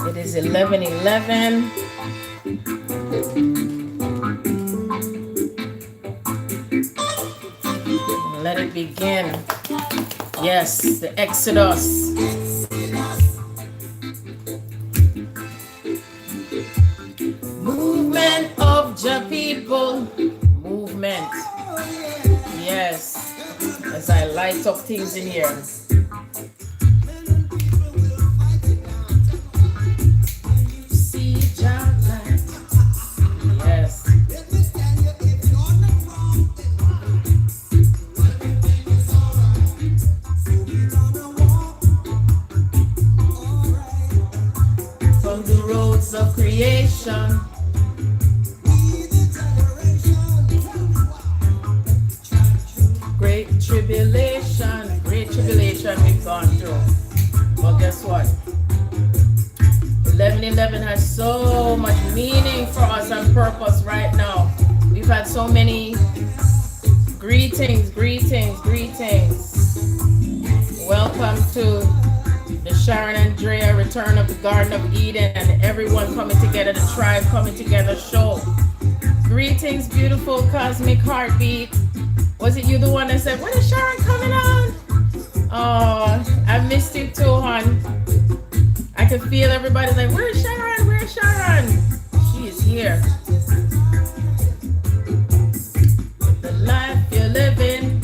It is 11:11. Let it begin. Yes, the Exodus. Movement of the people. Movement. Yes. As I light up things in here. Of creation, great tribulation we've gone through. Well, guess what? 11:11 has so much meaning for us and purpose right now. We've had so many greetings. Welcome to the Sharon and Drea Return of the Garden of Eden, and everyone coming together, the tribe coming together show. Greetings, beautiful cosmic heartbeat. Was it you the one that said, when is Sharon coming on? Oh, I missed you too, hon. I can feel everybody's like, where's Sharon? Where's Sharon? She is here. The life you're living.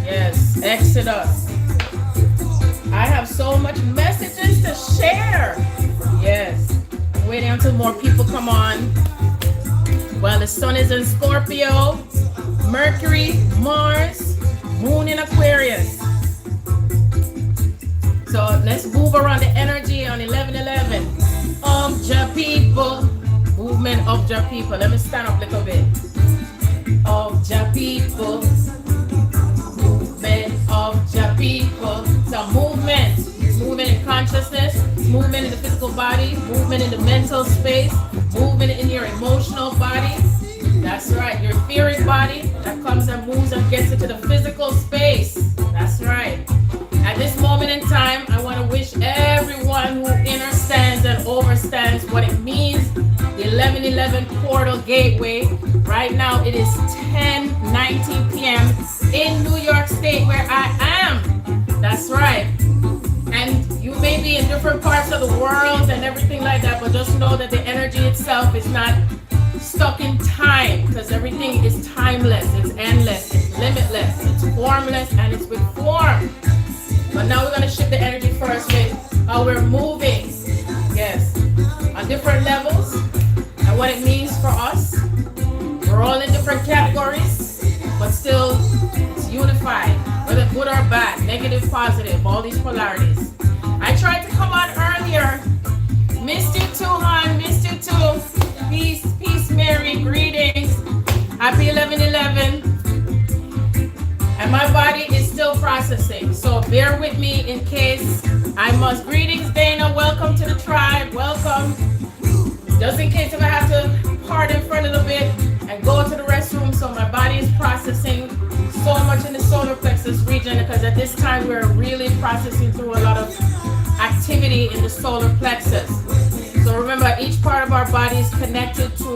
Yes, Exodus. I have so much messages to share. Yes. I'm waiting until more people come on. Well, the sun is in Scorpio, Mercury, Mars, Moon in Aquarius. So let's move around the energy on 11:11. Of the people. Movement of the people. Let me stand up a little bit. Of the people. Movement of the people. So movement in consciousness, movement in the physical body, movement in the mental space, movement in your emotional body. That's right, your etheric body that comes and moves and gets into the physical space. That's right. At this moment in time, I want to wish everyone who understands and overstands what it means, the 11:11 portal gateway. Right now, it is 10:19 p.m. in New York State, where I am. That's right. And you may be in different parts of the world and everything like that, but just know that the energy itself is not stuck in time, because everything is timeless, it's endless, it's limitless, it's formless, and it's with form. But now we're going to shift the energy first with how we're moving, yes, on different levels, and what it means for us. We're all in different categories, but still it's unified, whether good or bad, negative, positive, all these polarities. I tried to come on earlier. Missed you too, hon. Missed you too. Peace, Mary. Greetings. Happy 11:11. And my body is still processing, so bear with me in case I must. Greetings, Dana. Welcome to the tribe. Welcome. Just in case if I have to pardon for a little bit and go to the restroom, so my body is processing so much in the solar plexus region, because at this time we're really processing through a lot of activity in the solar plexus. So remember, each part of our body is connected to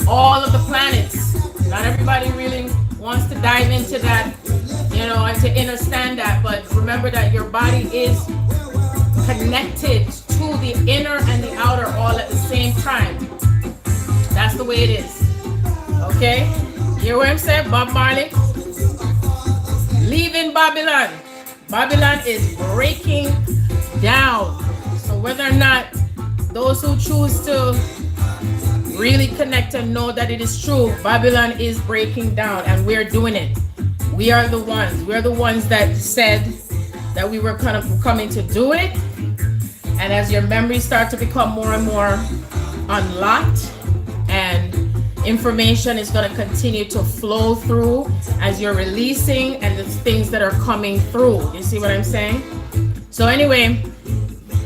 all of the planets. Not everybody really wants to dive into that, you know, and to understand that, but remember that your body is connected to the inner and the outer all at the same time. That's the way it is. Okay? You hear what I'm saying? Bob Marley? Leaving Babylon. Babylon is breaking down. So whether or not those who choose to really connect and know that it is true, Babylon is breaking down, and we're doing it. We are the ones. We're the ones that said that we were kind of coming to do it. And as your memories start to become more and more unlocked, and information is going to continue to flow through as you're releasing and the things that are coming through. You see what I'm saying? So anyway,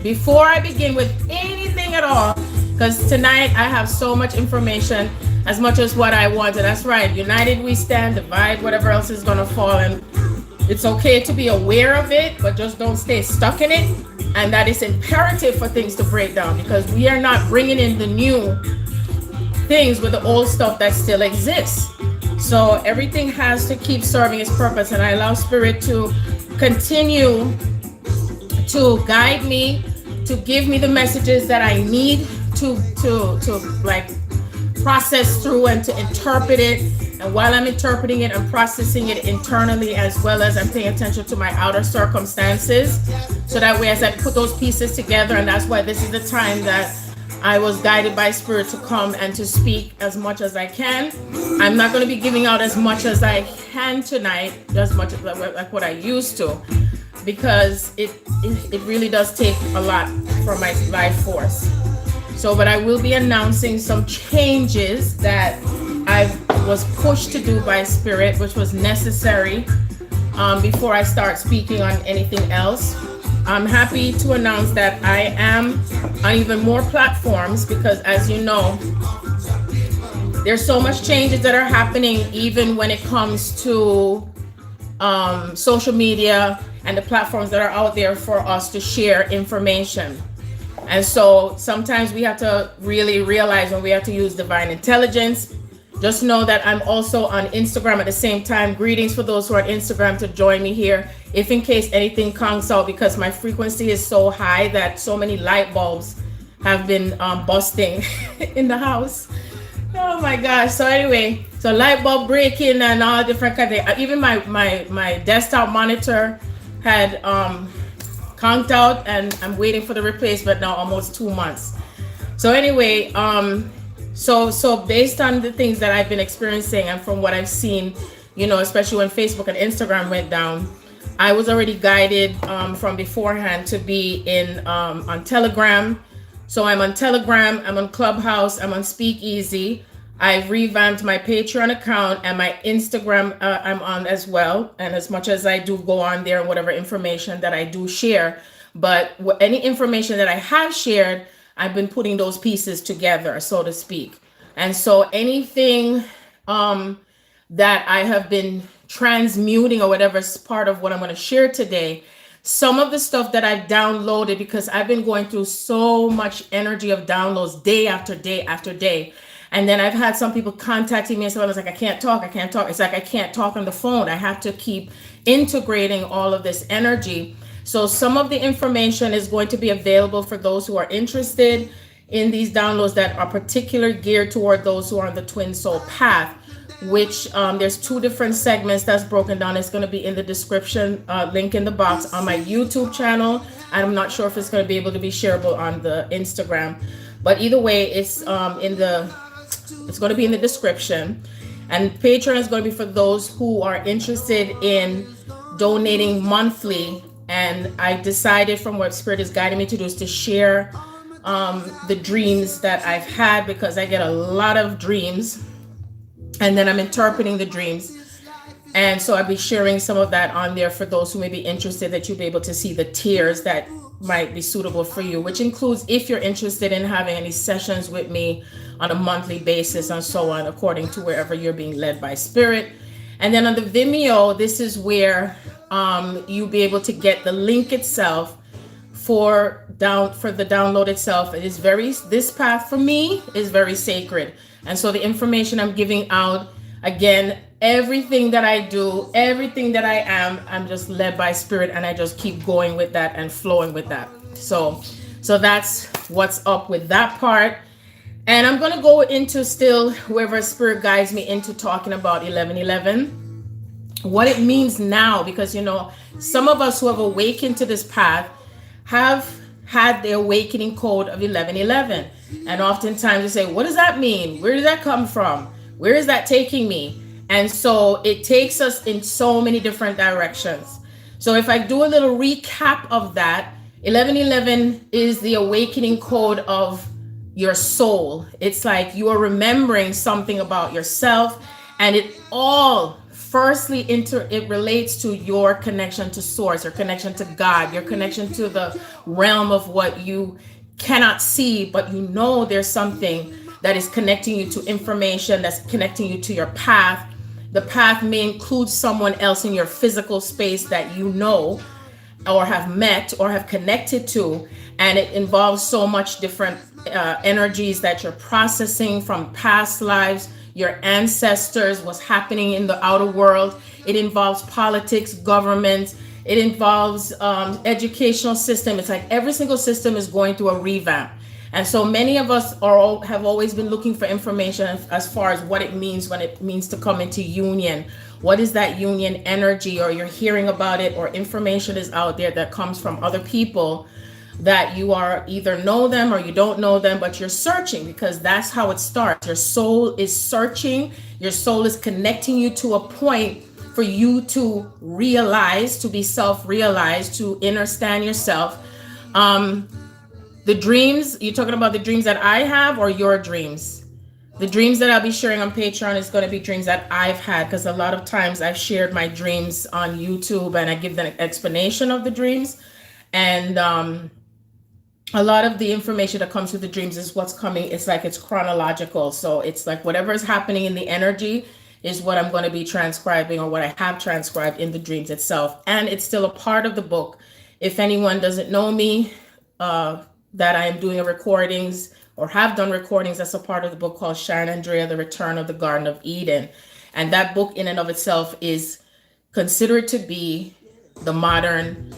before I begin with anything at all, because tonight I have so much information, as much as what I wanted. That's right. United we stand, divide whatever else is going to fall. And it's okay to be aware of it, but just don't stay stuck in it. and that it's imperative for things to break down, because we are not bringing in the new things with the old stuff that still exists. So everything has to keep serving its purpose, and I allow Spirit to continue to guide me, to give me the messages that I need to like process through and to interpret it. And while I'm interpreting it, I'm processing it internally, as well as I'm paying attention to my outer circumstances. So that way, as I put those pieces together, and that's why this is the time that I was guided by Spirit to come and to speak as much as I can. I'm not going to be giving out as much as I can tonight, as much as like what I used to, because it really does take a lot from my life force. So, but I will be announcing some changes that I was pushed to do by Spirit, which was necessary before I start speaking on anything else. I'm happy to announce that I am on even more platforms, because as you know, there's so much changes that are happening, even when it comes to social media and the platforms that are out there for us to share information. And so sometimes we have to really realize when we have to use divine intelligence. Just know that I'm also on Instagram at the same time. Greetings for those who are on Instagram to join me here, if in case anything comes out, because my frequency is so high that so many light bulbs have been busting in the house. Oh my gosh. So anyway, so light bulb breaking and all different kind of things. Even my desktop monitor had conked out, and I'm waiting for the replacement now, almost 2 months. So anyway, so based on the things that I've been experiencing and from what I've seen, you know, especially when Facebook and Instagram went down, I was already guided from beforehand to be in on Telegram. So I'm on Telegram, I'm on Clubhouse, I'm on SpeakEasy. I've revamped my Patreon account, and my Instagram I'm on as well. And as much as I do go on there and whatever information that I do share, but any information that I have shared, I've been putting those pieces together, so to speak. And so anything that I have been transmuting or whatever is part of what I'm going to share today, some of the stuff that I've downloaded, because I've been going through so much energy of downloads day after day after day. And then I've had some people contacting me and someone was like, I can't talk. It's like, I can't talk on the phone. I have to keep integrating all of this energy. So some of the information is going to be available for those who are interested in these downloads that are particularly geared toward those who are on the twin soul path, which there's 2 different segments that's broken down. It's going to be in the description, link in the box on my YouTube channel. I'm not sure if it's going to be able to be shareable on the Instagram, but either way, it's going to be in the description. And Patreon is going to be for those who are interested in donating monthly. And I decided, from what Spirit is guiding me to do, is to share the dreams that I've had, because I get a lot of dreams and then I'm interpreting the dreams. And so I'll be sharing some of that on there for those who may be interested, that you'll be able to see the tiers that might be suitable for you, which includes if you're interested in having any sessions with me on a monthly basis and so on, according to wherever you're being led by Spirit. And then on the Vimeo, this is where you'll be able to get the link itself for the download itself. It is this path for me is very sacred. And so the information I'm giving out, again, everything that I do, everything that I am, I'm just led by Spirit, and I just keep going with that and flowing with that. So that's what's up with that part. And I'm going to go into still wherever Spirit guides me into talking about 1111, what it means now, because, you know, some of us who have awakened to this path have had the awakening code of 1111. And oftentimes you say, what does that mean? Where does that come from? Where is that taking me? And so it takes us in so many different directions. So if I do a little recap of that, 1111 is the awakening code of your soul. It's like you are remembering something about yourself, and it all firstly it relates to your connection to source, your connection to God, your connection to the realm of what you cannot see, but you know there's something that is connecting you to information, that's connecting you to your path. The path may include someone else in your physical space that you know. or have met or have connected to, and it involves so much different energies that you're processing from past lives, your ancestors, what's happening in the outer world. It involves politics, government. It involves educational system. It's like every single system is going through a revamp. And so many of us have always been looking for information as far as what it means when it means to come into union. What is that union energy? Or you're hearing about it, or information is out there that comes from other people that you are either know them or you don't know them, but you're searching, because that's how it starts. Your soul is searching. Your soul is connecting you to a point for you to realize, to be self-realized, to understand yourself. The dreams, you're talking about the dreams that I have or your dreams? The dreams that I'll be sharing on Patreon is going to be dreams that I've had, because a lot of times I've shared my dreams on YouTube and I give them an explanation of the dreams. And a lot of the information that comes with the dreams is what's coming. It's like it's chronological. So it's like whatever is happening in the energy is what I'm going to be transcribing, or what I have transcribed in the dreams itself. And it's still a part of the book. If anyone doesn't know me, that I am doing recordings or have done recordings, that's a part of the book called Sharon Andrea, The Return of the Garden of Eden. And that book in and of itself is considered to be the modern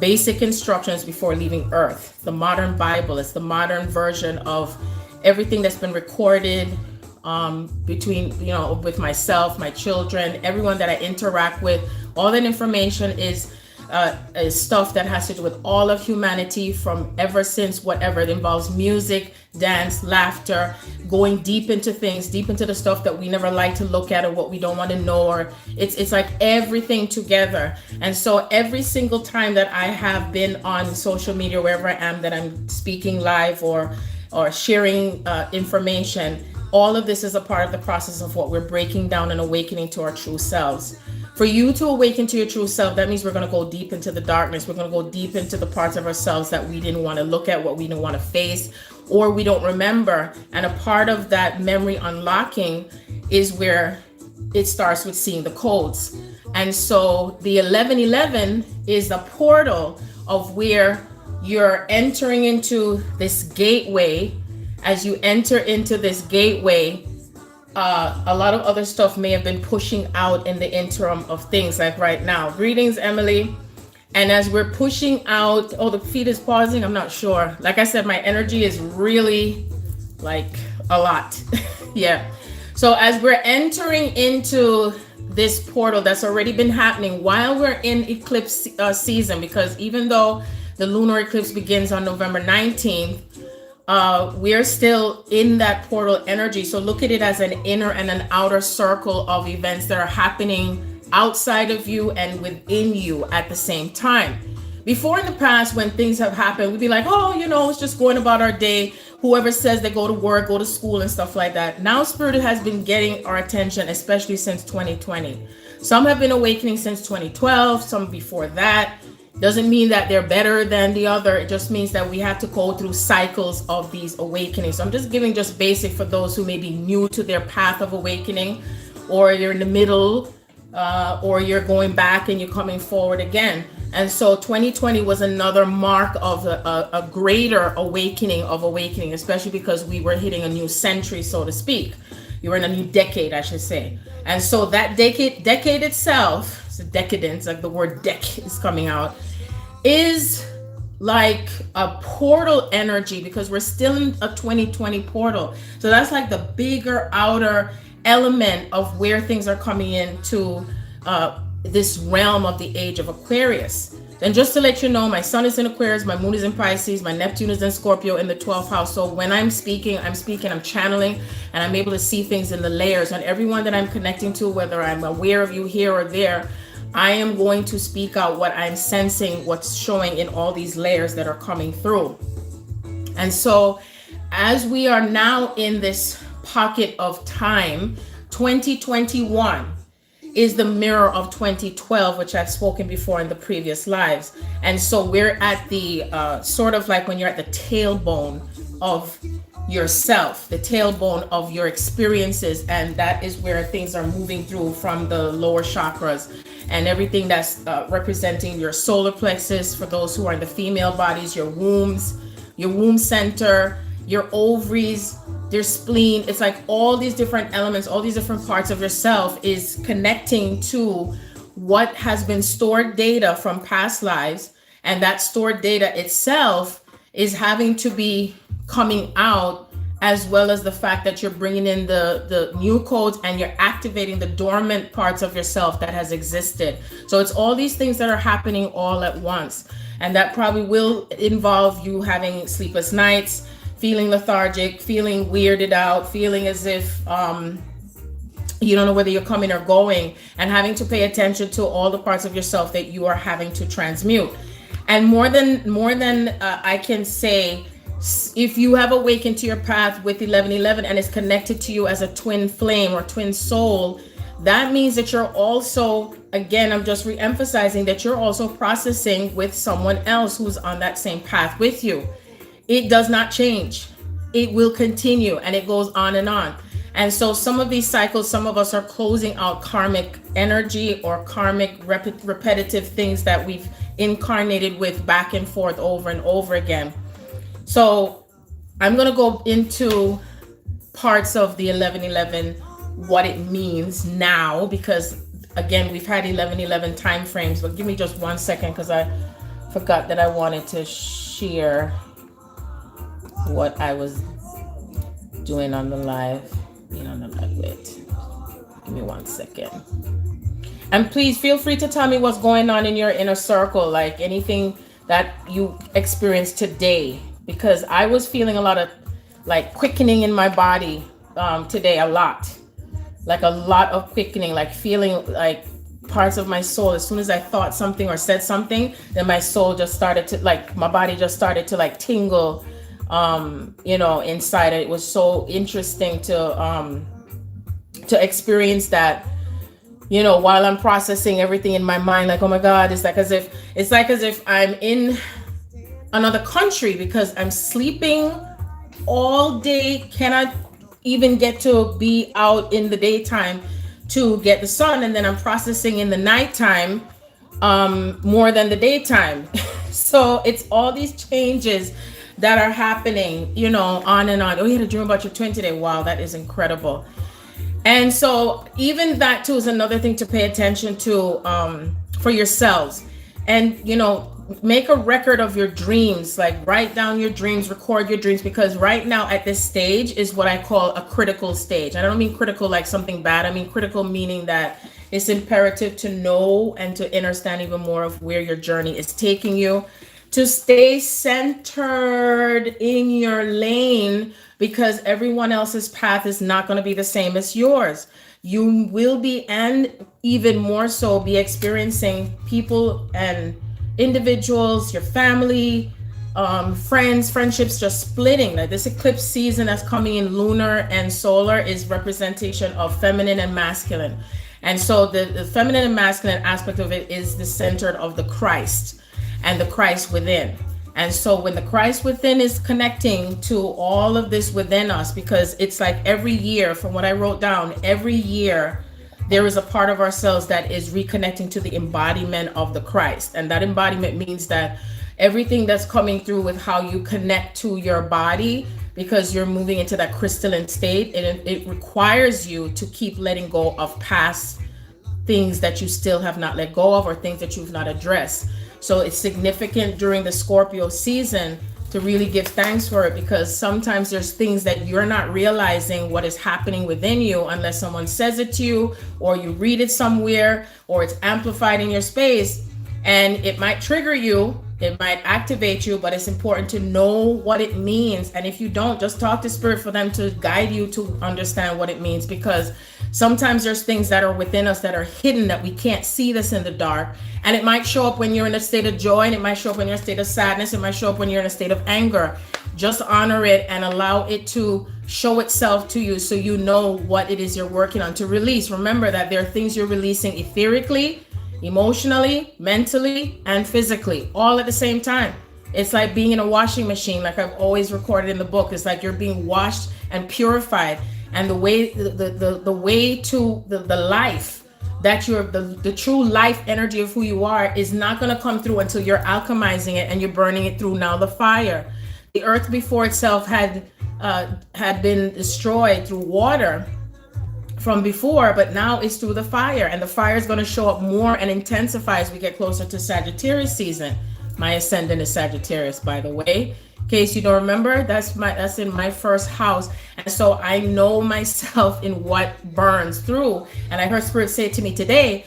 basic instructions before leaving Earth. The modern Bible. It's the modern version of everything that's been recorded between, with myself, my children, everyone that I interact with. All that information is stuff that has to do with all of humanity from ever since whatever. It involves music, dance, laughter, going deep into things, deep into the stuff that we never like to look at or what we don't want to know, or it's like everything together. And so every single time that I have been on social media, wherever I am, that I'm speaking live or sharing information, all of this is a part of the process of what we're breaking down and awakening to our true selves. For you to awaken to your true self, that means we're going to go deep into the darkness. We're going to go deep into the parts of ourselves that we didn't want to look at, what we didn't want to face, or we don't remember. And a part of that memory unlocking is where it starts with seeing the codes. And so the 1111 is the portal of where you're entering into this gateway. As you enter into this gateway, a lot of other stuff may have been pushing out in the interim of things, like right now. Greetings, Emily. And as we're pushing out, the feed is pausing. I'm not sure. Like I said, my energy is really like a lot. Yeah. So as we're entering into this portal that's already been happening while we're in eclipse season, because even though the lunar eclipse begins on November 19th, we're still in that portal energy. So look at it as an inner and an outer circle of events that are happening outside of you and within you at the same time. Before in the past, when things have happened, we'd be like, it's just going about our day. Whoever says they go to work, go to school and stuff like that. Now Spirit has been getting our attention, especially since 2020. Some have been awakening since 2012, some before that. Doesn't mean that they're better than the other. It just means that we have to go through cycles of these awakenings. So I'm just giving just basic for those who may be new to their path of awakening, or you're in the middle, or you're going back and you're coming forward again. And so 2020 was another mark of a greater awakening, especially because we were hitting a new century, so to speak. You were in a new decade, I should say. And so that decade itself, it's a decadence, like the word deck is coming out, is like a portal energy, because we're still in a 2020 portal. So that's like the bigger outer element of where things are coming into this realm of the Age of Aquarius. Then just to let you know, my sun is in Aquarius, my moon is in Pisces, my Neptune is in Scorpio in the 12th house. So when I'm speaking, I'm channeling, and I'm able to see things in the layers. And everyone that I'm connecting to, whether I'm aware of you here or there, I am going to speak out what I'm sensing, what's showing in all these layers that are coming through. And so as we are now in this pocket of time, 2021 is the mirror of 2012, which I've spoken before in the previous lives. And so we're at the sort of like when you're at the tailbone of yourself, the tailbone of your experiences, and that is where things are moving through from the lower chakras. and everything that's representing your solar plexus for those who are in the female bodies, your wombs, your womb center, your ovaries, your spleen. It's like all these different elements, all these different parts of yourself is connecting to what has been stored data from past lives, and that stored data itself is having to be coming out, as well as the fact that you're bringing in the new codes and you're activating the dormant parts of yourself that has existed. So it's all these things that are happening all at once, and that probably will involve you having sleepless nights, feeling lethargic, feeling weirded out, feeling as if you don't know whether you're coming or going, and having to pay attention to all the parts of yourself that you are having to transmute. And more than I can say, if you have awakened to your path with 1111 and it's connected to you as a twin flame or twin soul, that means that you're also, again, I'm just re-emphasizing that you're also processing with someone else who's on that same path with you. It does not change. It will continue, and it goes on and on. And so some of these cycles, some of us are closing out karmic energy or karmic repetitive things that we've incarnated with back and forth over and over again. So I'm going to go into parts of the 1111, what it means now, because again, we've had 1111 time frames, but give me just 1 second because I forgot that I wanted to share what I was doing on the live. Wait, give me 1 second. And please feel free to tell me what's going on in your inner circle, like anything that you experienced today, because I was feeling a lot of like quickening in my body today, a lot of quickening, like feeling like parts of my soul, as soon as I thought something or said something, then my soul just started to, like, my body just started to like tingle, inside. It was so interesting to experience that, while I'm processing everything in my mind, like, oh my God, it's like as if I'm in another country, because I'm sleeping all day, cannot even get to be out in the daytime to get the sun, and then I'm processing in the nighttime more than the daytime. So it's all these changes that are happening, on and on. Oh, you had a dream about your twin today. Wow, that is incredible. And so even that too is another thing to pay attention to for yourselves. And, make a record of your dreams, like write down your dreams, record your dreams, because right now at this stage is what I call a critical stage. I don't mean critical like something bad. I mean critical meaning that it's imperative to know and to understand even more of where your journey is taking you, to stay centered in your lane, because everyone else's path is not going to be the same as yours. You will be, and even more so, be experiencing people and individuals, your family, friendships just splitting. Like this eclipse season that's coming in lunar and solar is representation of feminine and masculine. And so the feminine and masculine aspect of it is the center of the Christ and the Christ within. And so when the Christ within is connecting to all of this within us, because it's like every year, from what I wrote down, every year there is a part of ourselves that is reconnecting to the embodiment of the Christ. And that embodiment means that everything that's coming through with how you connect to your body, because you're moving into that crystalline state, it requires you to keep letting go of past things that you still have not let go of, or things that you've not addressed. So it's significant during the Scorpio season to really give thanks for it, because sometimes there's things that you're not realizing what is happening within you unless someone says it to you, or you read it somewhere, or it's amplified in your space, and it might trigger you, it might activate you, but it's important to know what it means. And if you don't, just talk to spirit for them to guide you to understand what it means, because sometimes there's things that are within us that are hidden, that we can't see this in the dark. And it might show up when you're in a state of joy, and it might show up when you're in a state of sadness. It might show up when you're in a state of anger. Just honor it and allow it to show itself to you, so you know what it is you're working on to release. Remember that there are things you're releasing etherically, emotionally, mentally, and physically, all at the same time. It's like being in a washing machine, like I've always recorded in the book. It's like you're being washed and purified. And the way the way to the life that the true life energy of who you are is not going to come through until you're alchemizing it and you're burning it through now the fire. The earth before itself had been destroyed through water from before, but now it's through the fire, and the fire is going to show up more and intensify as we get closer to Sagittarius season. My ascendant is Sagittarius, by the way. In case you don't remember, that's in my first house, and so I know myself in what burns through. And I heard Spirit say to me today,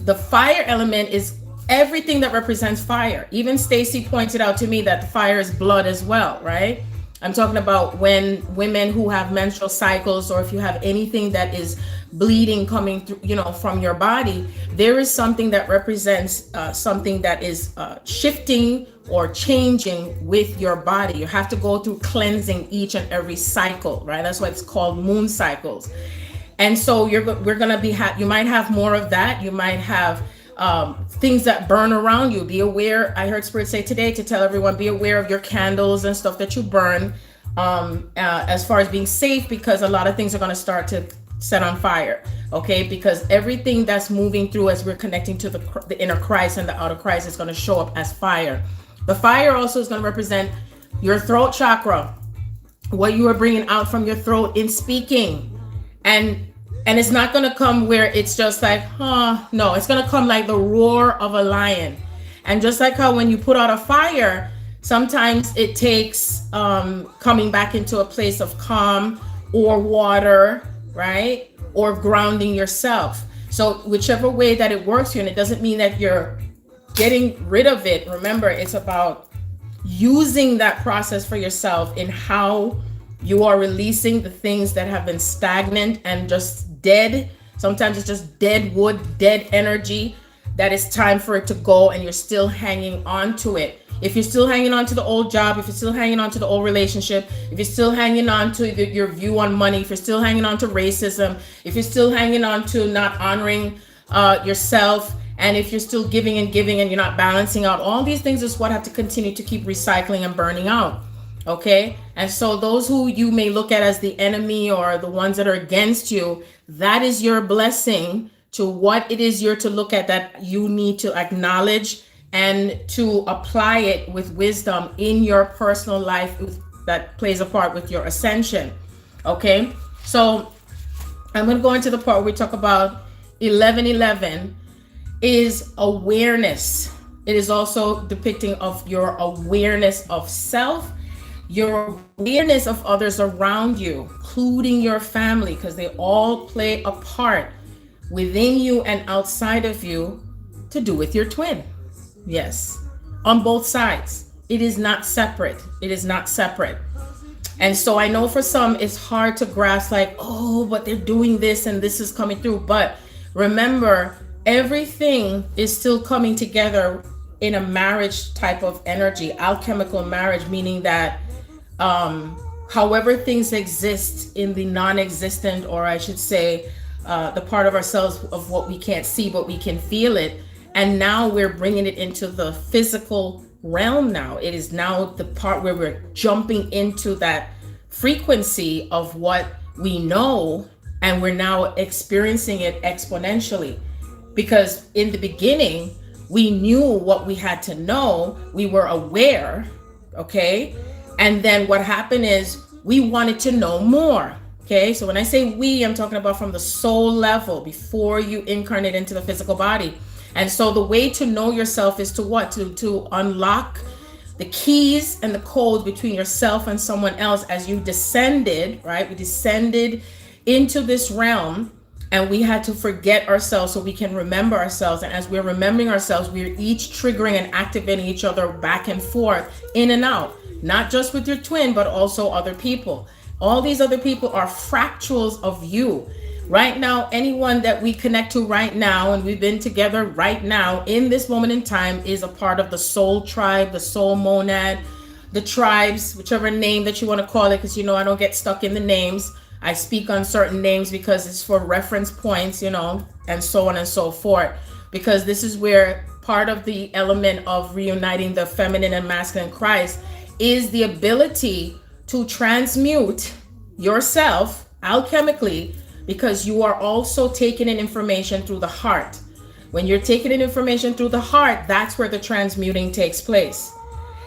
the fire element is everything that represents fire. Even Stacy pointed out to me that the fire is blood as well, right? I'm talking about when women who have menstrual cycles, or if you have anything that is bleeding coming through, from your body, there is something that represents something that is shifting or changing with your body. You have to go through cleansing each and every cycle, right? That's why it's called moon cycles. And so you might have more of that. You might have things that burn around you. Be aware. I heard Spirit say today to tell everyone, be aware of your candles and stuff that you burn, as far as being safe, because a lot of things are going to start to set on fire. Okay, because everything that's moving through as we're connecting to the inner Christ and the outer Christ is going to show up as fire. The fire also is going to represent your throat chakra, what you are bringing out from your throat in speaking. And it's not going to come where it's just like, no, it's going to come like the roar of a lion. And just like how when you put out a fire, sometimes it takes coming back into a place of calm or water, right? Or grounding yourself. So whichever way that it works for you, and it doesn't mean that you're getting rid of it. Remember, it's about using that process for yourself in how you are releasing the things that have been stagnant and just dead. Sometimes it's just dead wood, dead energy that it's time for it to go, and you're still hanging on to it. If you're still hanging on to the old job, if you're still hanging on to the old relationship, if you're still hanging on to your view on money, if you're still hanging on to racism, if you're still hanging on to not honoring yourself, and if you're still giving and you're not balancing out, all these things is what have to continue to keep recycling and burning out. Okay. And so those who you may look at as the enemy or the ones that are against you, that is your blessing to what it is you're to look at, that you need to acknowledge and to apply it with wisdom in your personal life that plays a part with your ascension. Okay. So I'm going to go into the part where we talk about 1111 is awareness. It is also depicting of your awareness of self, your awareness of others around you, including your family, because they all play a part within you and outside of you to do with your twin. Yes, on both sides. It is not separate. It is not separate. And so I know for some it's hard to grasp, like, oh, but they're doing this and this is coming through. But remember, everything is still coming together in a marriage type of energy, alchemical marriage, meaning that however things exist in the non-existent, or I should say the part of ourselves of what we can't see, but we can feel it. And now we're bringing it into the physical realm now. It is now the part where we're jumping into that frequency of what we know, and we're now experiencing it exponentially. Because in the beginning, we knew what we had to know. We were aware, okay? And then what happened is we wanted to know more, okay? So when I say we, I'm talking about from the soul level before you incarnate into the physical body. And so the way to know yourself is to what? To unlock the keys and the codes between yourself and someone else as you descended, right? We descended into this realm, and we had to forget ourselves so we can remember ourselves. And as we're remembering ourselves, we're each triggering and activating each other back and forth, in and out, not just with your twin, but also other people. All these other people are fractals of you. Right now, anyone that we connect to right now, and we've been together right now in this moment in time, is a part of the soul tribe, the soul monad, the tribes, whichever name that you want to call it, because I don't get stuck in the names. I speak on certain names because it's for reference points, and so on and so forth. Because this is where part of the element of reuniting the feminine and masculine Christ is the ability to transmute yourself alchemically because you are also taking in information through the heart. When you're taking in information through the heart, that's where the transmuting takes place.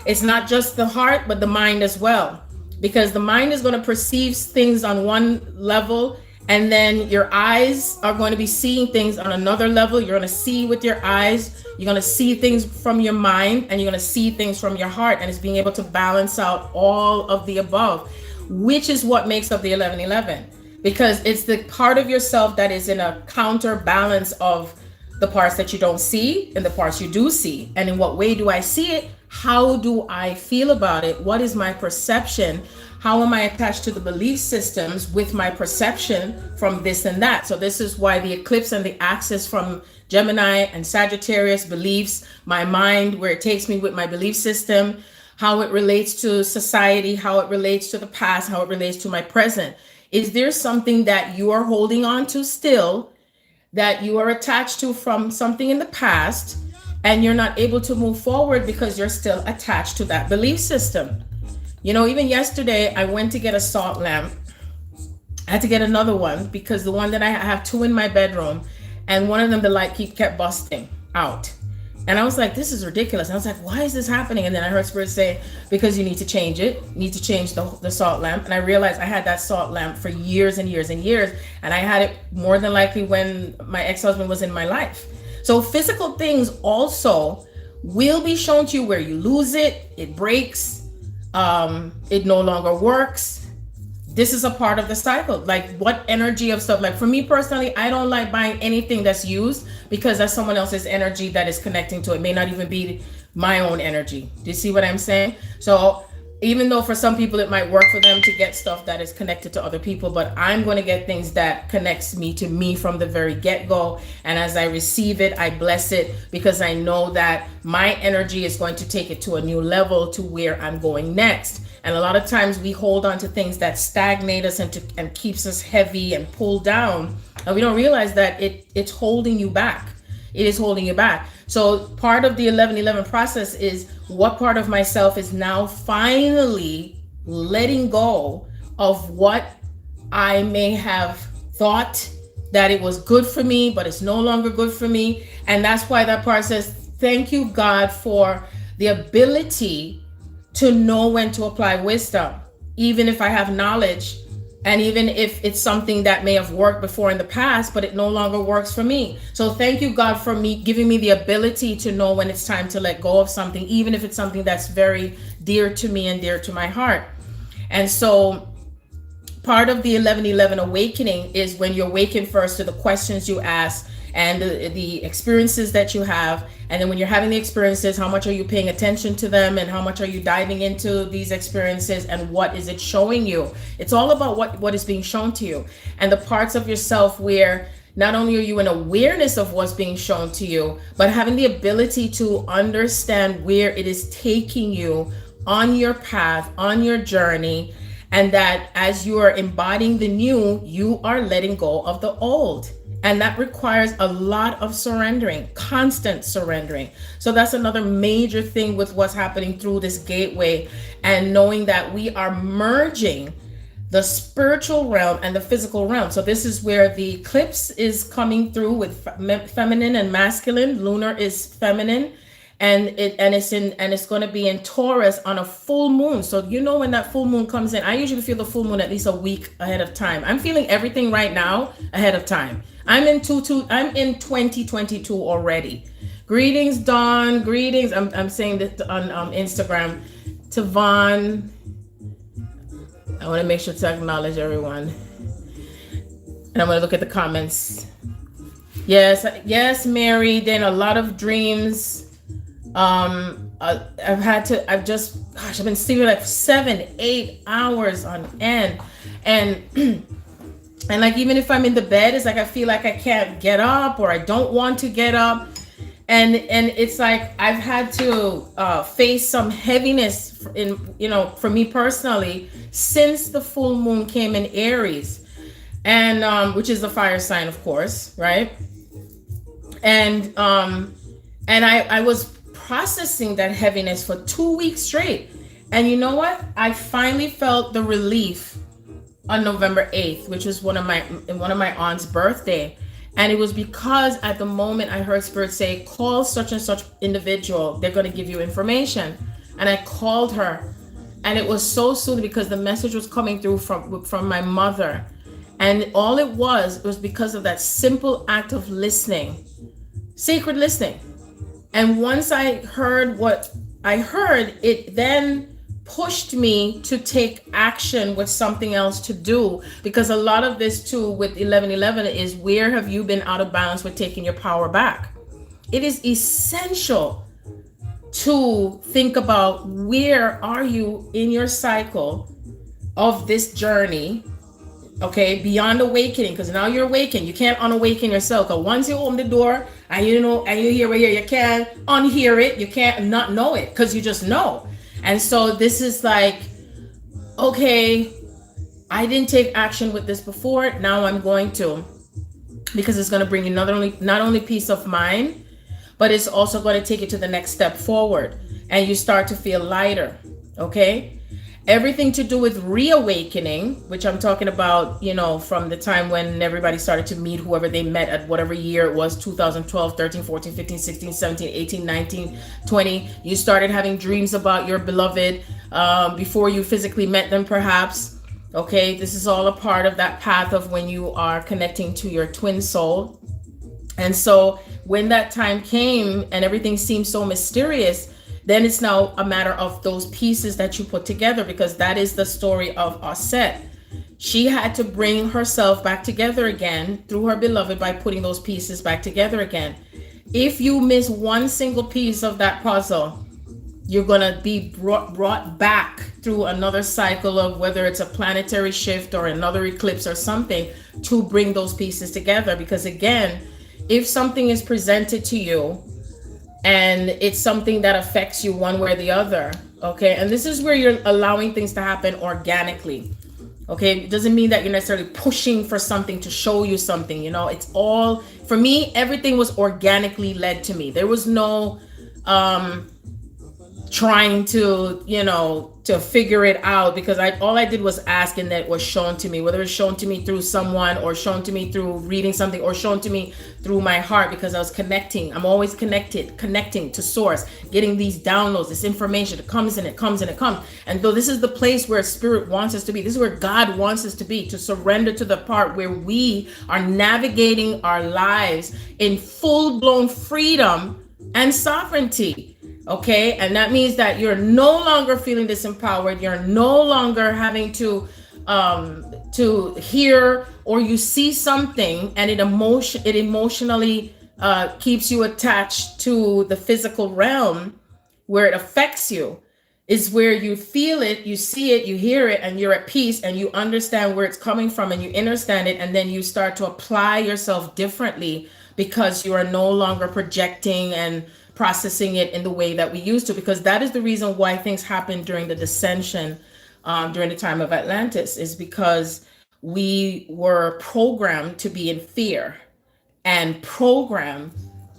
It's not just the heart, but the mind as well, because the mind is going to perceive things on one level, and then your eyes are going to be seeing things on another level. You're going to see with your eyes, you're going to see things from your mind, and you're going to see things from your heart, and it's being able to balance out all of the above, which is what makes up the 1111, because it's the part of yourself that is in a counterbalance of the parts that you don't see and the parts you do see. And in what way do I see it? How do I feel about it? What is my perception? How am I attached to the belief systems with my perception from this and that? So this is why the eclipse and the axis from Gemini and Sagittarius beliefs, my mind, where it takes me with my belief system, how it relates to society, how it relates to the past, how it relates to my present. Is there something that you are holding on to still, that you are attached to from something in the past, and you're not able to move forward because you're still attached to that belief system? You know, even yesterday, I went to get a salt lamp. I had to get another one because the one that I have two in my bedroom, and one of them, the light kept busting out. And I was like, this is ridiculous. And I was like, why is this happening? And then I heard Spirit say, because you need to change it. You need to change the salt lamp. And I realized I had that salt lamp for years and years and years. And I had it more than likely when my ex-husband was in my life. So physical things also will be shown to you where you lose it, it breaks, it no longer works. This is a part of the cycle. Like, what energy of stuff? Like, for me personally, I don't like buying anything that's used, because that's someone else's energy that is connecting to it. It may not even be my own energy. Do you see what I'm saying? So even though for some people it might work for them to get stuff that is connected to other people, but I'm going to get things that connects me to me from the very get-go. And as I receive it, I bless it, because I know that my energy is going to take it to a new level, to where I'm going next. And a lot of times we hold on to things that stagnate us and keeps us heavy and pulled down, and we don't realize that it's holding you back. It is holding you back. So part of the 1111 process is, what part of myself is now finally letting go of what I may have thought that it was good for me, but it's no longer good for me. And that's why that part says, thank you, God, for the ability to know when to apply wisdom, even if I have knowledge, and even if it's something that may have worked before in the past, but it no longer works for me. So thank you, God, for me giving me the ability to know when it's time to let go of something, even if it's something that's very dear to me and dear to my heart. And so part of the 1111 awakening is when you awaken first to the questions you ask and the experiences that you have. And then when you're having the experiences, how much are you paying attention to them, and how much are you diving into these experiences, and what is it showing you? It's all about what is being shown to you, and the parts of yourself where not only are you in awareness of what's being shown to you, but having the ability to understand where it is taking you on your path, on your journey, and that as you are embodying the new, you are letting go of the old. And that requires a lot of surrendering, constant surrendering. So that's another major thing with what's happening through this gateway, and knowing that we are merging the spiritual realm and the physical realm. So this is where the eclipse is coming through with feminine and masculine. Lunar is feminine, and it's going to be in Taurus on a full moon. So you know, when that full moon comes in, I usually feel the full moon at least a week ahead of time. I'm feeling everything right now ahead of time. I'm in 2022 already. Greetings, Dawn. Greetings. I'm saying this on Instagram. Tavon. I want to make sure to acknowledge everyone. And I'm going to look at the comments. Yes, Mary. Then a lot of dreams. I've been sleeping like 7-8 hours on end, and like, even if I'm in the bed, it's like I feel like I can't get up, or I don't want to get up, and it's like I've had to face some heaviness for me personally since the full moon came in Aries, and which is the fire sign, of course, right? And I was processing that heaviness for 2 weeks straight. And you know what? I finally felt the relief on November 8th, which was one of my aunt's birthday. And it was because at the moment I heard Spirit say, call such and such individual, they're going to give you information. And I called her, and it was so soon because the message was coming through from my mother. And all it was because of that simple act of listening, sacred listening. And once I heard what I heard, it then pushed me to take action with something else to do, because a lot of this too with 1111 is, where have you been out of balance with taking your power back? It is essential to think about, where are you in your cycle of this journey, okay, beyond awakening, because now you're awakened. You can't unawaken yourself, because once you open the door and you hear right here, you can't unhear it, you can't not know it, because you just know. And so this is like, okay, I didn't take action with this before, now I'm going to, because it's going to bring you not only peace of mind, but it's also going to take you to the next step forward, and you start to feel lighter, okay? Everything to do with reawakening, which I'm talking about, from the time when everybody started to meet whoever they met at whatever year it was, 2012, 13, 14, 15, 16, 17, 18, 19, 20. You started having dreams about your beloved before you physically met them, perhaps. Okay, this is all a part of that path of when you are connecting to your twin soul. And so when that time came and everything seemed so mysterious, then it's now a matter of those pieces that you put together, because that is the story of Osset. She had to bring herself back together again through her beloved by putting those pieces back together again. If you miss one single piece of that puzzle, you're going to be brought back through another cycle of whether it's a planetary shift or another eclipse or something to bring those pieces together. Because again, if something is presented to you and it's something that affects you one way or the other, okay, and this is where you're allowing things to happen organically, okay? It doesn't mean that you're necessarily pushing for something to show you something, it's all, for me, everything was organically led to me. There was no trying to, to figure it out, because all I did was ask, and that was shown to me, whether it's shown to me through someone or shown to me through reading something or shown to me through my heart, because I was connecting. I'm always connecting to source, getting these downloads, this information. It comes and it comes and it comes. And though this is the place where Spirit wants us to be, this is where God wants us to be, to surrender to the part where we are navigating our lives in full-blown freedom and sovereignty. Okay, and that means that you're no longer feeling disempowered. You're no longer having to hear or you see something and it emotionally keeps you attached to the physical realm where it affects you. Is where you feel it, you see it, you hear it, and you're at peace, and you understand where it's coming from, and you understand it, and then you start to apply yourself differently, because you are no longer projecting and processing it in the way that we used to, because that is the reason why things happened during the dissension, during the time of Atlantis, is because we were programmed to be in fear and programmed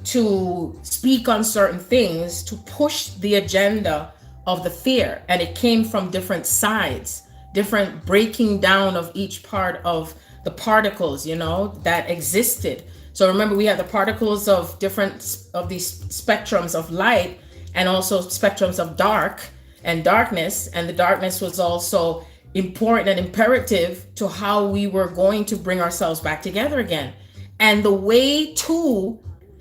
to speak on certain things to push the agenda of the fear. And it came from different sides, different breaking down of each part of the particles, that existed. So remember, we have the particles of different of these spectrums of light, and also spectrums of dark and darkness. And the darkness was also important and imperative to how we were going to bring ourselves back together again. And the way to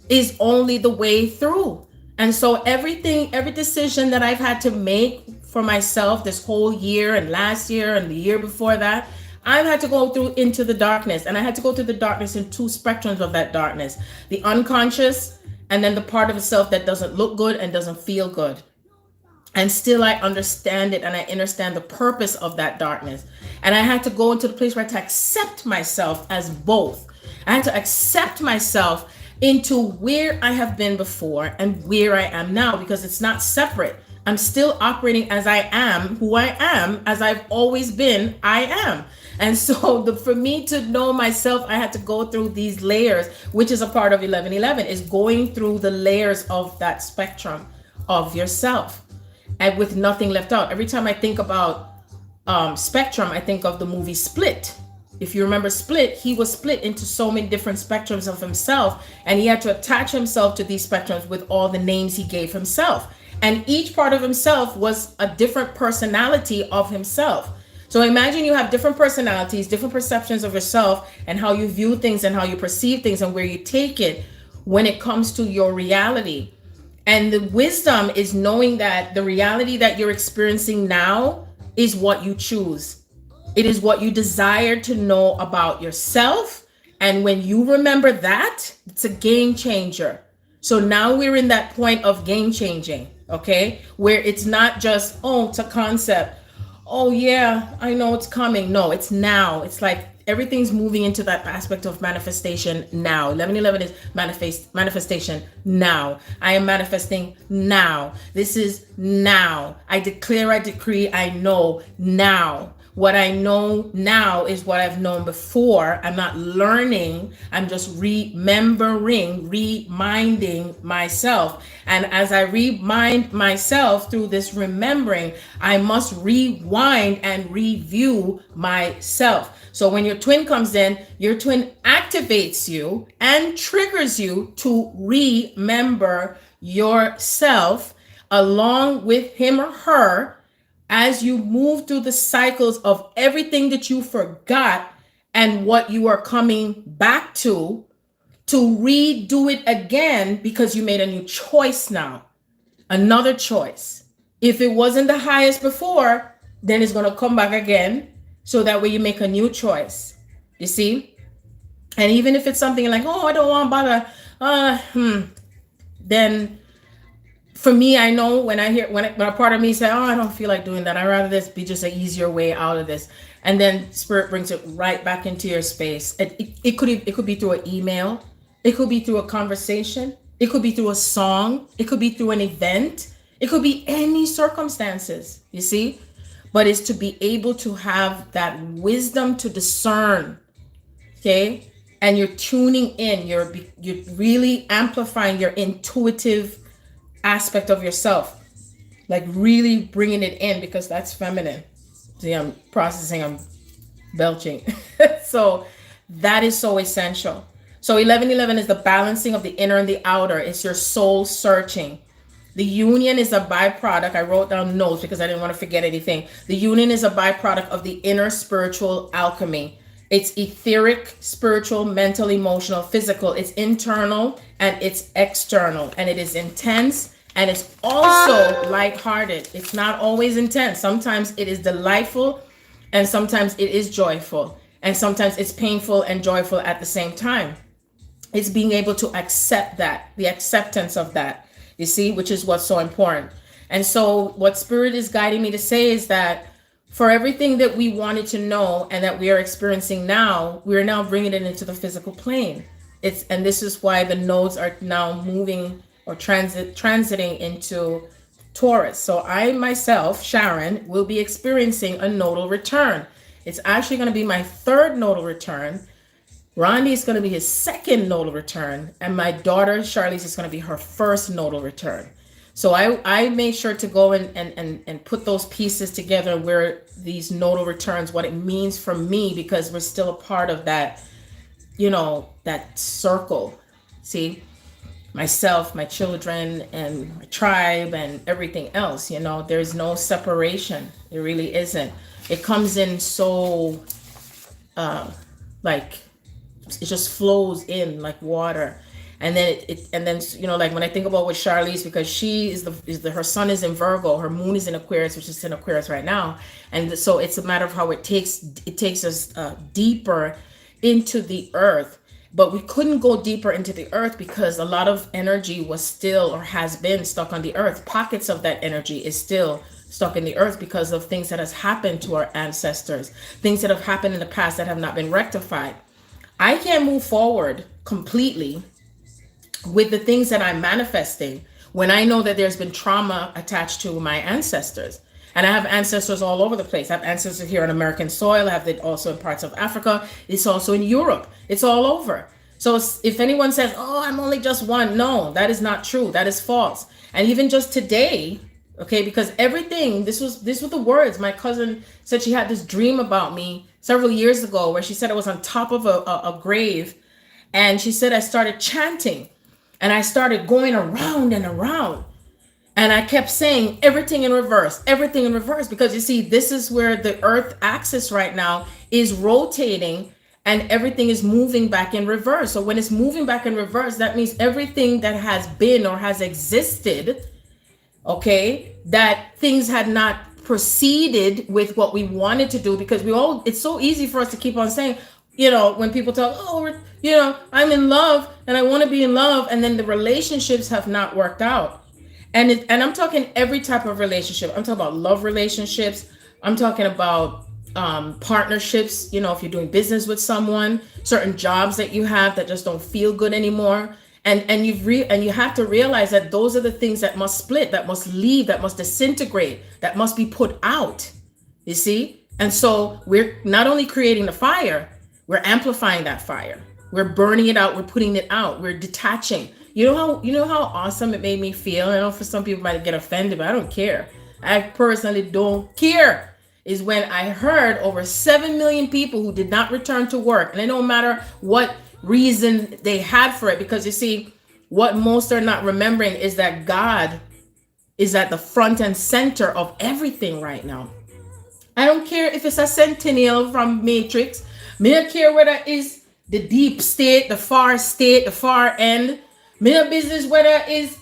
is only the way through. And so every decision that I've had to make for myself this whole year and last year and the year before that, I've had to go through into the darkness, and I had to go through the darkness in two spectrums of that darkness, the unconscious, and then the part of itself that doesn't look good and doesn't feel good. And still I understand it, and I understand the purpose of that darkness. And I had to go into the place where I had to accept myself as both. I had to accept myself into where I have been before and where I am now, because it's not separate. I'm still operating as I am, who I am, as I've always been, I am. And so for me to know myself, I had to go through these layers, which is a part of 1111, is going through the layers of that spectrum of yourself, and with nothing left out. Every time I think about spectrum, I think of the movie Split. If you remember Split, he was split into so many different spectrums of himself, and he had to attach himself to these spectrums with all the names he gave himself. And each part of himself was a different personality of himself. So imagine you have different personalities, different perceptions of yourself, and how you view things and how you perceive things and where you take it when it comes to your reality. And the wisdom is knowing that the reality that you're experiencing now is what you choose. It is what you desire to know about yourself. And when you remember that, it's a game changer. So now we're in that point of game changing, okay? Where it's not just, oh, it's a concept. Oh yeah, I know it's coming. No, it's now. It's like everything's moving into that aspect of manifestation now. 1111 is manifestation now. I am manifesting now. This is now. I declare, I decree, I know now. What I know now is what I've known before. I'm not learning. I'm just remembering, reminding myself. And as I remind myself through this remembering, I must rewind and review myself. So when your twin comes in, your twin activates you and triggers you to remember yourself along with him or her as you move through the cycles of everything that you forgot and what you are coming back to redo it again because you made a new choice now, another choice. If it wasn't the highest before, then it's going to come back again. So that way you make a new choice, you see? And even if it's something like, oh, I don't want to bother, then for me, I know when I hear, when a part of me say, oh, I don't feel like doing that. I'd rather this be just an easier way out of this. And then spirit brings it right back into your space. It could be through an email. It could be through a conversation. It could be through a song. It could be through an event. It could be any circumstances, you see? But it's to be able to have that wisdom to discern, okay? And you're tuning in. You're really amplifying your intuitive aspect of yourself, like really bringing it in, because that's feminine. See, I'm processing, I'm belching. So that is so essential. So 1111 is the balancing of the inner and the outer. It's your soul searching. The union is a byproduct. I wrote down notes because I didn't want to forget anything. The union is a byproduct of the inner spiritual alchemy. It's etheric, spiritual, mental, emotional, physical. It's internal and it's external. And it is intense and it's also lighthearted. It's not always intense. Sometimes it is delightful and sometimes it is joyful. And sometimes it's painful and joyful at the same time. It's being able to accept that, the acceptance of that. You see, which is what's so important. And so what spirit is guiding me to say is that for everything that we wanted to know and that we are experiencing now, we are now bringing it into the physical plane. And this is why the nodes are now moving or transiting into Taurus. So I myself, Sharon, will be experiencing a nodal return. It's actually going to be my third nodal return. Rondi is going to be his second nodal return, and my daughter Charlize is going to be her first nodal return. So I made sure to go and put those pieces together where these nodal returns, what it means for me, because we're still a part of that, you know, that circle. See, myself, my children, and my tribe, and everything else. You know, there's no separation. It really isn't. It comes in so like. It just flows in like water. And then and then you know, like when I think about with Charlize, because she is her sun is in Virgo, her moon is in Aquarius, which is in Aquarius right now. And so it's a matter of how it takes us deeper into the earth. But we couldn't go deeper into the earth because a lot of energy was still or has been stuck on the earth. Pockets of that energy is still stuck in the earth because of things that has happened to our ancestors, things that have happened in the past that have not been rectified. I can't move forward completely with the things that I'm manifesting when I know that there's been trauma attached to my ancestors. And I have ancestors all over the place. I have ancestors here on American soil. I have it also in parts of Africa. It's also in Europe. It's all over. So if anyone says, oh, I'm only just one, no, that is not true. That is false. And even just today, Okay, because everything, this was the words. My cousin said she had this dream about me several years ago where she said I was on top of a grave, and she said I started chanting and I started going around and around. And I kept saying everything in reverse, everything in reverse, because you see, this is where the earth axis right now is rotating and everything is moving back in reverse. So when it's moving back in reverse, that means everything that has been or has existed, okay, that things had not proceeded with what we wanted to do, because it's so easy for us to keep on saying, you know, when people talk, oh, you know, I'm in love and I want to be in love, and then the relationships have not worked out. And I'm talking every type of relationship. I'm talking about love relationships. I'm talking about partnerships. You know, if you're doing business with someone, certain jobs that you have that just don't feel good anymore. And you have to realize that those are the things that must split, that must leave, that must disintegrate, that must be put out. You see? And so we're not only creating the fire, we're amplifying that fire. We're burning it out. We're putting it out. We're detaching. You know how awesome it made me feel? I know for some people might get offended, but I don't care. I personally don't care. Is when I heard over 7 million people who did not return to work. And it don't matter what reason they had for it, because you see, what most are not remembering is that God is at the front and center of everything right now. I don't care if it's a sentinel from Matrix. I don't care whether it's the deep state, the far end. Me business whether it's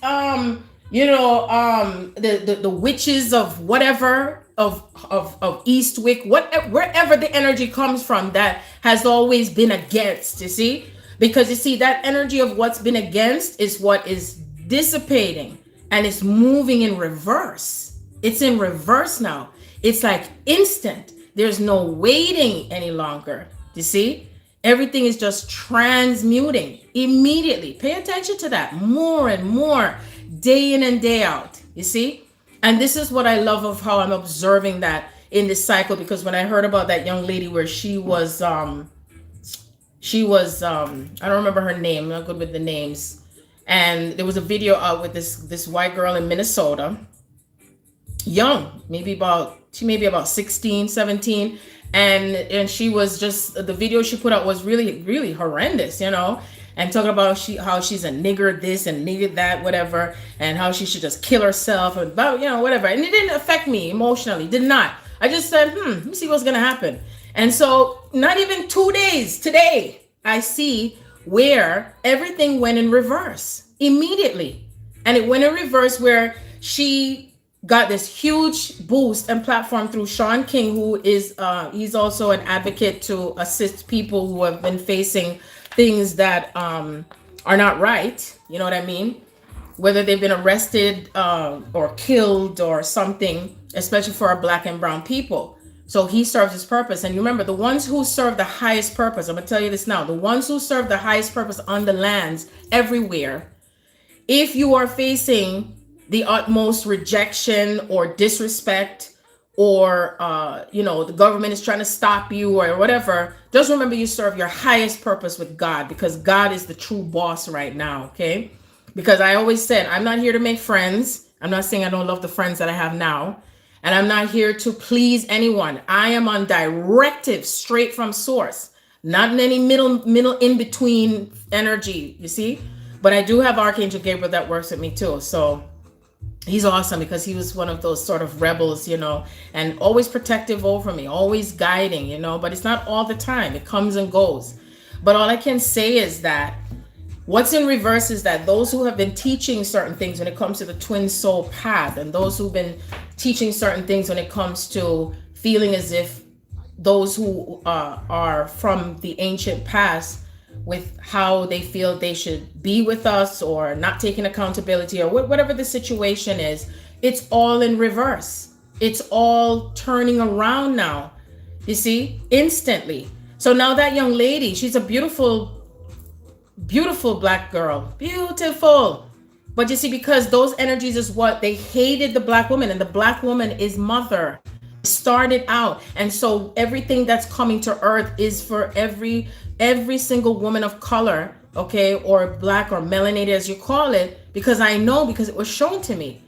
the witches of whatever of Eastwick, wherever the energy comes from that has always been against, you see? Because you see, that energy of what's been against is what is dissipating, and it's moving in reverse. It's in reverse now. It's like instant. There's no waiting any longer. You see? Everything is just transmuting immediately. Pay attention to that more and more, day in and day out. You see? And this is what I love of how I'm observing that in this cycle, because when I heard about that young lady where she was I don't remember her name, I'm not good with the names. And there was a video out with this white girl in Minnesota, young, she may be about 16, 17. And she was just, the video she put out was really, really horrendous, you know, and talking about how she's a nigger this and nigger that, whatever, and how she should just kill herself and about, you know, whatever. And it didn't affect me emotionally, did not. I just said, let me see what's gonna happen. And so not even 2 days today, I see where everything went in reverse immediately. And it went in reverse where she got this huge boost and platform through Sean King, who is he's also an advocate to assist people who have been facing things that are not right. You know what I mean? Whether they've been arrested or killed or something, especially for our Black and brown people. So he serves his purpose. And remember, the ones who serve the highest purpose, I'm gonna tell you this now, the ones who serve the highest purpose on the lands everywhere, if you are facing the utmost rejection or disrespect, or the government is trying to stop you or whatever, just remember you serve your highest purpose with God, because God is the true boss right now. Okay, because I always said, I'm not here to make friends. I'm not saying I don't love the friends that I have now, and I'm not here to please anyone. I am on directive straight from source, not in any middle in between energy, you see. But I do have Archangel Gabriel that works with me too, so he's awesome, because he was one of those sort of rebels, you know, and always protective over me, always guiding, you know, but it's not all the time. It comes and goes. But all I can say is that what's in reverse is that those who have been teaching certain things when it comes to the twin soul path, and those who've been teaching certain things when it comes to feeling as if those who are from the ancient past, with how they feel they should be with us or not taking accountability or whatever the situation is, it's all in reverse. It's all turning around now, you see, instantly. So now that young lady, she's a beautiful, beautiful Black girl, beautiful. But you see, because those energies is what they hated the Black woman, and the Black woman is mother. Started out, and so everything that's coming to earth is for every single woman of color, okay, or Black or melanated as you call it, because I know, because it was shown to me.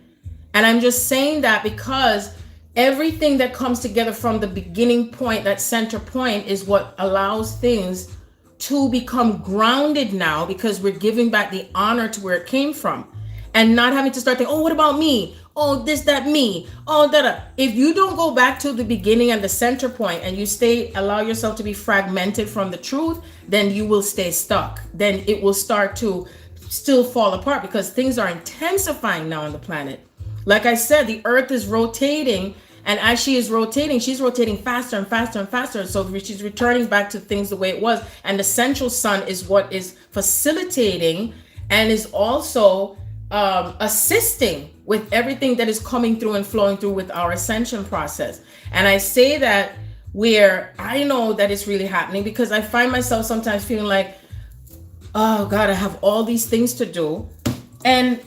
And I'm just saying that because everything that comes together from the beginning point, that center point, is what allows things to become grounded now, because we're giving back the honor to where it came from and not having to start thinking, oh, what about me? Oh, this, that, me. Oh, that. If you don't go back to the beginning and the center point and you allow yourself to be fragmented from the truth, then you will stay stuck. Then it will start to still fall apart, because things are intensifying now on the planet. Like I said, the earth is rotating, and as she is rotating, she's rotating faster and faster and faster. So she's returning back to things the way it was. And the central sun is what is facilitating and is also assisting with everything that is coming through and flowing through with our ascension process. And I say that where I know that it's really happening, because I find myself sometimes feeling like, oh God, I have all these things to do. And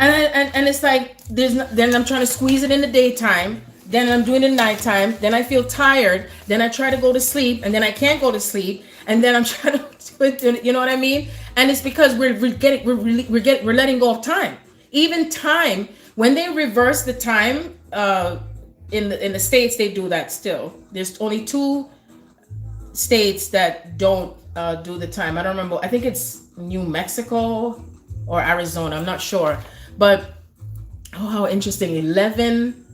it's like, then I'm trying to squeeze it in the daytime, then I'm doing it at nighttime, then I feel tired, then I try to go to sleep, and then I can't go to sleep, and then I'm trying to do it, you know what I mean? And it's because we're letting go of time. Even time, when they reverse the time, in the States, they do that still. There's only 2 states that don't do the time. I don't remember. I think it's New Mexico or Arizona. I'm not sure. But oh, how interesting. 11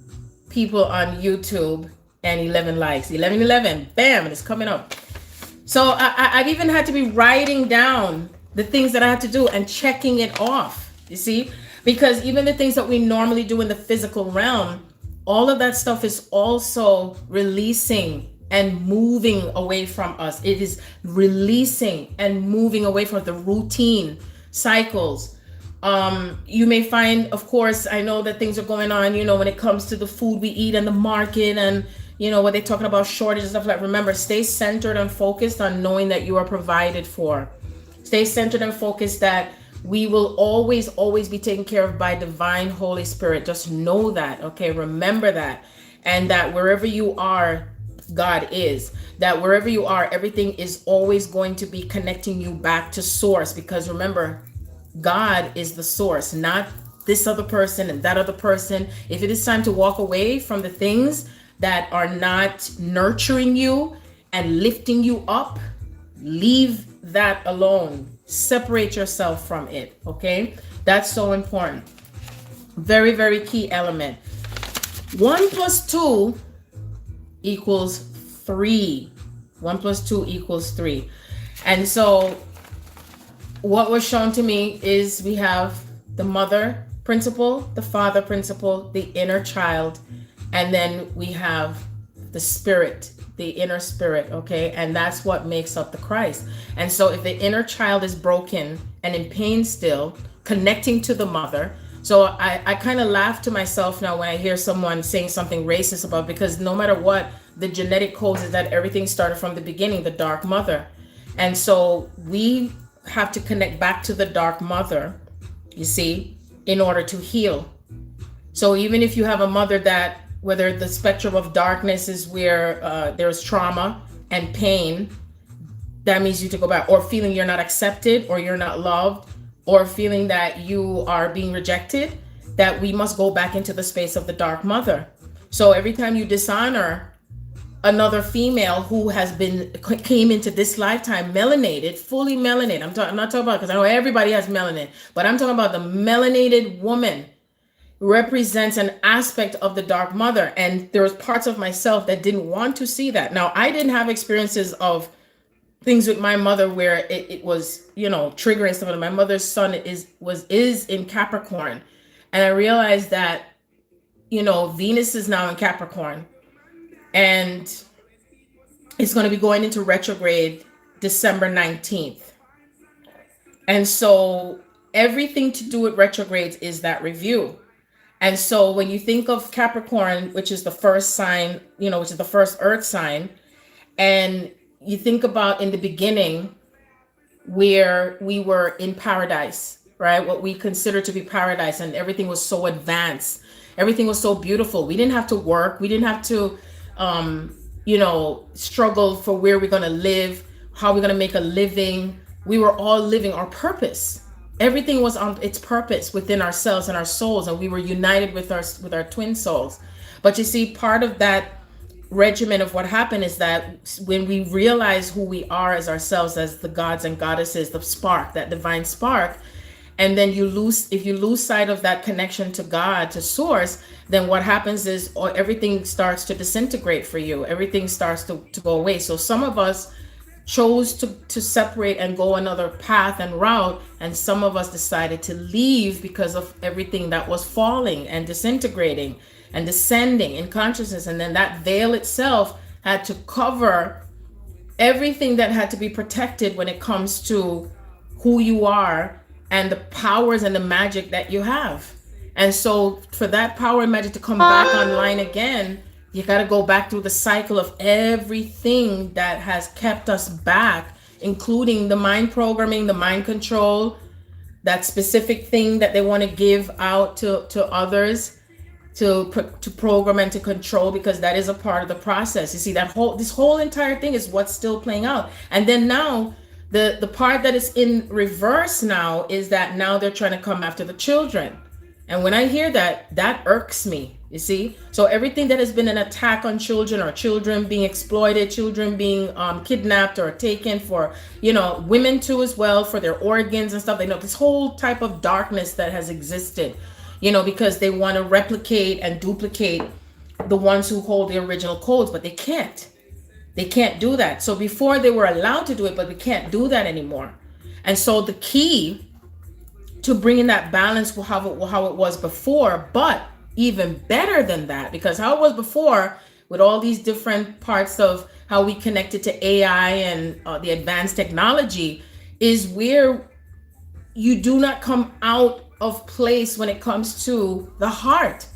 people on YouTube and 11 likes. 11, bam, and it's coming up. So I've even had to be writing down the things that I have to do and checking it off, you see? Because even the things that we normally do in the physical realm, all of that stuff is also releasing and moving away from us. It is releasing and moving away from the routine cycles. You may find, of course, I know that things are going on, you know, when it comes to the food we eat and the market, and you know what they're talking about, shortages, stuff like. Remember, stay centered and focused on knowing that you are provided for. Stay centered and focused that we will always be taken care of by divine Holy Spirit. Just know that, okay? Remember that. And that wherever you are, God is. That wherever you are, everything is always going to be connecting you back to source. Because remember, God is the source, not this other person and that other person. If it is time to walk away from the things that are not nurturing you and lifting you up, leave that alone. Separate yourself from it, okay? That's so important. Very, very key element. 1 + 2 equals 3. 1 + 2 equals 3. And so what was shown to me is we have the mother principle, the father principle, the inner child, and then we have the spirit, the inner spirit, okay? And that's what makes up the Christ. And so if the inner child is broken and in pain still, connecting to the mother. So I kind of laugh to myself now when I hear someone saying something racist about, because no matter what, the genetic codes is that everything started from the beginning, the dark mother. And so we have to connect back to the dark mother, you see, in order to heal. So even if you have a mother that, whether the spectrum of darkness is where there's trauma and pain, that means you to go back, or feeling you're not accepted, or you're not loved, or feeling that you are being rejected, that we must go back into the space of the dark mother. So every time you dishonor another female who came into this lifetime melanated, fully melanated, I'm not talking about, because I know everybody has melanin, but I'm talking about the melanated woman represents an aspect of the dark mother. And there was parts of myself that didn't want to see that. Now, I didn't have experiences of things with my mother where it was, you know, triggering something. My mother's sun is in Capricorn. And I realized that, you know, Venus is now in Capricorn, and it's going to be going into retrograde December 19th. And so everything to do with retrogrades is that review. And so when you think of Capricorn, which is the first sign, you know, which is the first earth sign, and you think about in the beginning where we were in paradise, right? What we consider to be paradise, and everything was so advanced. Everything was so beautiful. We didn't have to work. We didn't have to, you know, struggle for where we're going to live, how we're going to make a living. We were all living our purpose. Everything was on its purpose within ourselves and our souls, and we were united with our twin souls. But you see, part of that regimen of what happened is that when we realize who we are as ourselves, as the gods and goddesses, the spark, that divine spark, and then if you lose sight of that connection to God, to source, then what happens is everything starts to disintegrate for you. Everything starts to go away. So some of us chose to separate and go another path and route, and some of us decided to leave because of everything that was falling and disintegrating and descending in consciousness. And then that veil itself had to cover everything that had to be protected when it comes to who you are and the powers and the magic that you have. And so for that power and magic to come back online again, you got to go back through the cycle of everything that has kept us back, including the mind programming, the mind control, that specific thing that they want to give out to others to program and to control, because that is a part of the process. You see, this whole entire thing is what's still playing out. And then now the part that is in reverse now is that now they're trying to come after the children. And when I hear that, that irks me, you see? So everything that has been an attack on children, or children being exploited, children being kidnapped or taken for, women too as well, for their organs and stuff. They know this whole type of darkness that has existed, because they want to replicate and duplicate the ones who hold the original codes, but they can't. They can't do that. So before they were allowed to do it, but we can't do that anymore. And so the key to bringing that balance with how it was before, but even better than that, because how it was before with all these different parts of how we connected to AI and the advanced technology, is where you do not come out of place when it comes to the heart.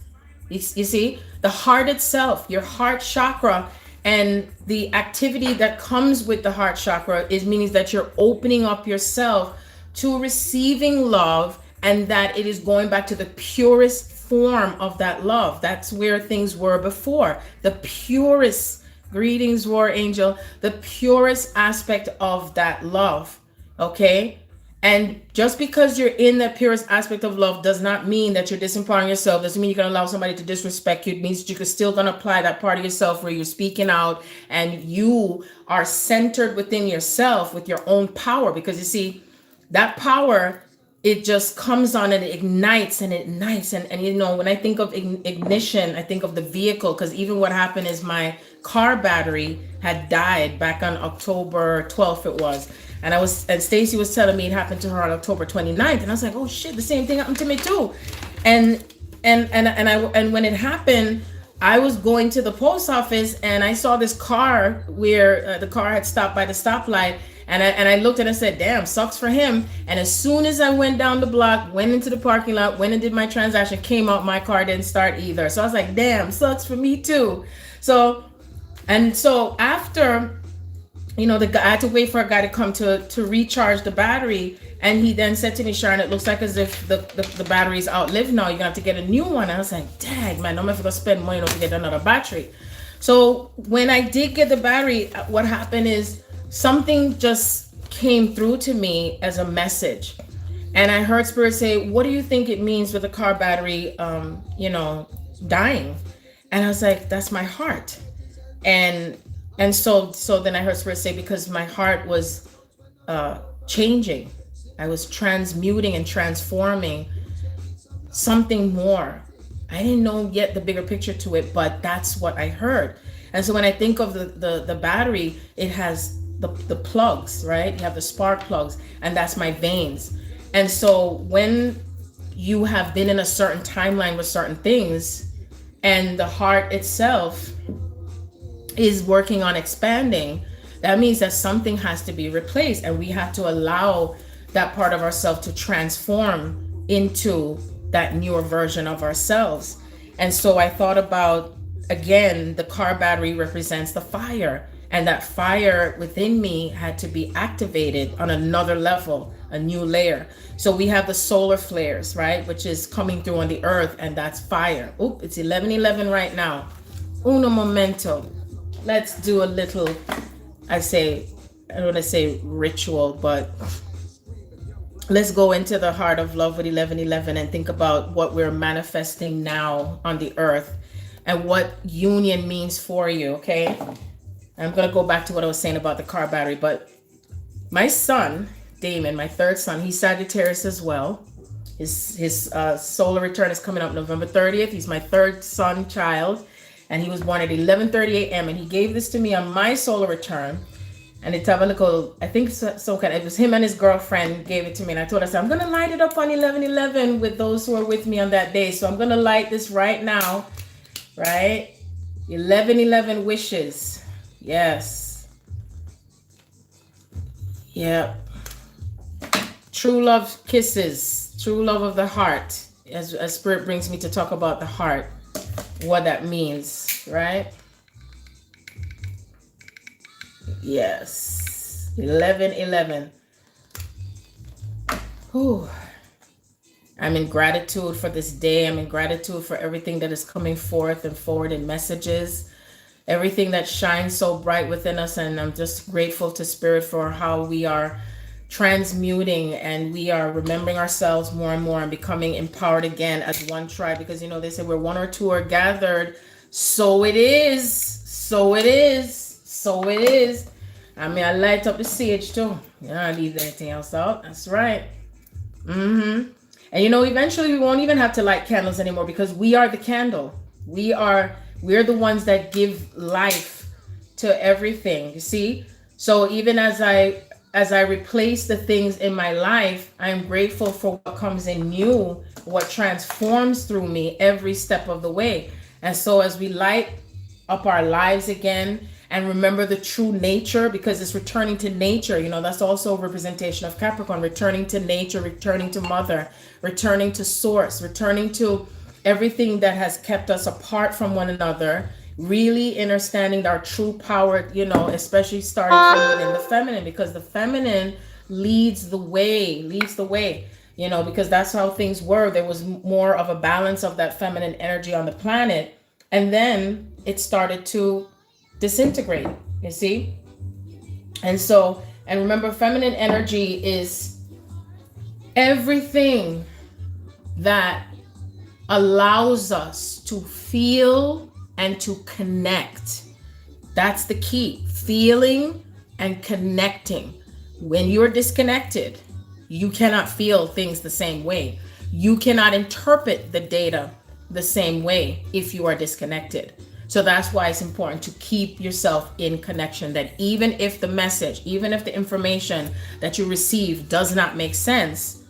You see, the heart itself, your heart chakra, and the activity that comes with the heart chakra means that you're opening up yourself to receiving love, and that it is going back to the purest form of that love. That's where things were before. The purest, greetings, War Angel, the purest aspect of that love. Okay? And just because you're in the purest aspect of love does not mean that you're disempowering yourself. Doesn't mean you're going to allow somebody to disrespect you. It means that you're still going to apply that part of yourself where you're speaking out and you are centered within yourself with your own power. Because you see, that power, it just comes on and it ignites and it ignites. And when I think of ignition, I think of the vehicle, because even what happened is my car battery had died back on October 12th it was. And Stacy was telling me it happened to her on October 29th. And I was like, oh shit, the same thing happened to me too. And when it happened, I was going to the post office and I saw this car where the car had stopped by the stoplight. And I looked and I said, damn, sucks for him. And as soon as I went down the block, went into the parking lot, went and did my transaction, came out, my car didn't start either. So I was like, damn, sucks for me too. So after, I had to wait for a guy to come to recharge the battery. And he then said to me, Sharon, it looks like as if the battery's outlived now. You're gonna have to get a new one. And I was like, dang, man, I'm gonna have to spend money to get another battery. So when I did get the battery, what happened is something just came through to me as a message. And I heard Spirit say, what do you think it means with the car battery, dying? And I was like, that's my heart. And so then I heard Spirit say, because my heart was changing. I was transmuting and transforming something more. I didn't know yet the bigger picture to it, but that's what I heard. And so when I think of the battery, it has the plugs, right? You have the spark plugs, and that's my veins. And so when you have been in a certain timeline with certain things, and the heart itself is working on expanding, that means that something has to be replaced, and we have to allow that part of ourselves to transform into that newer version of ourselves. And so I thought about, again, the car battery represents the fire, and that fire within me had to be activated on another level, a new layer. So we have the solar flares, right, which is coming through on the earth, and that's fire. Oop, it's 11:11 right now. Uno momento. Let's do a little, I don't want to say ritual, but let's go into the heart of love with 1111 and think about what we're manifesting now on the earth and what union means for you, okay? I'm going to go back to what I was saying about the car battery, but my son, Damon, my third son, he's Sagittarius as well. His solar return is coming up November 30th. He's my third son child, and he was born at 11:30 a.m. and he gave this to me on my solar return. And it's have a little, I think it was him and his girlfriend gave it to me, and I told her, I'm gonna light it up on 11:11 with those who are with me on that day. So I'm gonna light this right now, right? 11:11 wishes. Yes. Yep. True love kisses. True love of the heart, as Spirit brings me to talk about the heart, what that means, right? Yes, 11:11. Whew. I'm in gratitude for this day. I'm in gratitude for everything that is coming forth and forward in messages, everything that shines so bright within us, and I'm just grateful to Spirit for how we are transmuting and we are remembering ourselves more and more and becoming empowered again as one tribe, because you know they say where one or two are gathered, so it is, so it is, so it is. I mean, I light up the sage too. I leave anything else out. That's right. And you know, eventually we won't even have to light candles anymore, because we are the candle. We're the ones that give life to everything, you see? So even as I replace the things in my life, I am grateful for what comes in new, what transforms through me every step of the way. And so as we light up our lives again and remember the true nature, because it's returning to nature, you know, that's also a representation of Capricorn, returning to nature, returning to mother, returning to source, returning to everything that has kept us apart from one another, really understanding our true power, you know, especially starting from within the feminine, because the feminine leads the way, you know, because that's how things were. There was more of a balance of that feminine energy on the planet. And then it started to disintegrate, you see? And so, and remember, feminine energy is everything that allows us to feel and to connect. That's the key, feeling and connecting. When you're disconnected, you cannot feel things the same way. You cannot interpret the data the same way if you are disconnected. So that's why it's important to keep yourself in connection, that even if the message, even if the information that you receive does not make sense,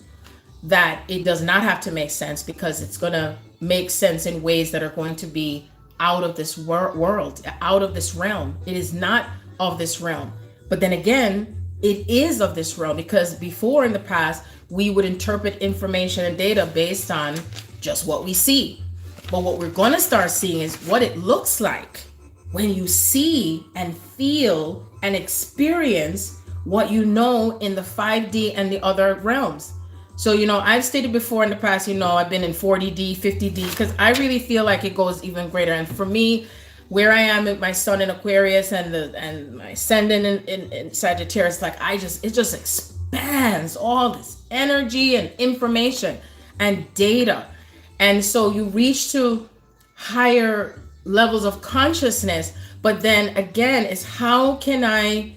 that it does not have to make sense, because it's going to make sense in ways that are going to be out of this world, out of this realm. It is not of this realm. But then again, it is of this realm, because before in the past, we would interpret information and data based on just what we see. But what we're going to start seeing is what it looks like when you see and feel and experience what you know in the 5D and the other realms. So, you know, I've stated before in the past, you know, I've been in 40D, 50D, because I really feel like it goes even greater. And for me, where I am with my sun in Aquarius and my ascendant in Sagittarius, like it just expands all this energy and information and data. And so you reach to higher levels of consciousness. But then again, is how can I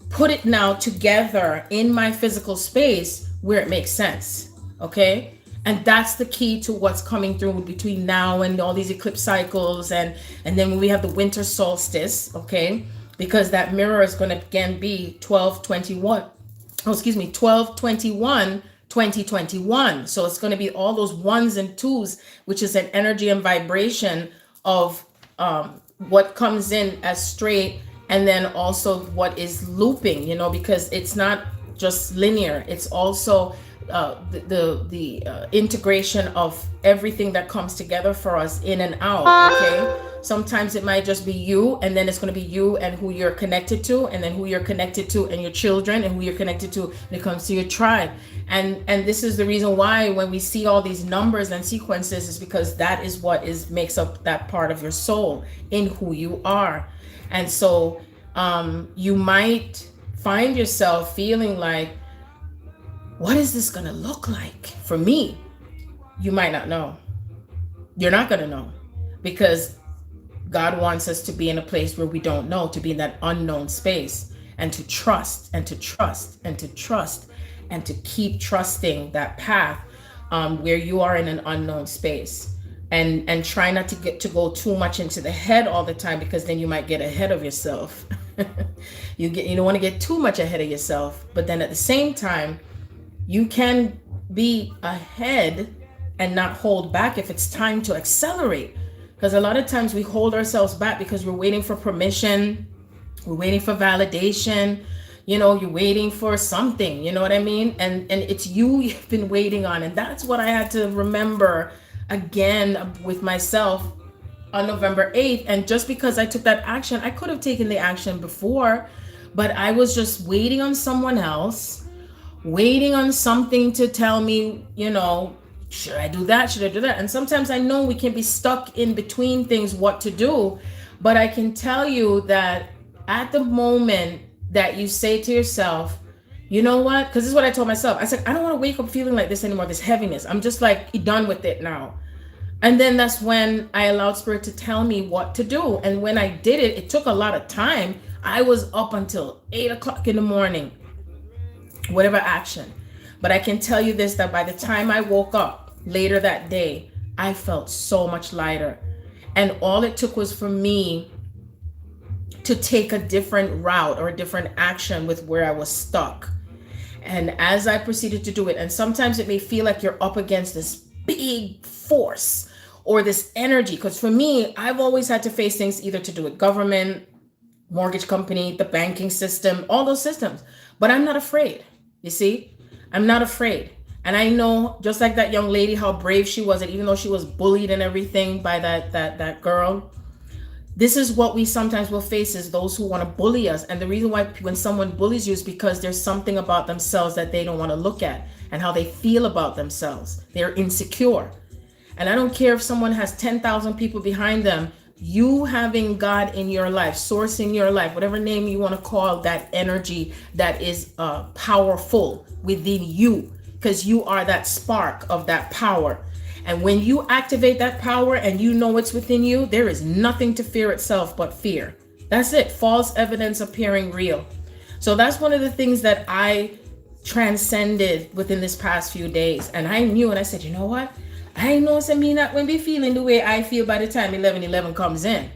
put it now together in my physical space where it makes sense, okay? And that's the key to what's coming through between now and all these eclipse cycles, and then when we have the winter solstice, okay? Because that mirror is going to again be 12/21/2021. So it's going to be all those ones and twos, which is an energy and vibration of what comes in as straight, and then also what is looping, you know, because it's not just linear. It's also the integration of everything that comes together for us in and out, okay? Sometimes it might just be you, and then it's going to be you and who you're connected to, and then who you're connected to and your children, and who you're connected to when it comes to your tribe. And this is the reason why when we see all these numbers and sequences, is because that is what makes up that part of your soul in who you are. And so you might find yourself feeling like what is this going to look like for me? You might not know. You're not going to know, because God wants us to be in a place where we don't know, to be in that unknown space, and to trust and to trust and to trust and to keep trusting that path where you are in an unknown space. And try not to go too much into the head all the time, because then you might get ahead of yourself. You don't want to get too much ahead of yourself, but then at the same time, you can be ahead and not hold back if it's time to accelerate. Because a lot of times we hold ourselves back because we're waiting for permission, we're waiting for validation, you're waiting for something, you know what I mean? And it's you've been waiting on. And that's what I had to remember again with myself on November 8th. And just because I took that action, I could have taken the action before, but I was just waiting on someone else, waiting on something to tell me, should I do that? Should I do that? And sometimes I know we can be stuck in between things, what to do. But I can tell you that at the moment that you say to yourself, you know what? Because this is what I told myself. I said, I don't want to wake up feeling like this anymore, this heaviness. I'm just like done with it now. And then that's when I allowed Spirit to tell me what to do. And when I did it, it took a lot of time. I was up until 8 o'clock in the morning, whatever action. But I can tell you this, that by the time I woke up later that day, I felt so much lighter. And all it took was for me to take a different route or a different action with where I was stuck. And as I proceeded to do it, and sometimes it may feel like you're up against this big force or this energy. Because for me, I've always had to face things either to do with government, mortgage company, the banking system, all those systems. But I'm not afraid. You see, I'm not afraid. And I know, just like that young lady, how brave she was. And even though she was bullied and everything by that girl, this is what we sometimes will face, is those who want to bully us. And the reason why when someone bullies you is because there's something about themselves that they don't want to look at, and how they feel about themselves. They're insecure. And I don't care if someone has 10,000 people behind them, you having God in your life, source in your life, whatever name you want to call that energy that is powerful within you, because you are that spark of that power. And when you activate that power and you know it's within you, there is nothing to fear itself but fear. That's it. False evidence appearing real. So that's one of the things that I transcended within this past few days. And I knew, and I said, you know what? I know I mean that when we feeling the way I feel by the time 11:11 comes in.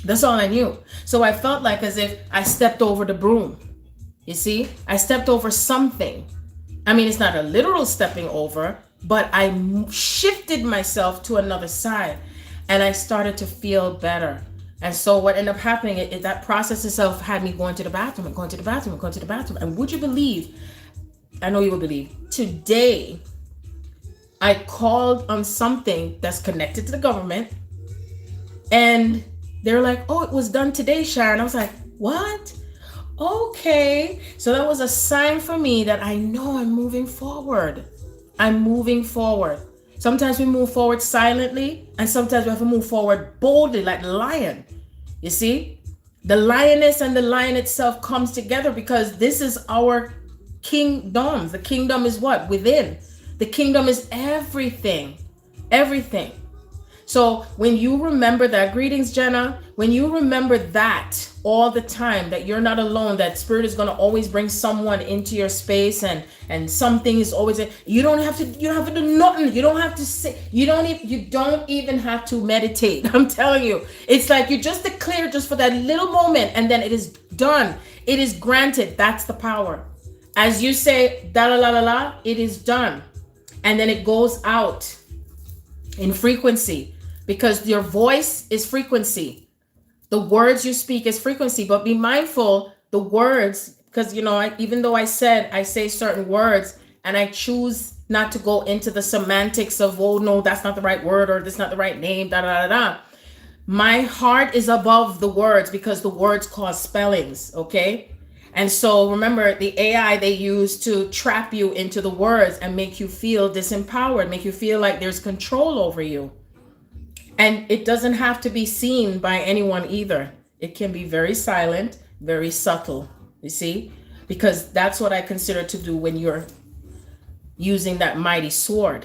That's all I knew. So I felt like as if I stepped over the broom. You see, I stepped over something. I mean, it's not a literal stepping over, but I shifted myself to another side and I started to feel better. And so what ended up happening, that process itself had me going to the bathroom and going to the bathroom and going to the bathroom. And would you believe, I know you will believe, today I called on something that's connected to the government and they're like, oh, it was done today, Sharon. I was like, what? Okay. So that was a sign for me that I know I'm moving forward. I'm moving forward. Sometimes we move forward silently, and sometimes we have to move forward boldly like the lion. You see, the lioness and the lion itself comes together because this is our kingdom. The kingdom is what? Within. The kingdom is everything. Everything. So when you remember that, greetings, Jenna, when you remember that all the time, that you're not alone, that Spirit is going to always bring someone into your space and something is always, you don't have to do nothing. You don't have to say, you don't even have to meditate. I'm telling you, it's like you just declare just for that little moment and then it is done. It is granted. That's the power. As you say, da la la la la, it is done. And then it goes out in frequency. Because your voice is frequency. The words you speak is frequency. But be mindful, the words, because, even though I say certain words and I choose not to go into the semantics of, oh, no, that's not the right word or that's not the right name, da, da, da, da. My heart is above the words because the words cause spellings, okay? And so remember, the AI they use to trap you into the words and make you feel disempowered, make you feel like there's control over you. And it doesn't have to be seen by anyone either. It can be very silent, very subtle, you see? Because that's what I consider to do when you're using that mighty sword.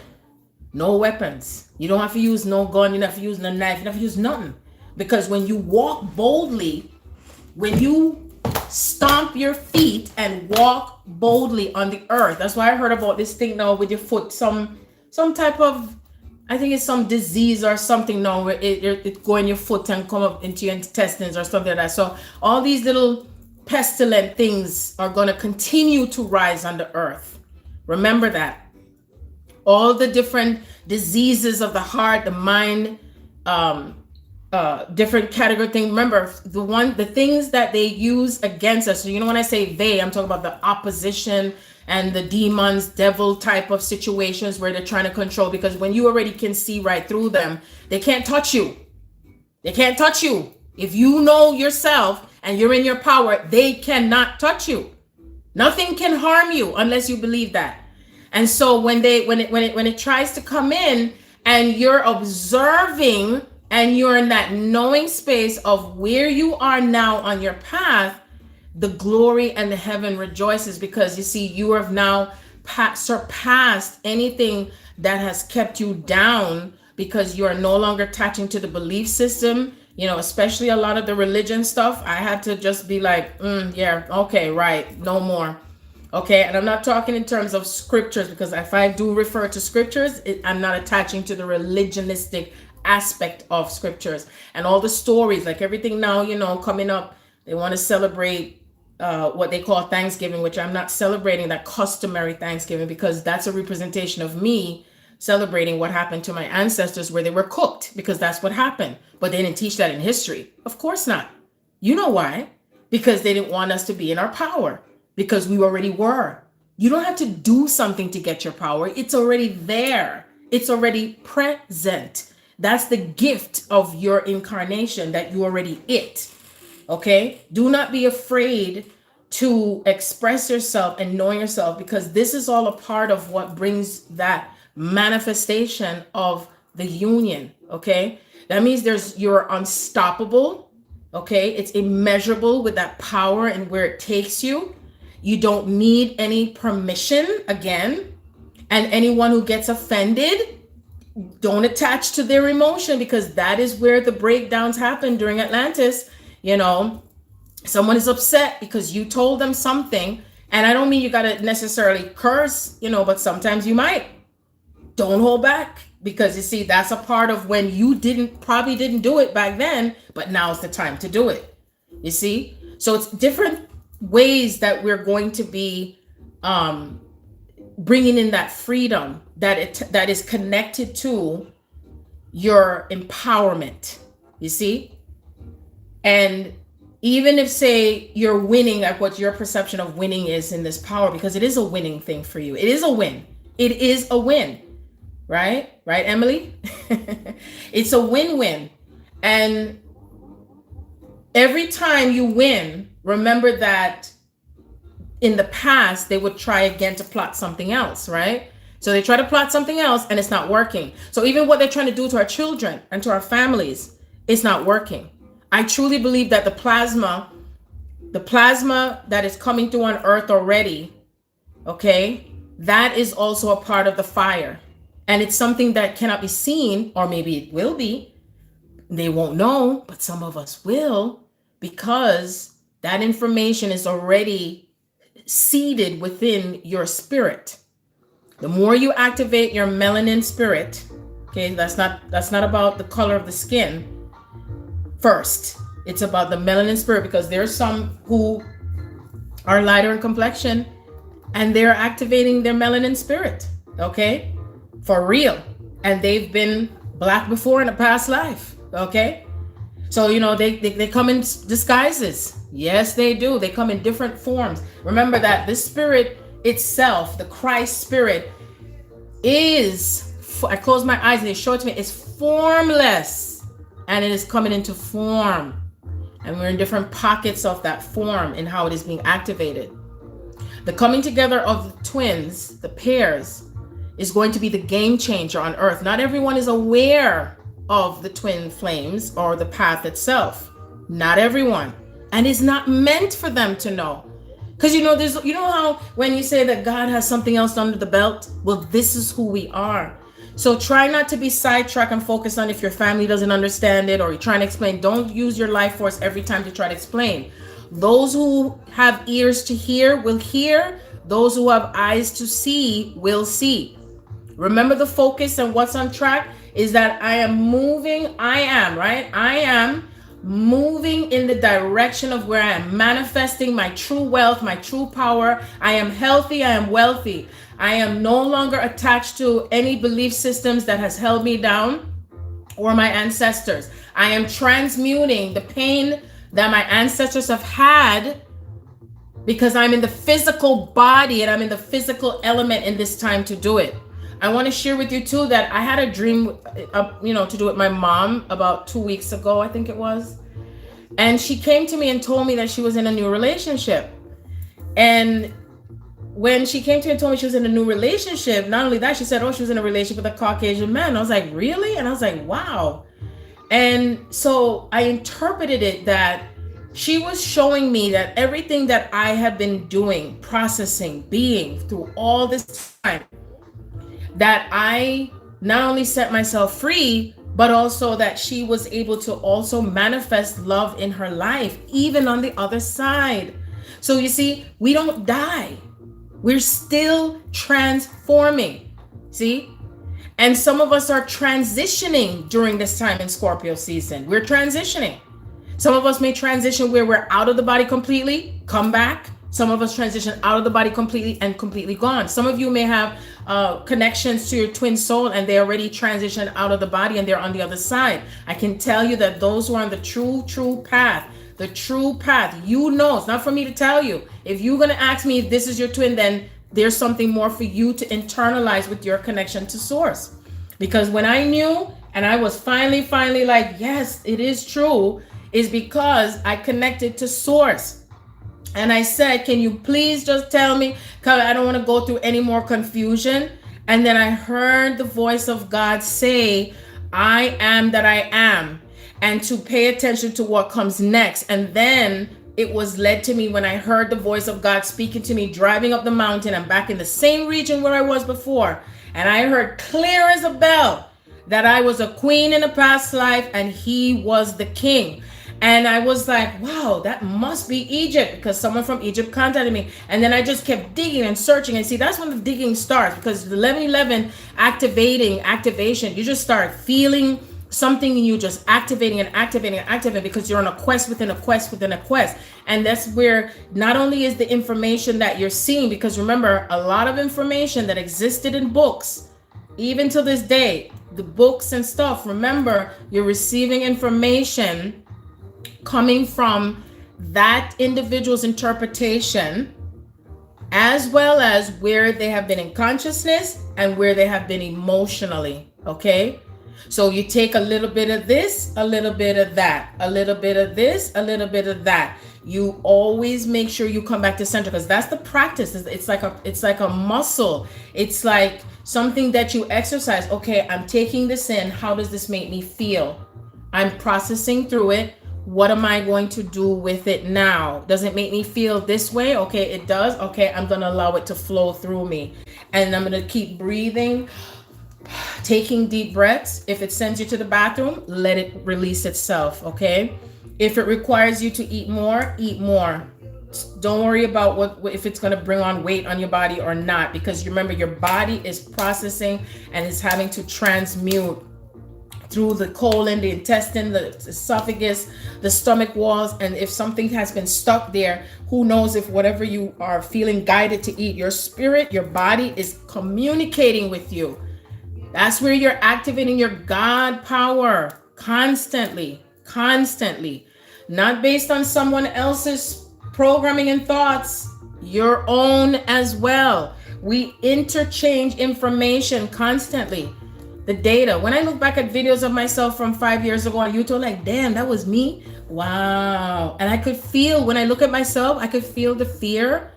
No weapons. You don't have to use no gun. You don't have to use no knife. You don't have to use nothing. Because when you walk boldly, when you stomp your feet and walk boldly on the earth, that's why I heard about this thing now with your foot, some type of, I think it's some disease or something now where it go in your foot and come up into your intestines or something like that. So all these little pestilent things are going to continue to rise on the earth. Remember that. All the different diseases of the heart, the mind, different category thing. Remember, the things that they use against us. So, you know, when I say they, I'm talking about the opposition and the demons, devil type of situations where they're trying to control. Because when you already can see right through them, they can't touch you. They can't touch you. If you know yourself and you're in your power, they cannot touch you. Nothing can harm you unless you believe that. And so when it tries to come in and you're observing and you're in that knowing space of where you are now on your path, the glory and the heaven rejoices, because you see, you have now surpassed anything that has kept you down, because you are no longer attaching to the belief system, you know, especially a lot of the religion stuff. I had to just be like, yeah, okay, right, no more. Okay, and I'm not talking in terms of scriptures, because if I do refer to scriptures, I'm not attaching to the religionistic aspect of scriptures and all the stories, like everything now, you know, coming up, they want to celebrate what they call Thanksgiving, which I'm not celebrating that customary Thanksgiving, because that's a representation of me celebrating what happened to my ancestors where they were cooked, because that's what happened. But they didn't teach that in history. Of course not. You know why? Because they didn't want us to be in our power. Because we already were. You don't have to do something to get your power. It's already there. It's already present. That's the gift of your incarnation, that you already it. Okay? Do not be afraid to express yourself and know yourself, because this is all a part of what brings that manifestation of the union. Okay? That means you're unstoppable. Okay? It's immeasurable with that power and where it takes you. You don't need any permission again. And anyone who gets offended, don't attach to their emotion, because that is where the breakdowns happen during Atlantis. You know, someone is upset because you told them something. And I don't mean you got to necessarily curse, you know, but sometimes you might. Don't hold back, because you see, that's a part of when you probably didn't do it back then, but now's the time to do it. You see? So it's different ways that we're going to be bringing in that freedom that is connected to your empowerment, you see? And even if, say, you're winning, like what your perception of winning is in this power, because it is a winning thing for you. It is a win. It is a win, right? Right, Emily? It's a win-win. And every time you win, remember that in the past, they would try again to plot something else, right? So they try to plot something else and it's not working. So even what they're trying to do to our children and to our families, it's not working. I truly believe that the plasma that is coming through on earth already, okay, that is also a part of the fire. And it's something that cannot be seen, or maybe it will be. They won't know, but some of us will, because that information is already seated within your spirit. The more you activate your melanin spirit, okay, that's not about the color of the skin. First, it's about the melanin spirit, because there's some who are lighter in complexion and they're activating their melanin spirit, okay, for real. And they've been black before in a past life, okay? So, you know, they come in disguises. Yes, they do. They come in different forms. Remember that this spirit itself, the Christ spirit, I close my eyes and they show it to me, it's formless, and it is coming into form. And we're in different pockets of that form and how it is being activated. The coming together of the twins, the pairs, is going to be the game changer on earth. Not everyone is aware of the twin flames or the path itself. Not everyone. And it's not meant for them to know. Because there's, how when you say that God has something else under the belt, well, this is who we are. So try not to be sidetracked and focus on if your family doesn't understand it or you're trying to explain. Don't use your life force every time to try to explain. Those who have ears to hear will hear. Those who have eyes to see will see. Remember, the focus and what's on track is that I am moving in the direction of where I am manifesting my true wealth, my true power. I am healthy, I am wealthy. I am no longer attached to any belief systems that has held me down or my ancestors. I am transmuting the pain that my ancestors have had because I'm in the physical body and I'm in the physical element in this time to do it. I want to share with you too that I had a dream, to do with my mom about 2 weeks ago, I think it was. And she came to me and told me that she was in a new relationship. And when she came to me and told me she was in a new relationship, not only that, she said, she was in a relationship with a Caucasian man. I was like, really? And I was like, wow. And so I interpreted it that she was showing me that everything that I have been doing, processing, being through all this time, that I not only set myself free, but also that she was able to also manifest love in her life, even on the other side. So you see, we don't die. We're still transforming, see? And some of us are transitioning during this time in Scorpio season. We're transitioning. Some of us may transition where we're out of the body completely, come back. Some of us transition out of the body completely and completely gone. Some of you may have connections to your twin soul and they already transitioned out of the body and they're on the other side. I can tell you that those who are on the true path, it's not for me to tell you. If you're going to ask me if this is your twin, then there's something more for you to internalize with your connection to source. Because when I knew and I was finally like, yes, it is true, is because I connected to source. And I said, can you please just tell me, because I don't want to go through any more confusion. And then I heard the voice of God say, I am that I am, and to pay attention to what comes next. And then it was led to me when I heard the voice of God speaking to me, driving up the mountain. I'm back in the same region where I was before. And I heard clear as a bell that I was a queen in a past life and he was the king. And I was like, wow, that must be Egypt, because someone from Egypt contacted me. And then I just kept digging and searching. And see, that's when the digging starts, because the 1111 activation, you just start feeling something and you just activating because you're on a quest within a quest within a quest. And that's where not only is the information that you're seeing, because remember, a lot of information that existed in books, even to this day, the books and stuff, remember, you're receiving information coming from that individual's interpretation, as well as where they have been in consciousness and where they have been emotionally. Okay, so you take a little bit of this, a little bit of that, a little bit of this, a little bit of that. You always make sure you come back to center, because that's the practice. It's like a muscle. It's like something that you exercise. Okay, I'm taking this in. How does this make me feel? I'm processing through it. What am I going to do with it now? Does it make me feel this way? Okay, it does. Okay, I'm going to allow it to flow through me. And I'm going to keep breathing, taking deep breaths. If it sends you to the bathroom, let it release itself, okay? If it requires you to eat more, eat more. Don't worry about what if it's going to bring on weight on your body or not, because remember, your body is processing and is having to transmute through the colon, the intestine, the esophagus, the stomach walls. And if something has been stuck there, who knows if whatever you are feeling guided to eat, your spirit, your body is communicating with you. That's where you're activating your God power constantly, not based on someone else's programming and thoughts, your own as well. We interchange information constantly. The data. When I look back at videos of myself from 5 years ago on YouTube, like, damn, that was me. Wow. And I could feel, when I look at myself, I could feel the fear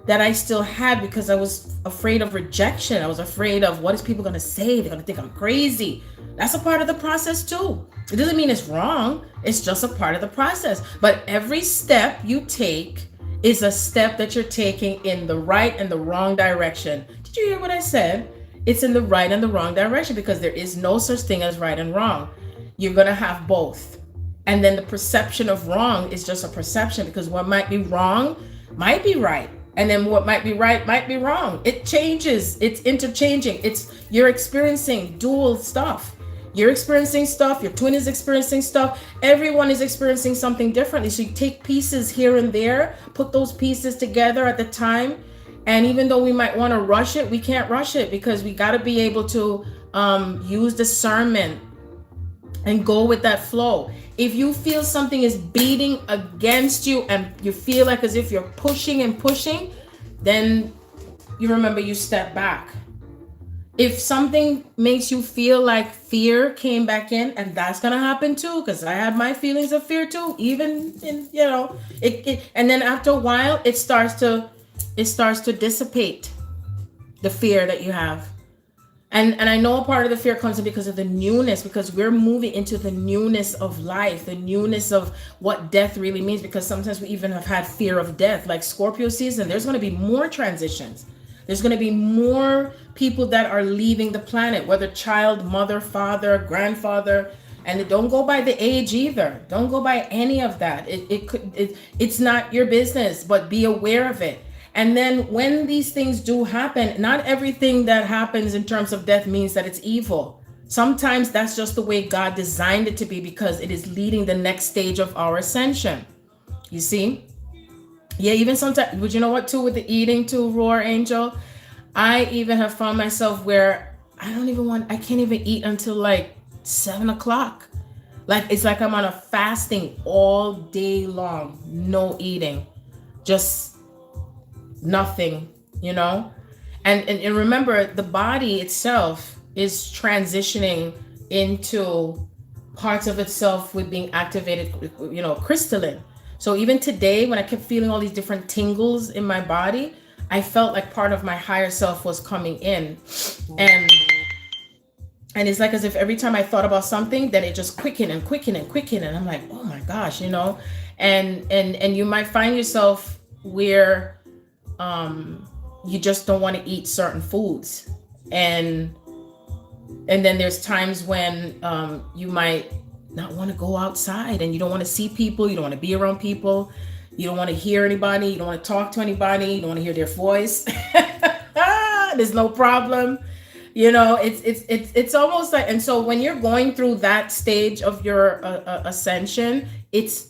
that I still had, because I was afraid of rejection. I was afraid of, what is people going to say? They're going to think I'm crazy. That's a part of the process too. It doesn't mean it's wrong. It's just a part of the process. But every step you take is a step that you're taking in the right and the wrong direction. Did you hear what I said? It's in the right and the wrong direction, because there is no such thing as right and wrong. You're going to have both. And then the perception of wrong is just a perception, because what might be wrong might be right. And then what might be right might be wrong. It changes. It's interchanging. You're experiencing dual stuff. You're experiencing stuff. Your twin is experiencing stuff. Everyone is experiencing something differently. So you take pieces here and there, put those pieces together at the time. And even though we might want to rush it, we can't rush it, because we got to be able to use discernment and go with that flow. If you feel something is beating against you and you feel like as if you're pushing and pushing, then you remember you step back. If something makes you feel like fear came back in, and that's gonna happen too, because I had my feelings of fear too, even in, and then after a while it starts to dissipate, the fear that you have. And I know a part of the fear comes in because of the newness, because we're moving into the newness of life, the newness of what death really means, because sometimes we even have had fear of death. Like Scorpio season, there's going to be more transitions. There's going to be more people that are leaving the planet, whether child, mother, father, grandfather. And don't go by the age either. Don't go by any of that. It's not your business, but be aware of it. And then when these things do happen, not everything that happens in terms of death means that it's evil. Sometimes that's just the way God designed it to be, because it is leading the next stage of our ascension. You see? Yeah, even sometimes, but you know what too, with the eating too, Roar Angel, I even have found myself where I can't even eat until like 7 o'clock. Like, it's like I'm on a fasting all day long, no eating, just nothing, and remember, the body itself is transitioning into parts of itself with being activated, crystalline. So even today, when I kept feeling all these different tingles in my body, I felt like part of my higher self was coming in, and it's like as if every time I thought about something, then it just quickened and quickened and quickened, and I'm like, oh my gosh, and you might find yourself where you just don't want to eat certain foods, and then there's times when you might not want to go outside, and you don't want to see people, you don't want to be around people, you don't want to hear anybody, you don't want to talk to anybody, you don't want to hear their voice. There's no problem, it's almost like, and so when you're going through that stage of your ascension,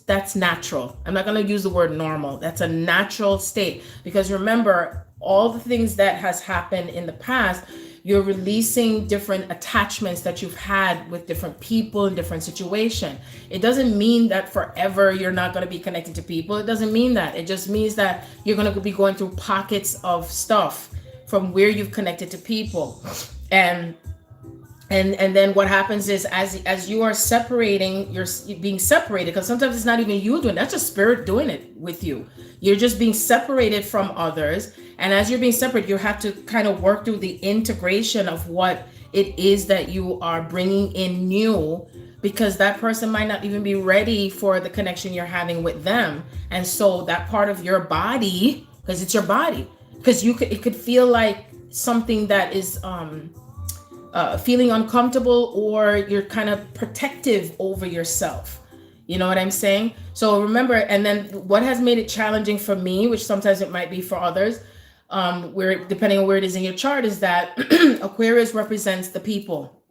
that's natural. I'm not going to use the word normal. That's a natural state, because remember, all the things that has happened in the past, you're releasing different attachments that you've had with different people in different situations. It doesn't mean that forever you're not going to be connected to people. It doesn't mean that. It just means that you're going to be going through pockets of stuff from where you've connected to people. And then what happens is, as you are separating, you're being separated, because sometimes it's not even you doing it, that's a spirit doing it with you. You're just being separated from others. And as you're being separated, you have to kind of work through the integration of what it is that you are bringing in new, because that person might not even be ready for the connection you're having with them. And so that part of your body, because it's your body, because it could feel like something that is feeling uncomfortable, or you're kind of protective over yourself. You know what I'm saying? So remember, and then what has made it challenging for me, which sometimes it might be for others, where depending on where it is in your chart, is that Aquarius represents the people.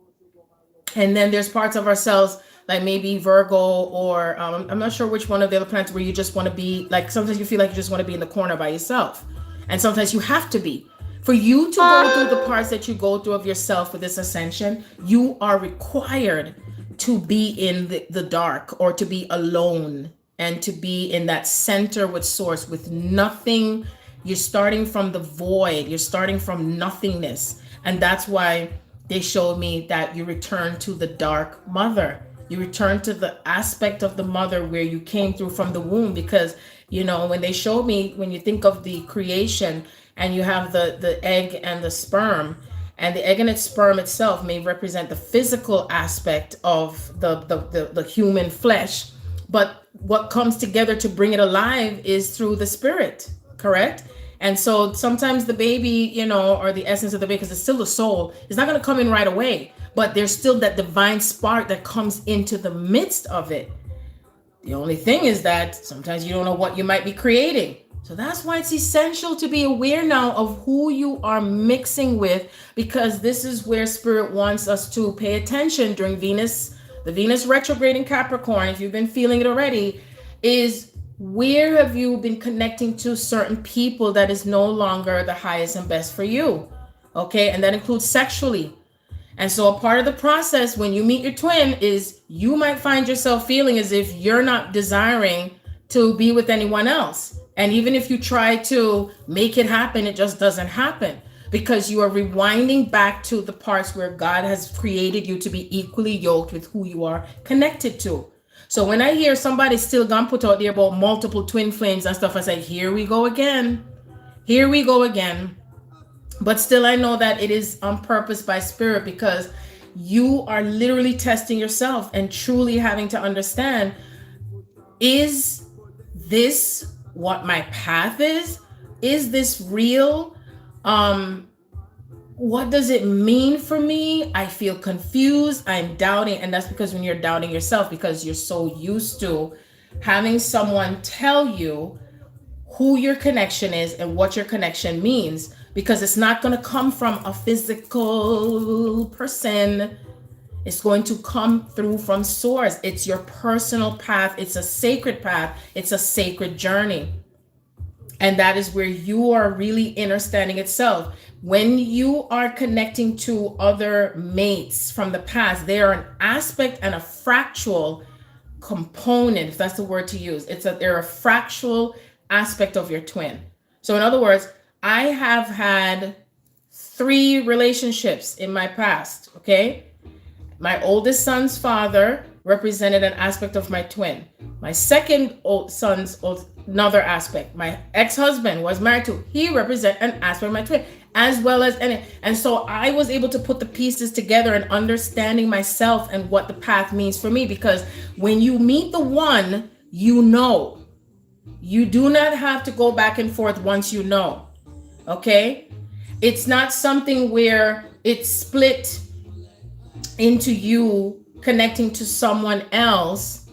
And then there's parts of ourselves, like maybe Virgo, or I'm not sure which one of the other planets, where you just want to be, like sometimes you feel like you just want to be in the corner by yourself. And sometimes you have to be. For you to go through the parts that you go through of yourself with this ascension, you are required to be in the dark, or to be alone, and to be in that center with source, with nothing. You're starting from the void. You're starting from nothingness. And that's why they showed me that you return to the dark mother. You return to the aspect of the mother where you came through from the womb, because, when they showed me, when you think of the creation, and you have the egg and the sperm, and the egg and its sperm itself may represent the physical aspect of the human flesh, But what comes together to bring it alive is through the spirit, correct? And so sometimes the baby, or the essence of the baby, because it's still the soul, is not going to come in right away. But there's still that divine spark that comes into the midst of it. The only thing is that sometimes you don't know what you might be creating. So that's why it's essential to be aware now of who you are mixing with, because this is where spirit wants us to pay attention during the Venus retrograde in Capricorn. If you've been feeling it already, is where have you been connecting to certain people that is no longer the highest and best for you? Okay, and that includes sexually. And so a part of the process when you meet your twin is you might find yourself feeling as if you're not desiring to be with anyone else. And even if you try to make it happen, it just doesn't happen, because you are rewinding back to the parts where God has created you to be equally yoked with who you are connected to. So when I hear somebody still gonna put out there about multiple twin flames and stuff, I say, here we go again. Here we go again. But still, I know that it is on purpose by spirit, because you are literally testing yourself and truly having to understand, is this what my path is? Is this real? What does it mean for me? I feel confused. I'm doubting. And that's because when you're doubting yourself, because you're so used to having someone tell you who your connection is and what your connection means, because it's not going to come from a physical person. It's going to come through from source. It's your personal path. It's a sacred path. It's a sacred journey. And that is where you are really understanding itself. When you are connecting to other mates from the past, they are an aspect and a fractal component, if that's the word to use. They're a fractal aspect of your twin. So in other words, I have had 3 relationships in my past, okay? My oldest son's father represented an aspect of my twin. My second son's another aspect. My ex-husband was married to, he represented an aspect of my twin, as well as, and so I was able to put the pieces together and understanding myself and what the path means for me, because when you meet the one, you know. You do not have to go back and forth once you know, okay? It's not something where it's split into you connecting to someone else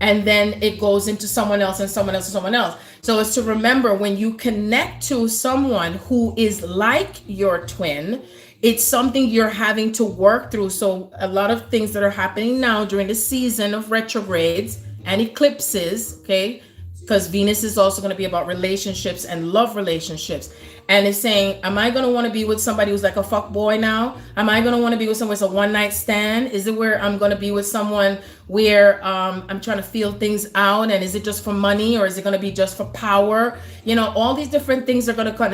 and then it goes into someone else and someone else and someone else. So it's to remember, when you connect to someone who is like your twin, it's something you're having to work through. So a lot of things that are happening now during the season of retrogrades and eclipses, okay? Because Venus is also going to be about relationships and love relationships. And it's saying, am I going to want to be with somebody who's like a fuck boy now? Am I going to want to be with someone who's a one night stand? Is it where I'm going to be with someone where I'm trying to feel things out? And is it just for money, or is it going to be just for power? All these different things are going to come.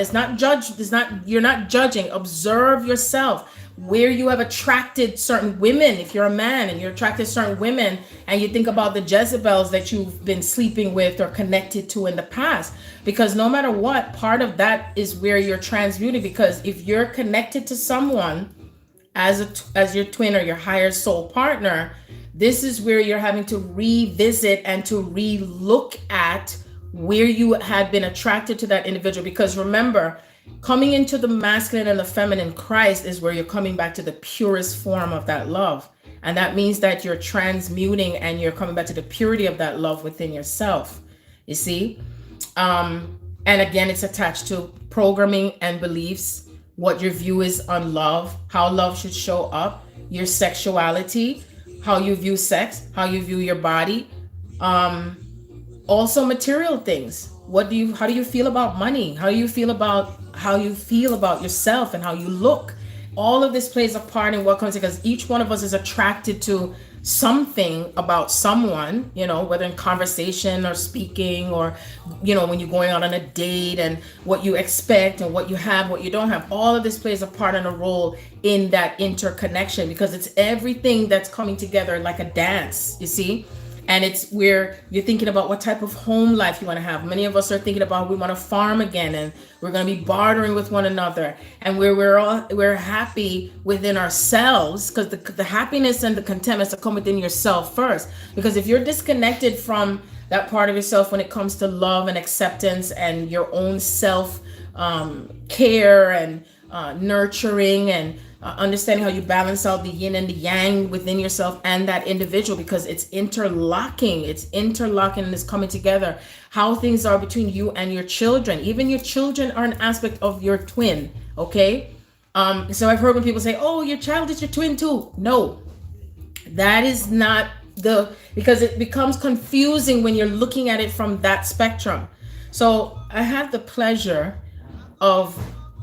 You're not judging. Observe yourself. Where you have attracted certain women, if you're a man and you're attracted to certain women, and you think about the Jezebels that you've been sleeping with or connected to in the past, because no matter what, part of that is where you're transmuting. Because if you're connected to someone as your twin or your higher soul partner, this is where you're having to revisit and to re-look at where you had been attracted to that individual. Because remember, coming into the masculine and the feminine Christ is where you're coming back to the purest form of that love. And that means that you're transmuting and you're coming back to the purity of that love within yourself. You see? And again, it's attached to programming and beliefs, what your view is on love, how love should show up, your sexuality, how you view sex, how you view your body, also material things. How do you feel about money? How do you feel about yourself and how you look? All of this plays a part in what comes, because each one of us is attracted to something about someone, whether in conversation or speaking, or, when you're going out on a date, and what you expect and what you have, what you don't have. All of this plays a part and a role in that interconnection, because it's everything that's coming together like a dance, you see? And it's where you're thinking about what type of home life you want to have. Many of us are thinking about we want to farm again, and we're going to be bartering with one another, and where we're happy within ourselves, because the happiness and the contentment to come within yourself first. Because if you're disconnected from that part of yourself when it comes to love and acceptance and your own self care and nurturing and understanding how you balance out the yin and the yang within yourself and that individual, because it's interlocking and it's coming together. How things are between you and your children. Even your children are an aspect of your twin, okay? So I've heard when people say, oh, your child is your twin too. No, that is not because it becomes confusing when you're looking at it from that spectrum. So I had the pleasure of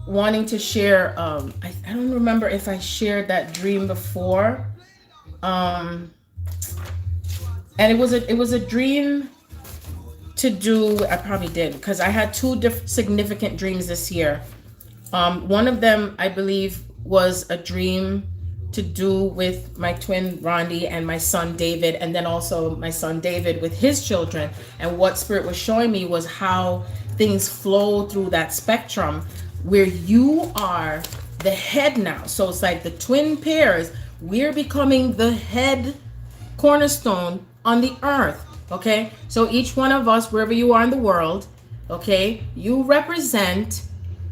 wanting to share, I don't remember if I shared that dream before, and it was a dream to do, I probably did, because I had two significant dreams this year. One of them, I believe, was a dream to do with my twin Rondi and my son David, and then also my son David with his children. And what Spirit was showing me was how things flow through that spectrum, where you are the head now. So it's like the twin pairs, we're becoming the head cornerstone on the earth, okay? So each one of us, wherever you are in the world, okay, you represent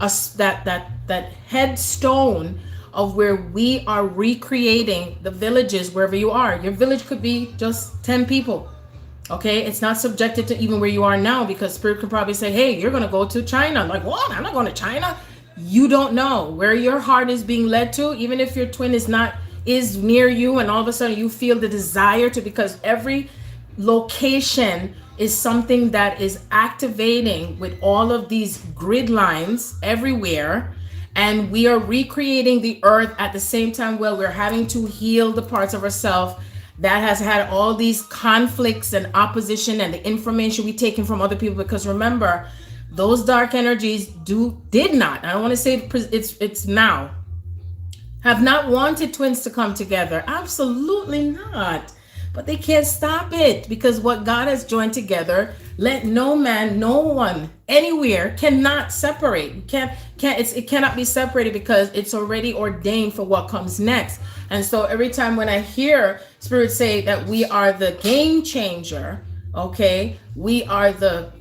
us, that headstone of where we are recreating the villages wherever you are. Your village could be just 10 people, okay? It's not subjected to even where you are now, because Spirit could probably say, hey, you're going to go to China. Like, what? I'm not going to China. You don't know where your heart is being led to, even if your twin is near you, and all of a sudden you feel the desire to, because every location is something that is activating with all of these grid lines everywhere. And we are recreating the earth at the same time. Well, we're having to heal the parts of ourselves that has had all these conflicts and opposition and the information we taken from other people. Because remember, those dark energies did not, I don't want to say it's now, have not wanted twins to come together. Absolutely not. But they can't stop it, because what God has joined together, let no man, no one, anywhere cannot separate. It cannot be separated, because it's already ordained for what comes next. And so every time when I hear Spirit say that we are the game changer, okay, we are the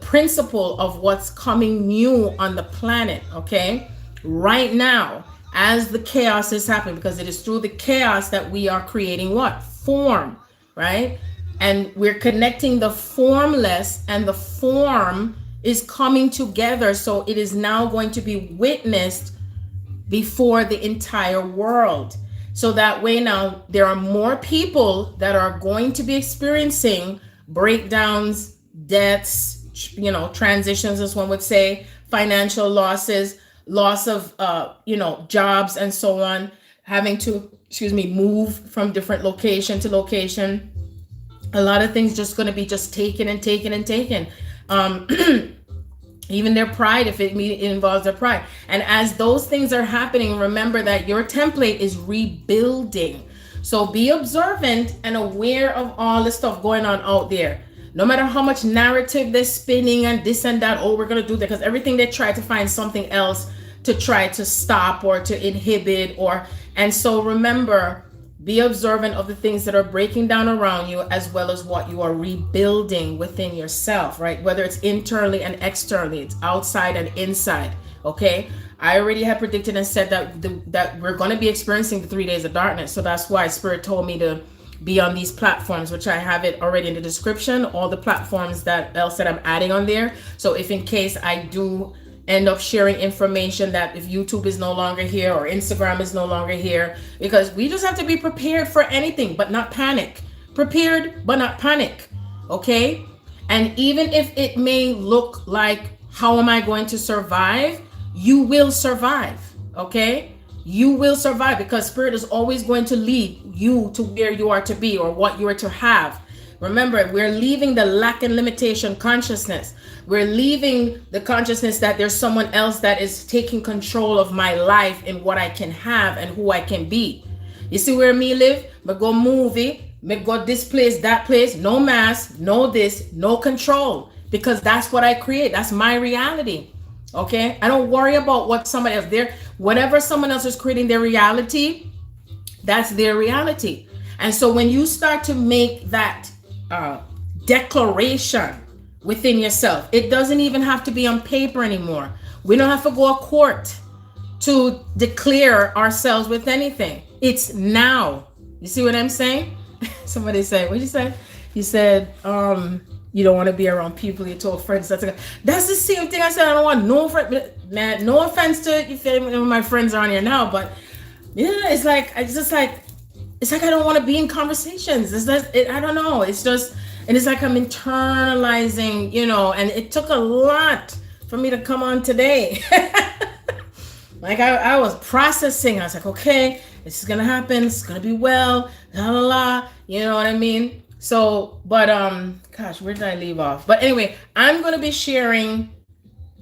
principle of what's coming new on the planet, okay, right now, as the chaos is happening, because it is through the chaos that we are creating what? Form, right? And we're connecting the formless, and the form is coming together. So it is now going to be witnessed before the entire world. So that way now there are more people that are going to be experiencing breakdowns, deaths, transitions, as one would say, financial losses, loss of, jobs and so on, having to, move from different location to location. A lot of things just going to be just taken and taken and taken. Even their pride, if it involves their pride. And as those things are happening, remember that your template is rebuilding. So be observant and aware of all the stuff going on out there. No matter how much narrative they're spinning and this and that, oh, we're going to do that, because everything they try to find something else to try to stop or to inhibit, and so remember, be observant of the things that are breaking down around you, as well as what you are rebuilding within yourself, right? Whether it's internally and externally, it's outside and inside, okay? I already had predicted and said that we're going to be experiencing the 3 days of darkness. So that's why Spirit told me to be on these platforms, which I have it already in the description, all the platforms that I'm adding on there. So if in case I do end up sharing information, that if YouTube is no longer here or Instagram is no longer here, because we just have to be prepared for anything, but not panic. Prepared, but not panic. Okay? And even if it may look like, how am I going to survive? You will survive. Okay? You will survive, because Spirit is always going to lead you to where you are to be or what you are to have. Remember, we're leaving the lack and limitation consciousness. We're leaving the consciousness that there's someone else that is taking control of my life and what I can have and who I can be. You see where me live? But go movie, May go this place, that place, no mask, no this, no control, because that's what I create. That's my reality. Okay, I don't worry about what somebody else there, whatever someone else is creating their reality, that's their reality. And so when you start to make that declaration within yourself, it doesn't even have to be on paper anymore. We don't have to go to court to declare ourselves with anything. It's now. You see what I'm saying? Somebody said, what did you say? You said, you don't want to be around people you told friends. That's the same thing I said. I don't want no friend. Man, no offense to if my friends are on here now, but yeah, it's like I don't want to be in conversations. I don't know. It's just, and it's like I'm internalizing, and it took a lot for me to come on today. Like I was processing. I was like, okay, this is gonna happen. It's gonna be well. La la la. You know what I mean? So, but gosh, where did I leave off? But anyway, I'm gonna be sharing.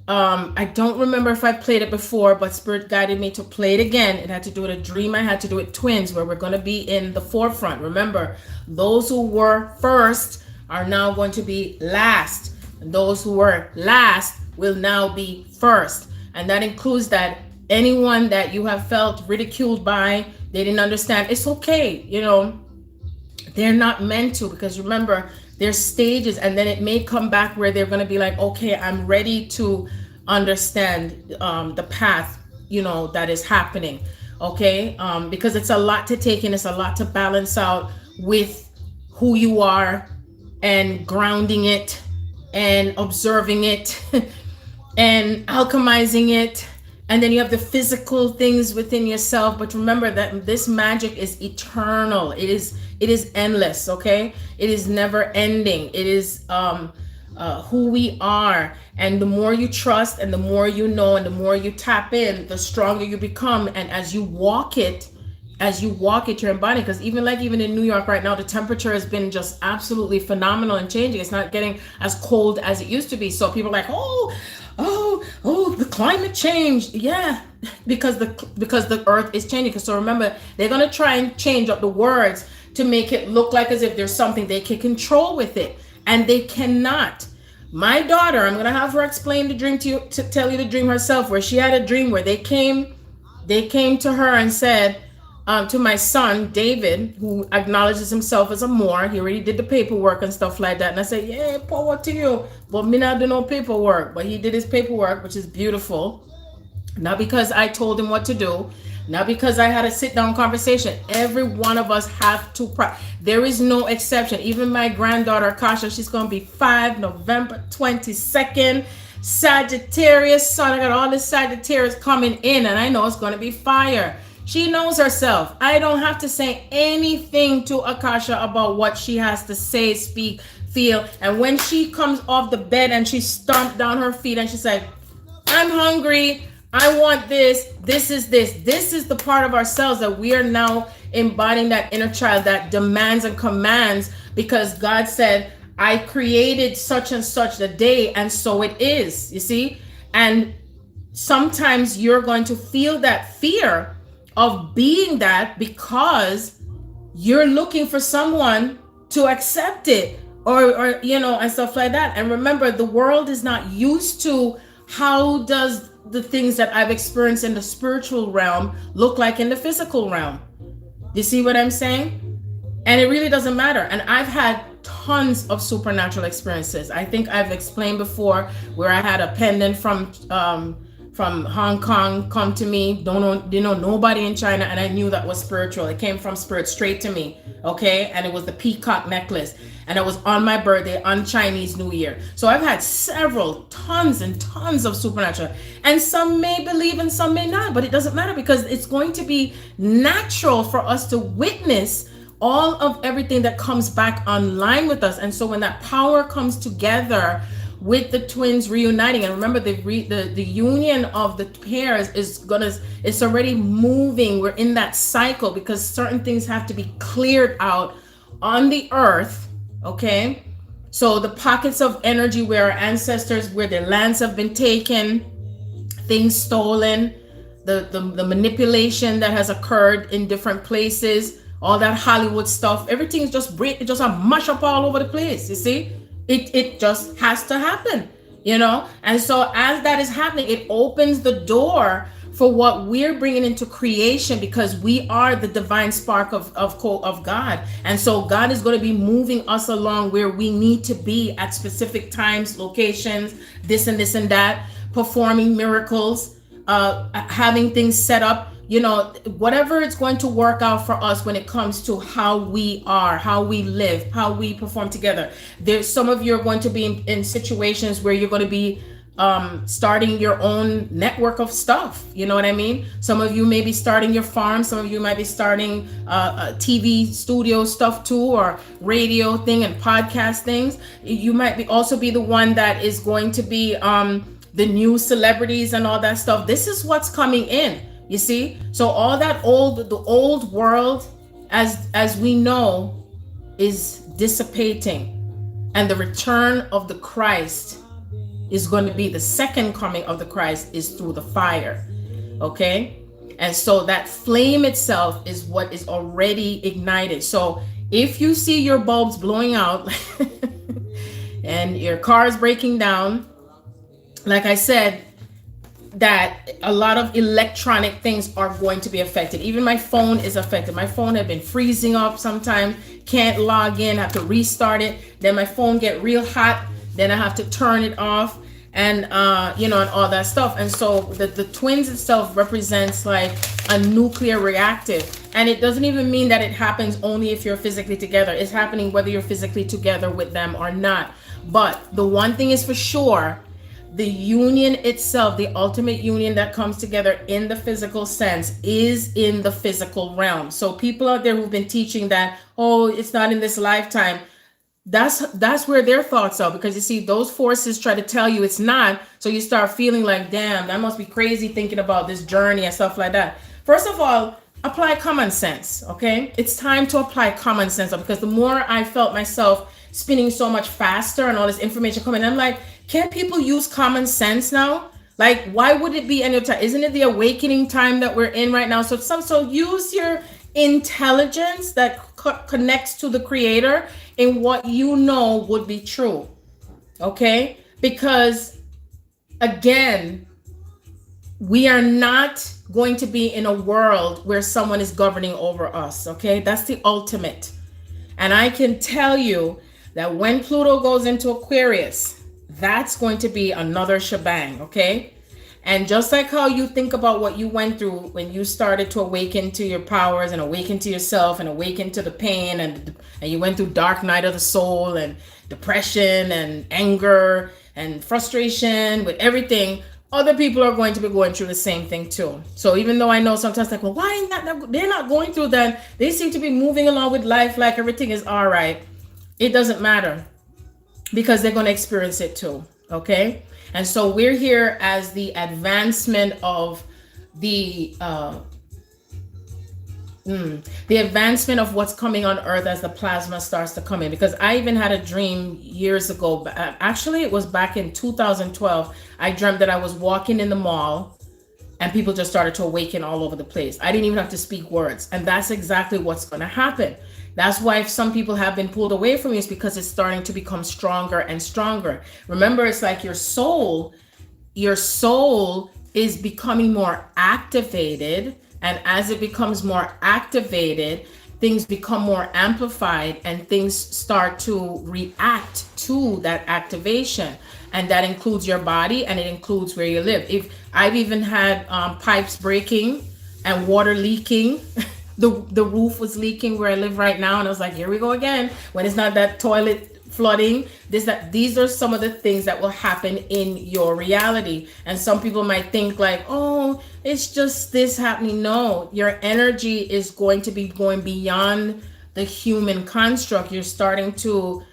I don't remember if I played it before, but Spirit guided me to play it again. It had to do with a dream I had to do with twins, where we're gonna be in the forefront. Remember, those who were first are now going to be last, and those who were last will now be first, and that includes that anyone that you have felt ridiculed by, they didn't understand. It's okay, they're not meant to, because remember, there's stages, and then it may come back where they're going to be like, okay, I'm ready to understand the path, that is happening. Okay. Because it's a lot to take in. It's a lot to balance out with who you are and grounding it and observing it and alchemizing it. And then you have the physical things within yourself. But remember that this magic is eternal. It is endless, okay? It is never ending. It is who we are. And the more you trust and the more you know and the more you tap in, the stronger you become. And as you walk it, you're embodying. Because even in New York right now, the temperature has been just absolutely phenomenal and changing. It's not getting as cold as it used to be. So people are like, oh, the climate changed. Yeah, because the earth is changing. So remember, they're going to try and change up the words to make it look like as if there's something they can control with it, and they cannot. My daughter, I'm going to have her explain the dream to you, to tell you the dream herself, where she had a dream where they came to her and said, to my son, David, who acknowledges himself as a Moor. He already did the paperwork and stuff like that. And I said, yeah, power to you. But me not do no paperwork. But he did his paperwork, which is beautiful. Not because I told him what to do. Not because I had a sit-down conversation. Every one of us have to there is no exception. Even my granddaughter, Kasha, she's going to be 5 November 22nd. Sagittarius sun. I got all this Sagittarius coming in, and I know it's going to be fire. She knows herself. I don't have to say anything to Akasha about what she has to say, speak, feel. And when she comes off the bed and she stomped down her feet and she's like, I'm hungry. I want this. This is this. This is the part of ourselves that we are now embodying, that inner child that demands and commands, because God said, I created such and such the day, and so it is, you see? And sometimes you're going to feel that fear of being that because you're looking for someone to accept it or and stuff like that. And remember, the world is not used to how does the things that I've experienced in the spiritual realm look like in the physical realm. You see what I'm saying? And it really doesn't matter. And I've had tons of supernatural experiences. I think I've explained before where I had a pendant from Hong Kong come to me. Don't know, nobody in China, and I knew that was spiritual. It came from spirit straight to me, okay? And it was the peacock necklace, and it was on my birthday on Chinese New Year. So I've had tons and tons of supernatural, and some may believe and some may not, but it doesn't matter, because it's going to be natural for us to witness all of everything that comes back online with us. And so when that power comes together with the twins reuniting, and remember the union of the pairs it's already moving. We're in that cycle because certain things have to be cleared out on the earth, okay? So the pockets of energy where our ancestors, where their lands have been taken, things stolen, the manipulation that has occurred in different places, all that Hollywood stuff, everything's just just a mash up all over the place. You see, it just has to happen, you know. And so as that is happening, it opens the door for what we're bringing into creation, because we are the divine spark of God. And so God is going to be moving us along where we need to be at specific times, locations, this and this and that, performing miracles, having things set up, you know, whatever it's going to work out for us when it comes to how we are, how we live, how we perform together. There's some of you are going to be in situations where you're going to be starting your own network of stuff. You know what I mean? Some of you may be starting your farm. Some of you might be starting TV studio stuff too, or radio thing and podcast things. You might be also be the one that is going to be the new celebrities and all that stuff. This is what's coming in, you see? So all that the old world as we know is dissipating, and the return of the Christ is going to be, the second coming of the Christ is through the fire. Okay? And so that flame itself is what is already ignited. So if you see your bulbs blowing out and your car is breaking down, like I said, that a lot of electronic things are going to be affected. Even my phone is affected. My phone had been freezing up sometimes, can't log in, have to restart it. Then my phone get real hot, then I have to turn it off, and you know, and all that stuff. And so the twins itself represents like a nuclear reactive. And it doesn't even mean that it happens only if you're physically together. It's happening whether you're physically together with them or not. But the one thing is for sure, the union itself, the ultimate union that comes together in the physical sense, is in the physical realm. So people out there who've been teaching that, oh, it's not in this lifetime, that's where their thoughts are, because you see, those forces try to tell you it's not. So you start feeling like, damn, that must be crazy thinking about this journey and stuff like that. First of all, apply common sense. Okay, it's time to apply common sense, because the more I felt myself spinning so much faster and all this information coming, I'm like, can't people use common sense now? Like, why would it be any other time? Isn't it the awakening time that we're in right now? So use your intelligence that connects to the creator in what you know would be true. Okay? Because again, we are not going to be in a world where someone is governing over us. Okay? That's the ultimate. And I can tell you that when Pluto goes into Aquarius, that's going to be another shebang. Okay? And just like how you think about what you went through when you started to awaken to your powers and awaken to yourself and awaken to the pain, and you went through dark night of the soul and depression and anger and frustration with everything, other people are going to be going through the same thing too. So even though I know sometimes like, well, why ain't that, they're not going through that, they seem to be moving along with life like everything is all right. It doesn't matter, because they're going to experience it too. Okay? And so we're here as the advancement of the advancement of what's coming on Earth as the plasma starts to come in. Because I even had a dream years ago. Actually, it was back in 2012. I dreamt that I was walking in the mall and people just started to awaken all over the place. I didn't even have to speak words. And that's exactly what's going to happen. That's why some people have been pulled away from you, is because it's starting to become stronger and stronger. Remember, it's like your soul is becoming more activated. And as it becomes more activated, things become more amplified and things start to react to that activation. And that includes your body, and it includes where you live. If I've even had pipes breaking and water leaking. The roof was leaking where I live right now, and I was like, here we go again. When it's not that toilet flooding, these are some of the things that will happen in your reality. And some people might think like, oh, it's just this happening. No, your energy is going to be going beyond the human construct. You're starting to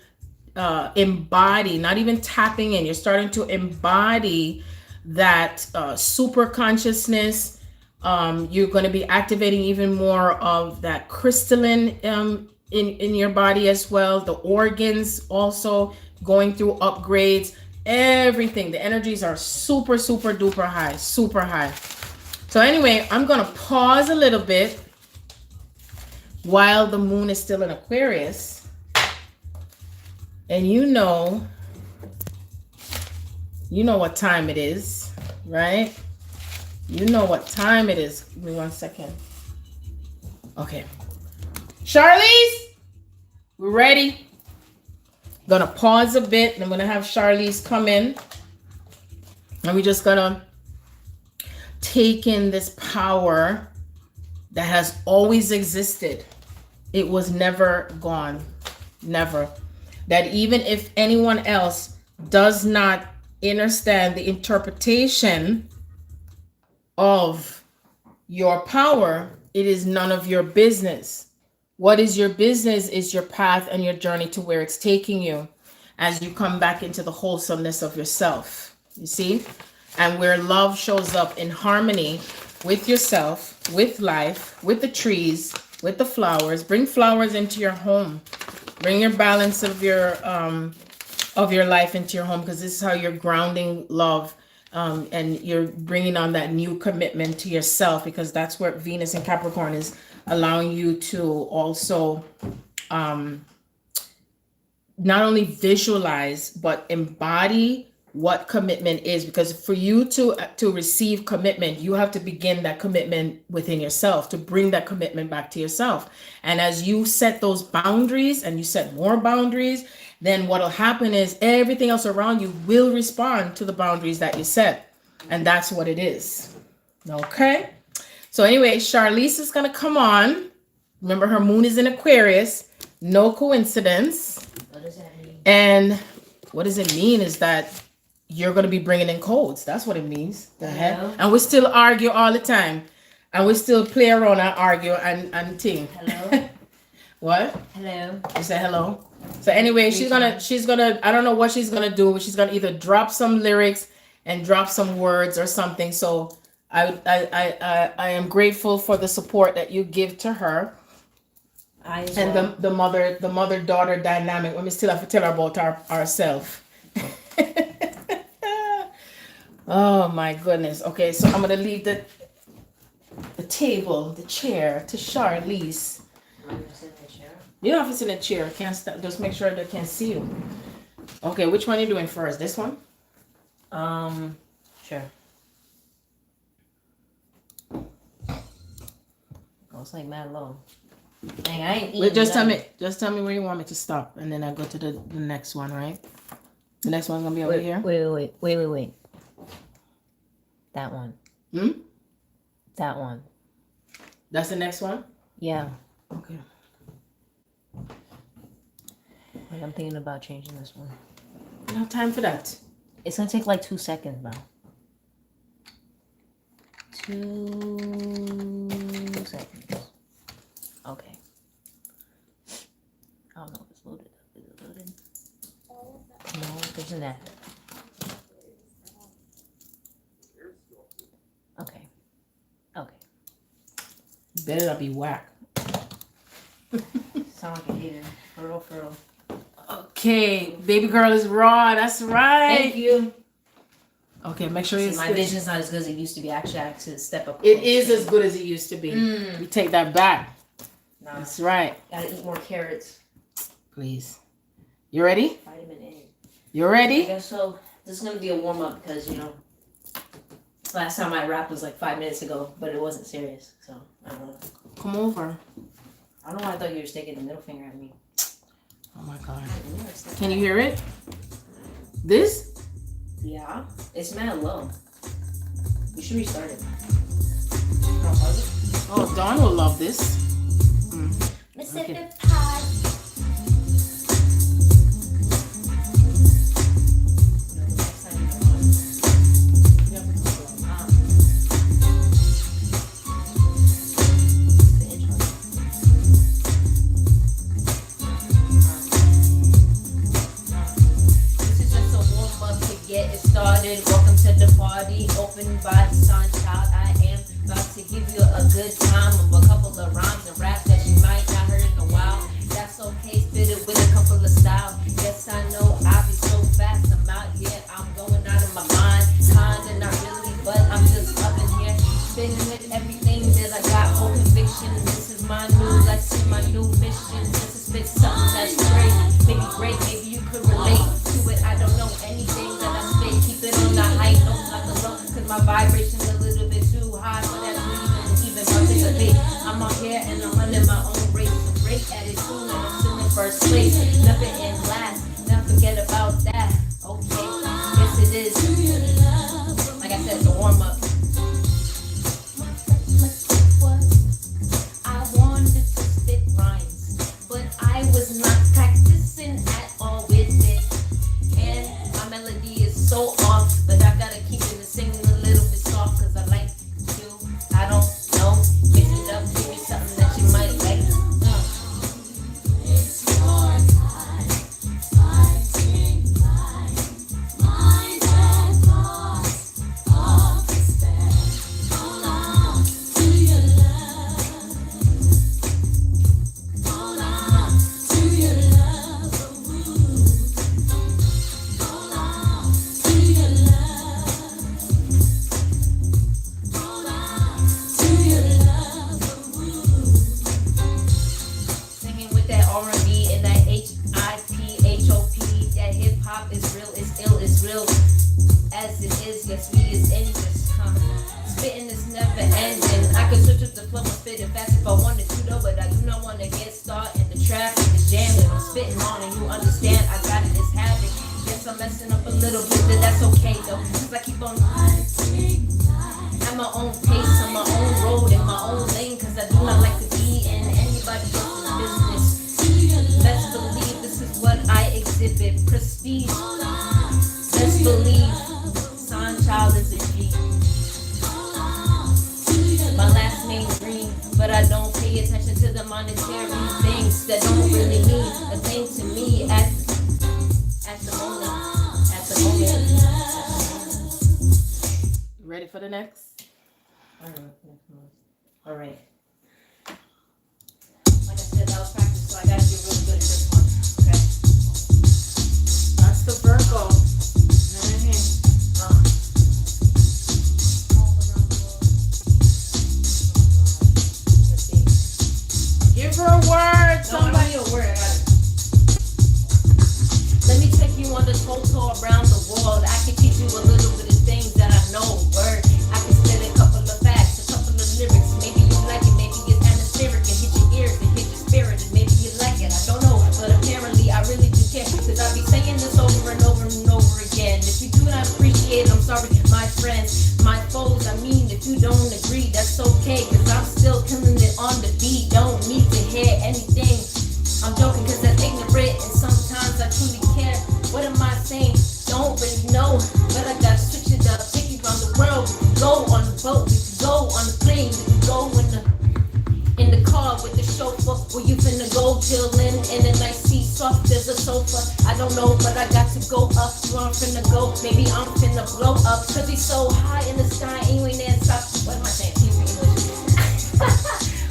embody, not even tapping in, you're starting to embody that super consciousness. You're going to be activating even more of that crystalline in your body as well. The organs also going through upgrades. Everything, the energies are super duper high, super high. So anyway, I'm going to pause a little bit while the moon is still in Aquarius. And you know what time it is, right? You know what time it is. Give me 1 second. Okay. Charlize, we're ready. Gonna pause a bit, and I'm gonna have Charlize come in. And we're just gonna take in this power that has always existed. It was never gone. Never. That even if anyone else does not understand the interpretation of your power, it is none of your business. What is your business is your path and your journey to where it's taking you as you come back into the wholesomeness of yourself. You see? And where love shows up in harmony with yourself, with life, with the trees, with the flowers. Bring flowers into your home. Bring your balance of your life into your home, because this is how you're grounding love, and you're bringing on that new commitment to yourself, because that's where Venus in Capricorn is allowing you to also not only visualize but embody what commitment is. Because for you to receive commitment, you have to begin that commitment within yourself, to bring that commitment back to yourself. And as you set those boundaries and you set more boundaries, then what'll happen is everything else around you will respond to the boundaries that you set. And that's what it is. Okay. So anyway, Charlize is gonna come on. Remember, her moon is in Aquarius. No coincidence. What does that mean? And what does it mean is that you're going to be bringing in codes. That's what it means. The heck? And we still argue all the time. And we still play around and argue and ting. Hello? What? Hello? You say hello? So anyway, she's gonna, I don't know what she's going to do. She's going to either drop some lyrics and drop some words or something. So I am grateful for the support that you give to her. And the mother-daughter dynamic. We still have to tell her about ourselves. Oh my goodness. Okay, so I'm gonna leave the table, the chair to Charlize. You don't have to sit in a chair. Can't stop. Just make sure they can see you. Okay, which one are you doing first? This one? Sure. Oh, it's like mad low. Dang, I ain't eating. Wait, just tell me where you want me to stop, and then I go to the next one, right? The next one's gonna be over here. Wait. That one. That one. That's the next one? Yeah. Okay. Like, I'm thinking about changing this one. No time for that. It's gonna take like 2 seconds, bro. 2 seconds. Okay. I don't know if it's loaded up. Is it loaded? No, it isn't that. Okay. Better not be whack. Sound like a hater. For real. Okay, baby girl is raw. That's right. Thank you. Okay, make sure my vision's not as good as it used to be. Actually, I had to step up. It is as good as it used to be. We take that back. Nah, that's right. Gotta eat more carrots. Please. You ready? Vitamin A. You ready? I guess so. This is gonna be a warm up because last time I rapped was like 5 minutes ago, but it wasn't serious. So I don't know. Come over. I don't know why I thought you were sticking the middle finger at me. Oh my god. Can you hear it? This? Yeah. It's mad low. You should restart it. Oh, Dawn will love this. Okay. Welcome to the party, opened by the sun child. I am about to give you a good time of a couple of rhymes and raps that you might not heard in a while. a little bit too high for that to even participate. I'm out here and I'm running my own race. I'm great at it too, and I'm still in first place. Nothing in last, don't forget about that. Okay, yes it is. Like I said, it's a warm up. I wanted to spit rhymes, but I was not practicing at all with it. And my melody is so off, but I gotta keep it and sing a little bit soft, cause I like to, I don't know, mix it up, give me something that you might like. It's your time, fighting my mind and thoughts of despair. Hold on to your love. Hold on to your love. Hold on to your love. Hold on to your love. Singing with that R&B and that HIP, that hip hop is real, it's ill, it's real as it is. Yes, we is in this, spitting is never ending. I could switch up the flow and spit it fast if I wanted to though, but I do not want to get started in the traffic is jamming. I'm spitting on and you understand, I got it, it's havoc. Yes, I'm messing up a little bit, but that's okay though, cause I keep on at my own pace, on my own road, in my own lane, cause I do not like to be in anybody else's business. Best believe this is what I exhibit, prestige. Best believe, son child is a G. My last name Green, but I don't pay attention to the monetary things that don't really mean a thing to me at the moment. Ready for the next? All right. Like I said, that was practice, so I gotta get really good at this one. Okay. That's the Virgo. Give her a word, somebody. No, a word. I got it. Let me take you on the tour around the world. I can teach you a little bit of things that I know. Word. I can spit a couple of facts, a couple of lyrics. Maybe you like it, maybe it's atmospheric and hit your ears and hit your spirit, and maybe you like it. I don't know, but apparently I really do care, cause I be saying this over and over and over again. If you do not appreciate it, I'm sorry, my friends, my foes. I mean, if you don't agree, that's okay, cause I'm still killing it on the beat. Don't need to hear anything. I'm joking cause that's ignorant, and sometimes I truly care. What am I saying? Don't really know, but I gotta switch it up. Take you around the world. We can go on the boat, we can go on the plane, we can go in the car with the chauffeur. Where you finna go chillin' in a nice seat, soft as a sofa. I don't know, but I got to go up. Where I'm finna go, maybe I'm finna blow up. Cause he's so high in the sky, and you ain't there stop. What am I saying? Teach me English.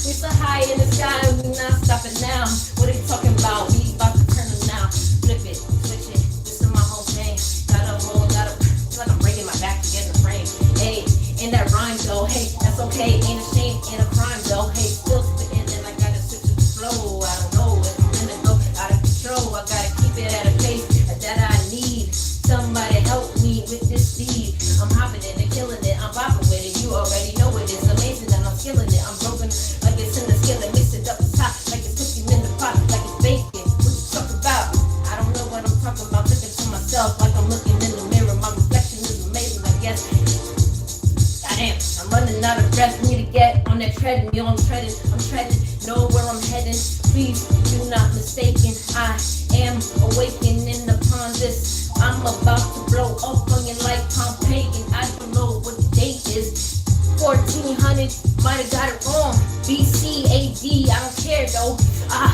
We so high in the sky, we not stopping now. What are you talking about? We about to turn them now. Flip it, switch it, this is my whole thing. Gotta roll, feel like I'm breaking my back to get in the frame. Hey, in that rhyme though, hey, that's okay. Ain't a shame, ain't a crime though. Hey, still spitting and I gotta switch up the flow. I don't know if I'm gonna go out of control. I gotta keep it at a pace that I need. Somebody help me with this speed. I'm hopping it and killing it, I'm bopping with it. You already know it, it's amazing that I'm killing it. I'm broken like it's in the skillet, mix it up, it's hot like it's cooking in the pot, like it's baking. What you talking about? I don't know what I'm talking about. Looking to myself like I'm looking in the mirror. My reflection is amazing, I guess. Goddamn, I'm running out of breath. Need to get on that treadmill. I'm treading, know where I'm heading. Please do not mistaken. I am awakening upon this. I'm about to blow up on you like Pompeii, and I don't know what the date is. 1400, might have got it wrong. BC, AD, I don't care though. I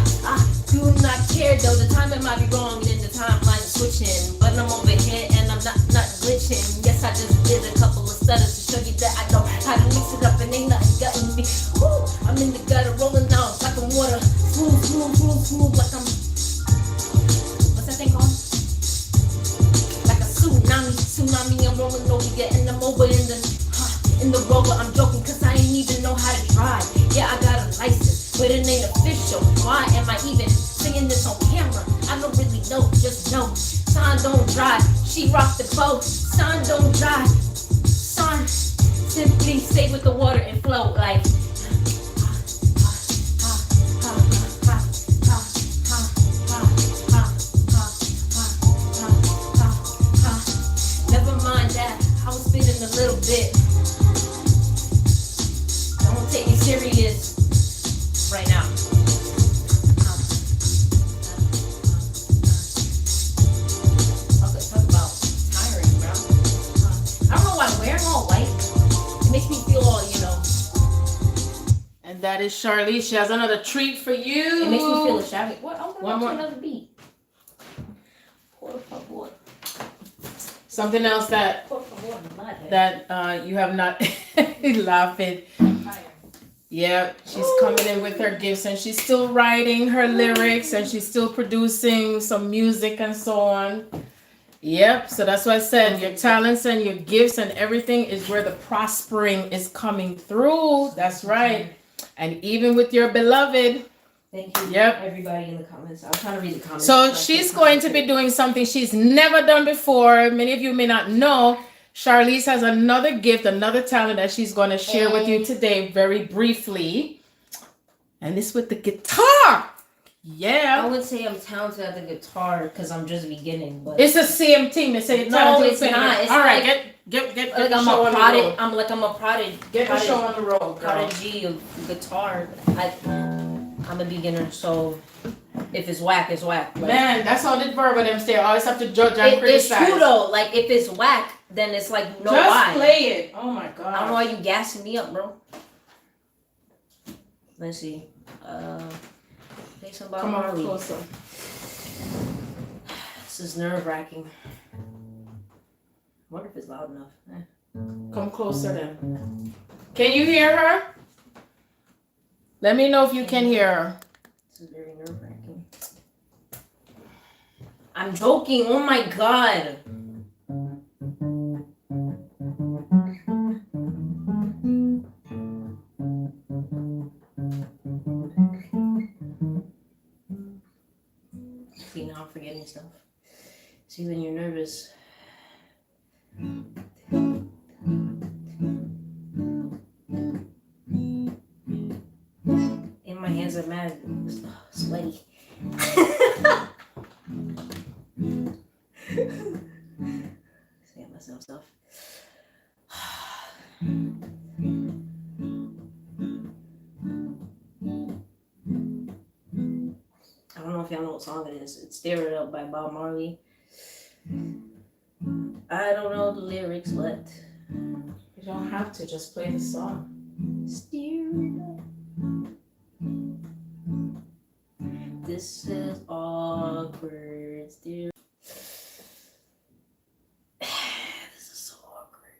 do not care though. The timing might be wrong and then the timeline is switching. But I'm over here and I'm not glitching. Yes, I just did a couple of stutters to show you that I know how to mix it up and ain't nothing gutting me. Woo, I'm in the gutter rolling out like I'm water. Smooth, like I'm, what's that thing called? Like a tsunami, I'm rolling over, getting them over in the rover. I'm joking cause I ain't even know how to drive. Yeah, I got a license, but it ain't official. Why am I even singing this on camera? I don't really know, just know. Son don't drive, she rocked the boat. Son don't drive, son Simply stay with the water and float like. Never mind that, I was spinning a little bit. Don't take me serious right now. Okay, talk about tiring, bro. I don't know why I'm wearing all white. It makes me feel all, you know. And that is Charlize. She has another treat for you. It makes me feel extravagant. What? I'm One going more. to another beat. Por favor. Something else that Por favor, madre. you have not laughing. Yeah, she's coming in with her gifts and she's still writing her lyrics and she's still producing some music and so on. Yep, so that's what I said. Your talents and your gifts and everything is where the prospering is coming through. That's right. And even with your beloved. Thank you, Yep. everybody in the comments. I'm trying to read the comments. So she's going to be doing something she's never done before. Many of you may not know. Charlize has another gift, another talent that she's going to share with you today very briefly. And it's with the guitar. Yeah. I would say I'm talented at the guitar because I'm just beginning, but It's the same thing. They say no, it's not. It's all right, like, get like the I'm show a on the prodigy. road. I'm a prodigy. Get the show on the road, girl. Prodigy of guitar. I'm a beginner, so if it's whack, it's whack. Like, Man, that's how the verb of them say. I always have to judge and it's criticize. true though. Like if it's whack, then it's like you know Just why. play it. Oh my god. I don't know why you gassing me up, bro. Let's see. Play some Bob Come on Marley. closer. This is nerve wracking. Wonder if it's loud enough. Come closer then. Can you hear her? Let me know if you can hear her. This is very nerve wracking. I'm joking. Oh my god. See, now I'm forgetting stuff. See, when you're nervous. And my hands are mad sweaty. Say myself stuff. I don't know if y'all know what song it is. It's Stir It Up by Bob Marley. I don't know the lyrics, but You don't have to, just play the song. stir it up. This is awkward. Stir. This is so awkward.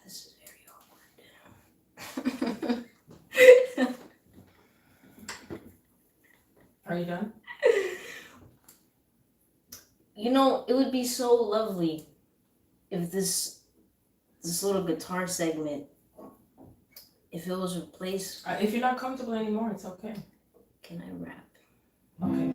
This is very awkward. Are you done? You know, it would be so lovely if this little guitar segment, if it was replaced. If you're not comfortable anymore, it's okay. Can I rap? Okay.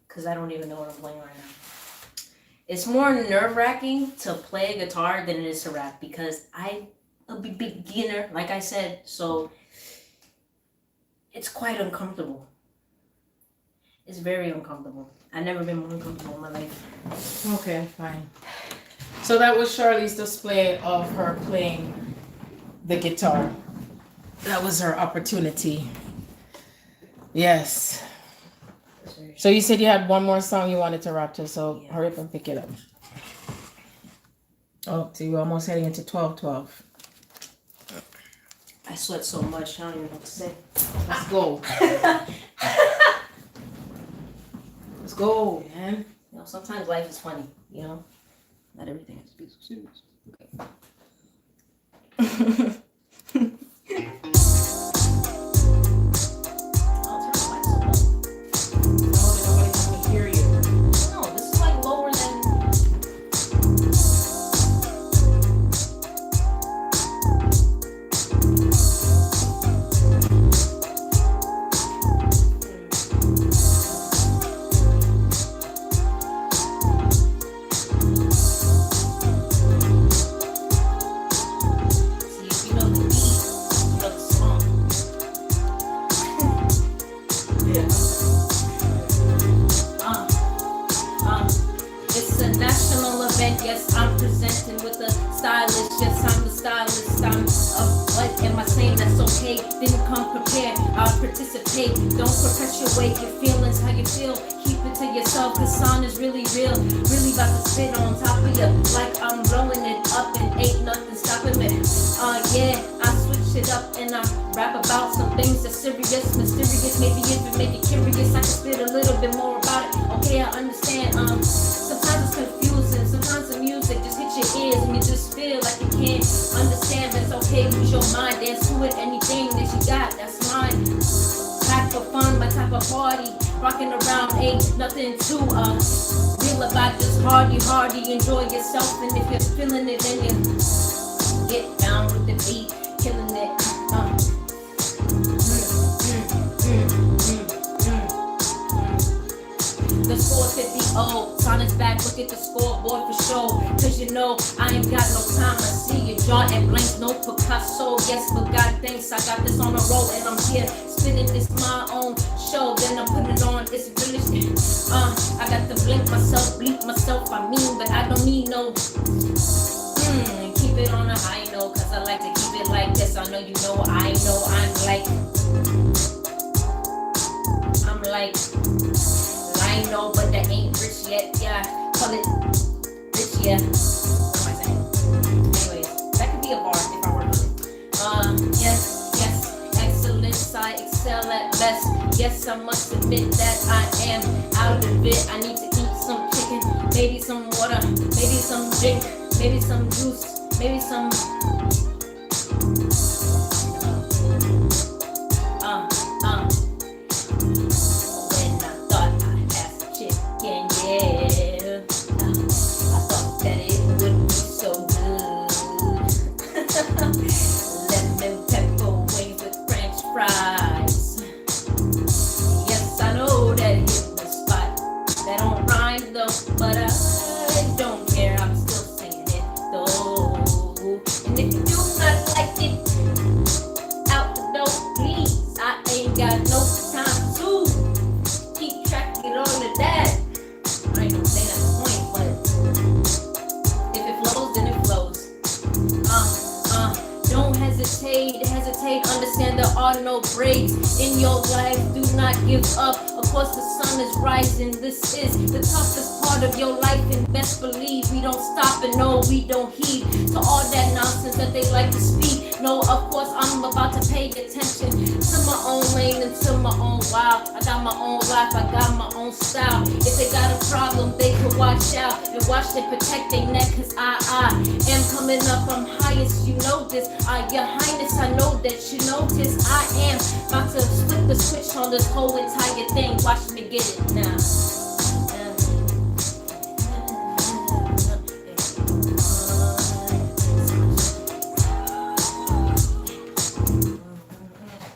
Because I don't even know what I'm playing right now. It's more nerve-wracking to play a guitar than it is to rap because I'm a beginner, like I said, so it's quite uncomfortable. It's very uncomfortable. I've never been more uncomfortable in my life. Okay, fine. So that was Charlie's display of her playing the guitar. That was her opportunity. Yes. So you said you had one more song you wanted to rap to, so hurry up and pick it up. Oh, so you're almost heading into 12:12. I sweat so much, I don't even know what to say. Let's go. Let's go, man. know, sometimes life is funny, you know? Not everything has to be so serious. Okay. Hardy, enjoy yourself, and if you're feeling it, then you get down with the beat, killing it. The score 50-0, Son is back, look at the scoreboard for show. Cause you know, I ain't got no time to see your jaw and blank, no Picasso. Yes, but God thanks, I got this on the road and I'm here spinning this my own show. Then I'm putting it on, it's really, I got to blink myself, bleep myself, I mean, but I don't need no, keep it on a high note, cause I like to keep it like this. I know you know, I know, I'm like, I know, but that ain't rich yet, yeah, call it rich, yeah. What am I saying? Anyways, that could be a bar if I work on it. Yes, excellence, I excel at best. Yes, I must admit that I am out of it. I need to eat some chicken, maybe some water, maybe some drink, maybe some juice, maybe some when I thought I had some chicken, yeah, I thought that it would be so good. Lemon pepper wings with French fries. Yes, I know that hit the spot. That don't rhyme though, but I don't care. I'm still singing it though. And if you do not like it, out the door, please. I ain't got no time to keep track of all of that. I ain't gonna say that's the point, but if it flows, then it flows. Don't hesitate, understand there are no breaks in your life, do not give up, of course the sun is rising, this is the toughest part of your life, and best believe we don't stop and no, we don't heed to all that nonsense that they like to speak. No, of course I'm about to pay attention to my own lane and to my own wild. I got my own life, I got my own style. If they got a problem, they can watch out and watch they protect their neck, cause I am coming up, I'm highest, you know this. Your Highness, I know that you notice I am about to flip the switch on this whole entire thing. Watch me get it now.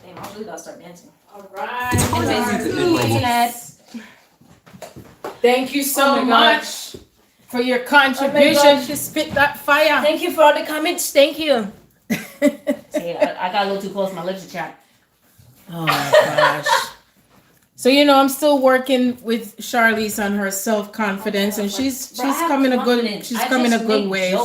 Damn, I really gotta start dancing. All right. Thank you so much for your contribution. She spit that fire. Thank you for all the comments. Thank you. See, I got a little too close to my lips to chat. Oh my gosh. So I'm still working with Charlize on her self-confidence, and she's coming a good way.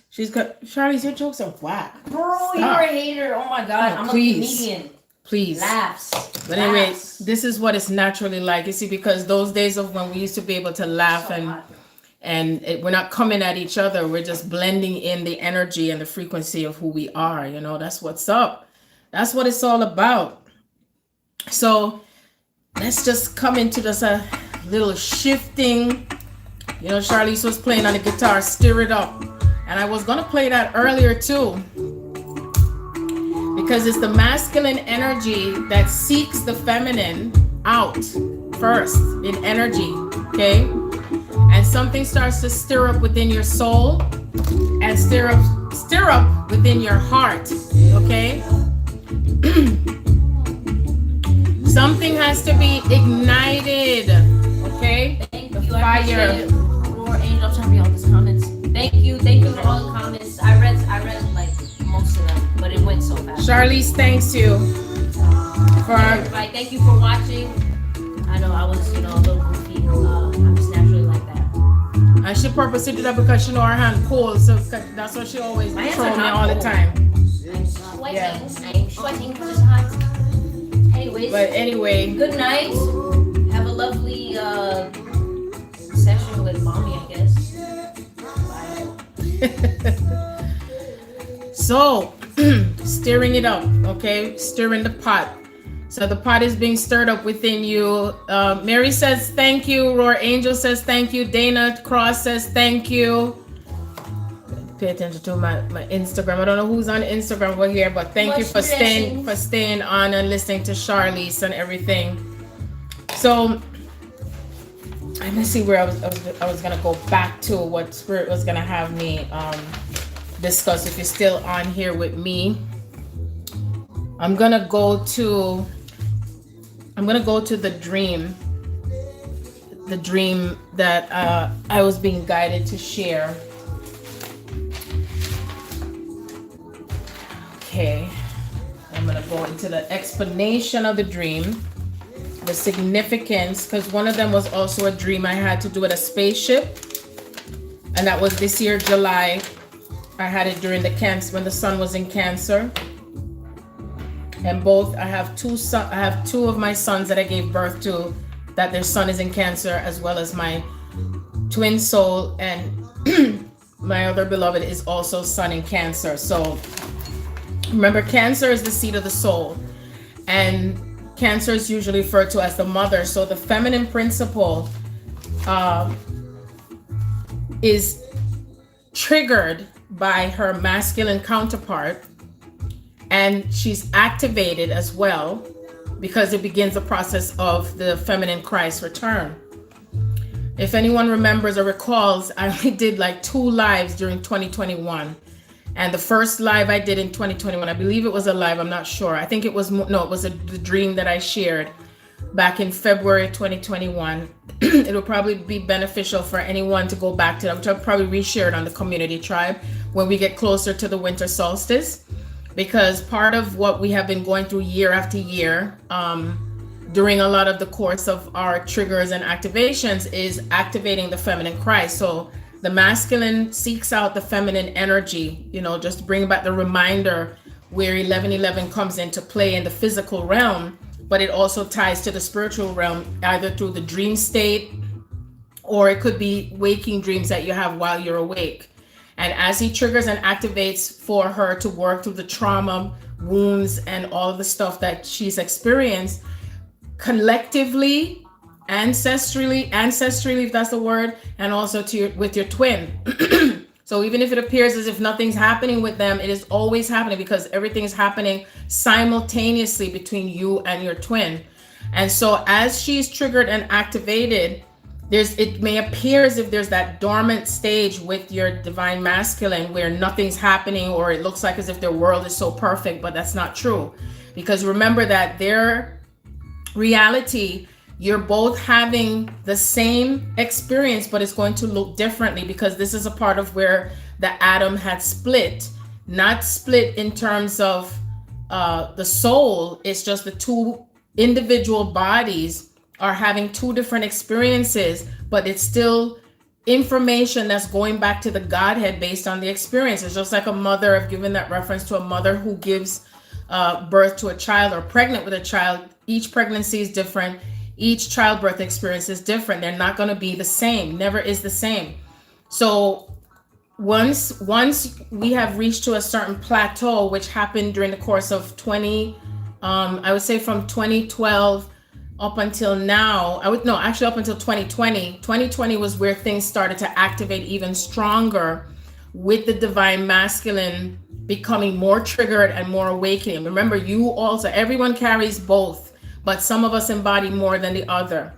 She's got Charlize, your jokes are whack. Bro, you're a hater. Oh my god, I'm a comedian. Please. Laughs. But anyway, this is what it's naturally like. You see, because those days of when we used to be able to laugh we're not coming at each other, we're just blending in the energy and the frequency of who we are. That's what's up. That's what it's all about. So let's just come into this little shifting You know, Charlize was playing on the guitar, Stir It Up. And I was going to play that earlier too. Because it's the masculine energy that seeks the feminine out first in energy, okay? And something starts to stir up within your soul and stir up within your heart, okay? Something has to be ignited, okay? Thank The you. I fire. appreciate it. Roar Angel, I'm trying to read all these comments. Thank you for all the comments. I read like most of them, but it went so fast. Charlize, thanks you for. Everybody, thank you for watching. I know I was, a little goofy. I'm just naturally like that. And she purposely did that because she know her hand cold, so that's what she always My hands throw are me not all the cold. time. I'm sweating. Yeah. I'm sweating because it's hot. Anyways, But anyway, good night. Have a lovely session with mommy, I guess. Bye. so stirring it up, okay? Stirring the pot. So the pot is being stirred up within you. Mary says thank you. Roar Angel says thank you. Dana Cross says thank you. Pay attention to my Instagram. I don't know who's on Instagram over here, but thank you for staying on and listening to Charlize and everything. So I'm gonna see where I was gonna go back to what Spirit was gonna have me discuss. If you're still on here with me, I'm gonna go to the dream that I was being guided to share. Okay, I'm gonna go into the explanation of the dream, the significance, because one of them was also a dream I had to do with a spaceship, and that was this year July. I had it during when the sun was in Cancer, and both I have two of my sons that I gave birth to that their sun is in Cancer, as well as my twin soul, and my other beloved is also sun in Cancer. So remember, Cancer is the seat of the soul, and Cancer is usually referred to as the mother. So the feminine principle is triggered by her masculine counterpart, and she's activated as well because it begins the process of the feminine Christ return. If anyone remembers or recalls, I only did like 2 lives during 2021. And the first live I did in 2021, I believe it was a live, I'm not sure. I think it was, the dream that I shared back in February 2021. It will probably be beneficial for anyone to go back to that, which I'll probably reshare it on the community tribe when we get closer to the winter solstice. Because part of what we have been going through year after year, during a lot of the course of our triggers and activations, is activating the feminine Christ. So the masculine seeks out the feminine energy, just to bring back the reminder where 1111 comes into play in the physical realm, but it also ties to the spiritual realm, either through the dream state, or it could be waking dreams that you have while you're awake. And as he triggers and activates for her to work through the trauma, wounds, and all of the stuff that she's experienced, collectively, ancestrally, if that's the word, and also with your twin. So even if it appears as if nothing's happening with them, it is always happening, because everything is happening simultaneously between you and your twin. And so as she's triggered and activated, it may appear as if there's that dormant stage with your divine masculine where nothing's happening, or it looks like as if their world is so perfect, but that's not true. Because remember that their reality, you're both having the same experience, but it's going to look differently, because this is a part of where the atom had split. Not split in terms of the soul, it's just the two individual bodies are having 2 different experiences, but it's still information that's going back to the Godhead based on the experience. It's just like a mother. I've given that reference to a mother who gives birth to a child, or pregnant with a child. Each pregnancy is different. Each childbirth experience is different. They're not going to be the same. Never is the same. So once we have reached to a certain plateau, which happened during the course of I would say from 2012 up until now, actually up until 2020. 2020 was where things started to activate even stronger with the divine masculine becoming more triggered and more awakening. Remember, everyone carries both, but some of us embody more than the other.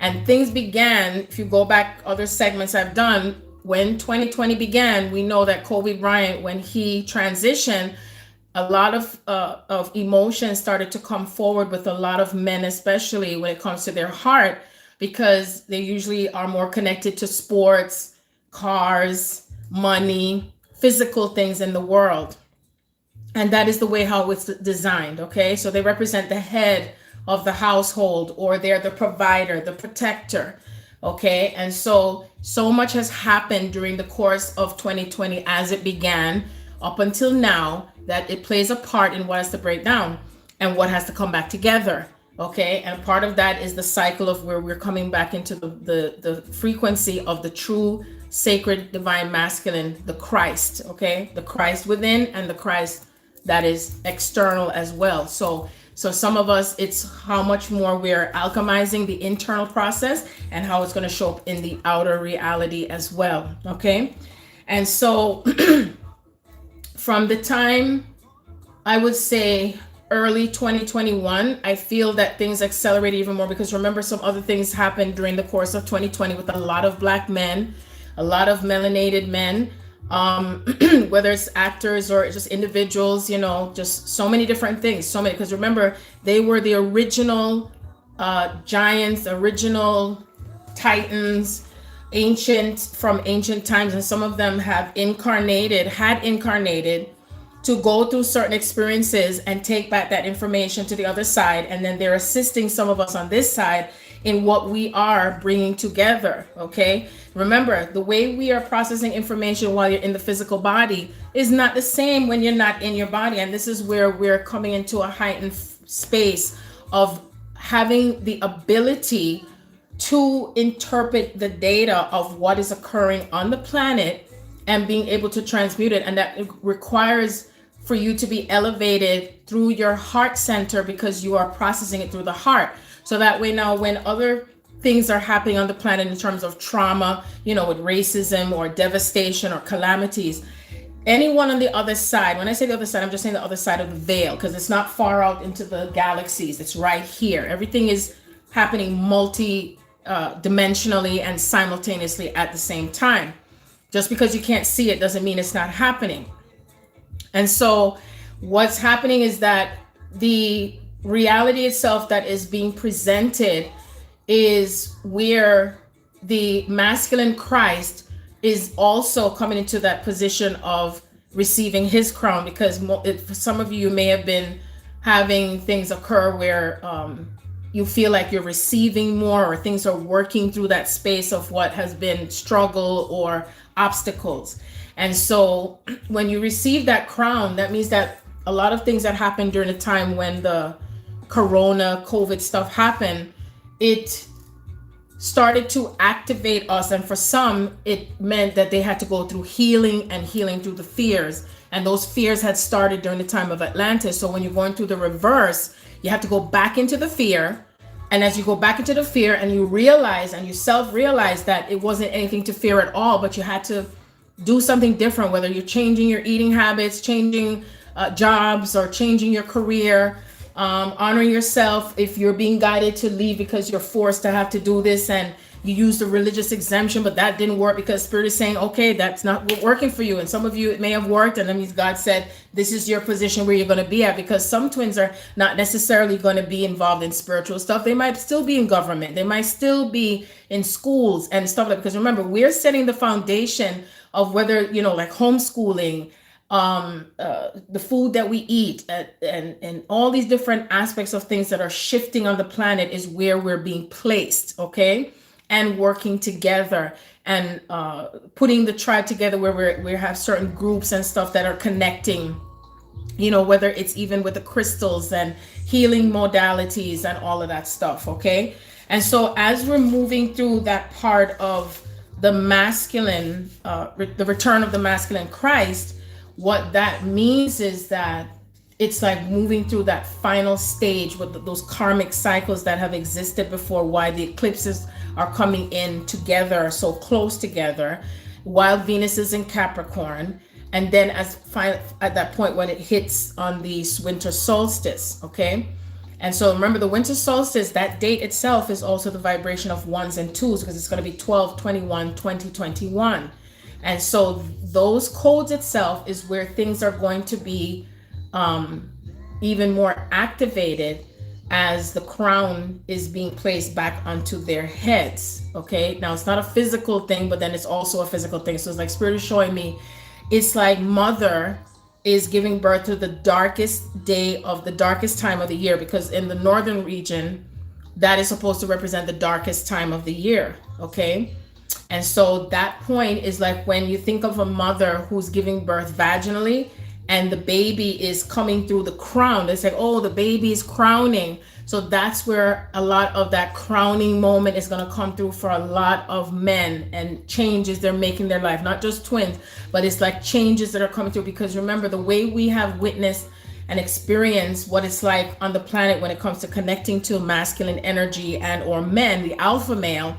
And things began, if you go back other segments I've done, when 2020 began, we know that Kobe Bryant, when he transitioned, a lot of emotions started to come forward with a lot of men, especially when it comes to their heart, because they usually are more connected to sports, cars, money, physical things in the world. And that is the way how it's designed, okay? So they represent the head of the household, or they're the provider, the protector, okay? And so much has happened during the course of 2020 as it began up until now, that it plays a part in what has to break down and what has to come back together, okay? And part of that is the cycle of where we're coming back into the frequency of the true sacred divine masculine, the Christ, okay? The Christ within and the Christ that is external as well. So some of us, it's how much more we're alchemizing the internal process and how it's going to show up in the outer reality as well, okay? And so from the time, I would say early 2021, I feel that things accelerated even more, because remember, some other things happened during the course of 2020 with a lot of Black men, a lot of melanated men, whether it's actors or just individuals, just so many different things, because remember, they were the original giants, original titans, from ancient times, and some of them had incarnated to go through certain experiences and take back that information to the other side, and then they're assisting some of us on this side in what we are bringing together, okay? Remember, the way we are processing information while you're in the physical body is not the same when you're not in your body, and this is where we're coming into a heightened space of having the ability to interpret the data of what is occurring on the planet and being able to transmute it. And that requires for you to be elevated through your heart center, because you are processing it through the heart. So that way now, when other things are happening on the planet in terms of trauma, with racism or devastation or calamities, anyone on the other side, when I say the other side, I'm just saying the other side of the veil, because it's not far out into the galaxies. It's right here. Everything is happening dimensionally and simultaneously at the same time. Just because you can't see it doesn't mean it's not happening. And so what's happening is that the reality itself that is being presented is where the masculine Christ is also coming into that position of receiving his crown, because for some of you may have been having things occur where you feel like you're receiving more, or things are working through that space of what has been struggle or obstacles. And so when you receive that crown, that means that a lot of things that happened during the time when the COVID stuff happened, it started to activate us. And for some, it meant that they had to go through healing through the fears. And those fears had started during the time of Atlantis. So when you're going through the reverse, you have to go back into the fear. And as you go back into the fear and you realize, and you self-realize that it wasn't anything to fear at all, but you had to do something different, whether you're changing your eating habits, changing jobs, or changing your career, honoring yourself if you're being guided to leave because you're forced to have to do this, and you use the religious exemption, but that didn't work because Spirit is saying, okay, that's not working for you. And some of you, it may have worked, and that means God said, this is your position where you're going to be at, because some twins are not necessarily going to be involved in spiritual stuff. They might still be in government. They might still be in schools and stuff like that. Because remember, we're setting the foundation of whether, like homeschooling, the food that we eat, and all these different aspects of things that are shifting on the planet is where we're being placed, okay? And working together and putting the tribe together where we have certain groups and stuff that are connecting, whether it's even with the crystals and healing modalities and all of that stuff, okay? And so as we're moving through that part of the masculine, the return of the masculine Christ, what that means is that it's like moving through that final stage with those karmic cycles that have existed before, why the eclipses are coming in together, so close together, while Venus is in Capricorn. And then at that point when it hits on the winter solstice, okay? And so remember, the winter solstice, that date itself is also the vibration of ones and twos, because it's going to be 12/21/2021. And so those codes itself is where things are going to be even more activated as the crown is being placed back onto their heads. Okay, now it's not a physical thing, but then it's also a physical thing. So it's like Spirit is showing me, it's like mother is giving birth to the darkest day of the darkest time of the year, because in the northern region, that is supposed to represent the darkest time of the year. Okay, and so that point is like when you think of a mother who's giving birth vaginally and the baby is coming through the crown. They say, oh, the baby is crowning. So that's where a lot of that crowning moment is going to come through for a lot of men, and changes they're making in their life, not just twins, but it's like changes that are coming through. Because remember, the way we have witnessed and experienced what it's like on the planet when it comes to connecting to masculine energy and or men, the alpha male,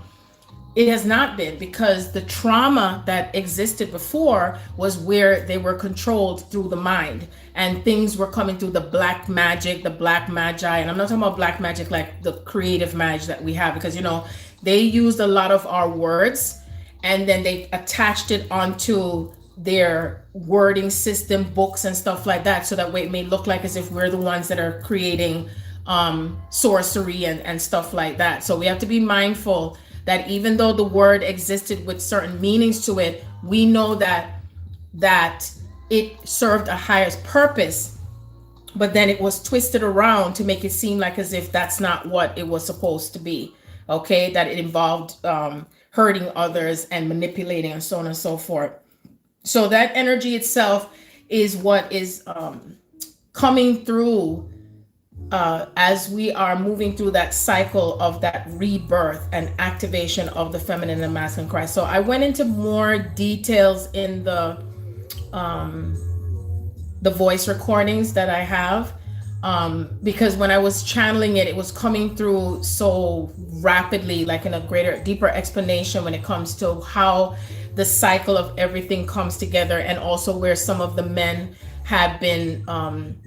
it has not been, because the trauma that existed before was where they were controlled through the mind, and things were coming through the black magic, the black magi. And I'm not talking about black magic like the creative magic that we have, because, you know, they used a lot of our words and then they attached it onto their wording system, books and stuff like that, so that way it may look like as if we're the ones that are creating sorcery and stuff like that. So we have to be mindful that even though the word existed with certain meanings to it, we know that it served a higher purpose, but then it was twisted around to make it seem like as if that's not what it was supposed to be. Okay, that it involved hurting others and manipulating and so on and so forth. So that energy itself is what is coming through as we are moving through that cycle of that rebirth and activation of the feminine and masculine Christ. So I went into more details in the voice recordings that I have, because when I was channeling it, it was coming through so rapidly, like in a deeper explanation when it comes to how the cycle of everything comes together, and also where some of the men have been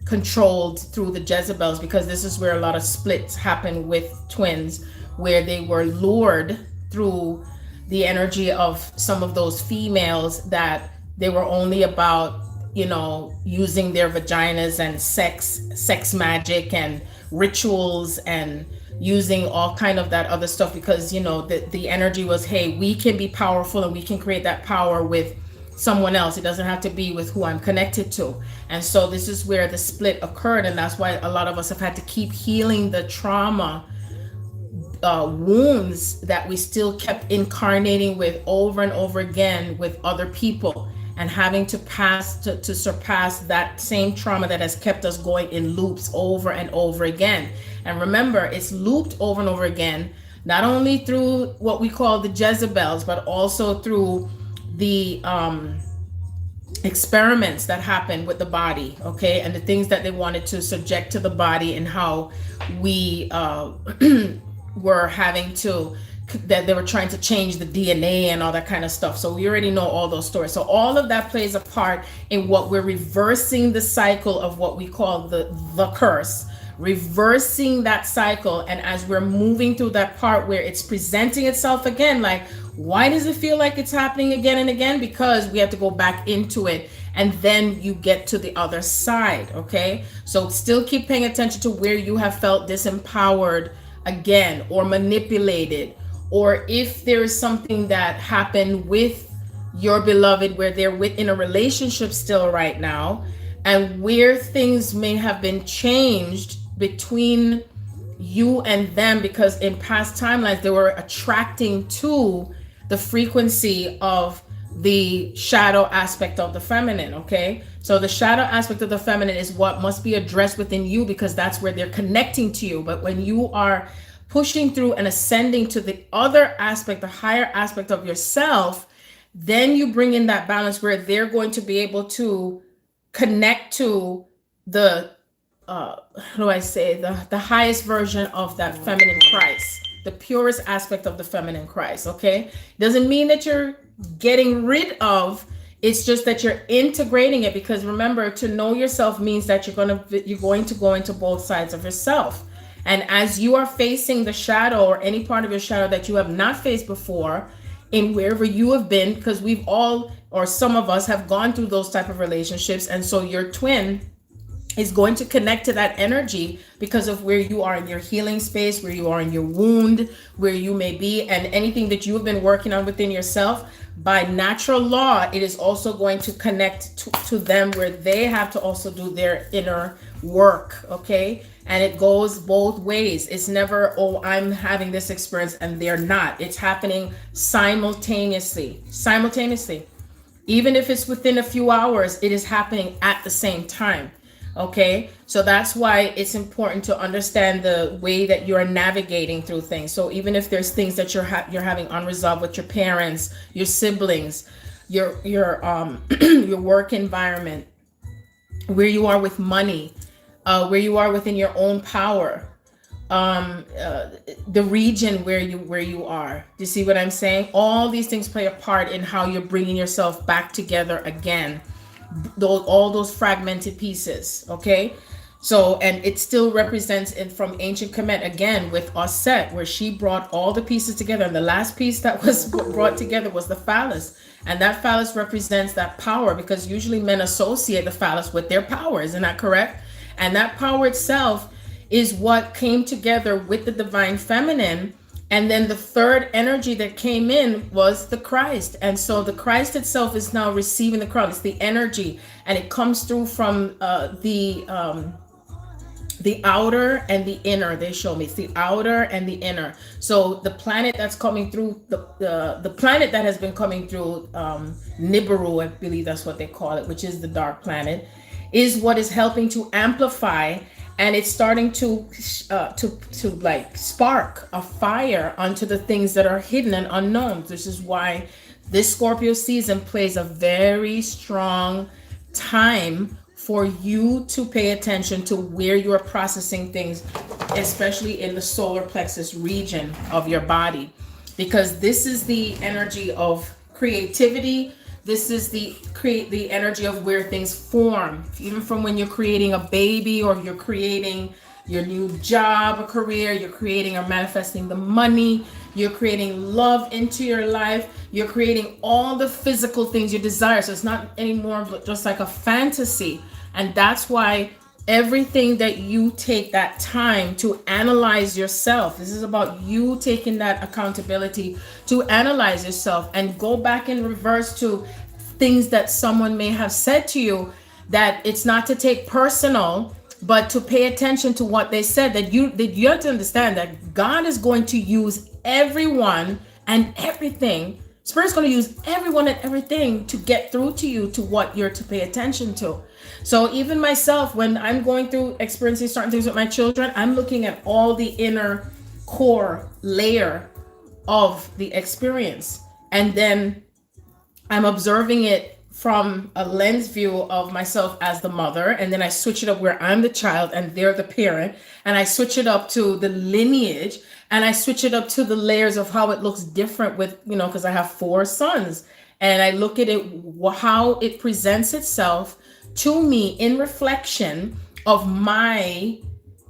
controlled through the Jezebels, because this is where a lot of splits happen with twins, where they were lured through the energy of some of those females, that they were only about, you know, using their vaginas and sex magic and rituals and using all kind of that other stuff, because, you know, the energy was, hey, we can be powerful and we can create that power with someone else. It doesn't have to be with who I'm connected to. And so this is where the split occurred, and that's why a lot of us have had to keep healing the trauma wounds that we still kept incarnating with over and over again with other people, and having to surpass that same trauma that has kept us going in loops over and over again. And remember, it's looped over and over again, not only through what we call the Jezebels, but also through the experiments that happened with the body, okay, and the things that they wanted to subject to the body, and how we were having to, that they were trying to change the DNA and all that kind of stuff. So we already know all those stories. So all of that plays a part in what we're reversing the cycle of what we call the curse, reversing that cycle. And as we're moving through that part where it's presenting itself again, like, why does it feel like it's happening again and again? Because we have to go back into it, and then you get to the other side, okay? So still keep paying attention to where you have felt disempowered again, or manipulated, or if there is something that happened with your beloved where they're within a relationship still right now, and where things may have been changed between you and them, because in past timelines they were attracting to the frequency of the shadow aspect of the feminine, okay? So the shadow aspect of the feminine is what must be addressed within you, because that's where they're connecting to you. But when you are pushing through and ascending to the other aspect, the higher aspect of yourself, then you bring in that balance where they're going to be able to connect to the how do I say, the highest version of that feminine Christ, the purest aspect of the feminine Christ. Okay, doesn't mean that you're getting rid of. It's just that you're integrating it, because remember, to know yourself means that you're going to go into both sides of yourself. And as you are facing the shadow, or any part of your shadow that you have not faced before, in wherever you have been, because we've all, or some of us, have gone through those type of relationships, and so your twin is going to connect to that energy because of where you are in your healing space, where you are in your wound, where you may be, and anything that you have been working on within yourself. By natural law, it is also going to connect to them, where they have to also do their inner work. Okay, and it goes both ways. It's never, oh, I'm having this experience and they're not. It's happening simultaneously. Even if it's within a few hours, it is happening at the same time. Okay, so that's why it's important to understand the way that you're navigating through things. So even if there's things that you're having unresolved with your parents, your siblings, your your work environment, where you are with money, where you are within your own power, the region where you are. Do you see what I'm saying? All these things play a part in how you're bringing yourself back together again. All those fragmented pieces. Okay, so, and it still represents it from ancient Kemet, again with Osset, where she brought all the pieces together, and the last piece that was brought together was the phallus, and that phallus represents that power, because usually men associate the phallus with their power. Isn't that correct? And that power itself is what came together with the divine feminine. And then the third energy that came in was the Christ. And so the Christ itself is now receiving the crown. It's the energy, and it comes through from the outer and the inner. They show me it's the outer and the inner. So the planet that's coming through, the planet that has been coming through, Nibiru, I believe that's what they call it, which is the dark planet, is what is helping to amplify. And it's starting to like spark a fire onto the things that are hidden and unknown. This is why this Scorpio season plays a very strong time for you to pay attention to where you are processing things, especially in the solar plexus region of your body, because this is the energy of creativity. This is the energy of where things form, even from when you're creating a baby, or you're creating your new job or career, you're creating or manifesting the money, you're creating love into your life, you're creating all the physical things you desire. So it's not anymore just like a fantasy. And that's why everything that you take that time to analyze yourself, this is about you taking that accountability to analyze yourself and go back in reverse to things that someone may have said to you, that it's not to take personal, but to pay attention to what they said, that you have to understand that God is going to use everyone and everything. Spirit's going to use everyone and everything to get through to you, to what you're to pay attention to. So even myself, when I'm going through experiencing certain things with my children, I'm looking at all the inner core layer of the experience, and then I'm observing it from a lens view of myself as the mother, and then I switch it up where I'm the child and they're the parent, and I switch it up to the lineage, and I switch it up to the layers of how it looks different with, because I have 4 sons, and I look at it, how it presents itself to me in reflection of my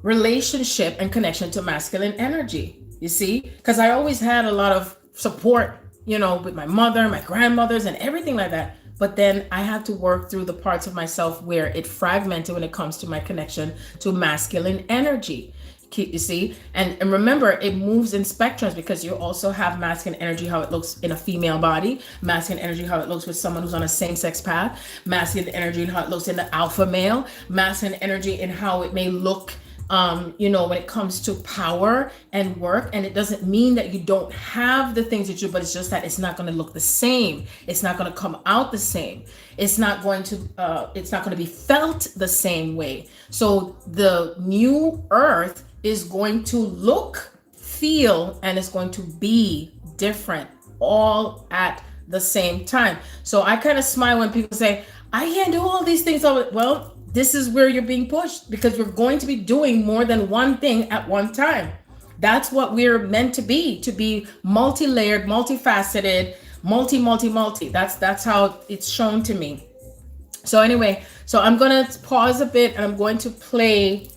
relationship and connection to masculine energy. You see, because I always had a lot of support, with my mother, my grandmothers, and everything like that. But then I had to work through the parts of myself where it fragmented when it comes to my connection to masculine energy. You see, and remember, it moves in spectrums, because you also have masculine energy, how it looks in a female body, masculine energy, how it looks with someone who's on a same-sex path, masculine energy, and how it looks in the alpha male, masculine energy, and how it may look when it comes to power and work. And it doesn't mean that you don't have the things that you, but it's just that it's not going to look the same. It's not going to come out the same. It's not going to be felt the same way. So the new earth is going to look, feel, and it's going to be different all at the same time. So I kind of smile when people say, I can't do all these things. Well, this is where you're being pushed, because you're going to be doing more than one thing at one time. That's what we're meant to be multi-layered, multifaceted, multi. That's how it's shown to me. So anyway, so I'm gonna pause a bit and I'm going to play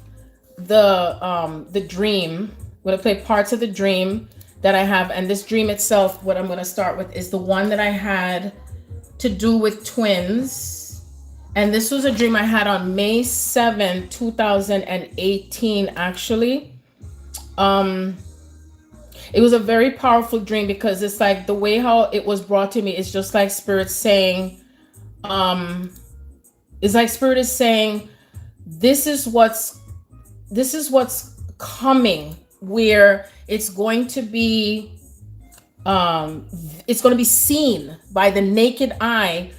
the dream. I'm gonna play parts of the dream that I have, and this dream itself, what I'm gonna start with is the one that I had to do with twins. And this was a dream I had on May 7, 2018, actually. It was a very powerful dream because it's like the way how it was brought to me is just like Spirit saying, it's like Spirit is saying, this is what's coming, where it's going to be seen by the naked eye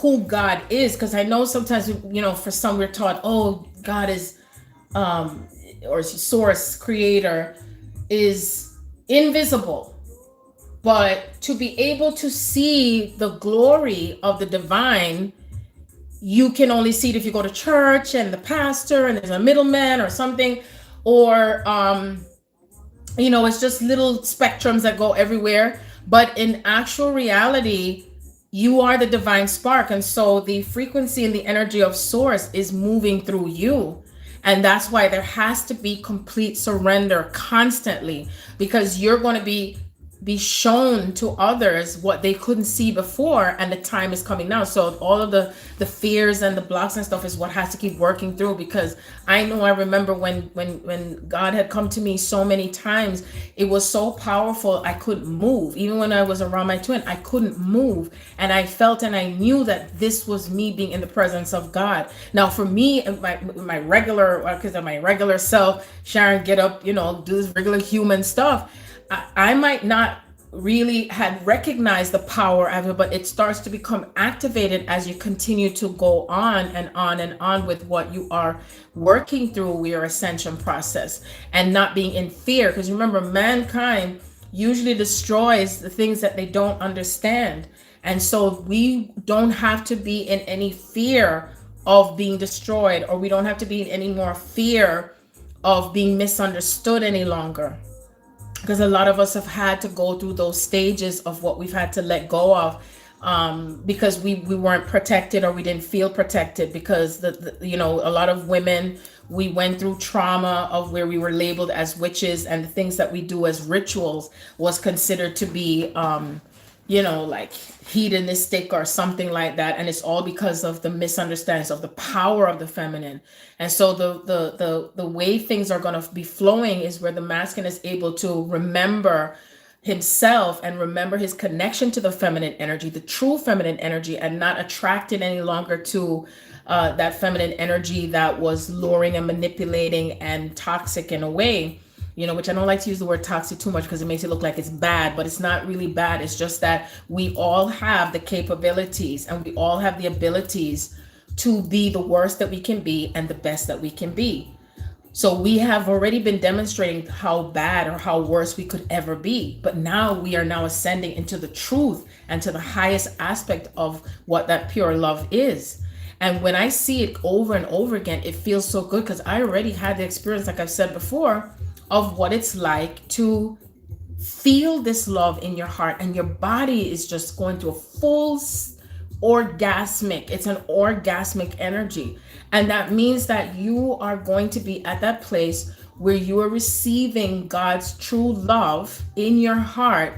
who God is. Because I know sometimes, you know, for some we're taught, oh, God is or source, creator, is invisible. But to be able to see the glory of the divine, you can only see it if you go to church and the pastor and there's a middleman or something, or you know, it's just little spectrums that go everywhere. But in actual reality, you are the divine spark, and so the frequency and the energy of source is moving through you. And that's why there has to be complete surrender constantly, because you're going to be shown to others what they couldn't see before, and the time is coming now. So all of the fears and the blocks and stuff is what has to keep working through, because I remember when God had come to me so many times, it was so powerful. I couldn't move. Even when I was around my twin, I couldn't move, and I felt and I knew that this was me being in the presence of God. Now for me, my regular self, Sharon, get up, you know, do this regular human stuff, I might not really had recognized the power of it, but it starts to become activated as you continue to go on and on and on with what you are working through your ascension process, and not being in fear. Because remember, mankind usually destroys the things that they don't understand. And so we don't have to be in any fear of being destroyed, or we don't have to be in any more fear of being misunderstood any longer. Because a lot of us have had to go through those stages of what we've had to let go of, because we weren't protected, or we didn't feel protected, because you know, a lot of women, we went through trauma of where we were labeled as witches, and the things that we do as rituals was considered to be you know, like hedonistic or something like that. And it's all because of the misunderstandings of the power of the feminine. And so the way things are going to be flowing is where the masculine is able to remember himself and remember his connection to the feminine energy, the true feminine energy, and not attracted any longer to that feminine energy that was luring and manipulating and toxic in a way. You know, which I don't like to use the word toxic too much because it makes it look like it's bad, but it's not really bad. It's just that we all have the capabilities, and we all have the abilities to be the worst that we can be and the best that we can be. So we have already been demonstrating how bad or how worse we could ever be. But now we are now ascending into the truth and to the highest aspect of what that pure love is. And when I see it over and over again, it feels so good, because I already had the experience, like I've said before, of what it's like to feel this love in your heart, and your body is just going through a full orgasmic, it's an orgasmic energy. And that means that you are going to be at that place where you are receiving God's true love in your heart,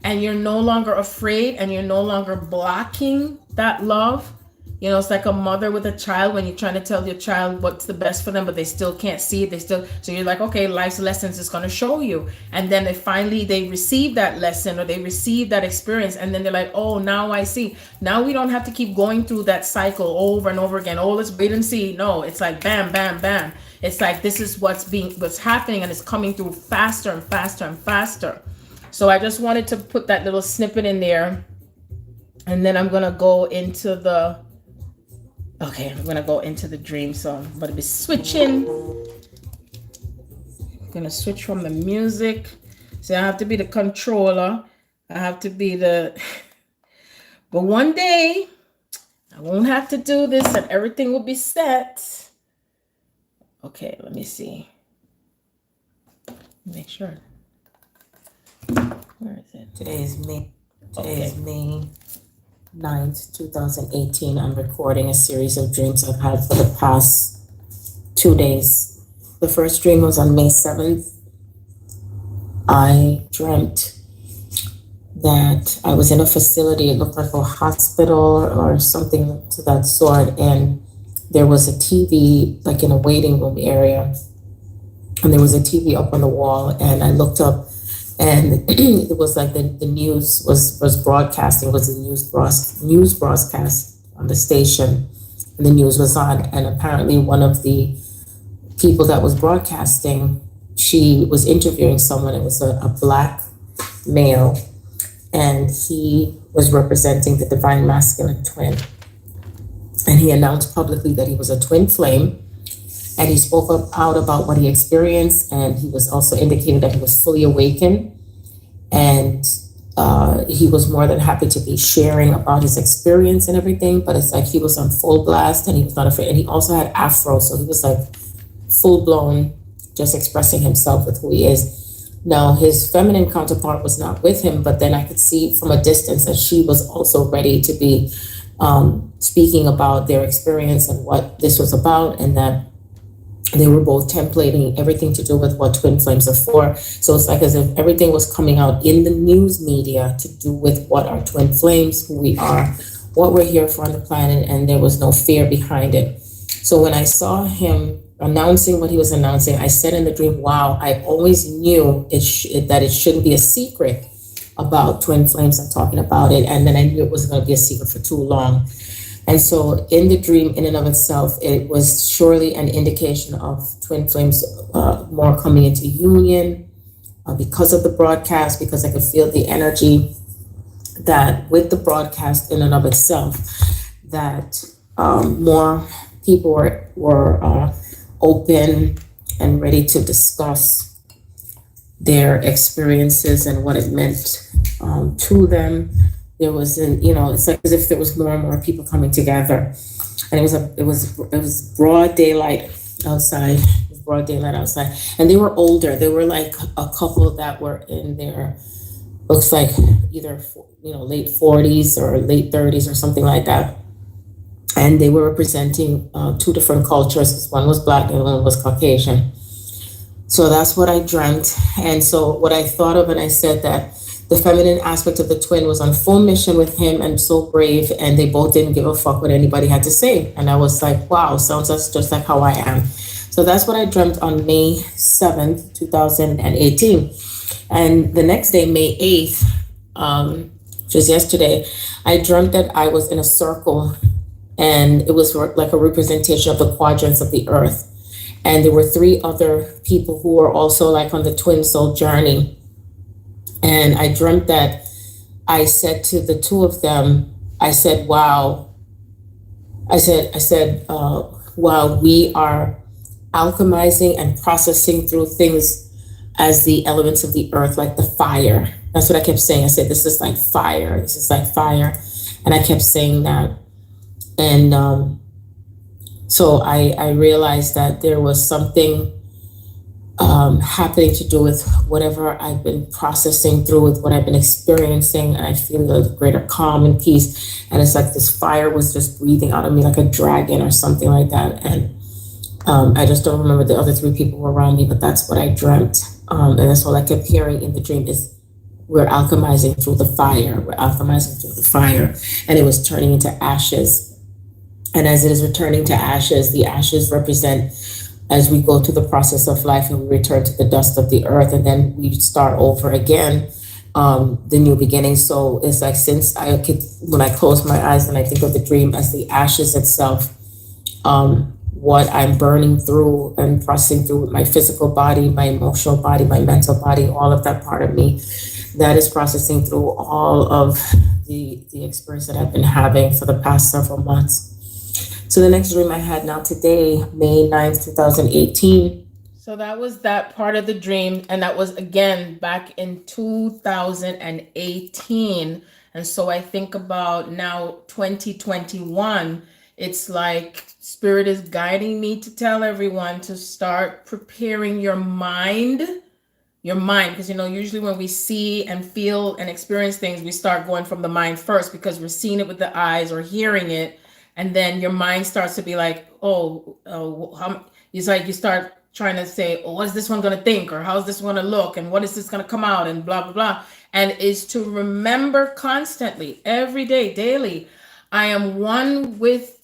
and you're no longer afraid, and you're no longer blocking that love. You know, it's like a mother with a child when you're trying to tell your child what's the best for them, but they still can't see it. So you're like, okay, life's lessons is going to show you. And then they receive that lesson, or they receive that experience. And then they're like, oh, now I see. Now we don't have to keep going through that cycle over and over again. Oh, let's wait and see. No, it's like bam, bam, bam. It's like, this is what's happening, and it's coming through faster and faster and faster. So I just wanted to put that little snippet in there. And then I'm going to go into the dream. So I'm going to be switching. I'm going to switch from the music. So I have to be the controller. I have to be but one day I won't have to do this and everything will be set. Okay, let me see. Make sure. Where is it? Today is May 9th, 2018. I'm recording a series of dreams I've had for the past 2 days. The first dream was on May 7th. I dreamt that I was in a facility. It looked like a hospital or something to that sort. And there was a TV, like in a waiting room area. And there was a TV up on the wall. And I looked up, and it was like the news was broadcasting. It was a news broadcast on the station. And the news was on. And apparently one of the people that was broadcasting, she was interviewing someone. It was a black male, and he was representing the divine masculine twin. And he announced publicly that he was a twin flame, and he spoke out about what he experienced, and he was also indicating that he was fully awakened, and he was more than happy to be sharing about his experience and everything. But it's like he was on full blast, and he was not afraid. And he also had afro, so he was like full blown, just expressing himself with who he is. Now, his feminine counterpart was not with him, but then I could see from a distance that she was also ready to be speaking about their experience and what this was about, and that they were both templating everything to do with what twin flames are for. So it's like as if everything was coming out in the news media to do with what are twin flames, who we are, what we're here for on the planet, and there was no fear behind it. So when I saw him announcing what he was announcing, I said in the dream, wow, I always knew that it shouldn't be a secret about twin flames and talking about it. And then I knew it wasn't going to be a secret for too long. And so in the dream, in and of itself, it was surely an indication of twin flames more coming into union because of the broadcast, because I could feel the energy that with the broadcast in and of itself, that more people were open and ready to discuss their experiences and what it meant to them. There was it's like as if there was more and more people coming together, and it was broad daylight outside. It was broad daylight outside, and they were older. They were like a couple that were in their, looks like either late 40s or late 30s or something like that. And they were representing two different cultures. One was black and one was Caucasian. So that's what I dreamt. And so what I thought of, and I said that the feminine aspect of the twin was on full mission with him and so brave, and they both didn't give a fuck what anybody had to say. And I was like, wow, sounds just like how I am. So that's what I dreamt on May 7th, 2018. And the next day, May 8th, which was yesterday, I dreamt that I was in a circle, and it was like a representation of the quadrants of the earth. And there were 3 other people who were also like on the twin soul journey. And I dreamt that I said to the 2 of them, I said, wow. I said, wow, we are alchemizing and processing through things as the elements of the earth, like the fire. That's what I kept saying. I said, this is like fire. This is like fire. And I kept saying that. And so I realized that there was something happening to do with whatever I've been processing through, with what I've been experiencing. And I feel a greater calm and peace. And it's like this fire was just breathing out of me like a dragon or something like that. And I just don't remember the other 3 people were around me, but that's what I dreamt. And that's all I kept hearing in the dream is, we're alchemizing through the fire. We're alchemizing through the fire. And it was turning into ashes. And as it is returning to ashes, the ashes represent as we go through the process of life and we return to the dust of the earth, and then we start over again, the new beginning. So it's like, when I close my eyes and I think of the dream as the ashes itself, what I'm burning through and processing through with my physical body, my emotional body, my mental body, all of that part of me, that is processing through all of the experience that I've been having for the past several months. So the next dream I had now today, May 9th, 2018. So that was that part of the dream. And that was again back in 2018. And so I think about now 2021, it's like Spirit is guiding me to tell everyone to start preparing your mind, because usually when we see and feel and experience things, we start going from the mind first because we're seeing it with the eyes or hearing it, and then your mind starts to be like, it's like you start trying to say, oh, what is this one going to think, or how's this going to look, and what is this going to come out, and blah blah blah. And is to remember constantly, every day, daily, I am one with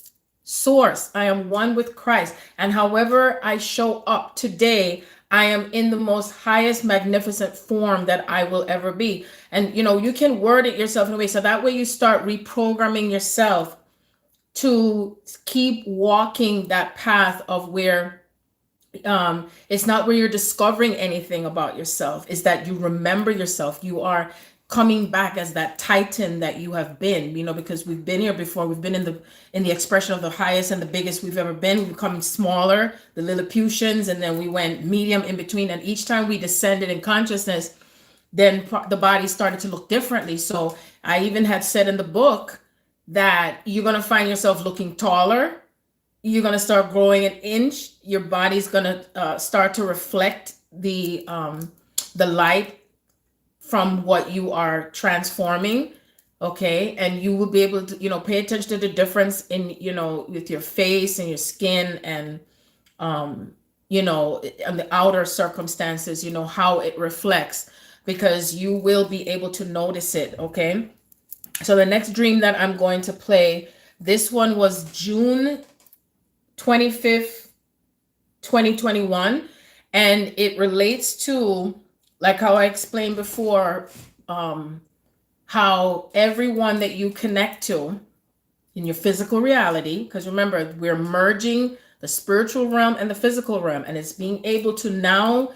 Source, I am one with Christ, and however I show up today, I am in the most highest magnificent form that I will ever be. And you can word it yourself in a way so that way you start reprogramming yourself to keep walking that path of where it's not where you're discovering anything about yourself, is that you remember yourself. You are coming back as that titan that you have been, because we've been here before. We've been in the expression of the highest and the biggest we've ever been. We've become smaller, the Lilliputians, and then we went medium in between. And each time we descended in consciousness, then the body started to look differently. So I even had said in the book that you're going to find yourself looking taller. You're going to start growing an inch. Your body's going to start to reflect the light from what you are transforming. Okay. And you will be able to, pay attention to the difference in, with your face and your skin and, and the outer circumstances, how it reflects, because you will be able to notice it. Okay. So the next dream that I'm going to play, this one was June 25th, 2021. And it relates to, like how I explained before, how everyone that you connect to in your physical reality, because remember, we're merging the spiritual realm and the physical realm, and it's being able to now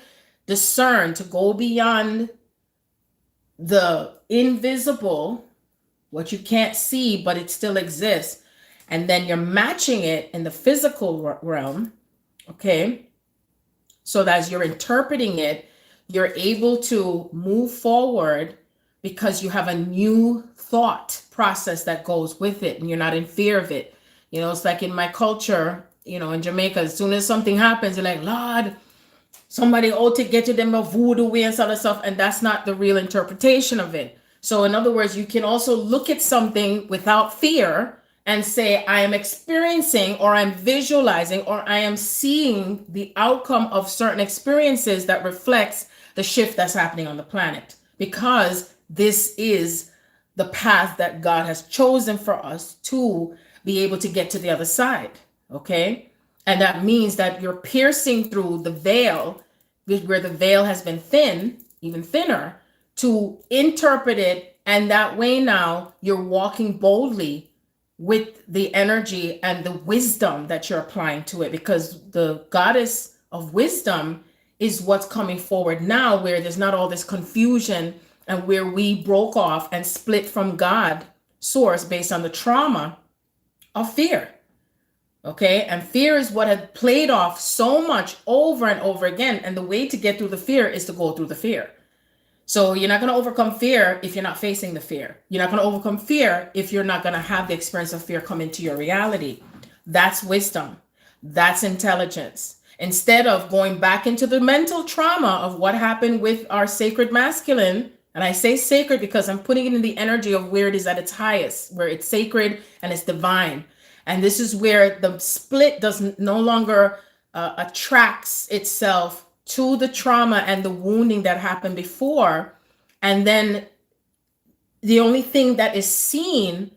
discern, to go beyond the invisible, what you can't see, but it still exists. And then you're matching it in the physical realm. Okay. So that as you're interpreting it, you're able to move forward because you have a new thought process that goes with it, and you're not in fear of it. It's like in my culture, in Jamaica, as soon as something happens, you're like, Lord, somebody ought to get to them a voodoo way and sort of stuff. And that's not the real interpretation of it. So in other words, you can also look at something without fear and say, I am experiencing, or I'm visualizing, or I am seeing the outcome of certain experiences that reflects the shift that's happening on the planet, because this is the path that God has chosen for us to be able to get to the other side. Okay. And that means that you're piercing through the veil, where the veil has been thin, even thinner, to interpret it. And that way now you're walking boldly with the energy and the wisdom that you're applying to it, because the goddess of wisdom is what's coming forward now, where there's not all this confusion and where we broke off and split from God, source, based on the trauma of fear. Okay. And fear is what had played off so much over and over again. And the way to get through the fear is to go through the fear. So you're not going to overcome fear if you're not facing the fear. You're not going to overcome fear if you're not going to have the experience of fear come into your reality. That's wisdom. That's intelligence. Instead of going back into the mental trauma of what happened with our sacred masculine, and I say sacred because I'm putting it in the energy of where it is at its highest, where it's sacred and it's divine. And this is where the split no longer attracts itself to the trauma and the wounding that happened before. And then the only thing that is seen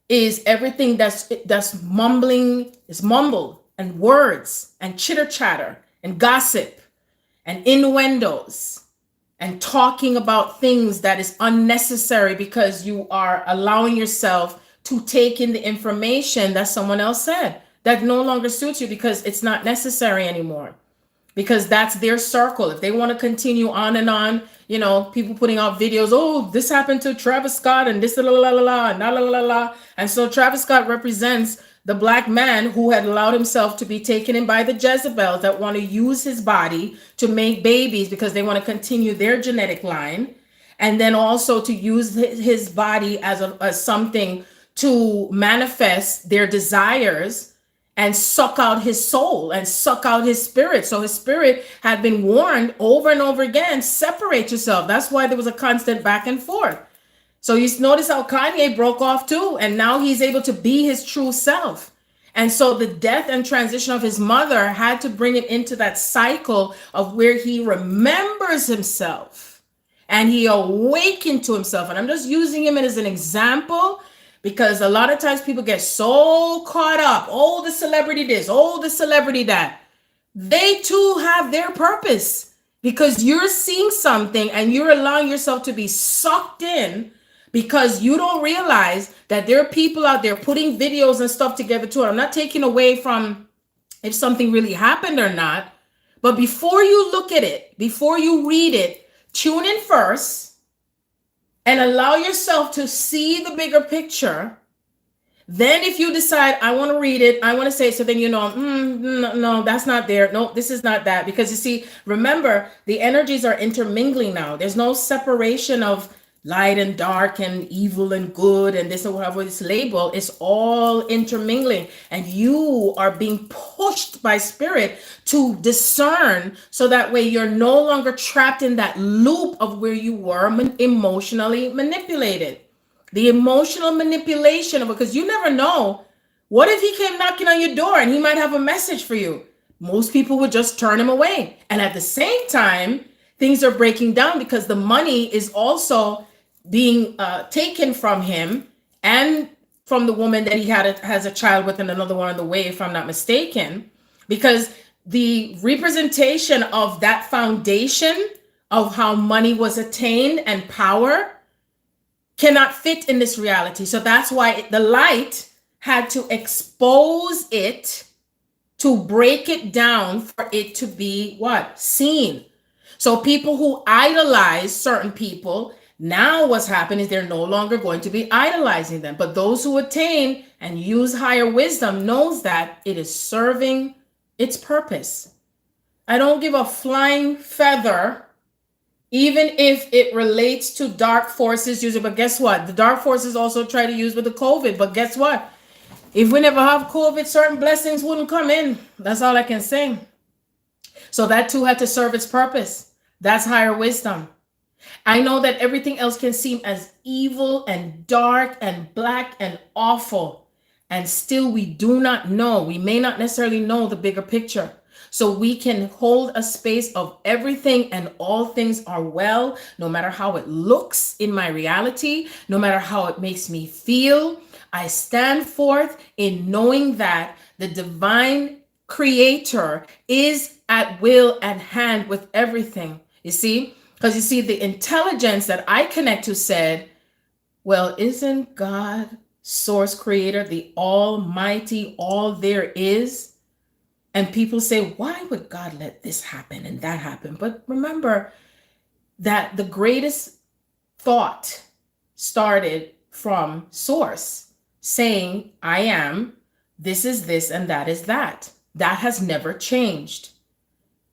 is everything that's mumbling, is mumbled, and words and chitter chatter and gossip and innuendos and talking about things that is unnecessary, because you are allowing yourself to take in the information that someone else said that no longer suits you, because it's not necessary anymore, because that's their circle. If they want to continue on and on, people putting out videos, oh, this happened to Travis Scott and this, la la la la, and la la la la. And so Travis Scott represents the Black man who had allowed himself to be taken in by the Jezebels that want to use his body to make babies because they want to continue their genetic line. and then also to use his body as something to manifest their desires and suck out his soul and suck out his spirit. So his spirit had been warned over and over again, separate yourself. That's why there was a constant back and forth. So you notice how Kanye broke off too, and now he's able to be his true self. And so the death and transition of his mother had to bring him into that cycle of where he remembers himself and he awakened to himself. And I'm just using him as an example because a lot of times people get so caught up. Oh, the celebrity this, oh, the celebrity that. They too have their purpose because you're seeing something and you're allowing yourself to be sucked in because you don't realize that there are people out there putting videos and stuff together too. I'm not taking away from if something really happened or not, but before you look at it, before you read it, tune in first and allow yourself to see the bigger picture. Then if you decide, I want to read it, I want to say, so then you know, no, that's not there. No, this is not that. Because you see, remember, the energies are intermingling now. There's no separation of light and dark and evil and good and this or whatever this label. It's all intermingling. And you are being pushed by spirit to discern so that way you're no longer trapped in that loop of where you were emotionally manipulated. The emotional manipulation of it, because you never know. What if he came knocking on your door and he might have a message for you? Most people would just turn him away. And at the same time, things are breaking down because the money is also being taken from him and from the woman that he has a child with and another one on the way, if I'm not mistaken, because the representation of that foundation of how money was attained and power cannot fit in this reality. So that's why the light had to expose it to break it down for it to be what? Seen. So people who idolize certain people, now what's happened is they're no longer going to be idolizing them. But those who attain and use higher wisdom knows that it is serving its purpose. I don't give a flying feather even if it relates to dark forces using, but guess what? The dark forces also try to use with the COVID, but guess what? If we never have COVID, certain blessings wouldn't come in. That's all I can say. So that too had to serve its purpose. That's higher wisdom. I know that everything else can seem as evil and dark and black and awful, and still we do not know. We may not necessarily know the bigger picture. So we can hold a space of everything and all things are well, no matter how it looks in my reality, no matter how it makes me feel. I stand forth in knowing that the divine creator is at will and hand with everything. You see? Because you see, the intelligence that I connect to said, well, isn't God, source creator, the almighty, all there is? And people say, why would God let this happen and that happen? But remember that the greatest thought started from source saying, I am, this is this, and that is that. That has never changed.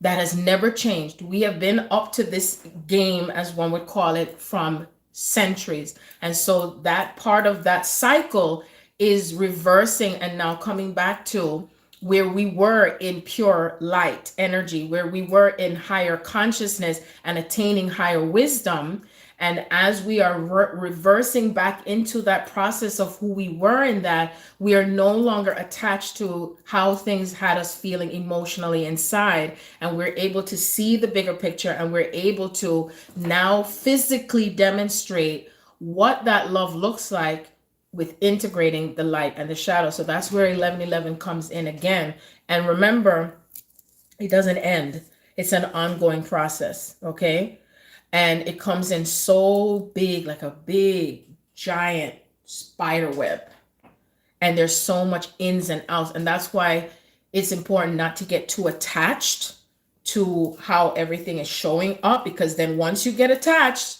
That has never changed. We have been up to this game, as one would call it, from centuries. And so that part of that cycle is reversing and now coming back to where we were in pure light energy, where we were in higher consciousness and attaining higher wisdom. And as we are reversing back into that process of who we were in that, we are no longer attached to how things had us feeling emotionally inside. And we're able to see the bigger picture, and we're able to now physically demonstrate what that love looks like with integrating the light and the shadow. So that's where 1111 comes in again. And remember, it doesn't end. It's an ongoing process, okay? And it comes in so big, like a big, giant spider web. And there's so much ins and outs. And that's why it's important not to get too attached to how everything is showing up, because then once you get attached,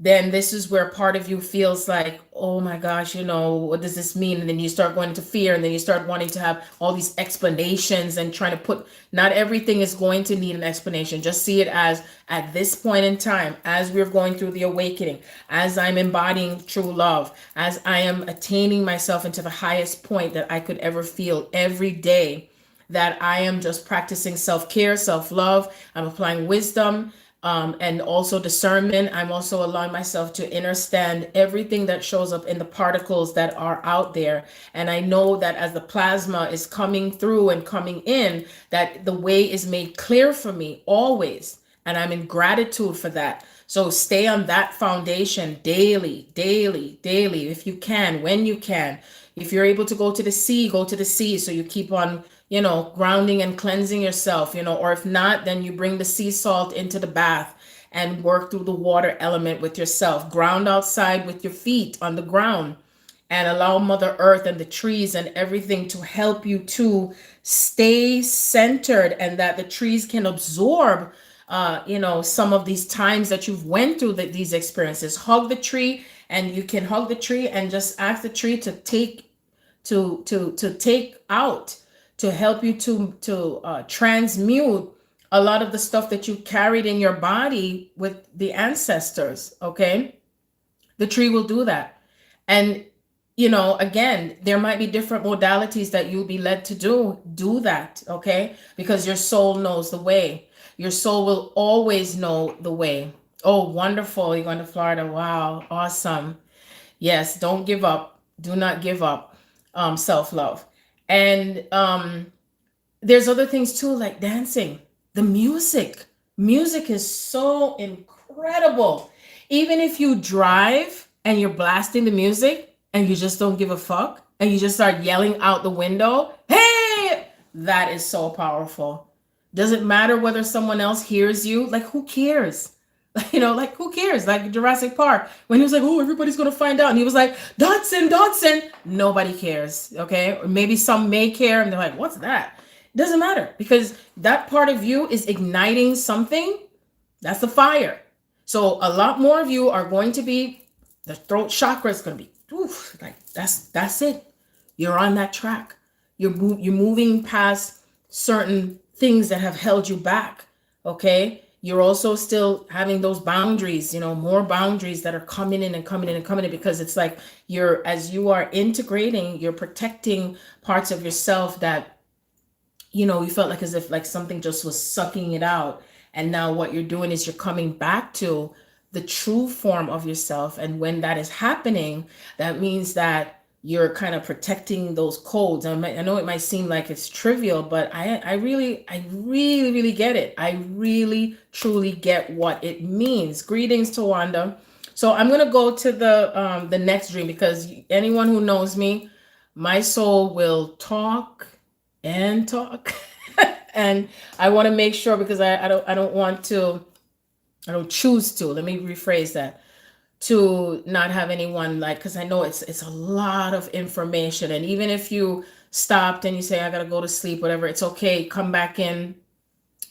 then this is where part of you feels like, oh my gosh, you know, what does this mean? And then you start going into fear, and then you start wanting to have all these explanations and trying to put, not everything is going to need an explanation. Just see it as, at this point in time, as we're going through the awakening, as I'm embodying true love, as I am attaining myself into the highest point that I could ever feel every day, that I am just practicing self-care, self-love. I'm applying wisdom, and also discernment. I'm also allowing myself to understand everything that shows up in the particles that are out there. And I know that as the plasma is coming through and coming in, that the way is made clear for me always. And I'm in gratitude for that. So stay on that foundation daily, daily, daily, if you can, when you can. If you're able to go to the sea, go to the sea. So you keep on, you know, grounding and cleansing yourself, you know, or if not, then you bring the sea salt into the bath and work through the water element with yourself. Ground outside with your feet on the ground, and allow Mother Earth and the trees and everything to help you to stay centered, and that the trees can absorb, you know, some of these times that you've went through these experiences. Hug the tree, and you can hug the tree and just ask the tree to take out, to help you to transmute a lot of the stuff that you carried in your body with the ancestors. Okay, the tree will do that. And you know, again, there might be different modalities that you'll be led to do that. Okay, because your soul knows the way. Your soul will always know the way. Oh, wonderful, you're going to Florida. Wow, awesome. Yes, don't give up. Do not give up. Self-love. And there's other things too, like dancing. The music is so incredible. Even if you drive and you're blasting the music and you just don't give a fuck, and you just start yelling out the window, hey, that is so powerful. Doesn't matter whether someone else hears you. Like, who cares? You know, like, who cares? Like Jurassic Park, when he was like, oh, everybody's gonna find out, and he was like, Dodson. Nobody cares. Okay, or maybe some may care, and they're like, what's that? It doesn't matter, because that part of you is igniting something. That's the fire. So a lot more of you are going to be, the throat chakra is going to be, oof, like that's it. You're on that track. You're moving past certain things that have held you back. Okay, you're also still having those boundaries, you know, more boundaries that are coming in, because it's like as you are integrating, you're protecting parts of yourself that, you know, you felt like as if like something just was sucking it out. And now what you're doing is you're coming back to the true form of yourself. And when that is happening, that means that you're kind of protecting those codes. I know it might seem like it's trivial, but I really get it. I really, truly get what it means. Greetings, Tawanda. So I'm going to go to the next dream, because anyone who knows me, my soul will talk and talk. And I want to make sure, because I don't choose to, let me rephrase that, to not have anyone, like, because I know it's a lot of information. And even if you stopped and you say, I gotta go to sleep, whatever, it's okay, come back in.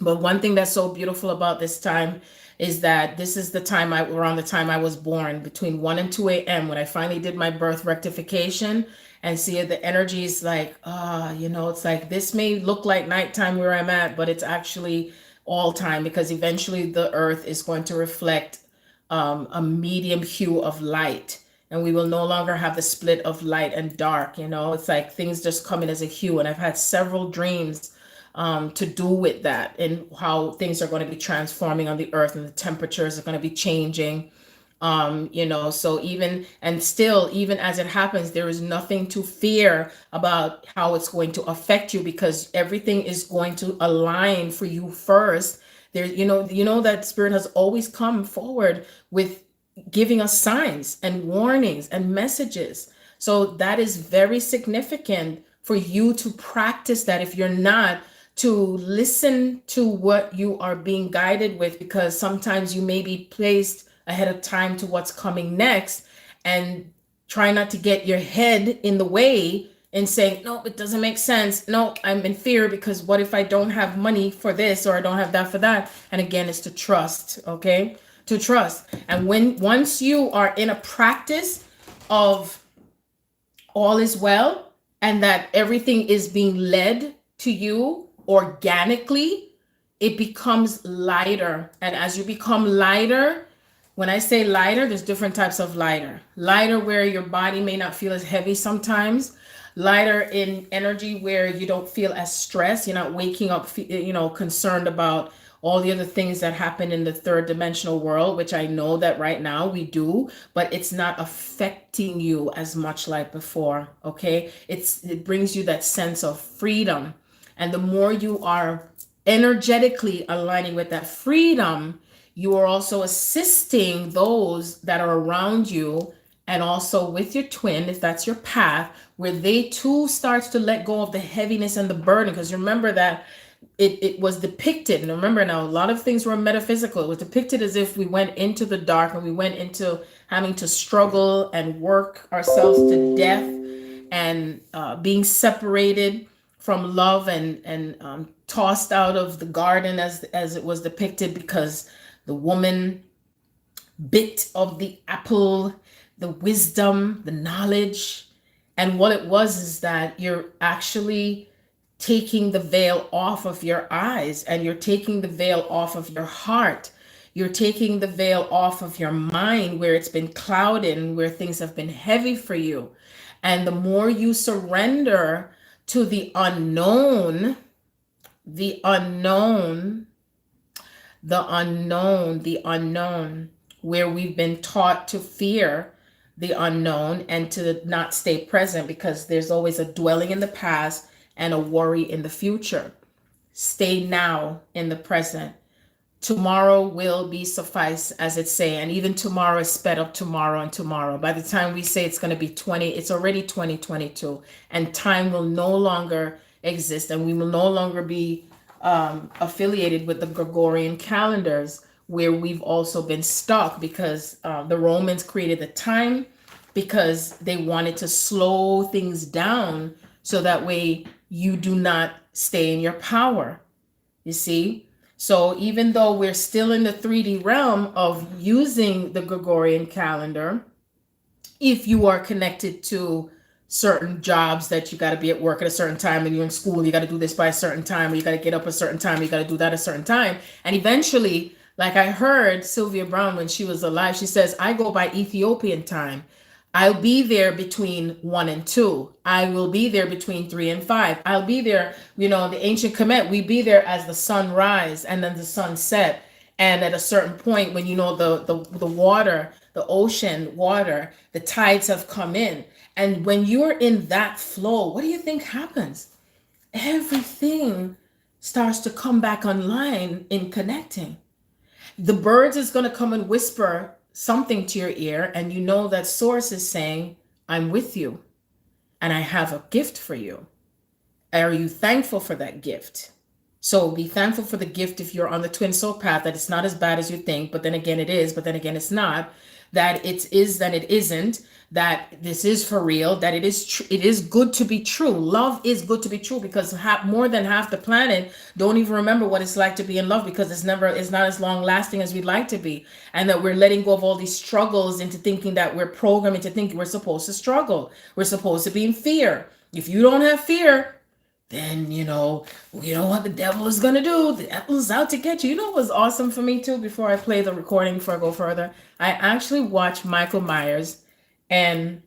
But one thing that's so beautiful about this time is that this is the time around the time I was born, between 1 and 2 a.m. when I finally did my birth rectification. And see, the energy is like, you know, it's like, this may look like nighttime where I'm at, but it's actually all time, because eventually the earth is going to reflect a medium hue of light, and we will no longer have the split of light and dark. You know, it's like things just come in as a hue. And I've had several dreams to do with that, and how things are going to be transforming on the earth, and the temperatures are going to be changing. You know, so even as it happens, there is nothing to fear about how it's going to affect you, because everything is going to align for you first. There, you know that Spirit has always come forward with giving us signs and warnings and messages. So that is very significant for you to practice that. If you're not, to listen to what you are being guided with, because sometimes you may be placed ahead of time to what's coming next, and try not to get your head in the way and saying, no, it doesn't make sense. No, I'm in fear, because what if I don't have money for this, or I don't have that for that? And again, it's to trust, okay? to trust. And once you are in a practice of all is well and that everything is being led to you organically, it becomes lighter. And as you become lighter, when I say lighter, there's different types of lighter. Lighter where your body may not feel as heavy sometimes. Lighter in energy where you don't feel as stressed. You're not waking up, concerned about all the other things that happen in the third dimensional world, which I know that right now we do, but it's not affecting you as much like before, okay? It brings you that sense of freedom. And the more you are energetically aligning with that freedom, you are also assisting those that are around you and also with your twin, if that's your path, where they too starts to let go of the heaviness and the burden. Because remember that it was depicted, and remember now, a lot of things were metaphysical. It was depicted as if we went into the dark and we went into having to struggle and work ourselves to death and being separated from love and tossed out of the garden as it was depicted because the woman bit of the apple, the wisdom, the knowledge. And what it was is that you're actually taking the veil off of your eyes and you're taking the veil off of your heart. You're taking the veil off of your mind where it's been clouded and where things have been heavy for you. And the more you surrender to the unknown, where we've been taught to fear the unknown and to not stay present because there's always a dwelling in the past and a worry in the future. Stay now in the present. Tomorrow will be suffice, as it say, and even tomorrow is sped up tomorrow and tomorrow. By the time we say it's going to be it's already 2022, and time will no longer exist, and we will no longer be affiliated with the Gregorian calendars, where we've also been stuck because the Romans created the time because they wanted to slow things down so that way you do not stay in your power. You see? So even though we're still in the 3D realm of using the Gregorian calendar, if you are connected to certain jobs that you got to be at work at a certain time, and you're in school, you got to do this by a certain time, or you got to get up a certain time, you got to do that a certain time. And eventually, like I heard Sylvia Brown when she was alive, she says, I go by Ethiopian time. I'll be there between 1 and 2. I will be there between 3 and 5. I'll be there, the ancient Kemet, we be there as the sun rise and then the sun set. And at a certain point when the water, the ocean water, the tides have come in. And when you're in that flow, what do you think happens? Everything starts to come back online in connecting. The birds is going to come and whisper something to your ear, and you know that source is saying, I'm with you and I have a gift for you. Are you thankful for that gift? So be thankful for the gift if you're on the twin soul path, that it's not as bad as you think, but then again it is, but then again it's not, that it is, that it isn't, that this is for real, that it is good to be true. Love is good to be true because more than half the planet don't even remember what it's like to be in love because it's not as long lasting as we'd like to be. And that we're letting go of all these struggles into thinking that we're programmed into thinking we're supposed to struggle. We're supposed to be in fear. If you don't have fear, then you know what the devil is going to do. The devil's out to get you. You know what was awesome for me too, before I play the recording, before I go further? I actually watched Michael Myers, and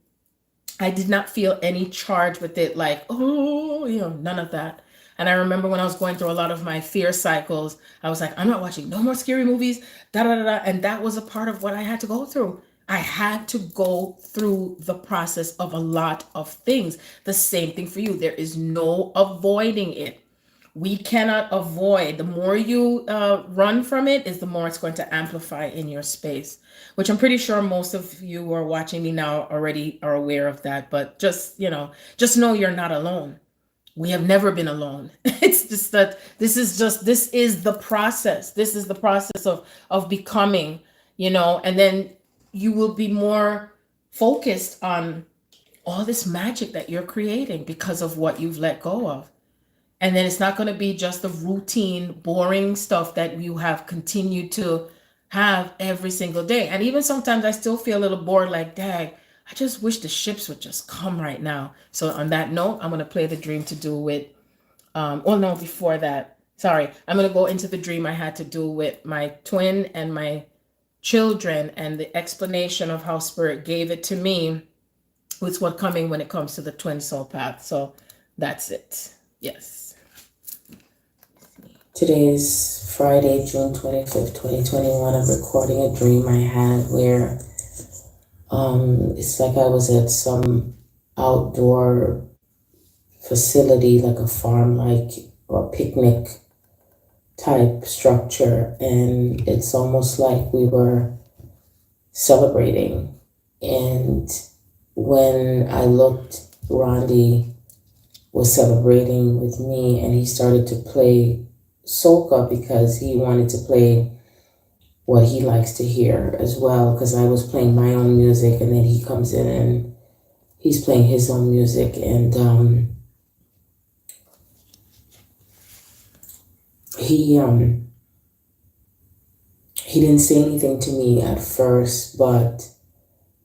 I did not feel any charge with it, like, none of that. And I remember when I was going through a lot of my fear cycles, I was like, I'm not watching no more scary movies, and that was a part of what I had to go through. I had to go through the process of a lot of things. The same thing for you. There is no avoiding it. We cannot avoid. The more you run from it, is the more it's going to amplify in your space, which I'm pretty sure most of you who are watching me now already are aware of that. But just know you're not alone. We have never been alone. It's just that this is the process. This is the process of becoming, and then you will be more focused on all this magic that you're creating because of what you've let go of. And then it's not going to be just the routine, boring stuff that you have continued to have every single day. And even sometimes I still feel a little bored, like, dang, I just wish the ships would just come right now. So on that note, I'm going to play the dream to do with, oh no, before that, sorry, I'm going to go into the dream I had to do with my twin and my children, and the explanation of how Spirit gave it to me with what's coming when it comes to the twin soul path. So that's it. Yes. Today is Friday, June 25th, 2021. I'm recording a dream I had where it's like I was at some outdoor facility, like a farm, like, or picnic type structure, and it's almost like we were celebrating. And when I looked, Rondi was celebrating with me, and he started to play soca because he wanted to play what he likes to hear as well, because I was playing my own music, and then he comes in and he's playing his own music. And he didn't say anything to me at first, but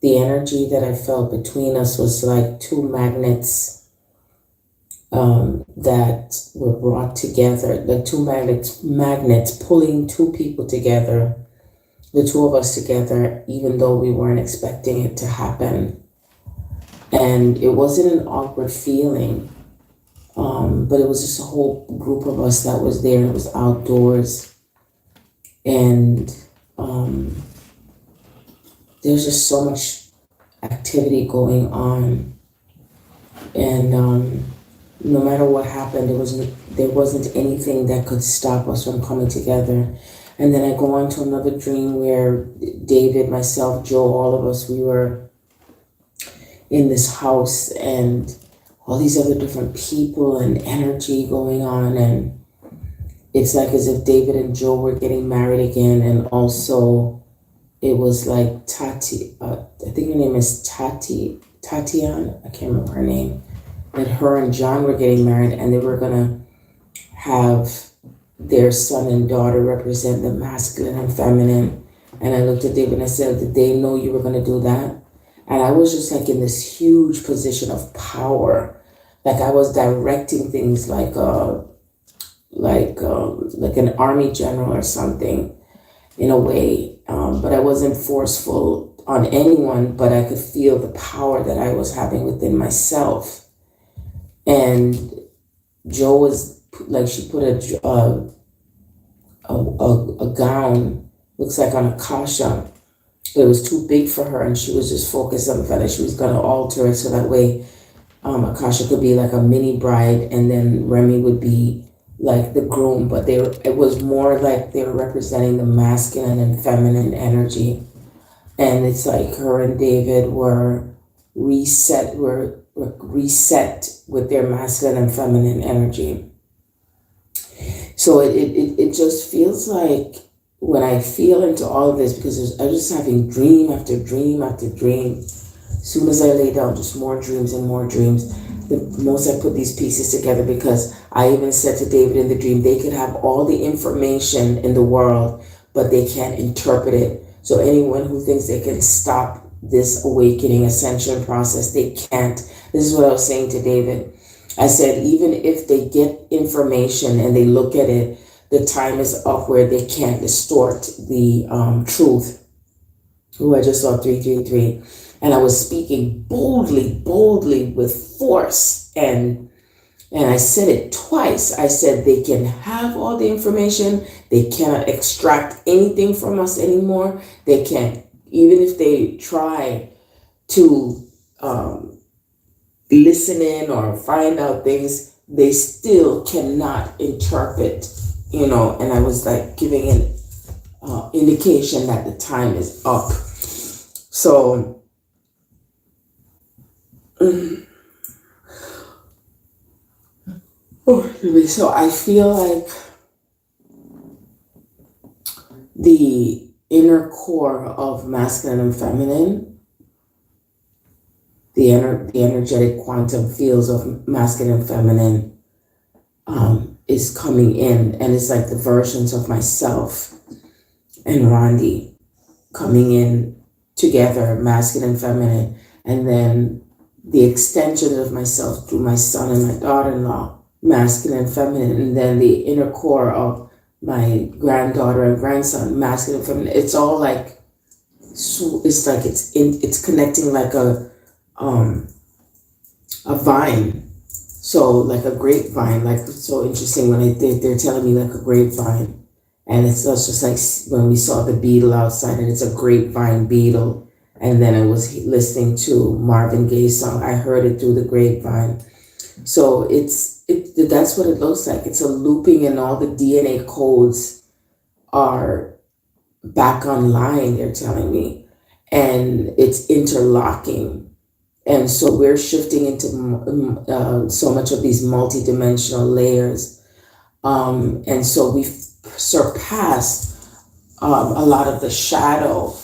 the energy that I felt between us was like two magnets that were brought together, the two magnets pulling two people together, the two of us together, even though we weren't expecting it to happen. And it wasn't an awkward feeling, but it was just a whole group of us that was there. It was outdoors, and there's just so much activity going on, and no matter what happened, there wasn't anything that could stop us from coming together. And then I go on to another dream where David, myself, Joe, all of us, we were in this house, and all these other different people and energy going on, and it's like as if David and Joe were getting married again. And also it was like Tati, I think her name is Tatiana, I can't remember her name, that her and John were getting married, and they were gonna have their son and daughter represent the masculine and feminine. And I looked at David and I said, did they know you were gonna do that? And I was just like in this huge position of power, like I was directing things like an army general or something, in a way. But I wasn't forceful on anyone, but I could feel the power that I was having within myself. And Jo was like, she put a gown, looks like on Akasha. It was too big for her, and she was just focused on the fact that she was going to alter it so that way Akasha could be like a mini bride, and then Remy would be like the groom. But it was more like they were representing the masculine and feminine energy. And it's like her and David were reset with their masculine and feminine energy. So it just feels like when I feel into all of this, because I'm just having dream after dream after dream. As soon as I lay down, just more dreams and more dreams. The most I put these pieces together, because I even said to David in the dream, they could have all the information in the world, but they can't interpret it. So anyone who thinks they can stop this awakening ascension process, they can't. This is what I was saying to David. I said, even if they get information and they look at it, the time is up where they can't distort the truth. I just saw 333. And I was speaking boldly with force. And I said it twice. I said, they can have all the information. They cannot extract anything from us anymore. They can't, even if they try to listen in or find out things, they still cannot interpret, and I was like giving an indication that the time is up. So so I feel like the inner core of masculine and feminine, the energetic quantum fields of masculine and feminine is coming in, and it's like the versions of myself and Rondi coming in together, masculine and feminine, and then the extension of myself through my son and my daughter-in-law, masculine and feminine, and then the inner core of my granddaughter and grandson, masculine and feminine. It's all like, it's like it's connecting like a vine. So like a grapevine, like it's so interesting when they're telling me like a grapevine. And it's just like when we saw the beetle outside, and it's a grapevine beetle. And then I was listening to Marvin Gaye's song. I heard it through the grapevine. So that's what it looks like. It's a looping, and all the DNA codes are back online, they're telling me. And it's interlocking. And so we're shifting into so much of these multidimensional layers. And so we've surpassed a lot of the shadow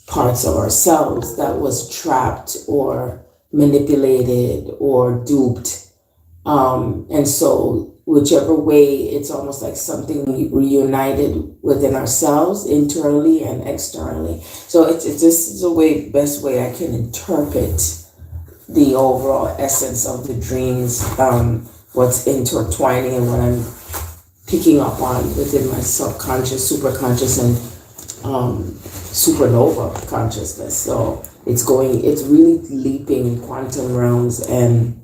parts of ourselves that was trapped or manipulated or duped. And so whichever way, it's almost like something reunited within ourselves, internally and externally. So this is the best way I can interpret the overall essence of the dreams, what's intertwining and what I'm picking up on within my subconscious, superconscious, and supernova consciousness. So it's really leaping in quantum realms, and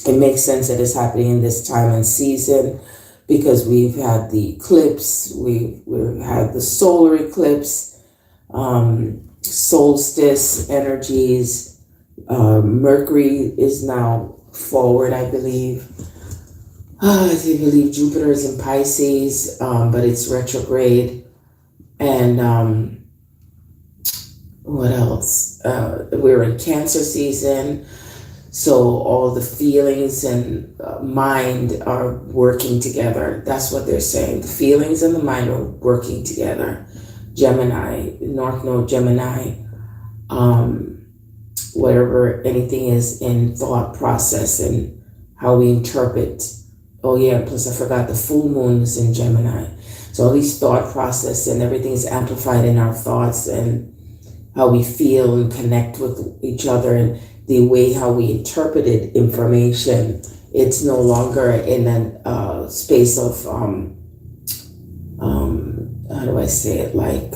it makes sense that it's happening in this time and season because we've had the eclipse, we've had the solar eclipse, solstice energies. Mercury is now forward, I believe. I believe Jupiter is in Pisces, but it's retrograde. And what else? We're in Cancer season. So all the feelings and mind are working together. That's what they're saying. The feelings and the mind are working together. Gemini, North Node Gemini, whatever anything is in thought process and how we interpret. Oh yeah, plus I forgot the full moon is in Gemini. So all these thought process and everything is amplified in our thoughts and how we feel and connect with each other, and the way how we interpreted information. It's no longer in a space of how do I say it, like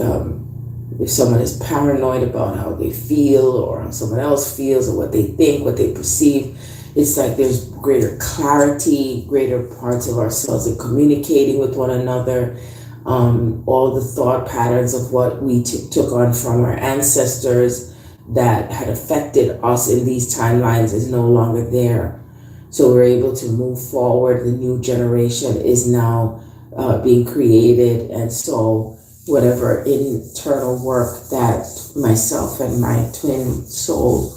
if someone is paranoid about how they feel or how someone else feels or what they think, what they perceive. It's like there's greater clarity, greater parts of ourselves in communicating with one another. All the thought patterns of what we took on from our ancestors that had affected us in these timelines is no longer there. So we're able to move forward. The new generation is now being created. And so whatever internal work that myself and my twin soul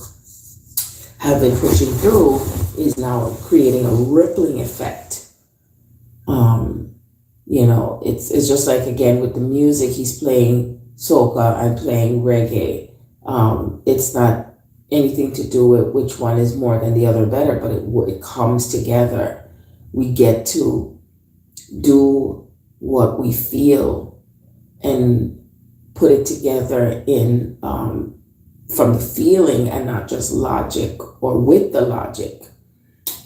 have been pushing through is now creating a rippling effect. It's just like, again, with the music, he's playing soca, I'm playing reggae. It's not anything to do with which one is more than the other better, but it comes together. We get to do what we feel and put it together in from the feeling and not just logic or with the logic,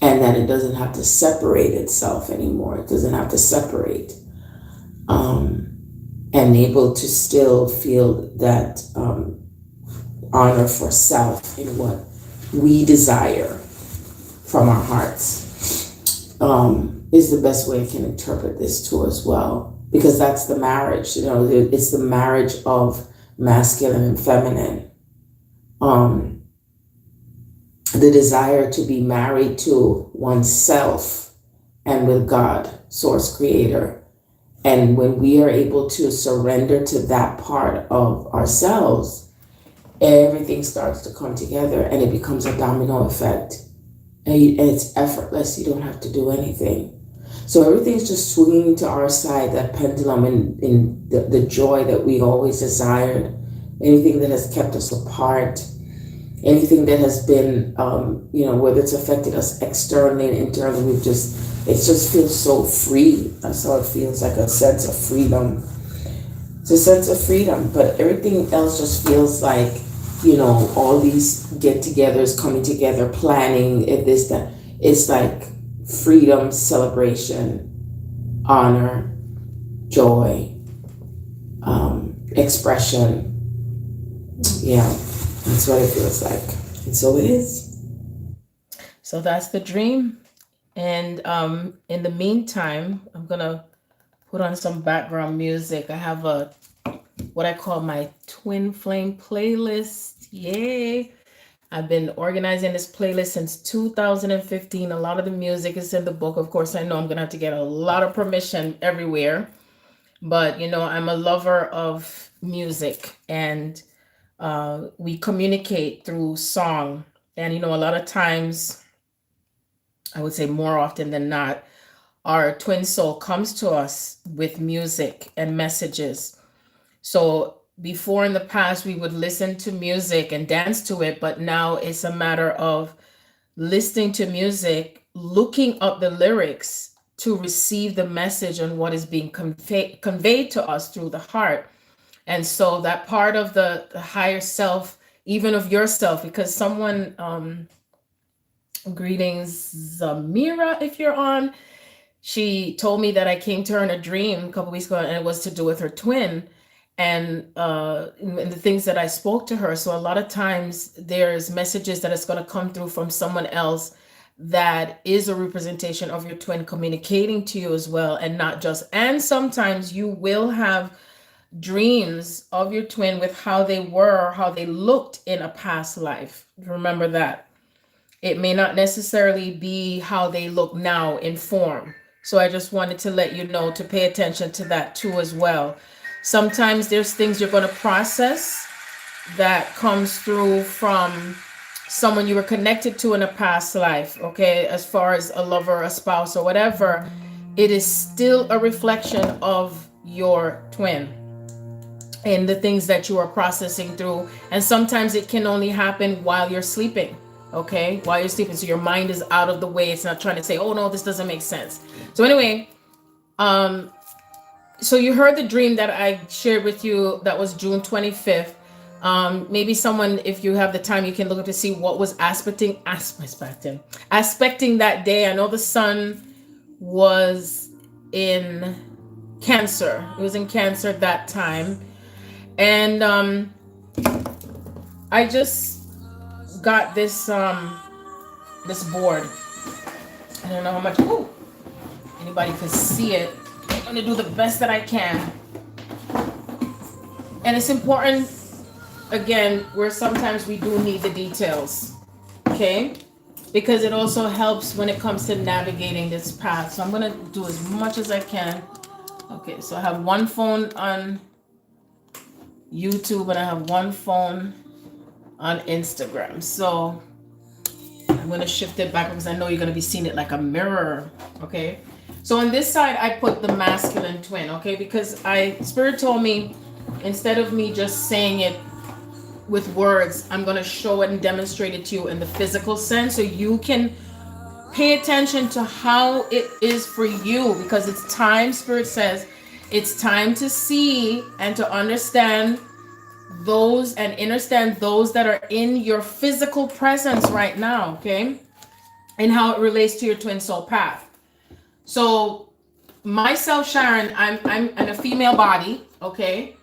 and that it doesn't have to separate itself anymore. It doesn't have to separate, and able to still feel that honor for self in what we desire from our hearts is the best way I can interpret this too as well, because that's the marriage. It's the marriage of masculine and feminine. The desire to be married to oneself and with God, source creator. And when we are able to surrender to that part of ourselves, everything starts to come together and it becomes a domino effect. And it's effortless. You don't have to do anything. So everything's just swinging to our side, that pendulum in the joy that we always desired. Anything that has kept us apart, anything that has been, whether it's affected us externally and internally, it just feels so free. That's how it feels, like a sense of freedom. It's It's a sense of freedom, but everything else just feels like, you know, all these get-togethers coming together, planning and this, that. It's like freedom, celebration, honor, joy, expression. Yeah, that's what it feels like. And so it is. So that's the dream. And in the meantime, I'm gonna put on some background music. I have what I call my twin flame playlist. Yay! I've been organizing this playlist since 2015. A lot of the music is in the book. Of course, I know I'm gonna have to get a lot of permission everywhere, but you know, I'm a lover of music, and we communicate through song. And you know, a lot of times, I would say more often than not, our twin soul comes to us with music and messages. So before in the past, we would listen to music and dance to it, but now it's a matter of listening to music, looking up the lyrics to receive the message and what is being conveyed to us through the heart. And so that part of the higher self, even of yourself, because someone, greetings, Zamira, if you're on, she told me that I came to her in a dream a couple weeks ago, and it was to do with her twin and the things that I spoke to her. So a lot of times there's messages that is going to come through from someone else that is a representation of your twin communicating to you as well, and not just. And sometimes you will have dreams of your twin with how they were, how they looked in a past life. Remember that. It may not necessarily be how they look now in form. So I just wanted to let you know to pay attention to that too as well. Sometimes there's things you're going to process that comes through from someone you were connected to in a past life, okay? As far as a lover, a spouse, or whatever, it is still a reflection of your twin and the things that you are processing through. And sometimes it can only happen while you're sleeping, okay? While you're sleeping. So your mind is out of the way. It's not trying to say, oh no, this doesn't make sense. So anyway, so you heard the dream that I shared with you. That was June 25th. Maybe someone, if you have the time, you can look up to see what was aspecting that day. I know the sun was in Cancer. It was in Cancer at that time. And I just got this this board. I don't know how much anybody could see it. I'm gonna do the best that I can. And it's important, again, where sometimes we do need the details, okay? Because it also helps when it comes to navigating this path. So I'm gonna do as much as I can. Okay, so I have one phone on YouTube and I have one phone on Instagram. So I'm gonna shift it back because I know you're gonna be seeing it like a mirror, okay? So on this side, I put the masculine twin, okay? Because Spirit told me, instead of me just saying it with words, I'm gonna show it and demonstrate it to you in the physical sense so you can pay attention to how it is for you, because it's time, Spirit says, it's time to see and to understand those and understand those that are in your physical presence right now, okay? And how it relates to your twin soul path. So myself, Sharon, I'm in a female body, okay?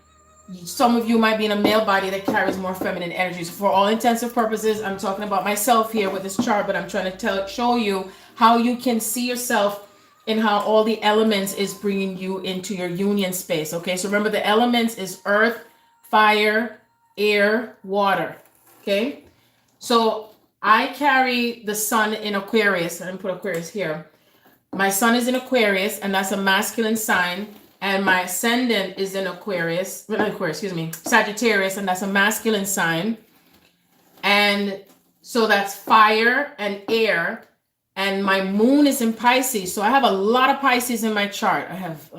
Some of you might be in a male body that carries more feminine energy. So for all intents and purposes, I'm talking about myself here with this chart, but I'm trying to show you how you can see yourself and how all the elements is bringing you into your union space, okay? So remember, the elements is earth, fire, air, water, okay? So I carry the sun in Aquarius. I'm gonna put Aquarius here. My sun is in Aquarius, and that's a masculine sign. And my ascendant is in Sagittarius, and that's a masculine sign. And so that's fire and air. And my moon is in Pisces. So I have a lot of Pisces in my chart. I have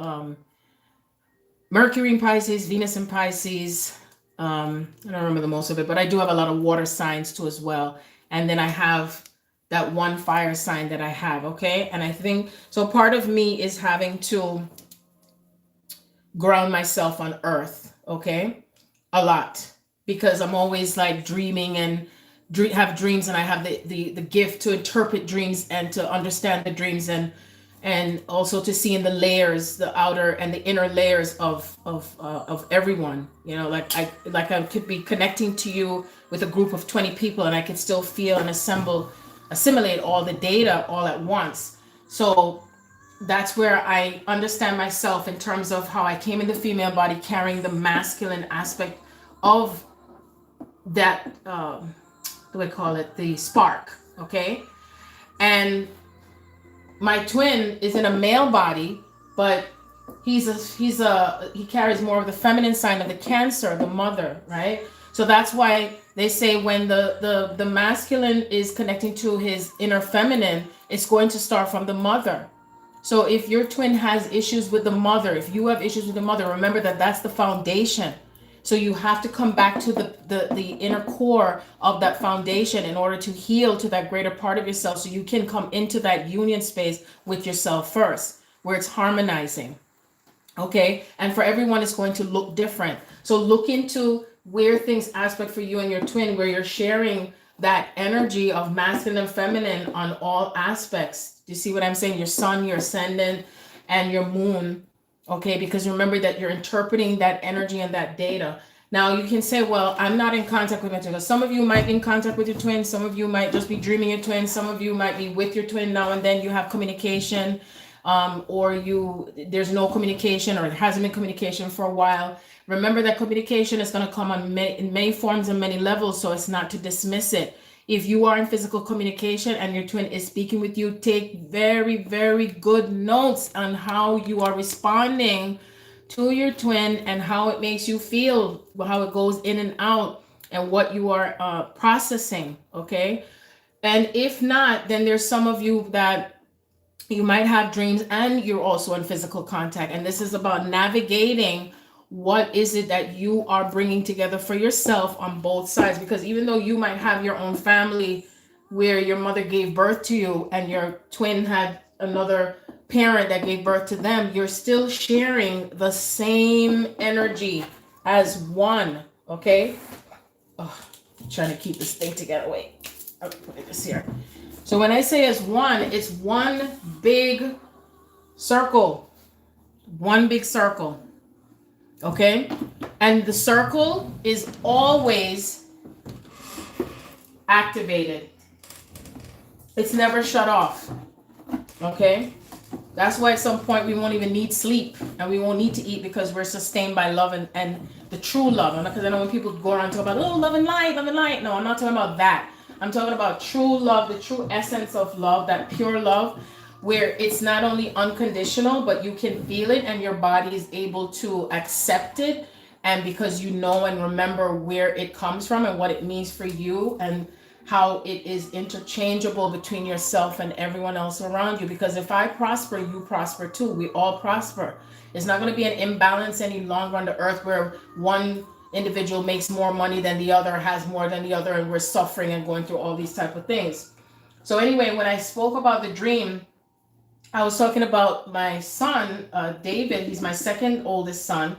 Mercury in Pisces, Venus in Pisces. I don't remember the most of it, but I do have a lot of water signs too as well. And then I have that one fire sign that I have, okay? And I think, so part of me is having to ground myself on earth, okay? A lot, because I'm always like dreaming and have dreams, and I have the gift to interpret dreams and to understand the dreams, and also to see in the layers, the outer and the inner layers of everyone. You know, like I could be connecting to you with a group of 20 people, and I could still feel and assimilate all the data all at once. So that's where I understand myself in terms of how I came in the female body carrying the masculine aspect of that, what do I call it, the spark, okay? And my twin is in a male body, but he carries more of the feminine sign of the Cancer, the mother, right? So that's why they say when the masculine is connecting to his inner feminine, it's going to start from the mother. So if your twin has issues with the mother, if you have issues with the mother, remember that that's the foundation. So you have to come back to the inner core of that foundation in order to heal to that greater part of yourself, so you can come into that union space with yourself first, where it's harmonizing. Okay? And for everyone, it's going to look different. So look into where things aspect for you and your twin, where you're sharing that energy of masculine and feminine on all aspects. Do you see what I'm saying? Your sun, your ascendant, and your moon. Okay, because remember that you're interpreting that energy and that data. Now you can say, well, I'm not in contact with my twin. Some of you might be in contact with your twin. Some of you might just be dreaming your twin. Some of you might be with your twin now and then. You have communication, or there's no communication, or it hasn't been communication for a while. Remember that communication is going to come in many forms and many levels, so it's not to dismiss it. If you are in physical communication and your twin is speaking with you, take very, very good notes on how you are responding to your twin and how it makes you feel, how it goes in and out, and what you are processing, okay? And if not, then there's some of you that you might have dreams and you're also in physical contact. And this is about navigating what is it that you are bringing together for yourself on both sides. Because even though you might have your own family where your mother gave birth to you and your twin had another parent that gave birth to them, you're still sharing the same energy as one, okay? Oh, I'm trying to keep this thing together. Wait, I'll put this here. So when I say as one, it's one big circle. One big circle. Okay? And the circle is always activated. It's never shut off. Okay? That's why at some point we won't even need sleep and we won't need to eat, because we're sustained by love and the true love. Because I know when people go around talking about, oh, love and light, love and light. No, I'm not talking about that. I'm talking about true love, the true essence of love, that pure love, where it's not only unconditional, but you can feel it and your body is able to accept it. And because you know and remember where it comes from and what it means for you, and how it is interchangeable between yourself and everyone else around you. Because if I prosper, you prosper too. We all prosper. It's not going to be an imbalance any longer on the earth where one individual makes more money than the other, has more than the other, and we're suffering and going through all these type of things. So anyway, when I spoke about the dream, I was talking about my son, David. He's my second oldest son,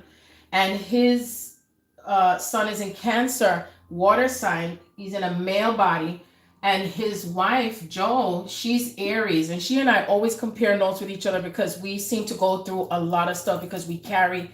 and his son is in Cancer, water sign. He's in a male body, and his wife, Jo, she's Aries, and she and I always compare notes with each other because we seem to go through a lot of stuff because we carry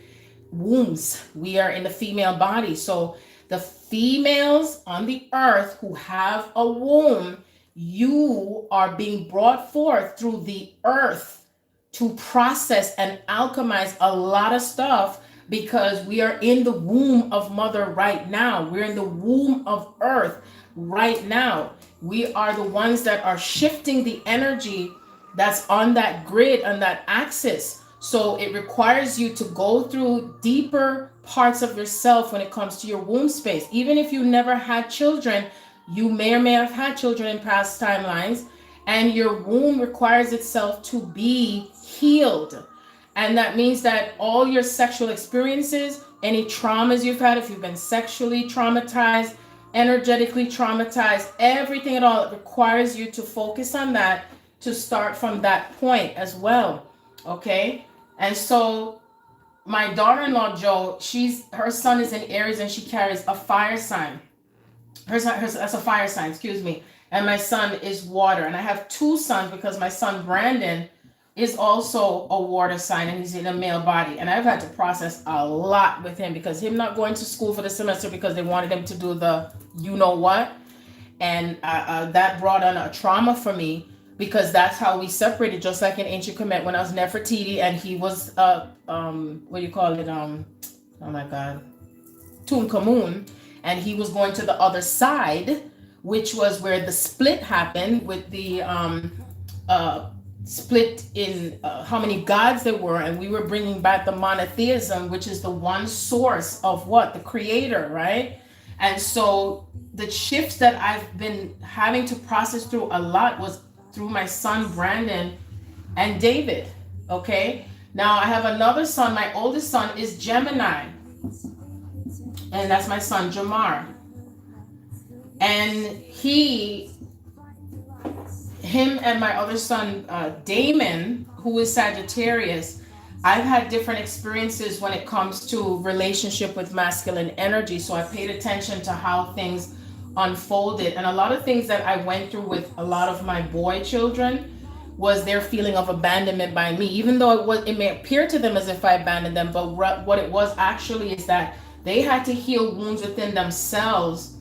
wombs. We are in the female body. So the females on the earth who have a womb, you are being brought forth through the earth to process and alchemize a lot of stuff, because we are in the womb of mother right now. We're in the womb of earth right now. We are the ones that are shifting the energy that's on that grid, on that axis. So it requires you to go through deeper parts of yourself when it comes to your womb space. Even if you never had children, you may or may have had children in past timelines, and your womb requires itself to be healed. And that means that all your sexual experiences, any traumas you've had, if you've been sexually traumatized, energetically traumatized, everything at all, it requires you to focus on that, to start from that point as well. Okay? And so my daughter-in-law Joe, her son is in Aries and she carries a fire sign. That's a fire sign, excuse me. And my son is water. And I have two sons because my son Brandon is also a water sign and he's in a male body. And I've had to process a lot with him because him not going to school for the semester because they wanted him to do the you know what. And that brought on a trauma for me because that's how we separated, just like in Ancient Kemet when I was Nefertiti and he was, what do you call it? Oh my God. Tutankhamun. And he was going to the other side, which was where the split happened with the split in how many gods there were. And we were bringing back the monotheism, which is the one source of what? The creator, right? And so the shifts that I've been having to process through a lot was through my son, Brandon, and David, okay? Now I have another son, my oldest son is Gemini. And that's my son, Jamar. And him and my other son, Damon, who is Sagittarius, I've had different experiences when it comes to relationship with masculine energy. So I paid attention to how things unfolded. And a lot of things that I went through with a lot of my boy children was their feeling of abandonment by me, even though it may appear to them as if I abandoned them. But what it was actually is that they had to heal wounds within themselves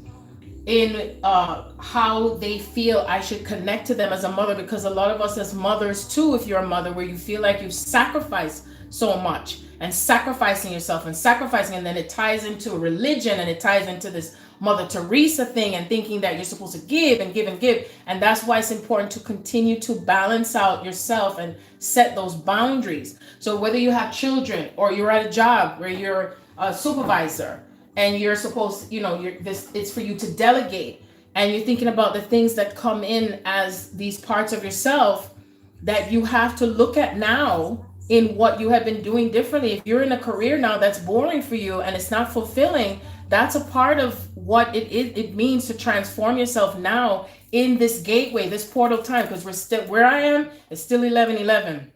in how they feel I should connect to them as a mother, because a lot of us as mothers too, if you're a mother where you feel like you've sacrificed so much and sacrificing yourself and sacrificing, and then it ties into religion and it ties into this Mother Teresa thing and thinking that you're supposed to give and give and give. And that's why it's important to continue to balance out yourself and set those boundaries. So whether you have children or you're at a job where you're a supervisor and you're supposed, it's for you to delegate, and you're thinking about the things that come in as these parts of yourself that you have to look at now in what you have been doing differently. If you're in a career now that's boring for you and it's not fulfilling, that's a part of what it means to transform yourself now in this gateway, this portal time, because we're still where I am, it's still 11:11.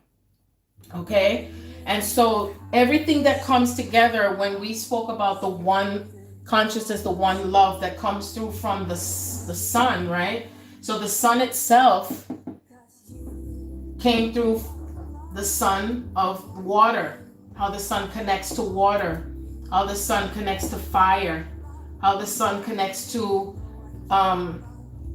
Okay? And so everything that comes together when we spoke about the one consciousness, the one love that comes through from the sun, right? So the sun itself came through the sun of water, how the sun connects to water, how the sun connects to fire, how the sun connects to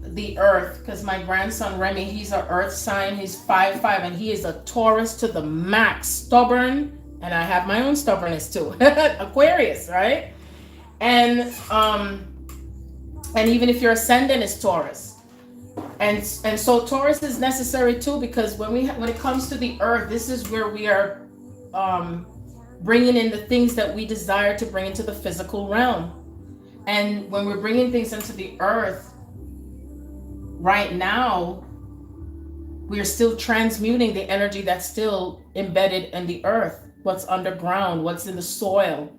the earth, because my grandson Remy, he's an earth sign, he's 5'5", and he is a Taurus to the max, stubborn, and I have my own stubbornness too, Aquarius, right? And even if your ascendant is Taurus, and so Taurus is necessary too, because when it comes to the earth, this is where we are bringing in the things that we desire to bring into the physical realm. And when we're bringing things into the earth, right now, we are still transmuting the energy that's still embedded in the earth, what's underground, what's in the soil,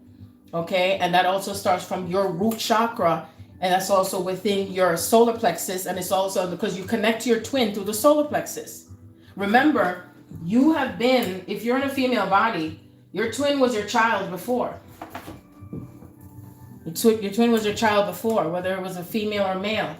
okay? And that also starts from your root chakra, and that's also within your solar plexus, and it's also because you connect to your twin through the solar plexus. Remember, you have been, if you're in a female body, your twin was your child before. Your twin was your child before, whether it was a female or male.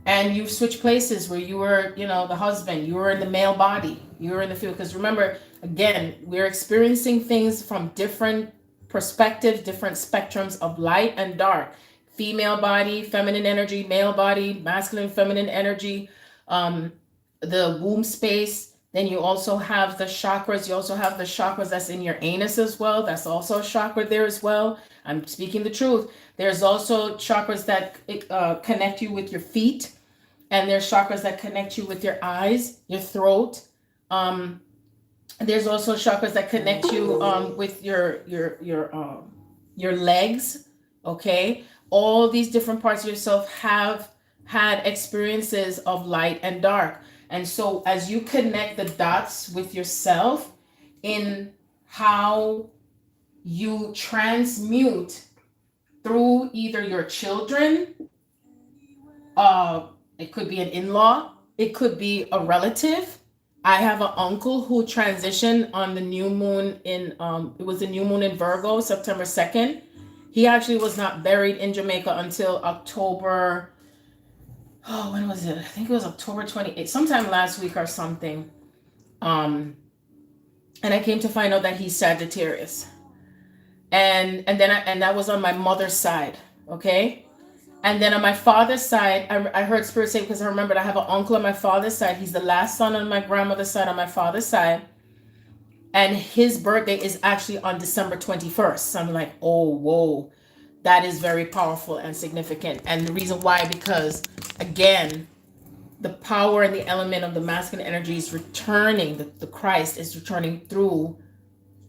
And you've switched places where you were, the husband, you were in the male body, you were in the field. Because remember, again, we're experiencing things from different perspectives, different spectrums of light and dark. Female body, feminine energy, male body, masculine, feminine energy, the womb space. Then you also have the chakras. You also have the chakras that's in your anus as well. That's also a chakra there as well. I'm speaking the truth. There's also chakras that connect you with your feet. And there's chakras that connect you with your eyes, your throat. There's also chakras that connect you with your legs. Okay. All these different parts of yourself have had experiences of light and dark. And so as you connect the dots with yourself in how you transmute through either your children, it could be an in-law, it could be a relative, I have an uncle who transitioned on the new moon in it was the new moon in Virgo, September 2nd. He actually was not buried in Jamaica until October, oh, when was it? I think it was October 28th, sometime last week or something. And I came to find out that he's Sagittarius. And that was on my mother's side, okay? And then on my father's side, I heard Spirit say, because I remembered I have an uncle on my father's side. He's the last son on my grandmother's side on my father's side. And his birthday is actually on December 21st. So I'm like, oh, whoa, that is very powerful and significant. And the reason why, because again, the power and the element of the masculine energy is returning, the Christ is returning through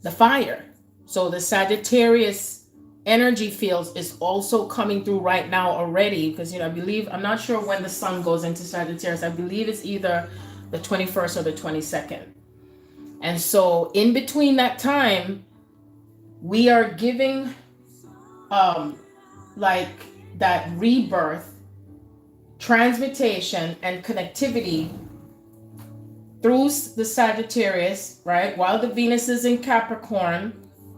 the fire. So the Sagittarius energy fields is also coming through right now already, because I believe, I'm not sure when the sun goes into Sagittarius. I believe it's either the 21st or the 22nd. And so in between that time, we are giving like that rebirth, transmutation, and connectivity through the Sagittarius, right? While the Venus is in Capricorn,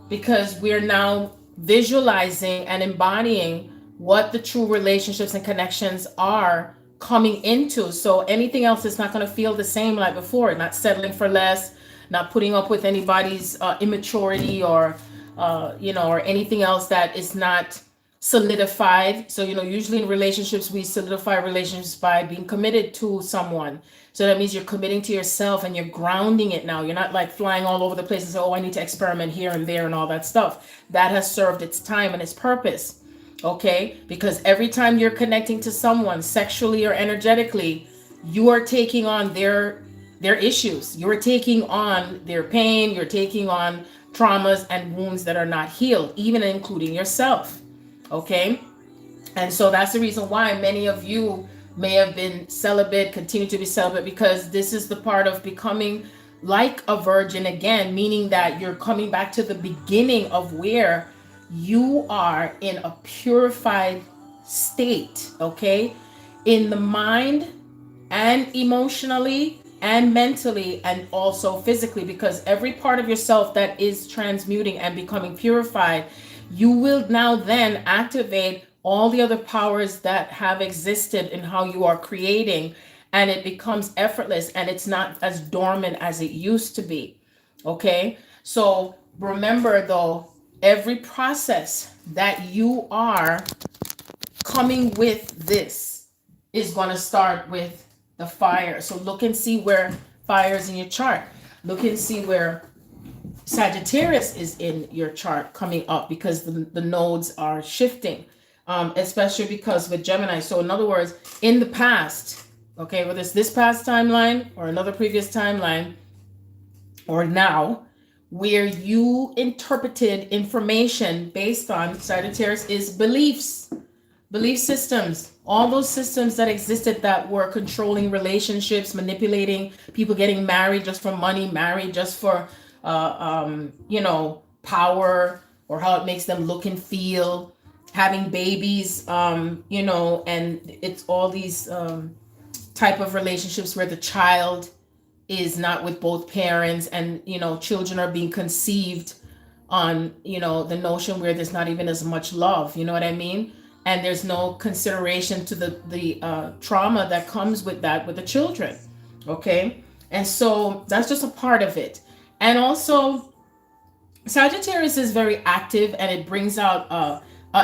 because we're now visualizing and embodying what the true relationships and connections are coming into. So anything else is not going to feel the same like before. Not settling for less, not putting up with anybody's immaturity or or anything else that is not solidified. So usually in relationships, we solidify relationships by being committed to someone. So that means you're committing to yourself and you're grounding it now. You're not like flying all over the place and say, oh, I need to experiment here and there and all that stuff. That has served its time and its purpose. Okay? Because every time you're connecting to someone sexually or energetically, you are taking on their issues. You're taking on their pain. You're taking on traumas and wounds that are not healed, even including yourself. Okay? And so that's the reason why many of you may have been celibate, continue to be celibate, because this is the part of becoming like a virgin again, meaning that you're coming back to the beginning of where you are in a purified state, okay? In the mind and emotionally and mentally and also physically, because every part of yourself that is transmuting and becoming purified, you will now then activate all the other powers that have existed in how you are creating, and it becomes effortless and it's not as dormant as it used to be. Okay, so remember though, every process that you are coming with this is going to start with the fire. So look and see where fire is in your chart. Look and see where Sagittarius is in your chart coming up, because the nodes are shifting. Especially because with Gemini. So in other words, in the past, okay, whether it's this past timeline or another previous timeline or now, where you interpreted information based on Sagittarius is beliefs, belief systems, all those systems that existed that were controlling relationships, manipulating people, getting married just for money, married just for, power or how it makes them look and feel, having babies, and it's all these type of relationships where the child is not with both parents, and children are being conceived on the notion where there's not even as much love, you know what I mean? And there's no consideration to the trauma that comes with that with the children. Okay, and so that's just a part of it. And also Sagittarius is very active, and it brings out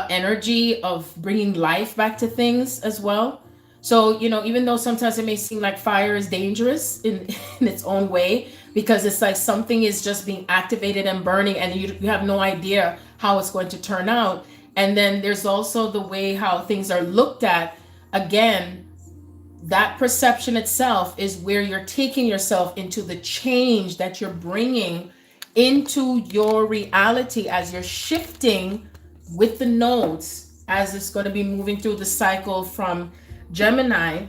energy of bringing life back to things as well. So even though sometimes it may seem like fire is dangerous in its own way, because it's like something is just being activated and burning, and you have no idea how it's going to turn out. And then there's also the way how things are looked at. Again, that perception itself is where you're taking yourself into the change that you're bringing into your reality as you're shifting with the nodes, as it's going to be moving through the cycle from Gemini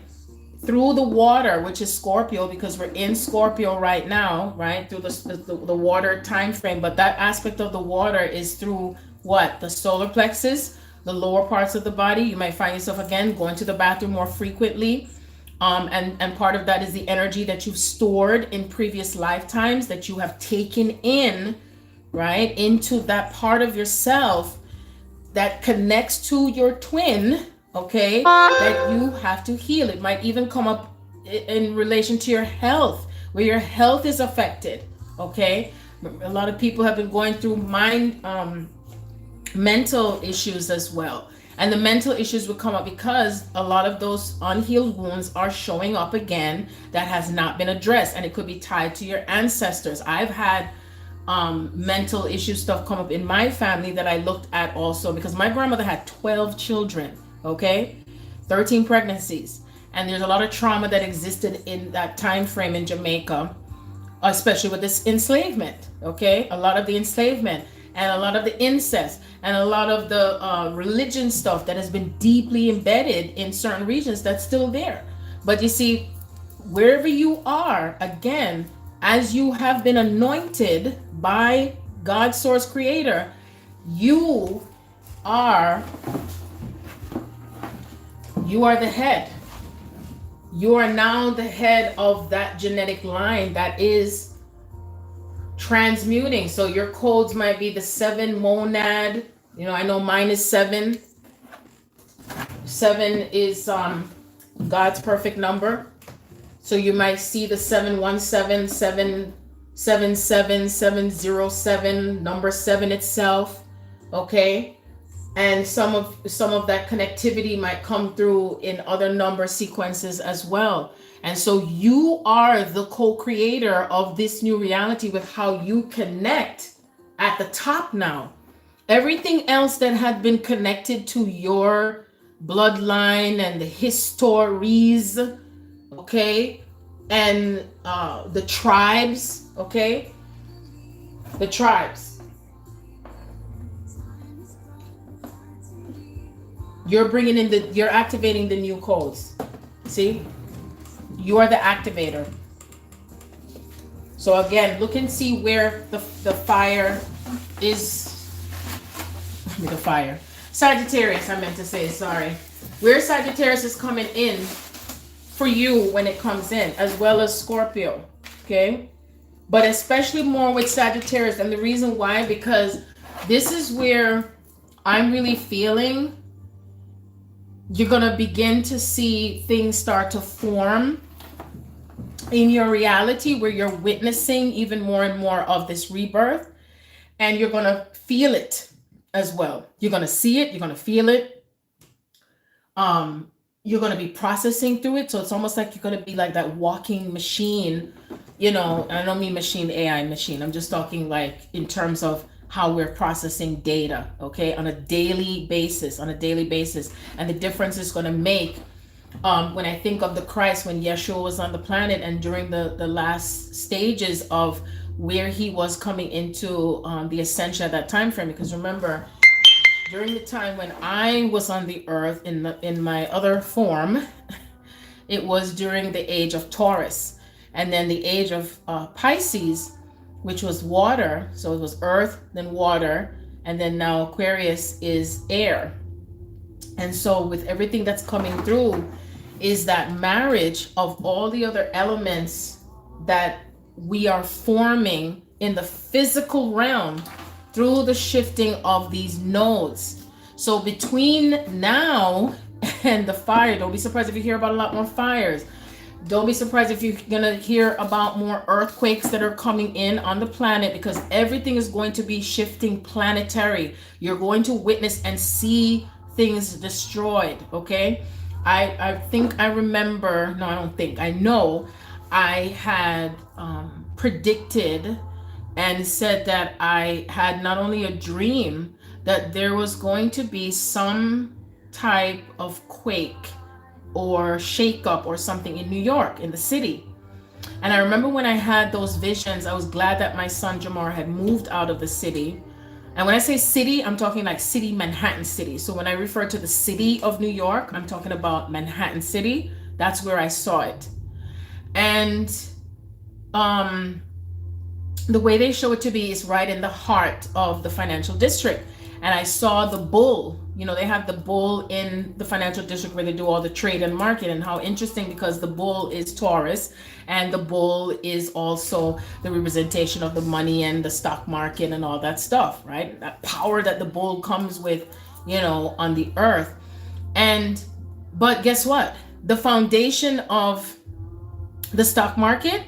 through the water, which is Scorpio, because we're in Scorpio right now, right? Through the water time frame. But that aspect of the water is through what? The solar plexus, the lower parts of the body. You might find yourself again going to the bathroom more frequently, And part of that is the energy that you've stored in previous lifetimes that you have taken in, right, into that part of yourself that connects to your twin, okay, that you have to heal. It might even come up in relation to your health, where your health is affected, okay. A lot of people have been going through mental issues as well. And the mental issues will come up because a lot of those unhealed wounds are showing up again that has not been addressed. And it could be tied to your ancestors. I've had mental issue stuff come up in my family that I looked at also, because my grandmother had 12 children, okay, 13 pregnancies. And there's a lot of trauma that existed in that time frame in Jamaica, especially with this enslavement, okay, a lot of the enslavement and a lot of the incest and a lot of the religion stuff that has been deeply embedded in certain regions that's still there. But you see, wherever you are, again, as you have been anointed by God, source creator, you are the head. You are now the head of that genetic line that is transmuting. So your codes might be the 7 monad. You know, I know mine is 7. 7 is God's perfect number. So you might see the 717, 777, 707, number 7 itself, okay? And some of that connectivity might come through in other number sequences as well. And so you are the co-creator of this new reality with how you connect at the top now. Everything else that had been connected to your bloodline and the histories, okay, and the tribes, okay, the tribes. You're activating the new codes. See? You are the activator. So again, look and see where the fire is. The fire. Sagittarius, I meant to say, sorry. Where Sagittarius is coming in for you when it comes in, as well as Scorpio, okay? But especially more with Sagittarius. And the reason why, because this is where I'm really feeling you're going to begin to see things start to form in your reality, where you're witnessing even more and more of this rebirth, and you're going to feel it as well. You're going to see it, you're going to feel it. You're going to be processing through it. So it's almost like you're going to be like that walking machine, you know. I don't mean machine, AI machine. I'm just talking like in terms of how we're processing data, okay, on a daily basis, And the difference is going to make when I think of the Christ, when Yeshua was on the planet and during the last stages of where he was coming into the ascension at that time frame. Because remember, during the time when I was on the earth in my other form, it was during the age of Taurus, and then the age of Pisces, which was water. So it was earth, then water, and then now Aquarius is air. And so with everything that's coming through is that marriage of all the other elements that we are forming in the physical realm through the shifting of these nodes. So between now and the fire, don't be surprised if you hear about a lot more fires. Don't be surprised if you're going to hear about more earthquakes that are coming in on the planet, because everything is going to be shifting planetary. You're going to witness and see things destroyed, okay? I think I remember, no, I don't think, I know I had predicted and said that I had not only a dream, that there was going to be some type of quake or shake up or something in New York, in the city. And I remember when I had those visions, I was glad that my son Jamar had moved out of the city. And when I say city, I'm talking like city, Manhattan City. So when I refer to the city of New York, I'm talking about Manhattan City. That's where I saw it. And the way they show it to be is right in the heart of the financial district. and I saw the bull. You know, they have the bull in the financial district where they do all the trade and market, and how interesting, because the bull is Taurus, and the bull is also the representation of the money and the stock market and all that stuff, right? That power that the bull comes with, you know, on the earth. But guess what? The foundation of the stock market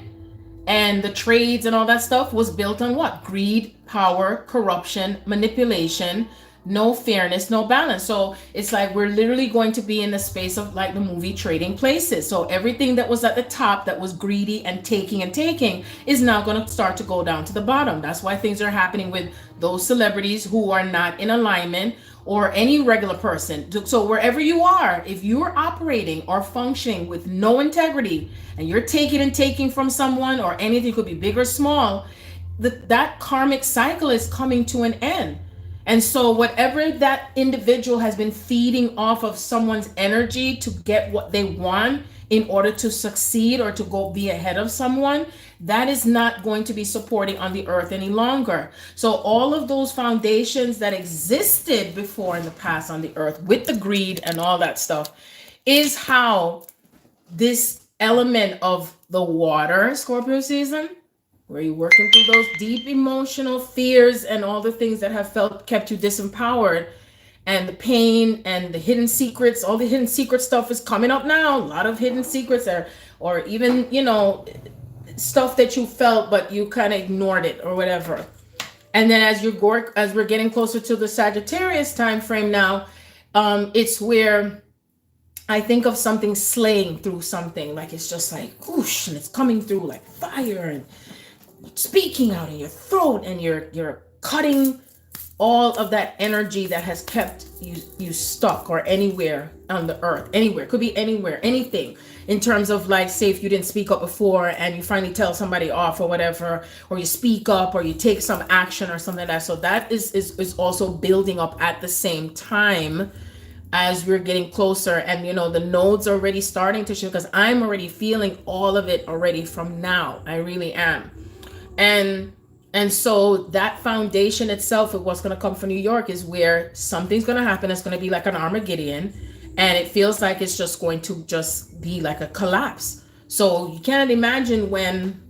and the trades and all that stuff was built on what? Greed, power, corruption, manipulation, no fairness, no balance. So it's like we're literally going to be in the space of like the movie Trading Places. So everything that was at the top that was greedy and taking is now going to start to go down to the bottom. That's why things are happening with those celebrities who are not in alignment, or any regular person. So wherever you are, if you're operating or functioning with no integrity, and you're taking from someone, or anything, could be big or small, that karmic cycle is coming to an end. And so whatever that individual has been feeding off of someone's energy to get what they want in order to succeed or to go be ahead of someone, that is not going to be supporting on the earth any longer. So all of those foundations that existed before in the past on the earth with the greed and all that stuff is how this element of the water, Scorpio season, where you're working through those deep emotional fears and all the things that have kept you disempowered, and the pain and the hidden secrets, all the hidden secret stuff is coming up now. A lot of hidden secrets or even, you know, stuff that you felt but you kind of ignored it or whatever. And then as we're getting closer to the Sagittarius time frame now, it's where I think of something slaying through something, like it's just like whoosh, and it's coming through like fire and speaking out in your throat, and you're cutting all of that energy that has kept you stuck or anywhere on the earth. Anywhere, could be anywhere, anything, in terms of like, say if you didn't speak up before and you finally tell somebody off or whatever, or you speak up or you take some action or something like that. So that is also building up at the same time as we're getting closer. And you know, the nodes are already starting to shift, because I'm already feeling all of it already from now. I really am. And so that foundation itself of what's going to come for New York is where something's going to happen. It's going to be like an Armageddon, and it feels like it's just going to just be like a collapse. So you can't imagine when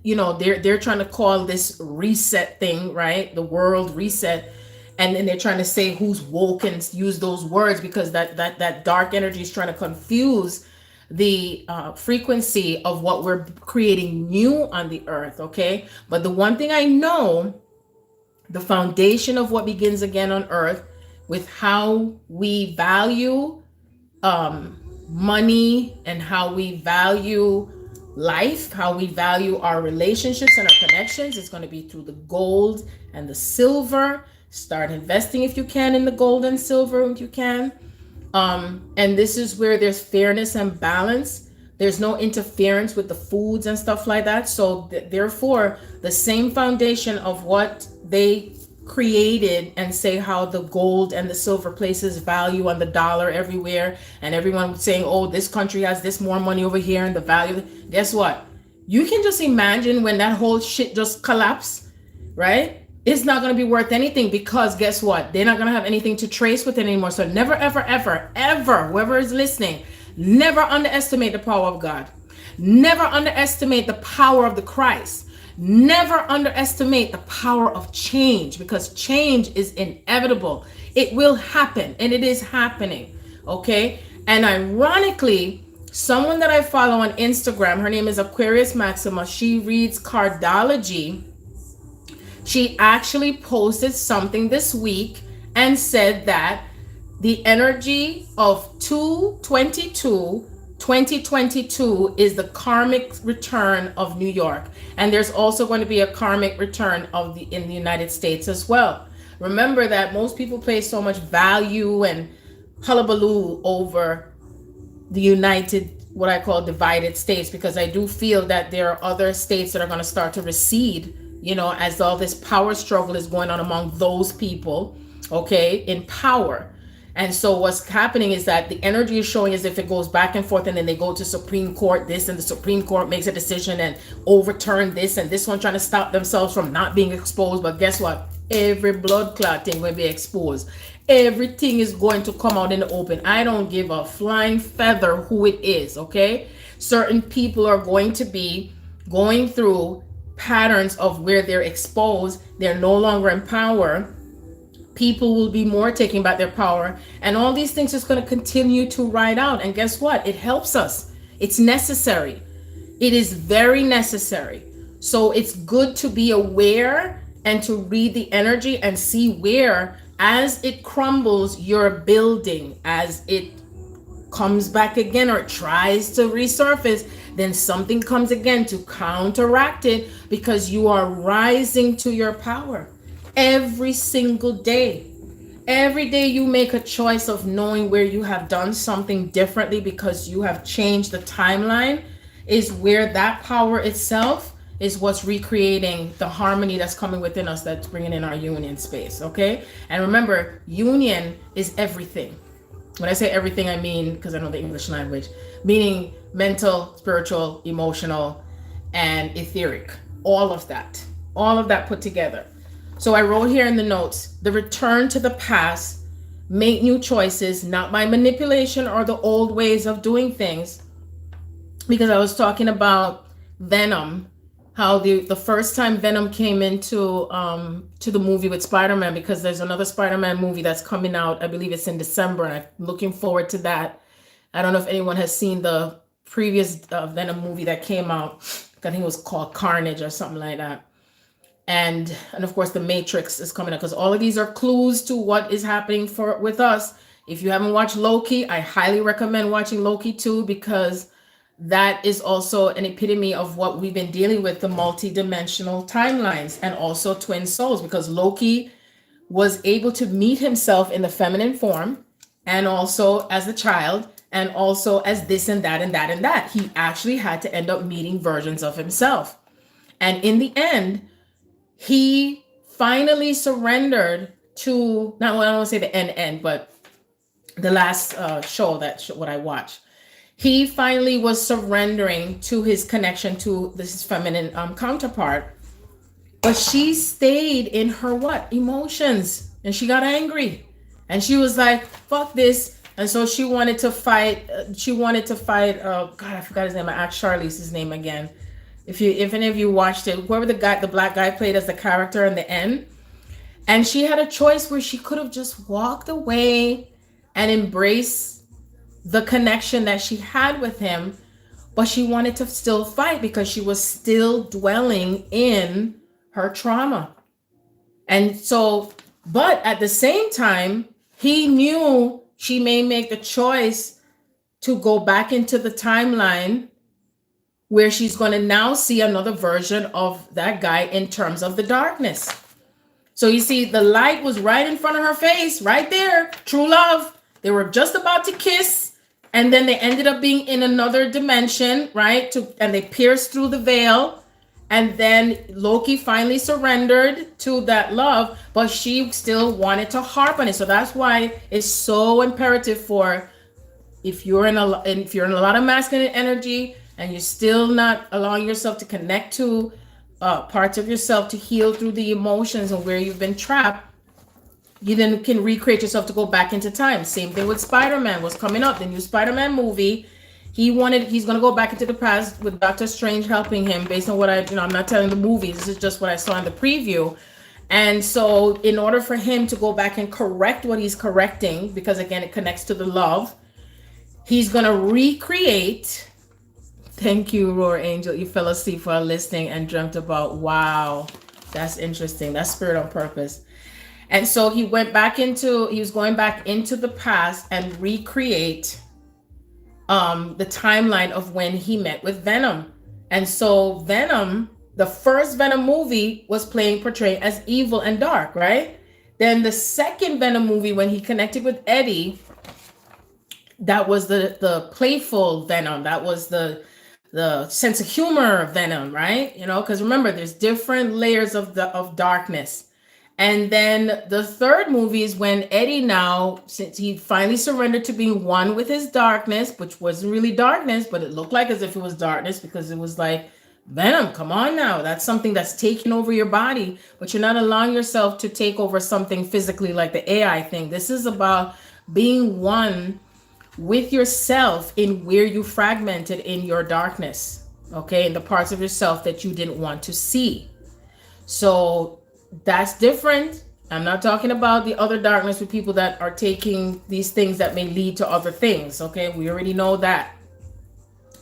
you know they're trying to call this reset thing, right? The world reset, and then they're trying to say who's woke and use those words, because that dark energy is trying to confuse the frequency of what we're creating new on the earth. Okay, but the one thing I know, the foundation of what begins again on earth, with how we value money and how we value life, how we value our relationships and our connections, is going to be through the gold and the silver. Start investing if you can in the gold and silver if you can. And this is where there's fairness and balance. There's no interference with the foods and stuff like that. So therefore, the same foundation of what they created, and say how the gold and the silver places value on the dollar everywhere, and everyone saying, oh, this country has this more money over here and the value. Guess what? You can just imagine when that whole shit just collapse, right? It's not going to be worth anything, because guess what? They're not going to have anything to trace with it anymore. So never, ever, ever, ever, whoever is listening, never underestimate the power of God. Never underestimate the power of the Christ. Never underestimate the power of change, because change is inevitable. It will happen, and it is happening. Okay. And ironically, someone that I follow on Instagram, her name is Aquarius Maxima. She reads cardology. She actually posted something this week and said that the energy of 2022 is the karmic return of New York. And there's also going to be a karmic return in the United States as well. Remember that most people place so much value and hullabaloo over the what I call divided states, because I do feel that there are other states that are going to start to recede, you know, as all this power struggle is going on among those people, okay, in power. And so what's happening is that the energy is showing as if it goes back and forth, and then they go to Supreme Court, this, and the Supreme Court makes a decision and overturn this, and this one trying to stop themselves from not being exposed. But guess what? Every blood clot thing will be exposed. Everything is going to come out in the open. I don't give a flying feather who it is, okay? Certain people are going to be going through patterns of where they're exposed. They're no longer in power. People will be more taking back their power. And all these things is going to continue to ride out. And guess what? It helps us. It's necessary. It is very necessary. So it's good to be aware and to read the energy and see where, as it crumbles, you're building. As it comes back again or tries to resurface, then something comes again to counteract it, because you are rising to your power every single day. Every day you make a choice of knowing where you have done something differently because you have changed the timeline, is where that power itself is what's recreating the harmony that's coming within us, that's bringing in our union space, okay? And remember, union is everything. When I say everything, I mean, because I know the English language, meaning mental, spiritual, emotional, and etheric. All of that put together. So I wrote here in the notes, the return to the past, make new choices, not by manipulation or the old ways of doing things. Because I was talking about Venom, how the first time Venom came into to the movie with Spider-Man, because there's another Spider-Man movie that's coming out. I believe it's in December, and I'm looking forward to that. I don't know if anyone has seen the previous Venom movie that came out. I think it was called Carnage or something like that. And of course, The Matrix is coming up, because all of these are clues to what is happening with us. If you haven't watched Loki, I highly recommend watching Loki too, because that is also an epitome of what we've been dealing with, the multi-dimensional timelines and also twin souls, because Loki was able to meet himself in the feminine form, and also as a child, and also as this and that and that and that. He actually had to end up meeting versions of himself. And in the end, he finally surrendered to, not, well, I don't want to say the end, but the last what I watched. He finally was surrendering to his connection to this feminine counterpart. But she stayed in her emotions, and she got angry, and she was like, fuck this. And so she wanted to fight. God, I forgot his name. I asked Charlize his name again. If any of you watched it, whoever the black guy played as the character in the end. And she had a choice where she could have just walked away and embraced the connection that she had with him, but she wanted to still fight because she was still dwelling in her trauma. And so, but at the same time, he knew she may make the choice to go back into the timeline where she's going to now see another version of that guy in terms of the darkness. So you see, the light was right in front of her face, right there, true love. They were just about to kiss. And then they ended up being in another dimension, right? And they pierced through the veil. And then Loki finally surrendered to that love, but she still wanted to harp on it. So that's why it's so imperative for, if you're in a lot of masculine energy and you're still not allowing yourself to connect to parts of yourself to heal through the emotions and where you've been trapped, you then can recreate yourself to go back into time. Same thing with Spider-Man was coming up, the new Spider-Man movie. He's going to go back into the past with Doctor Strange helping him, based on what I'm not telling the movie. This is just what I saw in the preview. And so in order for him to go back and correct what he's correcting, because again, it connects to the love, he's going to recreate. Thank you, Roar Angel. You fell asleep while listening and dreamt about, wow, that's interesting. That's spirit on purpose. And so he was going back into the past and recreate the timeline of when he met with Venom. And so Venom, the first Venom movie, was portrayed as evil and dark, right? Then the second Venom movie, when he connected with Eddie, that was the playful Venom. That was the sense of humor Venom, right? Because remember, there's different layers of darkness. And then the third movie is when Eddie now, since he finally surrendered to being one with his darkness, which wasn't really darkness, but it looked like as if it was darkness, because it was like Venom, come on now. That's something that's taking over your body, but you're not allowing yourself to take over something physically like the AI thing. This is about being one with yourself in where you fragmented in your darkness, okay? In the parts of yourself that you didn't want to see. So that's different. I'm not talking about the other darkness with people that are taking these things that may lead to other things, okay? We already know that.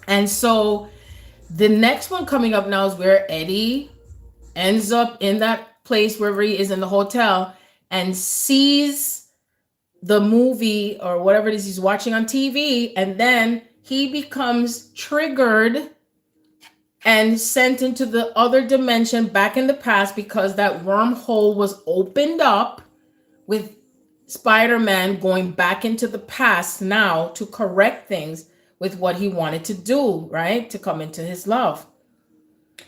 And so the next one coming up now is where Eddie ends up in that place wherever he is in the hotel and sees the movie or whatever it is he's watching on TV, and then he becomes triggered and sent into the other dimension back in the past because that wormhole was opened up with Spider-Man going back into the past now to correct things with what he wanted to do, right? To come into his love.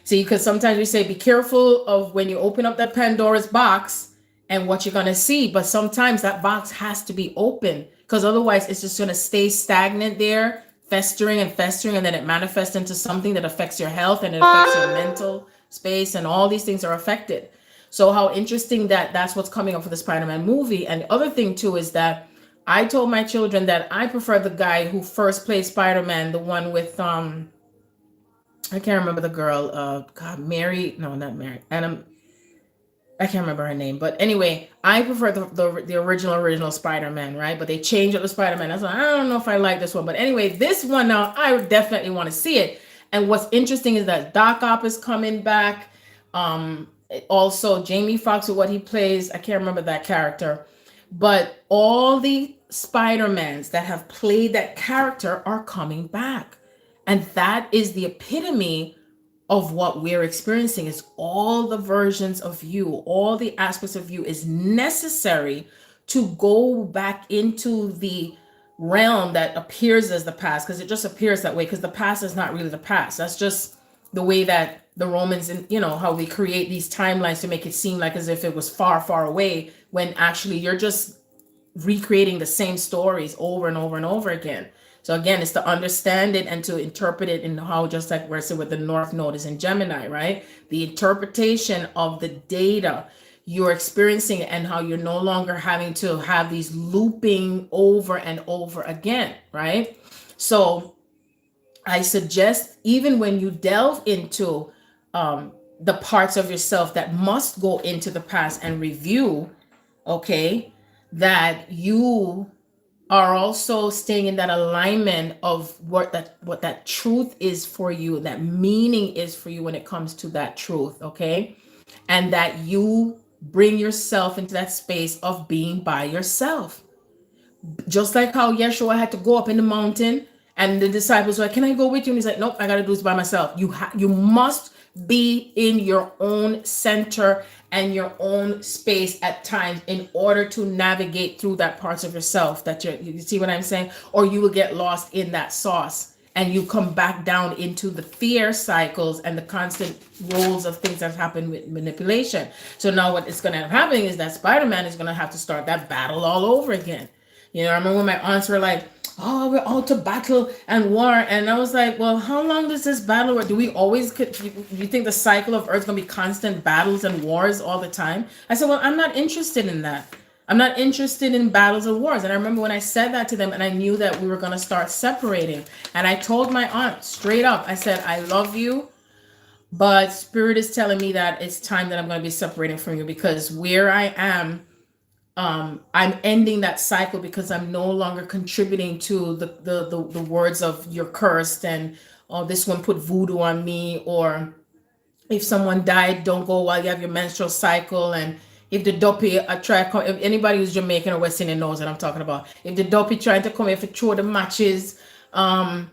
See, because sometimes we say, be careful of when you open up that Pandora's box and what you're going to see. But sometimes that box has to be open because otherwise it's just going to stay stagnant there, festering, and then it manifests into something that affects your health and it affects your mental space, and all these things are affected. So how interesting that that's what's coming up for the Spider-Man movie. And the other thing too is that I told my children that I prefer the guy who first played Spider-Man, the one with I can't remember the girl, God, Mary, no, not Mary, I can't remember her name, but anyway, I prefer the original Spider-Man, right? But they changed up the Spider-Man. I was like, I don't know if I like this one, but anyway, this one now, I definitely want to see it. And what's interesting is that Doc Ock is coming back. Also, Jamie Foxx with what he plays, I can't remember that character, but all the Spider-Mans that have played that character are coming back, and that is the epitome of what we're experiencing. Is all the versions of you, all the aspects of you is necessary to go back into the realm that appears as the past, because it just appears that way, because the past is not really the past. That's just the way that the Romans, and how we create these timelines to make it seem like as if it was far away, when actually you're just recreating the same stories over and over and over again. So again, it's to understand it and to interpret it in how, just like where I said with the North Node is in Gemini, right? The interpretation of the data you're experiencing and how you're no longer having to have these looping over and over again, right? So I suggest, even when you delve into the parts of yourself that must go into the past and review, okay, that you are also staying in that alignment of what that truth is for you, that meaning is for you when it comes to that truth, okay? And that you bring yourself into that space of being by yourself. Just like how Yeshua had to go up in the mountain and the disciples were like, can I go with you? And he's like, nope, I got to do this by myself. You must be in your own center and your own space at times in order to navigate through that parts of yourself that you see what I'm saying? Or you will get lost in that sauce and you come back down into the fear cycles and the constant roles of things that happen with manipulation. So now what is going to happen is that Spider-Man is going to have to start that battle all over again. I remember when my aunts were like, oh, we're all to battle and war. And I was like, well, how long does this battle, or do we always, do you think the cycle of Earth is going to be constant battles and wars all the time? I said, well, I'm not interested in that. I'm not interested in battles and wars. And I remember when I said that to them, and I knew that we were going to start separating. And I told my aunt straight up, I said, I love you, but Spirit is telling me that it's time that I'm going to be separating from you, because where I am, I'm ending that cycle because I'm no longer contributing to the words of you're cursed and this one put voodoo on me, or if someone died, don't go while you have your menstrual cycle, and if the dopey if anybody who's Jamaican or West Indian knows what I'm talking about, if the dopey trying to come here to throw the matches, as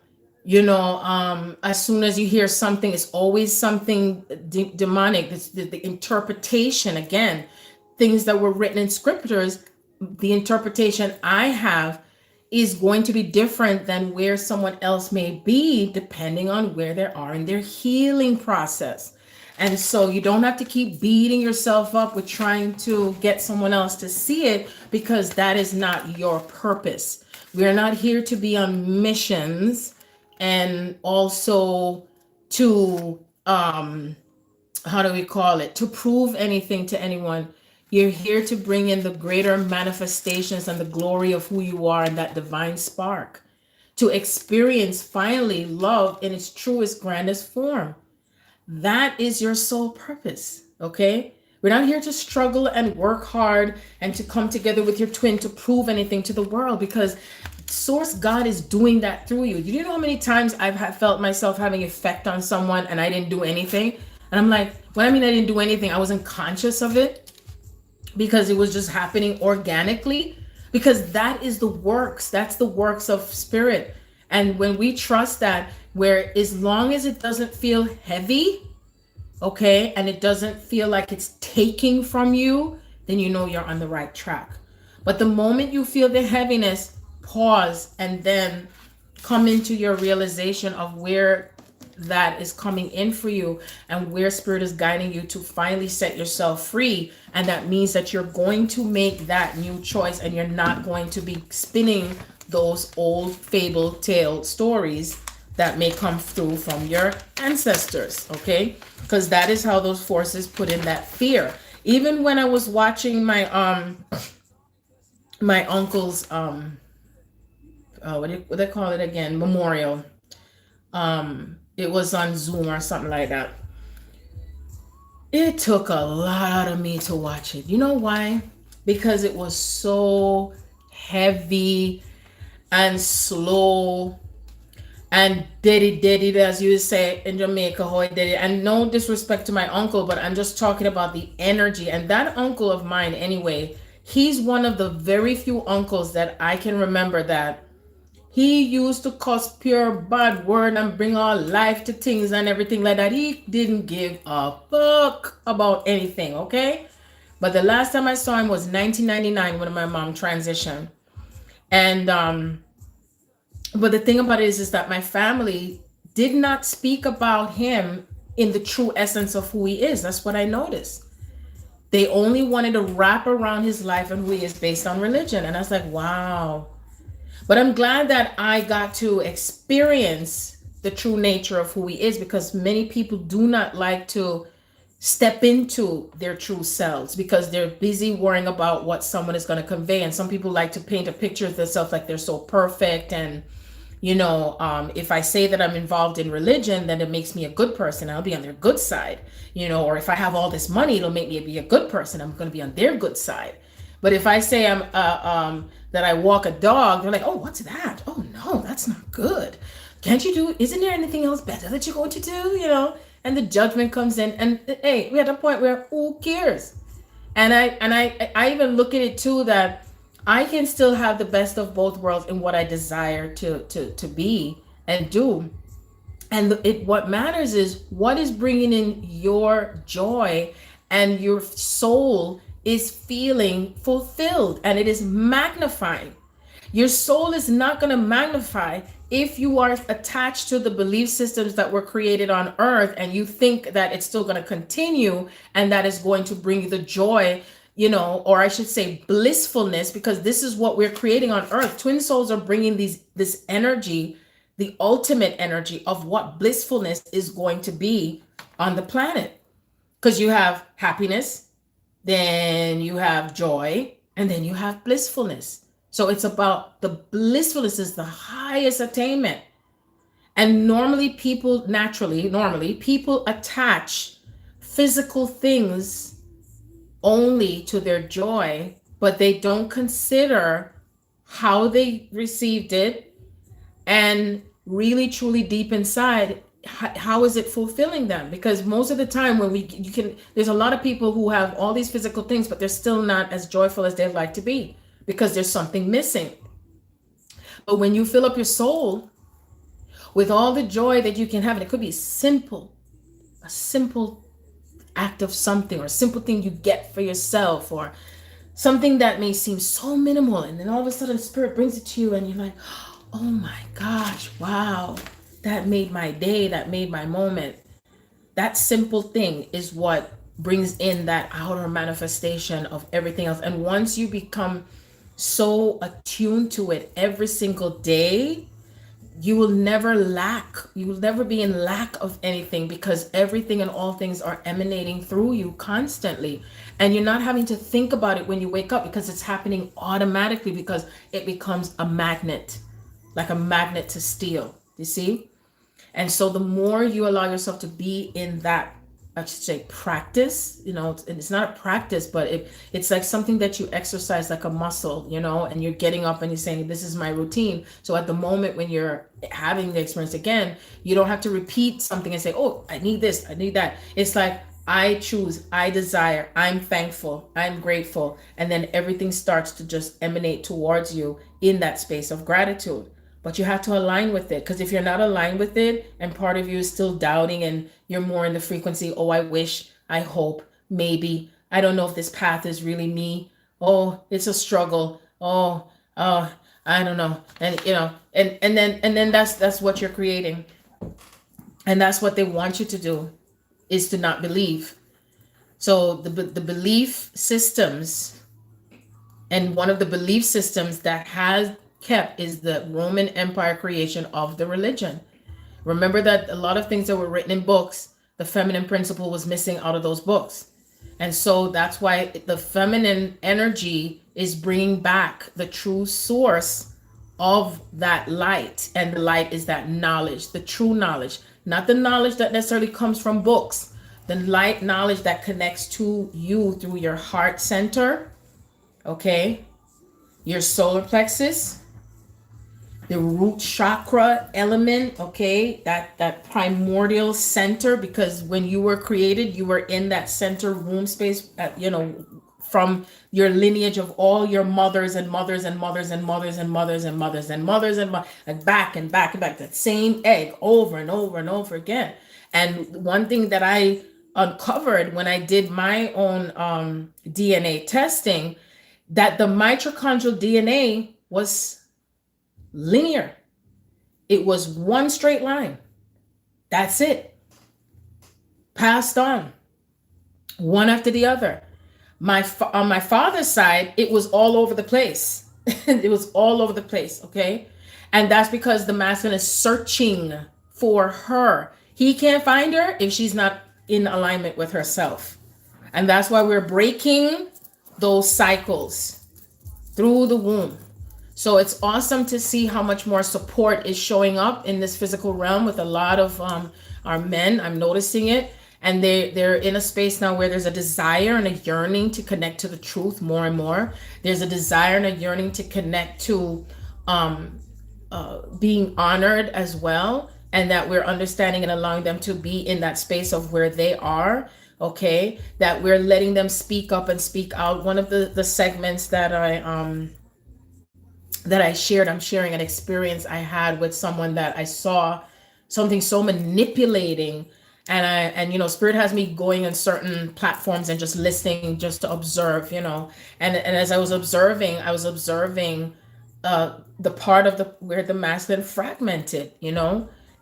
soon as you hear something, it's always something demonic. It's the interpretation again. Things that were written in scriptures, the interpretation I have is going to be different than where someone else may be, depending on where they are in their healing process. And so you don't have to keep beating yourself up with trying to get someone else to see it, because that is not your purpose. We're not here to be on missions and also to how do we call it, to prove anything to anyone. You're here to bring in the greater manifestations and the glory of who you are and that divine spark, to experience finally love in its truest, grandest form. That is your sole purpose, okay? We're not here to struggle and work hard and to come together with your twin to prove anything to the world, because Source God is doing that through you. Do you know how many times I've felt myself having effect on someone and I didn't do anything? And I'm like, when I mean I didn't do anything, I wasn't conscious of it because it was just happening organically, because that is the works. That's the works of spirit. And when we trust that, where as long as it doesn't feel heavy, okay, and it doesn't feel like it's taking from you, then you know you're on the right track. But the moment you feel the heaviness, pause and then come into your realization of where that is coming in for you and where spirit is guiding you to finally set yourself free. And that means that you're going to make that new choice and you're not going to be spinning those old fable tale stories that may come through from your ancestors, okay? Because that is how those forces put in that fear. Even when I was watching my my uncle's what do they call it again, memorial, it was on Zoom or something like that. It took a lot out of me to watch it. You know why? Because it was so heavy and slow and did it, as you say in Jamaica, how it did it. And no disrespect to my uncle, but I'm just talking about the energy. And that uncle of mine, anyway, he's one of the very few uncles that I can remember that he used to cuss pure bad word and bring all life to things and everything like that. He didn't give a fuck about anything, okay? But the last time I saw him was 1999 when my mom transitioned. And but the thing about it is that my family did not speak about him in the true essence of who he is. That's what I noticed. They only wanted to wrap around his life and who he is based on religion. And I was like, wow. But I'm glad that I got to experience the true nature of who he is, because many people do not like to step into their true selves because they're busy worrying about what someone is going to convey. And some people like to paint a picture of themselves like they're so perfect. And, you know, if I say that I'm involved in religion, then it makes me a good person. I'll be on their good side, you know, or if I have all this money, it'll make me be a good person. I'm going to be on their good side. But if I say I'm that I walk a dog, they're like, oh, what's that? Oh, no, that's not good. Can't you do, isn't there anything else better that you're going to do? You know, and the judgment comes in. And hey, we're at a point where who cares? And I even look at it too, that I can still have the best of both worlds in what I desire to be and do. And what matters is what is bringing in your joy, and your soul is feeling fulfilled and it is magnifying. Your soul is not going to magnify if you are attached to the belief systems that were created on earth and you think that it's still going to continue and that is going to bring you the joy, you know, or I should say blissfulness, because this is what we're creating on earth. Twin souls are bringing this energy, the ultimate energy of what blissfulness is going to be on the planet. Because you have happiness, then you have joy, and then you have blissfulness. So it's about the blissfulness is the highest attainment. And normally people attach physical things only to their joy, but they don't consider how they received it and really truly deep inside, how is it fulfilling them? Because most of the time when there's a lot of people who have all these physical things, but they're still not as joyful as they'd like to be because there's something missing. But when you fill up your soul with all the joy that you can have, and it could be a simple act of something, or a simple thing you get for yourself, or something that may seem so minimal, and then all of a sudden spirit brings it to you and you're like, oh my gosh, wow. That made my day, that made my moment. That simple thing is what brings in that outer manifestation of everything else. And once you become so attuned to it every single day, you will never lack. You will never be in lack of anything, because everything and all things are emanating through you constantly. And you're not having to think about it when you wake up, because it's happening automatically, because it becomes a magnet, like a magnet to steel. You see? And so the more you allow yourself to be in that, I should say, practice, it's not a practice, but it's like something that you exercise like a muscle, and you're getting up and you're saying, this is my routine. So at the moment when you're having the experience again, you don't have to repeat something and say, oh, I need this, I need that. It's like, I choose, I desire, I'm thankful, I'm grateful. And then everything starts to just emanate towards you in that space of gratitude. But you have to align with it, because if you're not aligned with it and part of you is still doubting and you're more in the frequency, oh, I wish, I hope, maybe, I don't know if this path is really me. Oh, it's a struggle. Oh, I don't know. And and then that's what you're creating. And that's what they want you to do, is to not believe. So the belief systems, and one of the belief systems that has kept is the Roman Empire creation of the religion. Remember that a lot of things that were written in books, the feminine principle was missing out of those books. And so that's why the feminine energy is bringing back the true source of that light. And the light is that knowledge, the true knowledge, not the knowledge that necessarily comes from books, the light knowledge that connects to you through your heart center, okay, your solar plexus, the root chakra element, okay, that primordial center, because when you were created, you were in that center womb space, from your lineage of all your mothers and mothers and mothers and mothers and mothers and mothers and mothers and back and back and back, that same egg over and over and over again. And one thing that I uncovered when I did my own DNA testing, that the mitochondrial DNA was linear. It was one straight line. That's it. Passed on, one after the other. On my father's side, it was all over the place. It was all over the place, okay? And that's because the masculine is searching for her. He can't find her if she's not in alignment with herself. And that's why we're breaking those cycles through the womb. So it's awesome to see how much more support is showing up in this physical realm with a lot of our men. I'm noticing it. And they're in a space now where there's a desire and a yearning to connect to the truth more and more. There's a desire and a yearning to connect to being honored as well. And that we're understanding and allowing them to be in that space of where they are. Okay. That we're letting them speak up and speak out. One of the segments that I shared, I'm sharing an experience I had with someone that I saw something so manipulating. And Spirit has me going on certain platforms and just listening, just to observe, and as I was observing the part of where the masculine fragmented,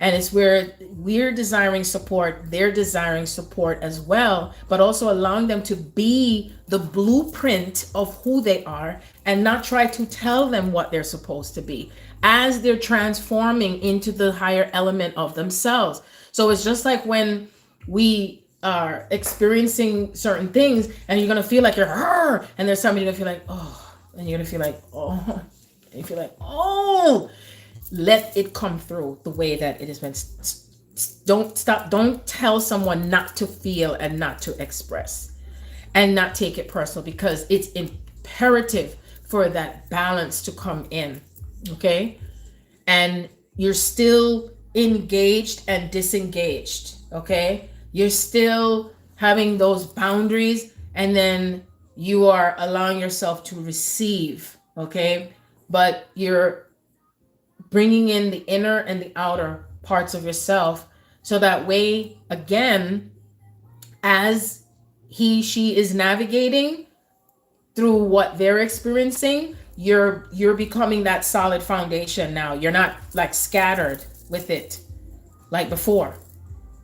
and it's where we're desiring support, they're desiring support as well, but also allowing them to be the blueprint of who they are and not try to tell them what they're supposed to be as they're transforming into the higher element of themselves. So it's just like when we are experiencing certain things and you're going to feel like you're, and there's somebody going to feel like, oh, and you're going to feel like, oh, and you feel like, oh, let it come through the way that it has been. Don't tell someone not to feel and not to express and not take it personal, because it's imperative for that balance to come in. Okay. And you're still engaged and disengaged. Okay. You're still having those boundaries, and then you are allowing yourself to receive. Okay. But you're bringing in the inner and the outer parts of yourself, so that way, again, as she is navigating through what they're experiencing, you're becoming that solid foundation now. You're not like scattered with it like before,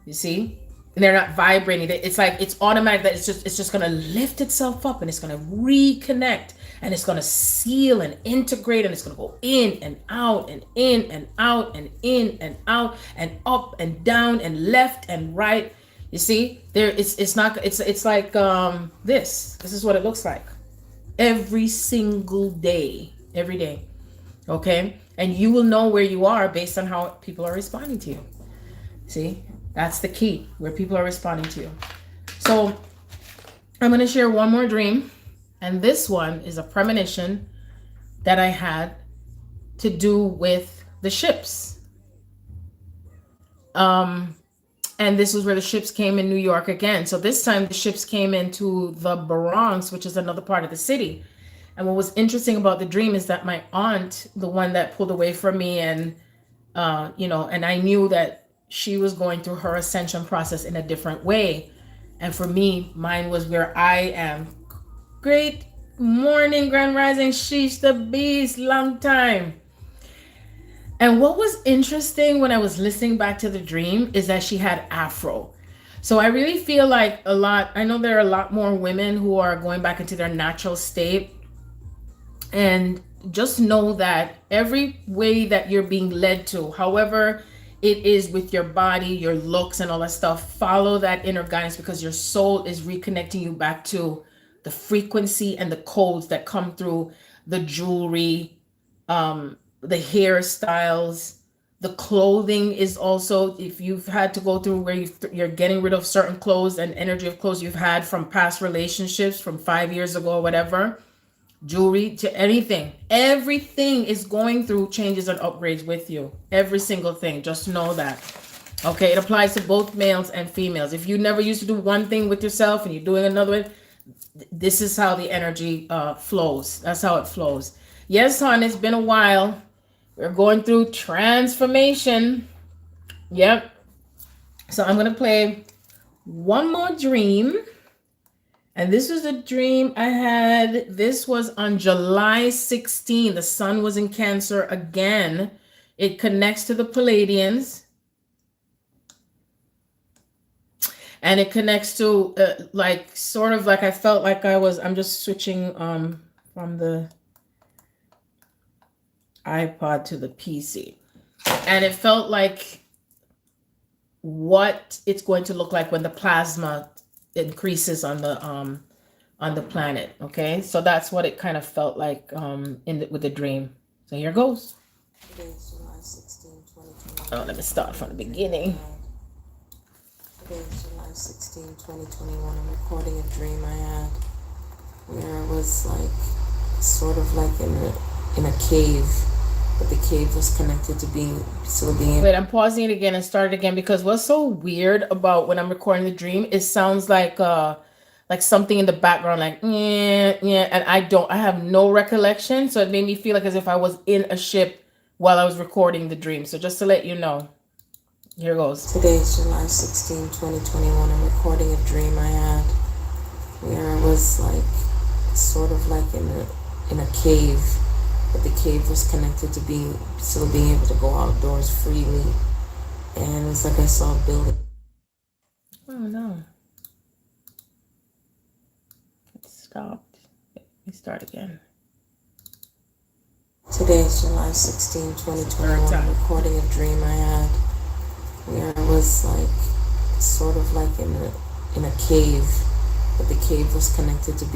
you see? and they're not vibrating. It's like it's automatic that it's just gonna lift itself up and it's gonna reconnect and it's gonna seal and integrate and it's gonna go in and out and in and out and in and out and up and down and left and right. You see, there it's not it's like this is what it looks like every single day, every day. Okay, and you will know where you are based on how people are responding to you. See, that's the key, where people are responding to you. So I'm going to share one more dream, and this one is a premonition that I had to do with the ships. And this was where the ships came in New York again. So this time the ships came into the Bronx, which is another part of the city. And what was interesting about the dream is that my aunt, the one that pulled away from me, and and I knew that she was going through her ascension process in a different way. And for me, mine was where I am. Great morning, Grand Rising, sheesh the beast, long time. And what was interesting when I was listening back to the dream is that she had afro. So I really feel like I know there are a lot more women who are going back into their natural state. And just know that every way that you're being led to, however it is with your body, your looks and all that stuff, follow that inner guidance, because your soul is reconnecting you back to the frequency and the codes that come through the jewelry, the hairstyles, the clothing is also, if you've had to go through where you're getting rid of certain clothes and energy of clothes you've had from past relationships from 5 years ago or whatever, jewelry to anything, everything is going through changes and upgrades with you. Every single thing, just know that. Okay, it applies to both males and females. If you never used to do one thing with yourself and you're doing another one, this is how the energy flows. That's how it flows. Yes, hon, it's been a while. We're going through transformation. Yep. So I'm going to play one more dream. And this was a dream I had. This was on July 16. The sun was in Cancer again. It connects to the Palladians. And it connects to sort of like I felt like I'm just switching from the iPod to the PC. And it felt like what it's going to look like when the plasma increases on the planet. Okay, so that's what it kind of felt like with the dream. So here goes. Today is July 16, 2021. Oh, let me start from the beginning. Today is July 16, 2021. I'm recording a dream I had where I was like sort of like in a cave, but the cave was connected to being Wait, I'm pausing it again and start it again, because what's so weird about when I'm recording the dream, it sounds like something in the background, like yeah, and I have no recollection, so it made me feel like as if I was in a ship while I was recording the dream. So just to let you know, here goes. Today is July 16, 2021. I'm recording a dream I had where I was like sort of like in a cave, but the cave was connected to still being able to go outdoors freely. And it's like I saw a building. Oh no. It stopped. Let me start again. Today is July 16, 2021. I'm recording a dream I had where I was like sort of like in a cave, but the cave was connected to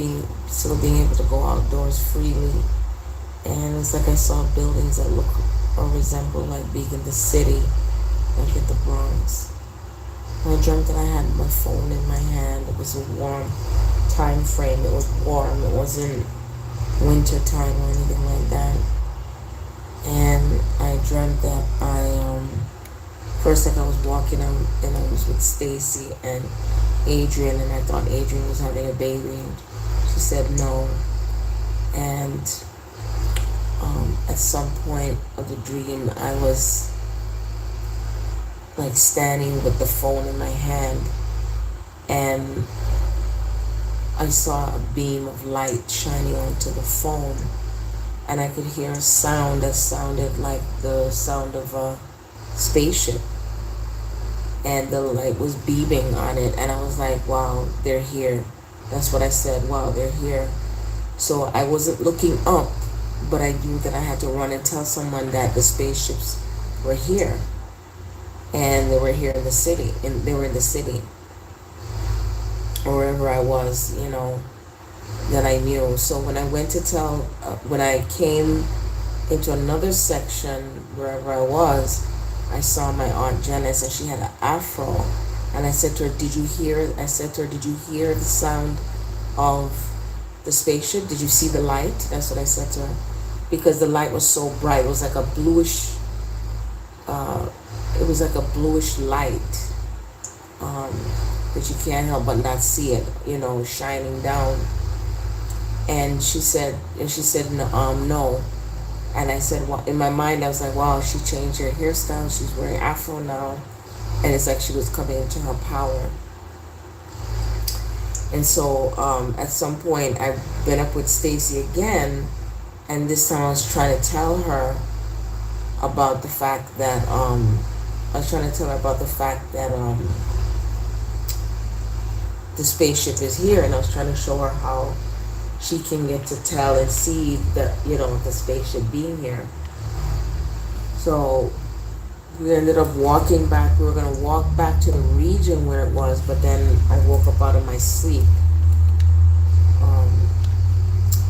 still being able to go outdoors freely. And it's like I saw buildings that look or resemble like being in the city, like in the Bronx. I dreamt that I had my phone in my hand. It was a warm time frame. It was warm. It wasn't winter time or anything like that. And I dreamt that first like I was walking and I was with Stacy and Adrian, and I thought Adrian was having a baby, and she said no. And at some point of the dream, I was like standing with the phone in my hand, and I saw a beam of light shining onto the phone, and I could hear a sound that sounded like the sound of a spaceship. and the light was beaming on it, and I was like, wow, they're here. That's what I said, wow, they're here. So I wasn't looking up, but I knew that I had to run and tell someone that the spaceships were here, and they were here in the city, and they were in the city, or wherever I was, you know, that I knew. So when I went to tell, when I came into another section, wherever I was, I saw my Aunt Janice, and she had an afro, and I said to her, did you hear the sound of the spaceship? Did you see the light? That's what I said to her, because the light was so bright. It was like a bluish, light, that you can't help but not see it, you know, shining down. And she said, no. And I said, well, in my mind, I was like, wow, she changed her hairstyle. She's wearing afro now. And it's like she was coming into her power. And so at some point, I've been up with Stacy again. And this time I was trying to tell her about the fact that, the spaceship is here. And I was trying to show her how she can get to tell and see the, you know, the spaceship being here. So we ended up walking back. We were going to walk back to the region where it was, but then I woke up out of my sleep.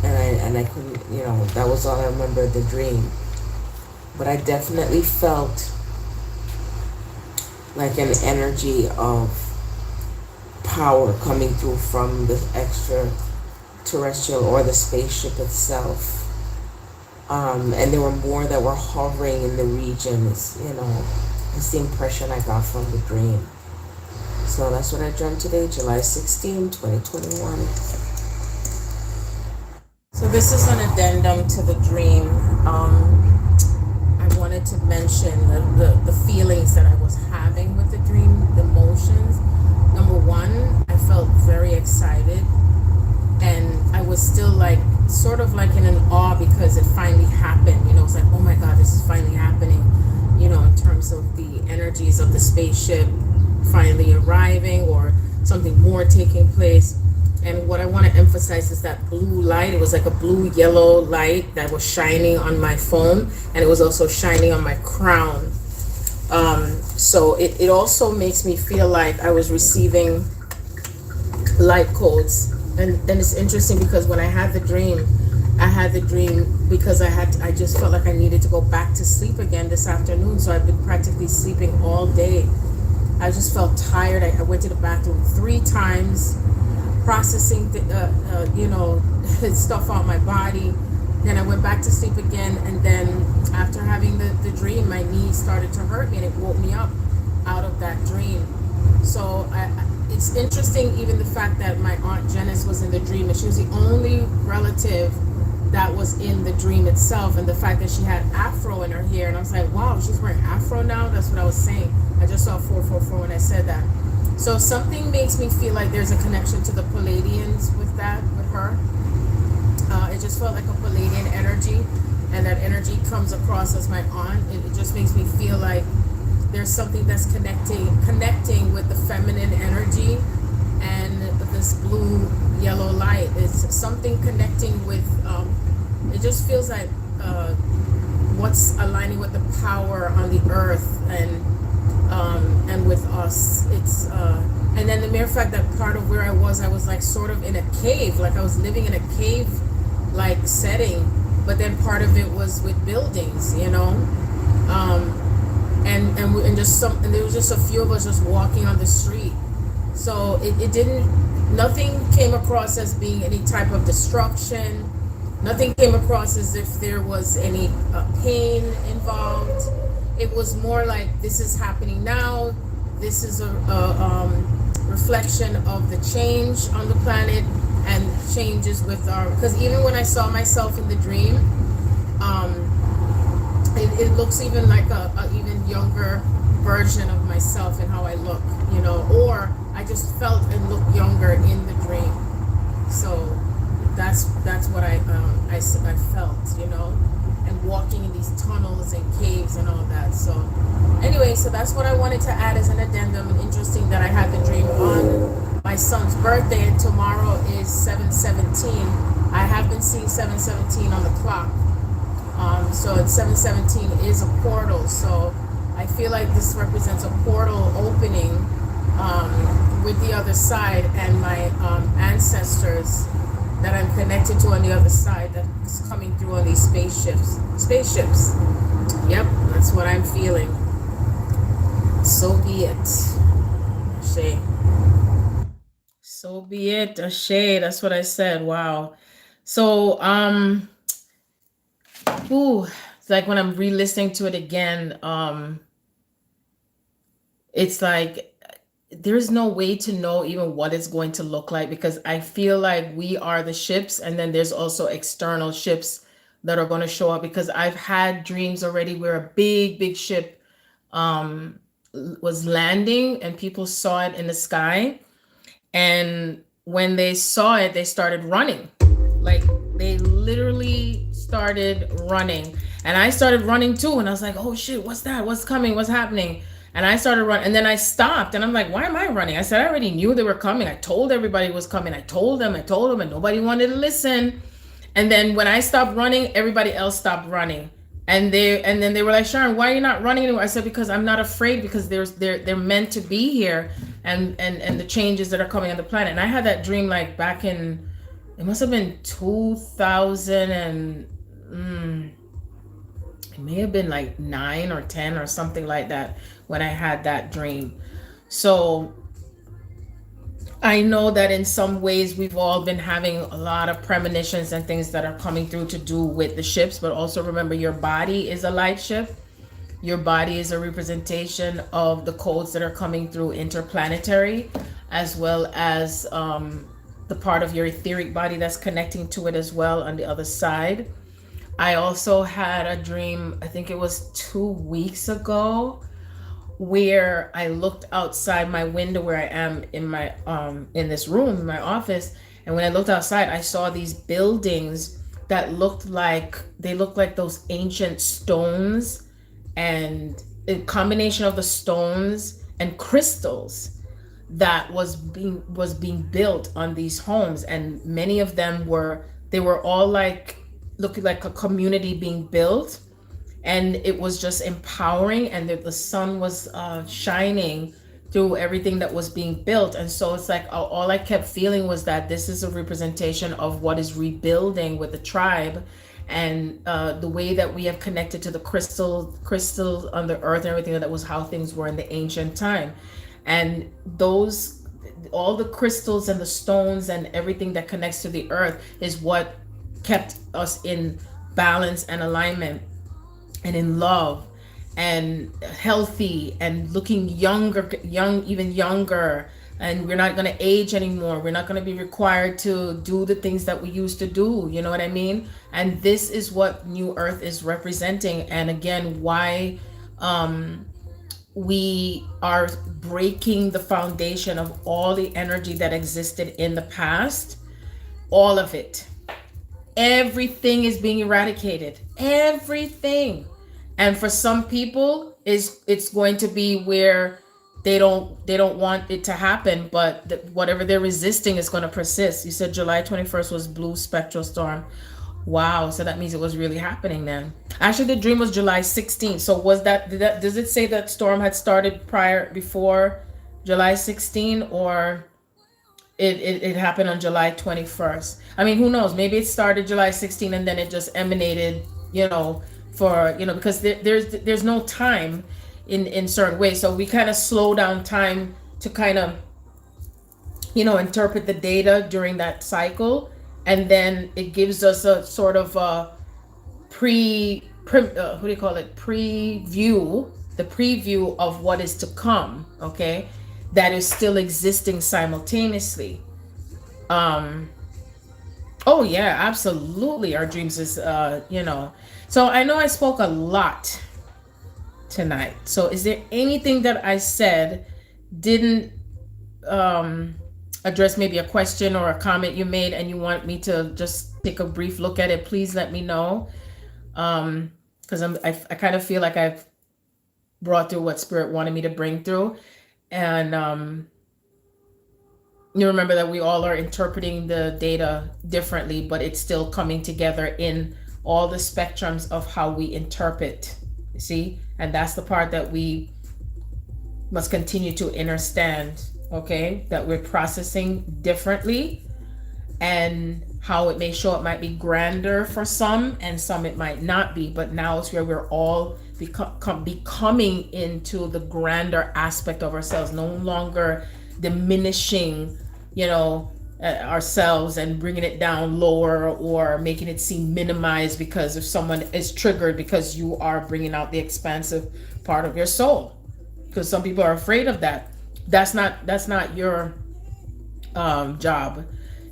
And I couldn't, you know, that was all I remember of the dream. But I definitely felt like an energy of power coming through from the extraterrestrial or the spaceship itself. And there were more that were hovering in the regions, you know. That's the impression I got from the dream. So that's what I dreamt today, July 16, 2021. So this is an addendum to the dream. I wanted to mention the feelings that I was having with the dream, the emotions. Number one, I felt very excited, and I was still like, sort of like in an awe because it finally happened. You know, it's like, oh my God, this is finally happening, you know, in terms of the energies of the spaceship finally arriving or something more taking place. And what I want to emphasize is that blue light. It was like a blue yellow light that was shining on my phone, and it was also shining on my crown. So it also makes me feel like I was receiving light codes. And then it's interesting because when I had the dream because I just felt like I needed to go back to sleep again this afternoon. So I've been practically sleeping all day. I just felt tired. I went to the bathroom 3 times, processing stuff out my body. Then I went back to sleep again, and then after having the dream, my knee started to hurt me, and it woke me up out of that dream. So it's interesting, even the fact that my Aunt Janice was in the dream, and she was the only relative that was in the dream itself, and the fact that she had afro in her hair, and I was like, wow, she's wearing afro now? That's what I was saying. I just saw 444 when I said that. So something makes me feel like there's a connection to the Palladians with her. It just felt like a Palladian energy, and that energy comes across as my aunt. It just makes me feel like there's something that's connecting with the feminine energy and this blue yellow light. It's something connecting with, it just feels like what's aligning with the power on the earth and with us. It's and then the mere fact that part of where I was like sort of in a cave, like I was living in a cave like setting, but then part of it was with buildings, you know. And there was just a few of us just walking on the street. So nothing came across as being any type of destruction. Nothing came across as if there was any pain involved. It was more like, this is happening now. This is a reflection of the change on the planet and changes with because even when I saw myself in the dream, it looks even like a even younger version of myself and how I look, you know, or I just felt and looked younger in the dream. So that's what I I felt, you know, and walking in these tunnels and caves and all that. So anyway, so that's what I wanted to add as an addendum. And interesting that I had the dream on my son's birthday, and tomorrow is 7/17. I have been seeing 7/17 on the clock. So 7/17 is a portal. So I feel like this represents a portal opening with the other side, and my ancestors that I'm connected to on the other side that's coming through on these spaceships. Yep, that's what I'm feeling. So be it. Ashe. So be it. Ashe. That's what I said. Wow. So it's like when I'm re-listening to it again, it's like there's no way to know even what it's going to look like, because I feel like we are the ships, and then there's also external ships that are going to show up, because I've had dreams already where a big ship was landing and people saw it in the sky, and when they saw it they started running. Like they literally started running, and I started running too, and I was like, oh shit, what's that, what's coming, what's happening? And I started running, and then I stopped, and I'm like, why am I running? I said, I already knew they were coming. I told everybody it was coming. I told them, and nobody wanted to listen. And then when I stopped running, everybody else stopped running. And then they were like, Sharon, why are you not running anymore? I said, because I'm not afraid, because they're meant to be here, and the changes that are coming on the planet. And I had that dream like back in, it must have been 2000 and it may have been like 9 or 10 or something like that when I had that dream. So I know that in some ways we've all been having a lot of premonitions and things that are coming through to do with the ships, but also remember, your body is a light ship. Your body is a representation of the codes that are coming through interplanetary, as well as the part of your etheric body that's connecting to it as well on the other side. I also had a dream, I think it was 2 weeks ago, where I looked outside my window where I am in my in this room, in my office, and when I looked outside, I saw these buildings that looked like those ancient stones, and a combination of the stones and crystals that was being built on these homes, and many of them were all like looking like a community being built. And it was just empowering, and the sun was shining through everything that was being built. And so it's like all I kept feeling was that this is a representation of what is rebuilding with the tribe, and the way that we have connected to the crystals on the earth and everything. That was how things were in the ancient time. And all the crystals and the stones and everything that connects to the earth is what kept us in balance and alignment, and in love, and healthy, and looking even younger. And we're not going to age anymore. We're not going to be required to do the things that we used to do. You know what I mean? And this is what New Earth is representing. And again, why we are breaking the foundation of all the energy that existed in the past. All of it. Everything is being eradicated. Everything. And for some people, it's going to be where they don't want it to happen, but whatever they're resisting is going to persist. You said July 21st was blue spectral storm. Wow, so that means it was really happening then. Actually, the dream was July 16th. So does it say that storm had started before July 16, or it happened on July 21st? I mean, who knows? Maybe it started July 16 and then it just emanated, because there's no time in certain ways. So we kind of slow down time to kind of, interpret the data during that cycle. And then it gives us a sort of a preview, the preview of what is to come, okay? That is still existing simultaneously. Oh yeah, absolutely. Our dreams is, So I know I spoke a lot tonight. So is there anything that I said didn't address maybe a question or a comment you made and you want me to just take a brief look at it, please let me know. Because I kind of feel like I've brought through what Spirit wanted me to bring through. And you remember that we all are interpreting the data differently, but it's still coming together in all the spectrums of how we interpret, you see? And that's the part that we must continue to understand, okay? That we're processing differently, and how it may show up might be grander for some, and some it might not be. But now it's where we're all becoming into the grander aspect of ourselves, no longer diminishing, you know, ourselves and bringing it down lower or making it seem minimized because if someone is triggered because you are bringing out the expansive part of your soul. Because some people are afraid of that. That's not your job.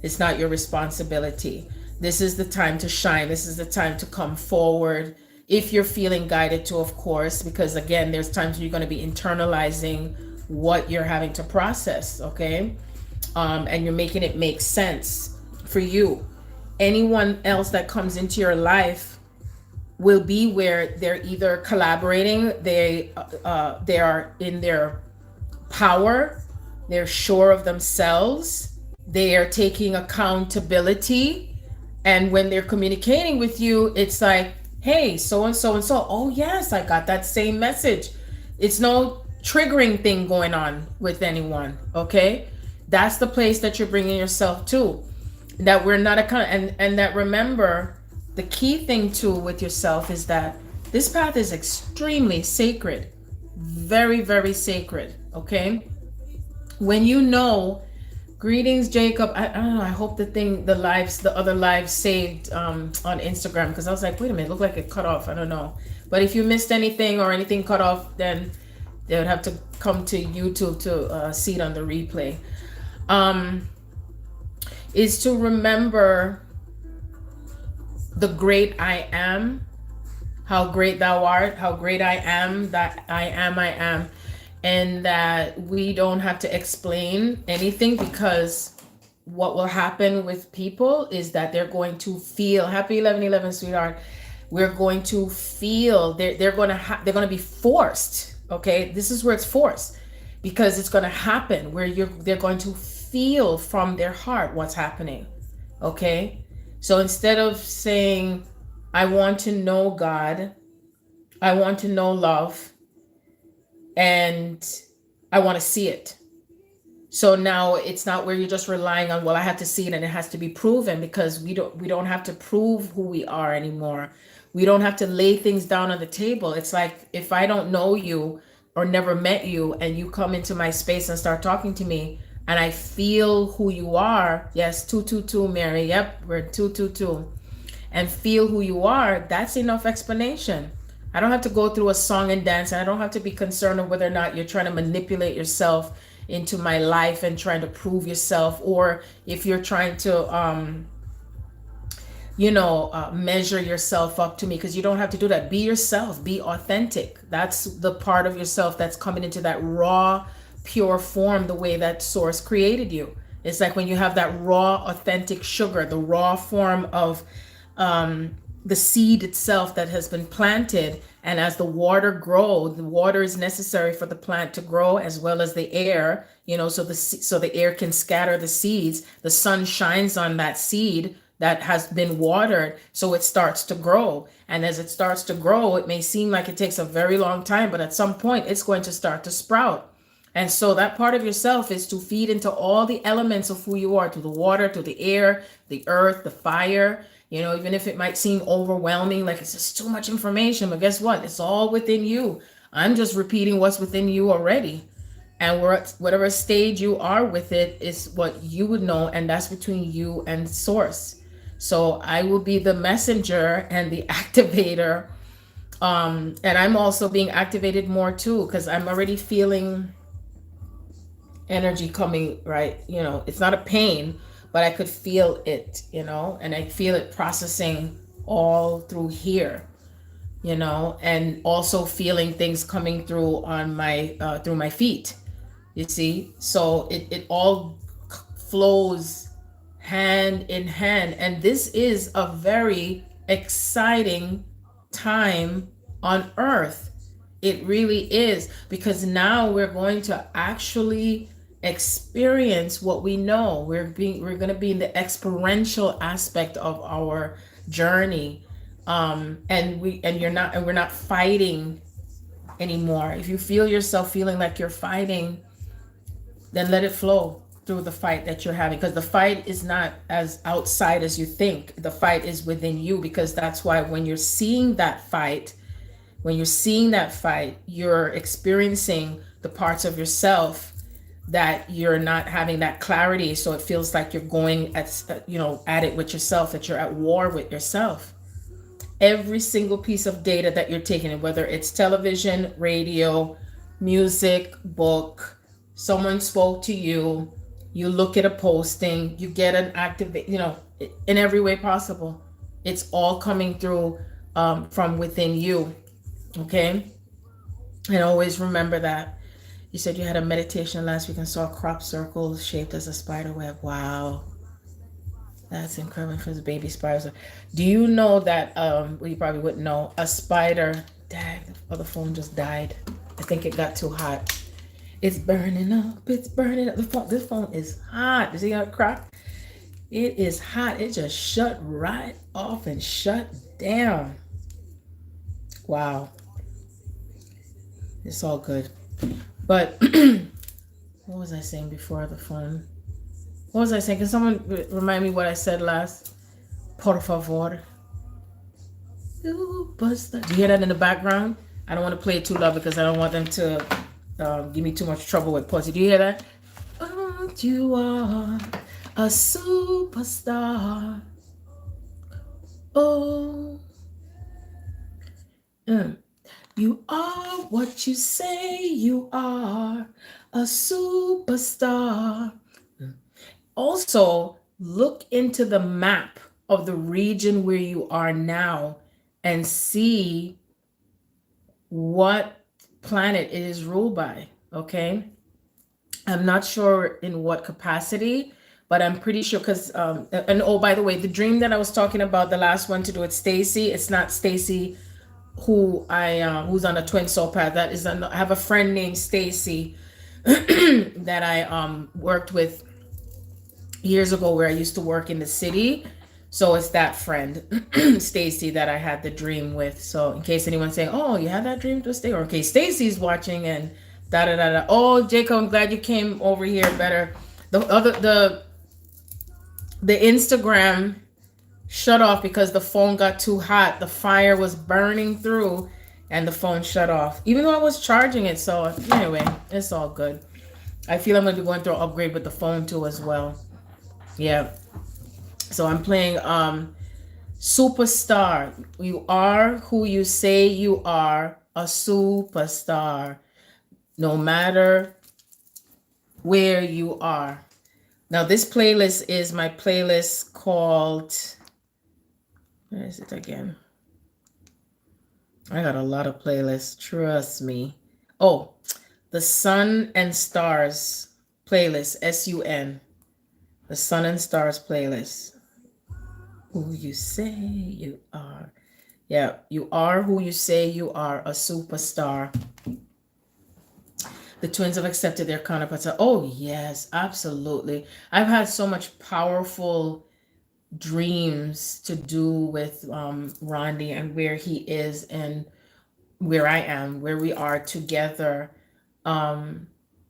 It's not your responsibility. This is the time to shine. This is the time to come forward. If you're feeling guided to, of course, because again, there's times when you're going to be internalizing what you're having to process, okay? And you're making it make sense for you. Anyone else that comes into your life will be where they're either collaborating, they are in their power, they're sure of themselves, they are taking accountability, and when they're communicating with you, it's like, hey, so and so and so, oh yes, I got that same message. It's no triggering thing going on with anyone, okay? That's the place that you're bringing yourself to, that we're not and that, remember, the key thing too with yourself is that this path is extremely sacred, very, very sacred, okay? When you know, greetings, Jacob. I don't know, I hope the other lives saved on Instagram, because I was like, wait a minute, it looked like it cut off. I don't know. But if you missed anything or anything cut off, then they would have to come to YouTube to see it on the replay. Is to remember the great I am, how great thou art, how great I am, that I am, and that we don't have to explain anything, because what will happen with people is that they're going to feel, happy 11/11, sweetheart, we're going to feel, they're going to be forced, okay? This is where it's forced, because it's going to happen where they're going to feel from their heart what's happening, okay? So instead of saying, I want to know God, I want to know love, and I want to see it. So now it's not where you're just relying on, well, I have to see it and it has to be proven, because we don't have to prove who we are anymore. We don't have to lay things down on the table. It's like, if I don't know you or never met you and you come into my space and start talking to me and I feel who you are, yes, 222, Mary, yep, we're 222, and feel who you are, that's enough explanation. I don't have to go through a song and dance, and I don't have to be concerned of whether or not you're trying to manipulate yourself into my life and trying to prove yourself, or if you're trying to measure yourself up to me, because you don't have to do that. Be yourself, be authentic. That's the part of yourself that's coming into that raw, pure form, the way that source created you. It's like when you have that raw, authentic sugar, the raw form of the seed itself that has been planted, and as the water grows, the water is necessary for the plant to grow, as well as the air, so the air can scatter the seeds. The sun shines on that seed that has been watered, so it starts to grow. And as it starts to grow, it may seem like it takes a very long time, but at some point it's going to start to sprout. And so that part of yourself is to feed into all the elements of who you are, to the water, to the air, the earth, the fire, even if it might seem overwhelming, like it's just too much information, but guess what? It's all within you. I'm just repeating what's within you already. And whatever stage you are with it is what you would know, and that's between you and source. So I will be the messenger and the activator. And I'm also being activated more too, because I'm already feeling energy coming, right? It's not a pain, but I could feel it, and I feel it processing all through here, and also feeling things coming through on my, through my feet, you see? So it all flows hand in hand. And this is a very exciting time on earth. It really is, because now we're going to actually experience what we know. We're going to be in the experiential aspect of our journey. We're not fighting anymore. If you feel yourself feeling like you're fighting, then let it flow through the fight that you're having, because the fight is not as outside as you think. The fight is within you, because that's why when you're seeing that fight, you're experiencing the parts of yourself that you're not having that clarity. So it feels like you're going at it with yourself, that you're at war with yourself. Every single piece of data that you're taking in, whether it's television, radio, music, book, someone spoke to you, you look at a posting, you get an activate, in every way possible. It's all coming through from within you. Okay? And always remember that. You said you had a meditation last week and saw a crop circle shaped as a spider web. Wow. That's incredible for the baby spiders. Do you know that, well, you probably wouldn't know, a spider, dang, the other phone just died. I think it got too hot. It's burning up. It's burning up. This phone is hot. You see how it cracked? It is hot. It just shut right off and shut down. Wow. It's all good. But what was I saying before the phone? What was I saying? Can someone remind me what I said last? Por favor. Superstar. Do you hear that in the background? I don't want to play it too loud because I don't want them to give me too much trouble with pussy. Do you hear that? Oh, you are a superstar. Oh. You are what you say you are, a superstar. Also, look into the map of the region where you are now and see what planet it is ruled by, okay? I'm not sure in what capacity, but I'm pretty sure because, and oh, by the way, the dream that I was talking about, the last one to do with Stacy, it's not Stacy who who's on a twin soul path. That is, I have a friend named Stacy that I worked with years ago where I used to work in the city. So it's that friend, Stacy, that I had the dream with. So in case anyone's saying, oh, you had that dream to stay, or in case Stacy's watching and da-da-da-da. Oh, Jacob, I'm glad you came over here better. The Instagram shut off because the phone got too hot. The fire was burning through and the phone shut off, even though I was charging it. So anyway, it's all good. I feel I'm going to be going through an upgrade with the phone too as well. Yeah. So I'm playing Superstar. You are who you say you are, a superstar, no matter where you are. Now this playlist is my playlist called, where is it again? I got a lot of playlists, trust me. Oh, the Sun and Stars playlist, S-U-N. The Sun and Stars playlist. Who you say you are. Yeah, you are who you say you are, a superstar. The twins have accepted their counterparts. Oh, yes, absolutely. I've had so much powerful dreams to do with Rondi and where he is and where I am, where we are together. And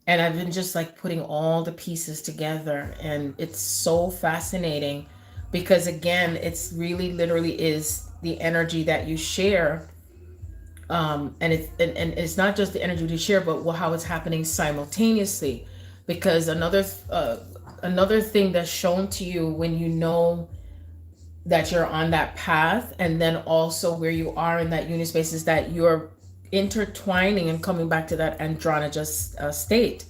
I've been just like putting all the pieces together, and it's so fascinating because again, it's really literally is the energy that you share. And it's not just the energy you share, but how it's happening simultaneously. Because another thing that's shown to you when you know that you're on that path, and then also where you are in that unispace, is that you're intertwining and coming back to that androgynous state.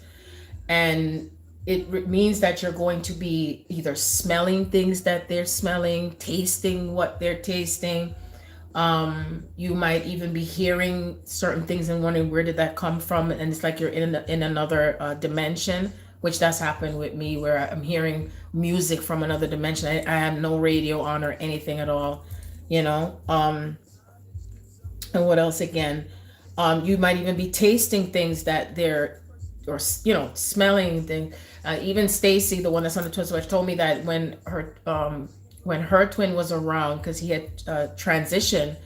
And it means that you're going to be either smelling things that they're smelling, tasting what they're tasting. You might even be hearing certain things and wondering where did that come from, and it's like you're in another dimension which that's happened with me where I'm hearing music from another dimension. I have no radio on or anything at all, you know. And what else again? You might even be tasting things that they're, or you know, smelling things. Even Stacy, the one that's on the twin switch, told me that when her twin was around, because he had transitioned,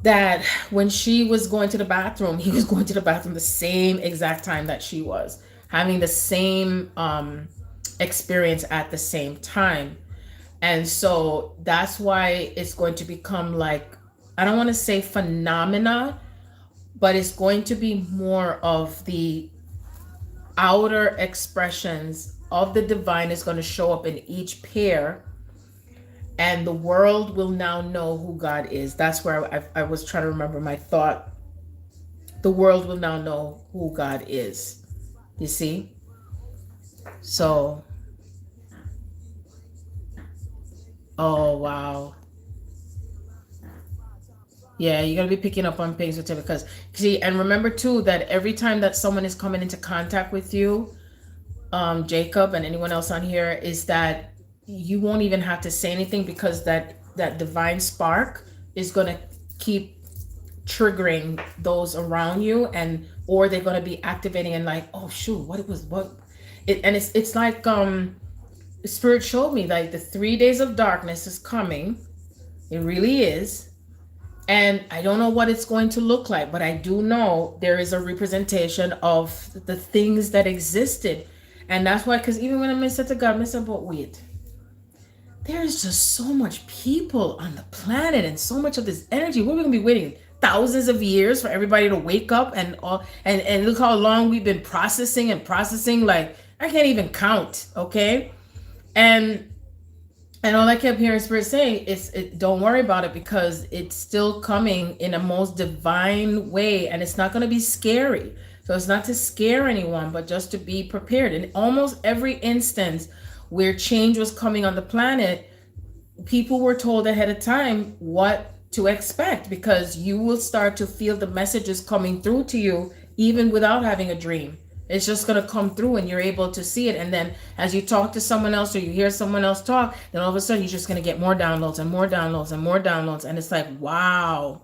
that when she was going to the bathroom, he was going to the bathroom the same exact time that she was, having the same experience at the same time. And so that's why it's going to become like, I don't want to say phenomena, but it's going to be more of the outer expressions of the divine is going to show up in each pair, and the world will now know who God is. That's where I was trying to remember my thought. The world will now know who God is. You see? So, oh, wow. Yeah, you're going to be picking up on things with it because, see, and remember too that every time that someone is coming into contact with you, Jacob and anyone else on here, is that you won't even have to say anything, because that divine spark is going to keep triggering those around you, and or they're going to be activating and like, oh shoot, it's like Spirit showed me like the 3 days of darkness is coming. It really is. And I don't know what it's going to look like, but I do know there is a representation of the things that existed. And that's why, because even when I said to God, I said, but wait, there's just so much people on the planet and so much of this energy. We're going to be waiting thousands of years for everybody to wake up and look how long we've been processing. Like, I can't even count. Okay. And all I kept hearing Spirit saying is, don't worry about it, because it's still coming in a most divine way, and it's not going to be scary. So it's not to scare anyone, but just to be prepared. In almost every instance where change was coming on the planet, people were told ahead of time what to expect, because you will start to feel the messages coming through to you even without having a dream. It's just going to come through and you're able to see it. And then as you talk to someone else or you hear someone else talk, then all of a sudden you're just going to get more downloads and more downloads and more downloads. And it's like, wow.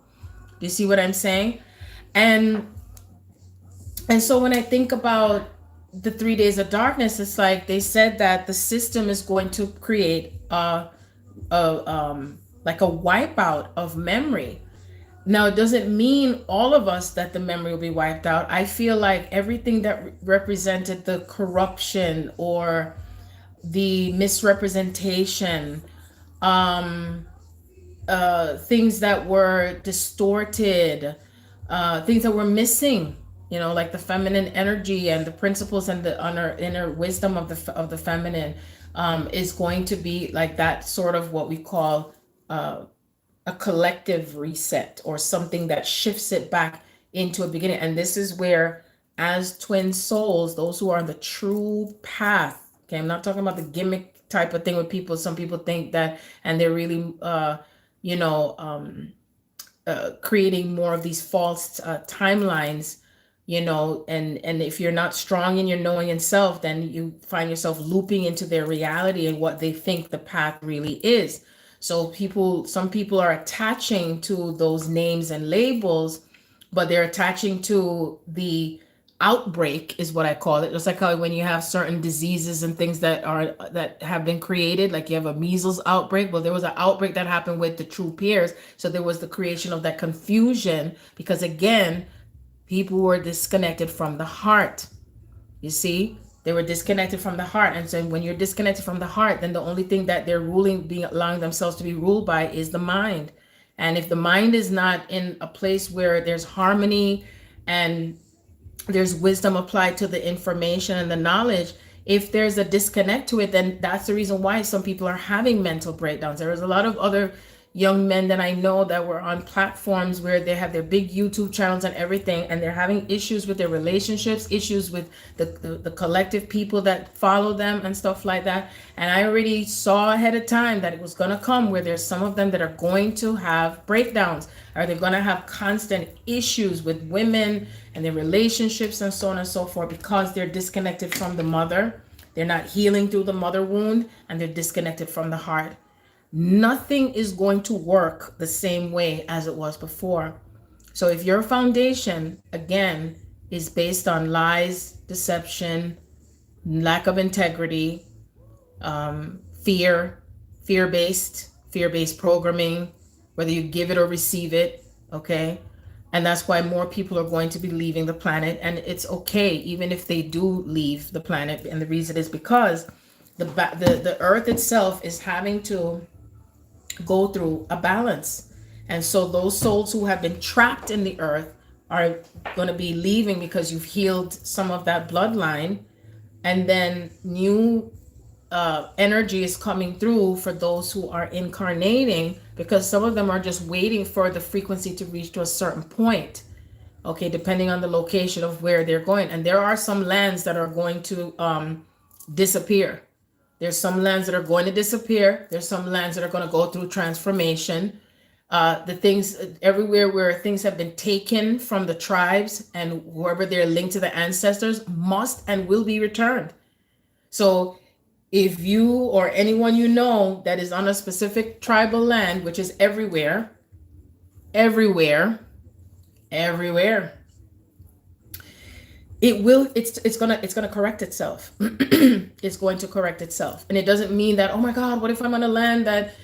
Do you see what I'm saying? And so when I think about the 3 days of darkness, it's like they said that the system is going to create like a wipeout of memory. Now, it doesn't mean all of us that the memory will be wiped out. I feel like everything that represented the corruption or the misrepresentation, things that were distorted, things that were missing, you know, like the feminine energy and the principles and the inner wisdom of the feminine, is going to be like that sort of what we call a collective reset, or something that shifts it back into a beginning. And this is where, as twin souls, those who are on the true path, okay, I'm not talking about the gimmick type of thing with people. Some people think that, and they're really, creating more of these false timelines, you know, and if you're not strong in your knowing in self, then you find yourself looping into their reality and what they think the path really is. So some people are attaching to those names and labels, but they're attaching to the outbreak, is what I call it. Just like how when you have certain diseases and things that have been created, like you have a measles outbreak. Well, there was an outbreak that happened with the true peers. So there was the creation of that confusion, because again, people were disconnected from the heart. You see? They were disconnected from the heart. And so when you're disconnected from the heart, then the only thing that they're allowing themselves to be ruled by is the mind. And if the mind is not in a place where there's harmony and there's wisdom applied to the information and the knowledge, if there's a disconnect to it, then that's the reason why some people are having mental breakdowns. There is a lot of other young men that I know that were on platforms where they have their big YouTube channels and everything, and they're having issues with their relationships, issues with the collective people that follow them and stuff like that. And I already saw ahead of time that it was going to come where there's some of them that are going to have breakdowns, or they're going to have constant issues with women and their relationships and so on and so forth, because they're disconnected from the mother. They're not healing through the mother wound, and they're disconnected from the heart. Nothing is going to work the same way as it was before. So if your foundation, again, is based on lies, deception, lack of integrity, fear-based programming, whether you give it or receive it, okay? And that's why more people are going to be leaving the planet. And it's okay, even if they do leave the planet. And the reason is because the earth itself is having to go through a balance. And so those souls who have been trapped in the earth are going to be leaving because you've healed some of that bloodline. And then new energy is coming through for those who are incarnating, because some of them are just waiting for the frequency to reach to a certain point, okay, depending on the location of where they're going. And there are some lands that are going to disappear. There's some lands that are going to disappear. There's some lands that are going to go through transformation. The things everywhere where things have been taken from the tribes and whoever they're linked to the ancestors must and will be returned. So if you or anyone you know that is on a specific tribal land, which is everywhere, it's gonna correct itself. It's going to correct itself. And it doesn't mean that, oh my God, what if I'm on a land that,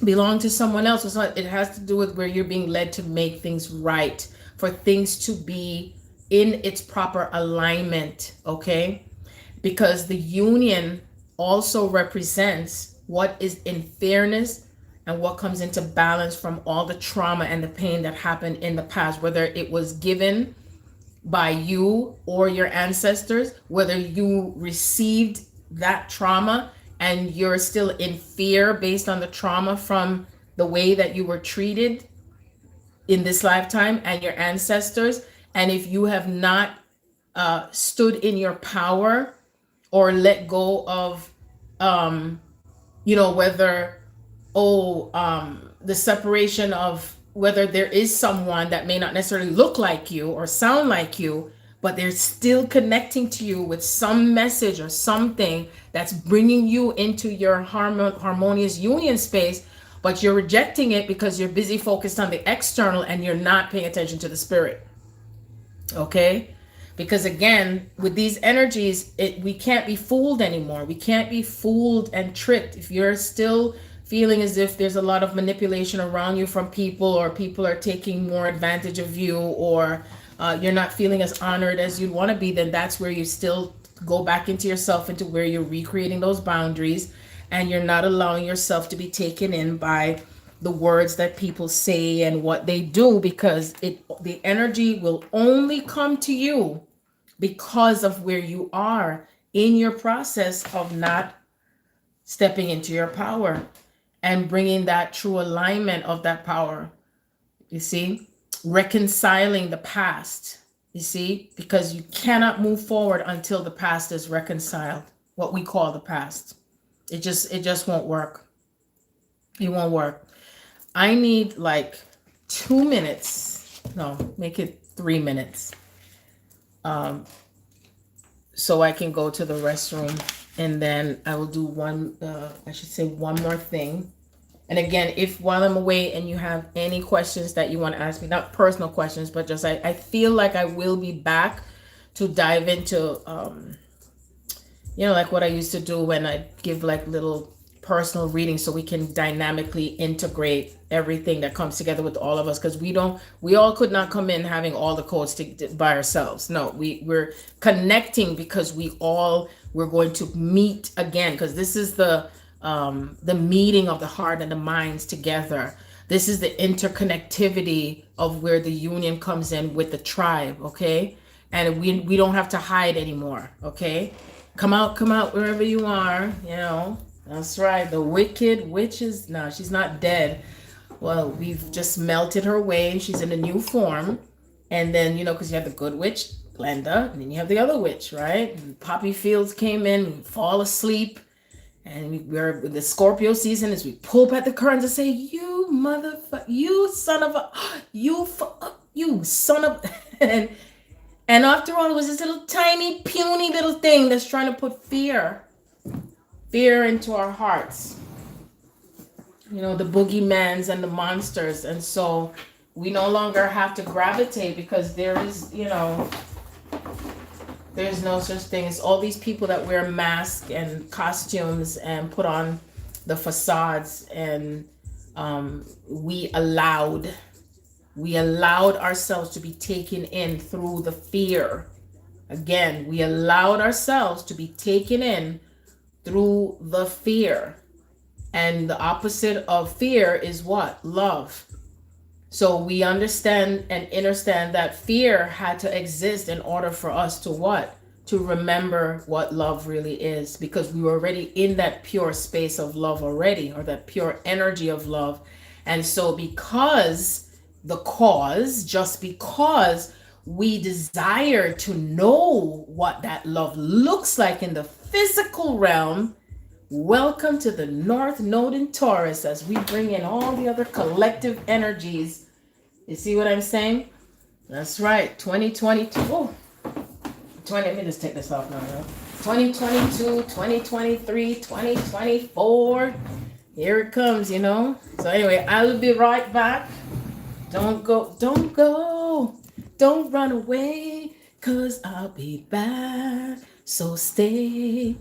belong to someone else? It's not. It has to do with where you're being led to make things right, for things to be in its proper alignment, okay? Because the union also represents what is in fairness and what comes into balance from all the trauma and the pain that happened in the past, whether it was given by you or your ancestors, whether you received that trauma and you're still in fear based on the trauma from the way that you were treated in this lifetime and your ancestors. And if you have not stood in your power or let go of, whether, the separation of whether there is someone that may not necessarily look like you or sound like you, but they're still connecting to you with some message or something that's bringing you into your harmonious union space, but you're rejecting it because you're busy focused on the external and you're not paying attention to the spirit. Okay? Because again, with these energies, we can't be fooled anymore. We can't be fooled and tricked. If you're still feeling as if there's a lot of manipulation around you from people, or people are taking more advantage of you, or you're not feeling as honored as you'd want to be, then that's where you still go back into yourself, into where you're recreating those boundaries, and you're not allowing yourself to be taken in by the words that people say and what they do, because the energy will only come to you because of where you are in your process of not stepping into your power and bringing that true alignment of that power. You see, reconciling the past, you see, because you cannot move forward until the past is reconciled, what we call the past. It just won't work. It won't work. I need like 2 minutes. No, make it 3 minutes. So I can go to the restroom, and then I will do one more thing. And again, if while I'm away and you have any questions that you want to ask me, not personal questions, but just I feel like I will be back to dive into, like what I used to do when I give like little personal readings, so we can dynamically integrate everything that comes together with all of us, because we all could not come in having all the codes by ourselves. No, we're connecting because we're going to meet again, because this is the meeting of the heart and the minds together. This is the interconnectivity of where the union comes in with the tribe, okay? And we don't have to hide anymore, okay? Come out wherever you are, That's right. The wicked witch is, no, she's not dead. Well, we've just melted her away and she's in a new form. And then, because you have the good witch, Glenda, and then you have the other witch, right? And Poppy Fields came in, we fall asleep, and we're the Scorpio season is we pull back the curtains and say, "You motherfucker, you son of a, you son of," and after all, it was this little tiny, puny little thing that's trying to put fear into our hearts. The boogeyman's and the monsters. And so we no longer have to gravitate because there is, there's no such thing as all these people that wear masks and costumes and put on the facades. And we allowed ourselves to be taken in through the fear. Again, we allowed ourselves to be taken in through the fear. And the opposite of fear is what? Love. So we understand and understand that fear had to exist in order for us to what? To remember what love really is, because we were already in that pure space of love already, or that pure energy of love. And so because we desire to know what that love looks like in the physical realm, welcome to the North Node in Taurus as we bring in all the other collective energies. You see what I'm saying? That's right. 2022. Oh, let me just take this off now. 2022, 2023, 2024. Here it comes, So anyway, I'll be right back. Don't go. Don't run away, 'cause I'll be back. So stay.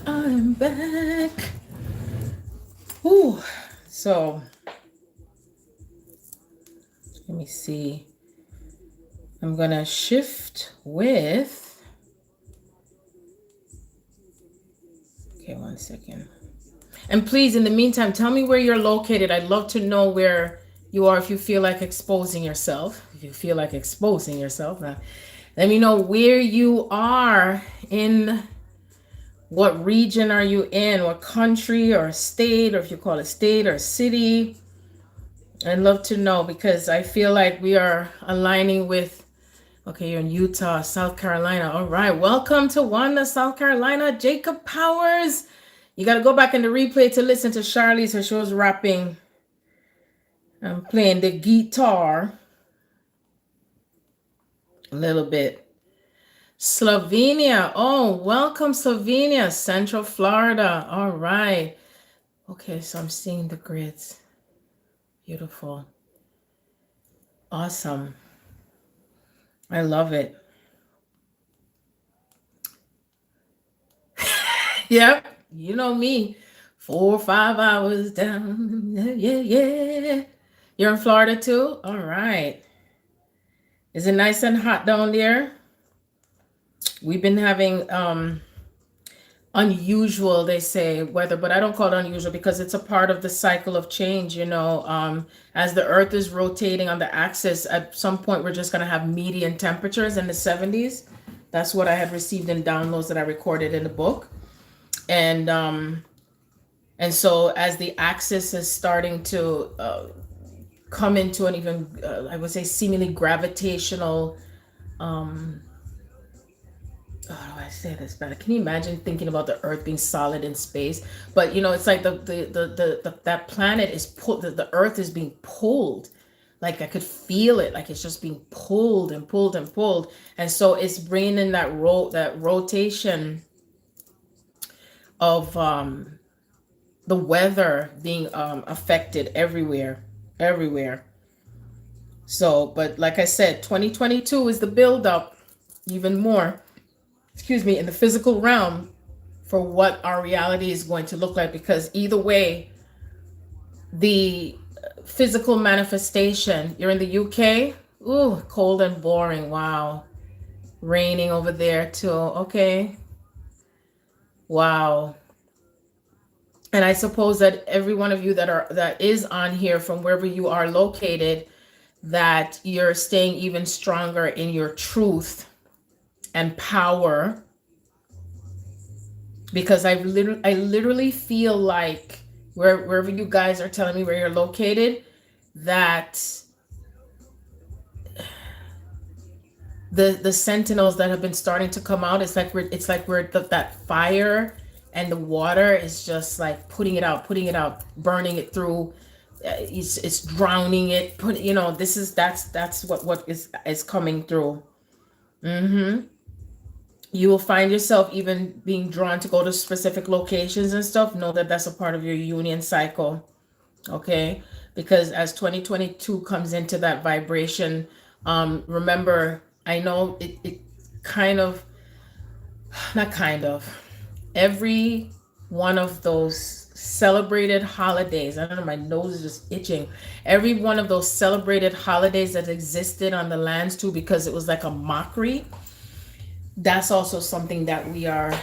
I'm back. Ooh, so let me see. I'm gonna shift with, okay, one second. And please, in the meantime, tell me where you're located. I'd love to know where you are if you feel like exposing yourself. Let me know where you are in. What region are you in? What country or state, or if you call it state or city? I'd love to know, because I feel like we are aligning with, okay, you're in Utah, South Carolina. All right. Welcome to Wanda, South Carolina. Jacob Powers. You got to go back in the replay to listen to Charlize. Her show's rapping. I'm playing the guitar a little bit. Slovenia. Oh, welcome, Slovenia, Central Florida. All right. Okay, so I'm seeing the grids. Beautiful. Awesome. I love it. Yep. You know me. 4 or 5 hours down. Yeah. You're in Florida too? All right. Is it nice and hot down there? We've been having unusual, they say, weather, but I don't call it unusual because it's a part of the cycle of change, as the earth is rotating on the axis. At some point we're just going to have median temperatures in the 70s. That's what I had received in downloads that I recorded in the book. And so as the axis is starting to come into an even I would say seemingly gravitational how do I say this better? Can you imagine thinking about the earth being solid in space? But it's like that planet is pulled, the earth is being pulled. Like I could feel it, like it's just being pulled and pulled and pulled. And so it's bringing in that rotation of the weather being affected everywhere. So, but like I said, 2022 is the buildup even more, in the physical realm for what our reality is going to look like, because either way, the physical manifestation, you're in the UK, ooh, cold and boring. Wow. Raining over there too. Okay. Wow. And I suppose that every one of you that is on here from wherever you are located, that you're staying even stronger in your truth and power, because I literally feel like wherever you guys are telling me where you're located, that the sentinels that have been starting to come out, it's like that fire and the water is just like putting it out, burning it through. It's drowning it. That's what is coming through. You will find yourself even being drawn to go to specific locations and stuff. Know that that's a part of your union cycle. Okay, because as 2022 comes into that vibration, remember, I know it every one of those celebrated holidays, I don't know, my nose is just itching. Every one of those celebrated holidays that existed on the lands too, because it was like a mockery, that's also something that we are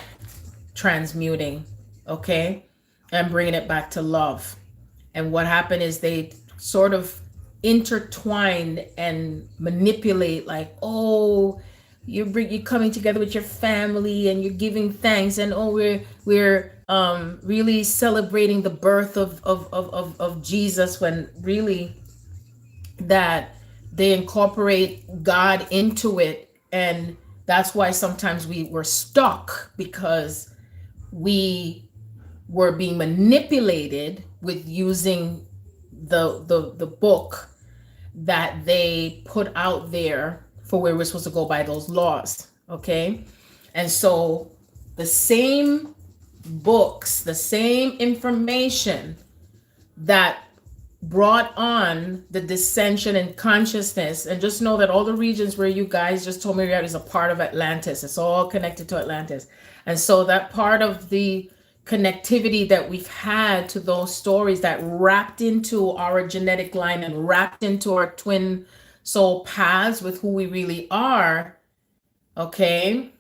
transmuting, okay, and bringing it back to love. And what happened is they sort of intertwine and manipulate, like, oh, you're coming together with your family and you're giving thanks, and oh, we're really celebrating the birth of Jesus, when really that they incorporate God into it. And that's why sometimes we were stuck, because we were being manipulated with using the book that they put out there for where we're supposed to go by those laws. Okay. And so the same books, the same information that brought on the dissension in consciousness, and just know that all the regions where you guys just told me you're at is a part of Atlantis. It's all connected to Atlantis. And so that part of the connectivity that we've had to those stories that wrapped into our genetic line and wrapped into our twin soul paths with who we really are, okay,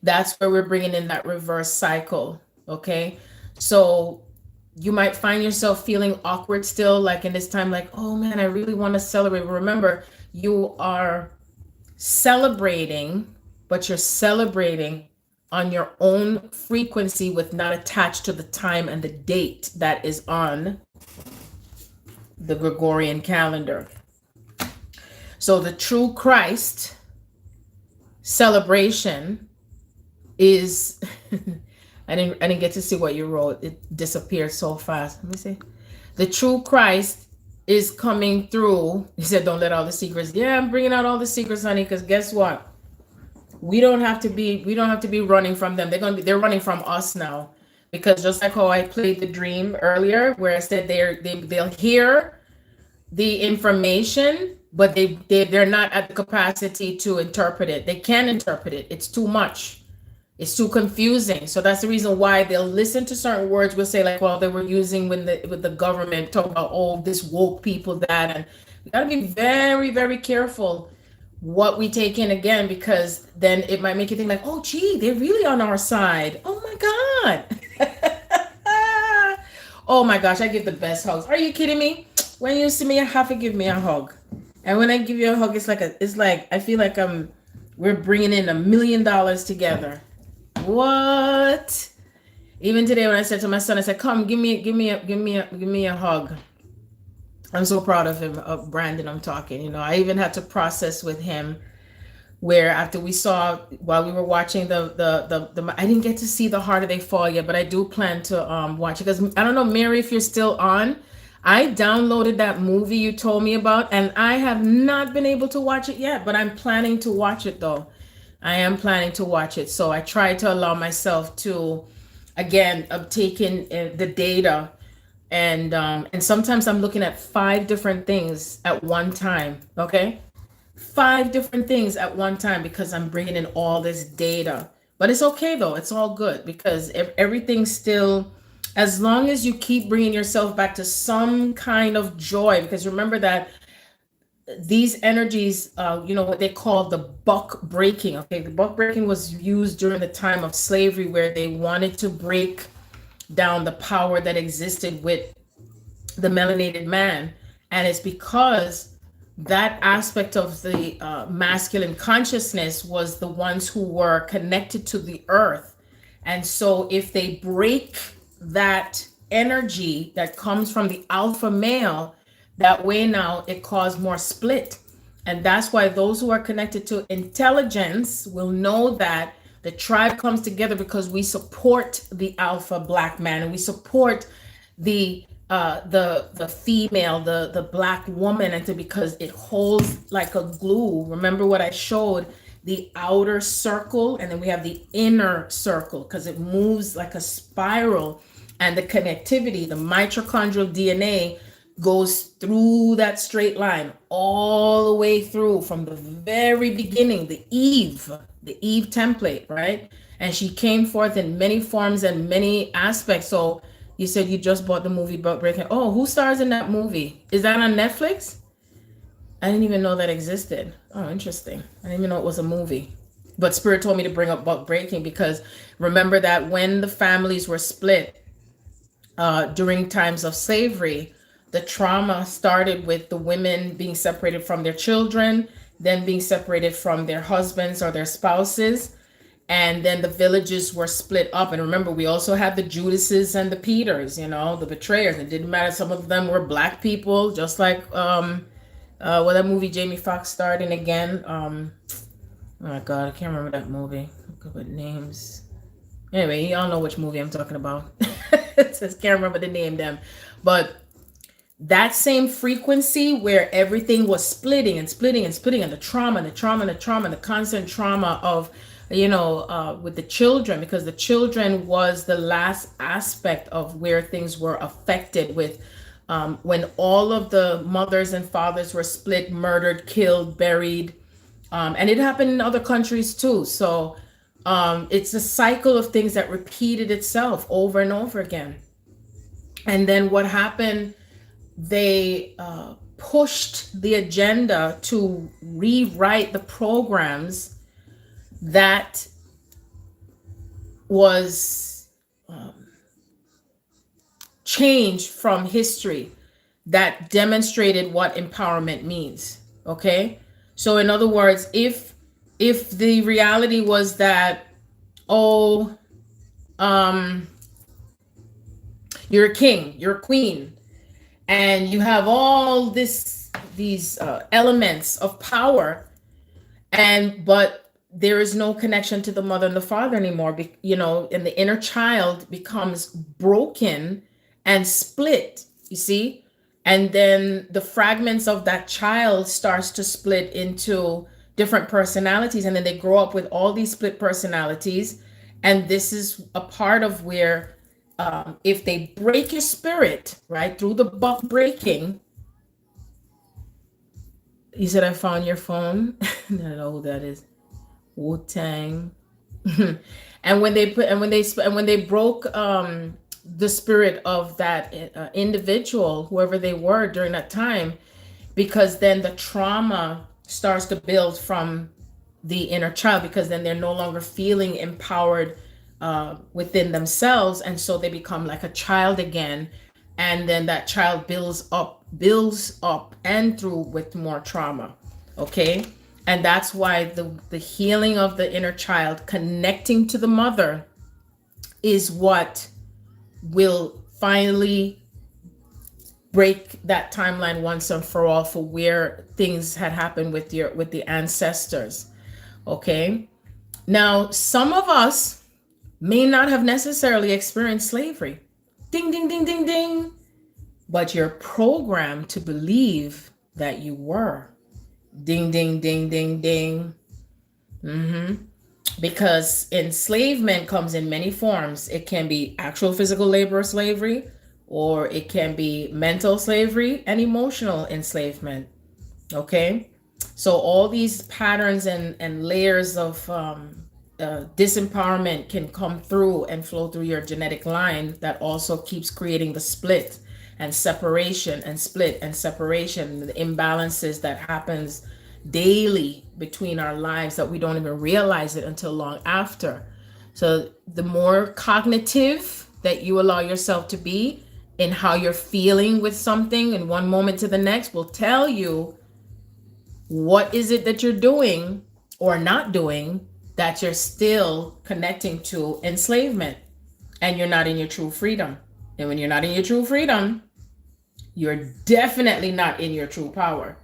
that's where we're bringing in that reverse cycle. Okay, so you might find yourself feeling awkward still, like in this time, like, oh man, I really want to celebrate. But remember, you are celebrating, but you're celebrating on your own frequency, with not attached to the time and the date that is on the Gregorian calendar. So the true Christ celebration is I didn't get to see what you wrote. It disappeared so fast. Let me see. The true Christ is coming through. He said, don't let all the secrets. Yeah, I'm bringing out all the secrets, honey, because guess what? We don't have to be running from them. They're running from us now. Because just like how I played the dream earlier, where I said they'll hear the information, but they're not at the capacity to interpret it. They can't interpret it. It's too much. It's too confusing. So that's the reason why they'll listen to certain words. We'll say like, well, they were using when with the government talk about, oh, this woke people, that, and we gotta be very, very careful what we take in again, because then it might make you think like, oh, gee, they're really on our side. Oh my God. Oh my gosh, I give the best hugs. Are you kidding me? When you see me, you have to give me a hug. And when I give you a hug, it's like I feel like we're bringing in $1 million together. What? Even today when I said to my son, I said, come, give me a hug. I'm so proud of him, of Brandon. I'm talking, you know, I even had to process with him where after we saw, while we were watching the I didn't get to see The Harder They Fall yet, but I do plan to watch it, because I don't know, Mary, if you're still on. I downloaded that movie you told me about, and I have not been able to watch it yet, but I'm planning to watch it though. I am planning to watch it. So I try to allow myself to, again, take in the data. And sometimes I'm looking at 5 different things at one time, okay? 5 different things at one time, because I'm bringing in all this data. But it's okay though, it's all good, because everything's still, as long as you keep bringing yourself back to some kind of joy, because remember that these energies, you know, what they call the buck breaking, okay? The buck breaking was used during the time of slavery, where they wanted to break down the power that existed with the melanated man. And it's because that aspect of the masculine consciousness was the ones who were connected to the earth. And so if they break that energy that comes from the alpha male, that way now it caused more split. And that's why those who are connected to intelligence will know that the tribe comes together, because we support the alpha black man, and we support the female, the black woman, and because it holds like a glue. Remember what I showed, the outer circle, and then we have the inner circle, because it moves like a spiral, and the connectivity, the mitochondrial DNA goes through that straight line all the way through from the very beginning, the Eve template, right? And she came forth in many forms and many aspects. So you said you just bought the movie Buck Breaking. Oh, who stars in that movie? Is that on Netflix? I didn't even know that existed. Oh, interesting. I didn't even know it was a movie. But Spirit told me to bring up Buck Breaking, because remember that when the families were split during times of slavery, the trauma started with the women being separated from their children, then being separated from their husbands or their spouses, and then the villages were split up. And remember, we also had the Judases and the Peters, you know, the betrayers. It didn't matter. Some of them were black people, just like what that movie Jamie Foxx starred in again. Oh my God, I can't remember that movie. Look at names. Anyway, y'all know which movie I'm talking about. Just can't remember the name them. But that same frequency where everything was splitting and splitting and splitting, and the trauma and the trauma and the trauma and the constant trauma of, you know, with the children, because the children was the last aspect of where things were affected with, when all of the mothers and fathers were split, murdered, killed, buried. And it happened in other countries too. So it's a cycle of things that repeated itself over and over again. And then what happened, they pushed the agenda to rewrite the programs that was changed from history, that demonstrated what empowerment means. Okay, so in other words, if the reality was that, oh, you're a king, you're a queen, and you have all these elements of power, but there is no connection to the mother and the father anymore, you know, and the inner child becomes broken and split, you see? And then the fragments of that child starts to split into different personalities, and then they grow up with all these split personalities. And this is a part of where if they break your spirit, right, through the buck breaking, You said I found your phone. I don't know who that is. Wu-Tang. And when they broke the spirit of that individual, whoever they were during that time, because then the trauma starts to build from the inner child, because then they're no longer feeling empowered within themselves, and so they become like a child again, and then that child builds up and through with more trauma. Okay. And that's why the healing of the inner child connecting to the mother is what will finally break that timeline once and for all for where things had happened with the ancestors. Okay. Now, some of us may not have necessarily experienced slavery. Ding, ding, ding, ding, ding. But you're programmed to believe that you were. Ding, ding, ding, ding, ding. Because enslavement comes in many forms. It can be actual physical labor or slavery, or it can be mental slavery and emotional enslavement. Okay? So all these patterns and layers of disempowerment can come through and flow through your genetic line that also keeps creating the split and separation and split and separation, the imbalances that happens daily between our lives that we don't even realize it until long after. So the more cognitive that you allow yourself to be in how you're feeling with something in one moment to the next will tell you what is it that you're doing or not doing that you're still connecting to enslavement, and you're not in your true freedom. And when you're not in your true freedom, you're definitely not in your true power.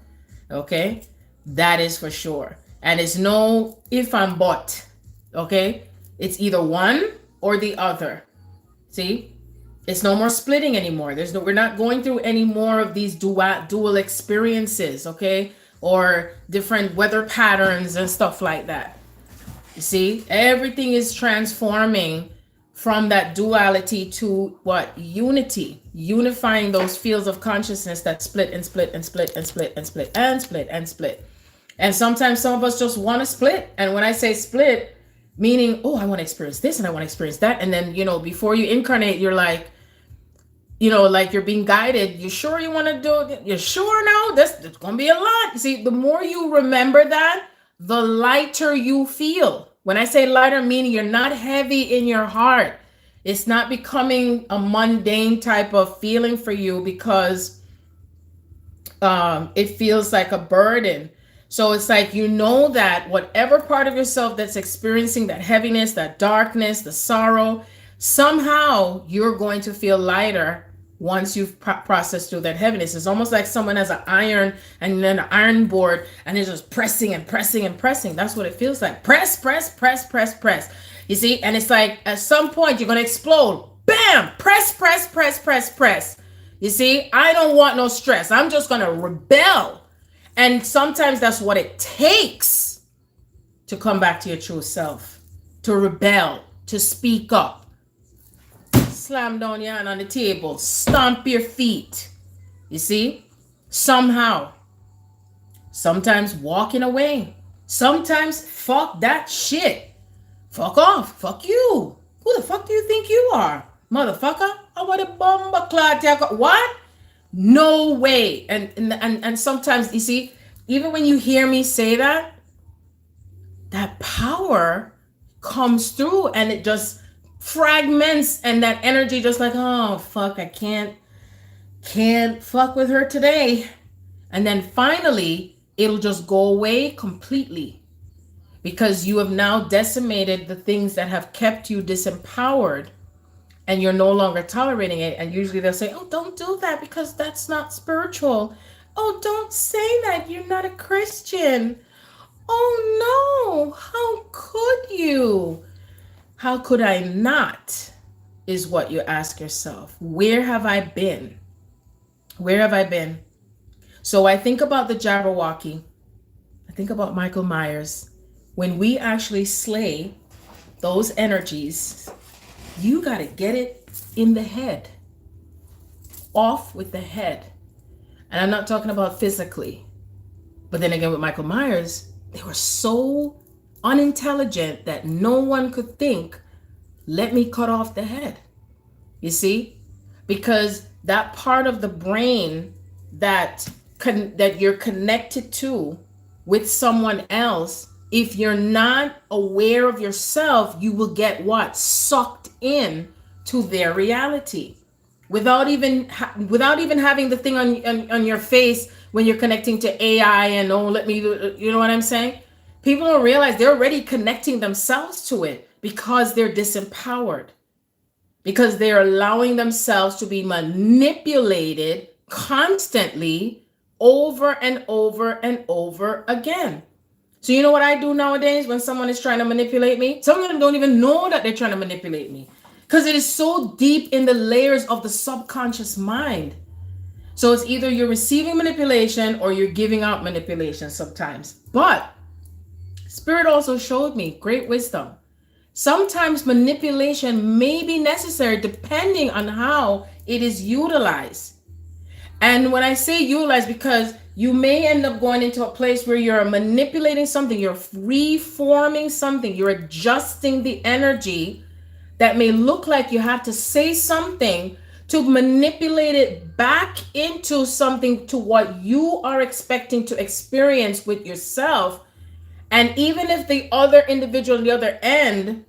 Okay? That is for sure. And it's no if and but. Okay? It's either one or the other. See? It's no more splitting anymore. We're not going through any more of these dual experiences, okay? Or different weather patterns and stuff like that. You see? Everything is transforming from that duality to what? Unity. Unifying those fields of consciousness that split and split and split and split and split and split and split. And sometimes some of us just want to split. And when I say split, meaning, oh, I want to experience this and I want to experience that. And then, before you incarnate, you're like, like you're being guided. You sure you want to do it? You sure now? There's going to be a lot. You see, the more you remember that, the lighter you feel. When I say lighter, meaning you're not heavy in your heart. It's not becoming a mundane type of feeling for you because it feels like a burden. So it's like, that whatever part of yourself that's experiencing that heaviness, that darkness, the sorrow, somehow you're going to feel lighter once you've processed through that heaviness. It's almost like someone has an iron and then an iron board and they're just pressing and pressing and pressing. That's what it feels like. Press, press, press, press, press. You see? And it's like at some point you're going to explode. Bam! Press, press, press, press, press. You see? I don't want no stress. I'm just going to rebel. And sometimes that's what it takes to come back to your true self, to rebel, to speak up. Slam down your hand on the table, stomp your feet. You see? Somehow. Sometimes walking away. Sometimes fuck that shit. Fuck off. Fuck you. Who the fuck do you think you are? Motherfucker? I want a bomber clot. What? No way. And sometimes, you see, even when you hear me say that power comes through and it just fragments, and that energy just like, oh fuck, I can't fuck with her today. And then finally it'll just go away completely because you have now decimated the things that have kept you disempowered. And you're no longer tolerating it. And usually they'll say, oh, don't do that because that's not spiritual. Oh, don't say that. You're not a Christian. Oh, no. How could you? How could I not? Is what you ask yourself. Where have I been? Where have I been? So I think about the Jabberwocky. I think about Michael Myers. When we actually slay those energies, you got to get it in the head. Off with the head. And I'm not talking about physically. But then again, with Michael Myers, they were so unintelligent that no one could think, let me cut off the head. You see? Because that part of the brain that you're connected to with someone else, if you're not aware of yourself, you will get what? Sucked in to their reality. Without even having the thing on your face when you're connecting to AI and let me do, you know what I'm saying? People don't realize they're already connecting themselves to it because they're disempowered, because they're allowing themselves to be manipulated constantly over and over and over again. So you know what I do nowadays when someone is trying to manipulate me? Some of them don't even know that they're trying to manipulate me because it is so deep in the layers of the subconscious mind. So it's either you're receiving manipulation or you're giving out manipulation sometimes. But Spirit also showed me great wisdom. Sometimes manipulation may be necessary depending on how it is utilized. And when I say utilize, because you may end up going into a place where you're manipulating something, you're reforming something, you're adjusting the energy that may look like you have to say something to manipulate it back into something to what you are expecting to experience with yourself. And even if the other individual on the other end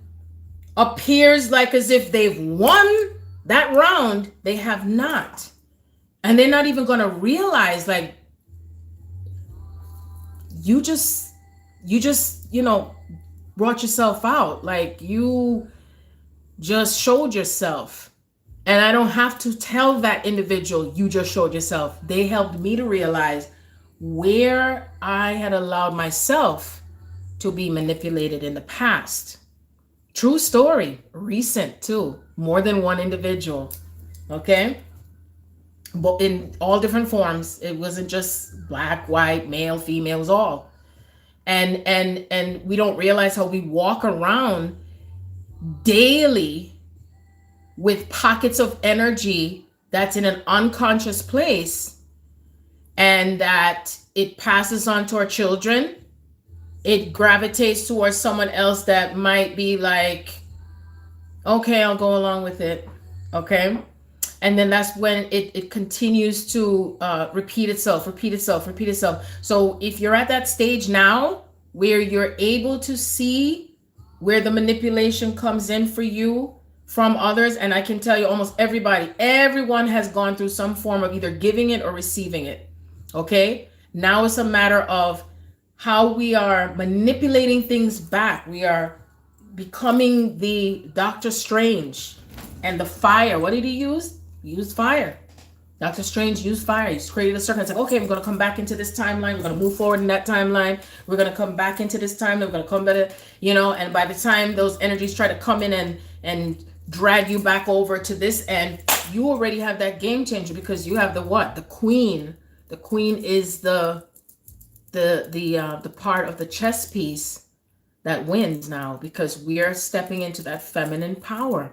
appears like as if they've won that round, they have not. And they're not even going to realize, like, you just, brought yourself out. Like, you just showed yourself. And I don't have to tell that individual, you just showed yourself. They helped me to realize where I had allowed myself to be manipulated in the past. True story, recent too, more than one individual. Okay. But in all different forms. It wasn't just black, white, male, female, it was all. And we don't realize how we walk around daily with pockets of energy that's in an unconscious place, and that it passes on to our children. It gravitates towards someone else that might be like, okay, I'll go along with it. Okay. And then that's when it continues to repeat itself. So if you're at that stage now where you're able to see where the manipulation comes in for you from others, and I can tell you almost everyone has gone through some form of either giving it or receiving it. Okay. Now it's a matter of how we are manipulating things back. We are becoming the Doctor Strange and the fire. What did he use? He used fire. Dr. Strange used fire. He's created a circle. It's like, okay, I'm going to come back into this timeline. We're going to move forward in that timeline. We're going to come back into this timeline. We're going to come back, and by the time those energies try to come in and drag you back over to this end, you already have that game changer, because you have the what? The queen. The queen is the part of the chess piece that wins now, because we are stepping into that feminine power.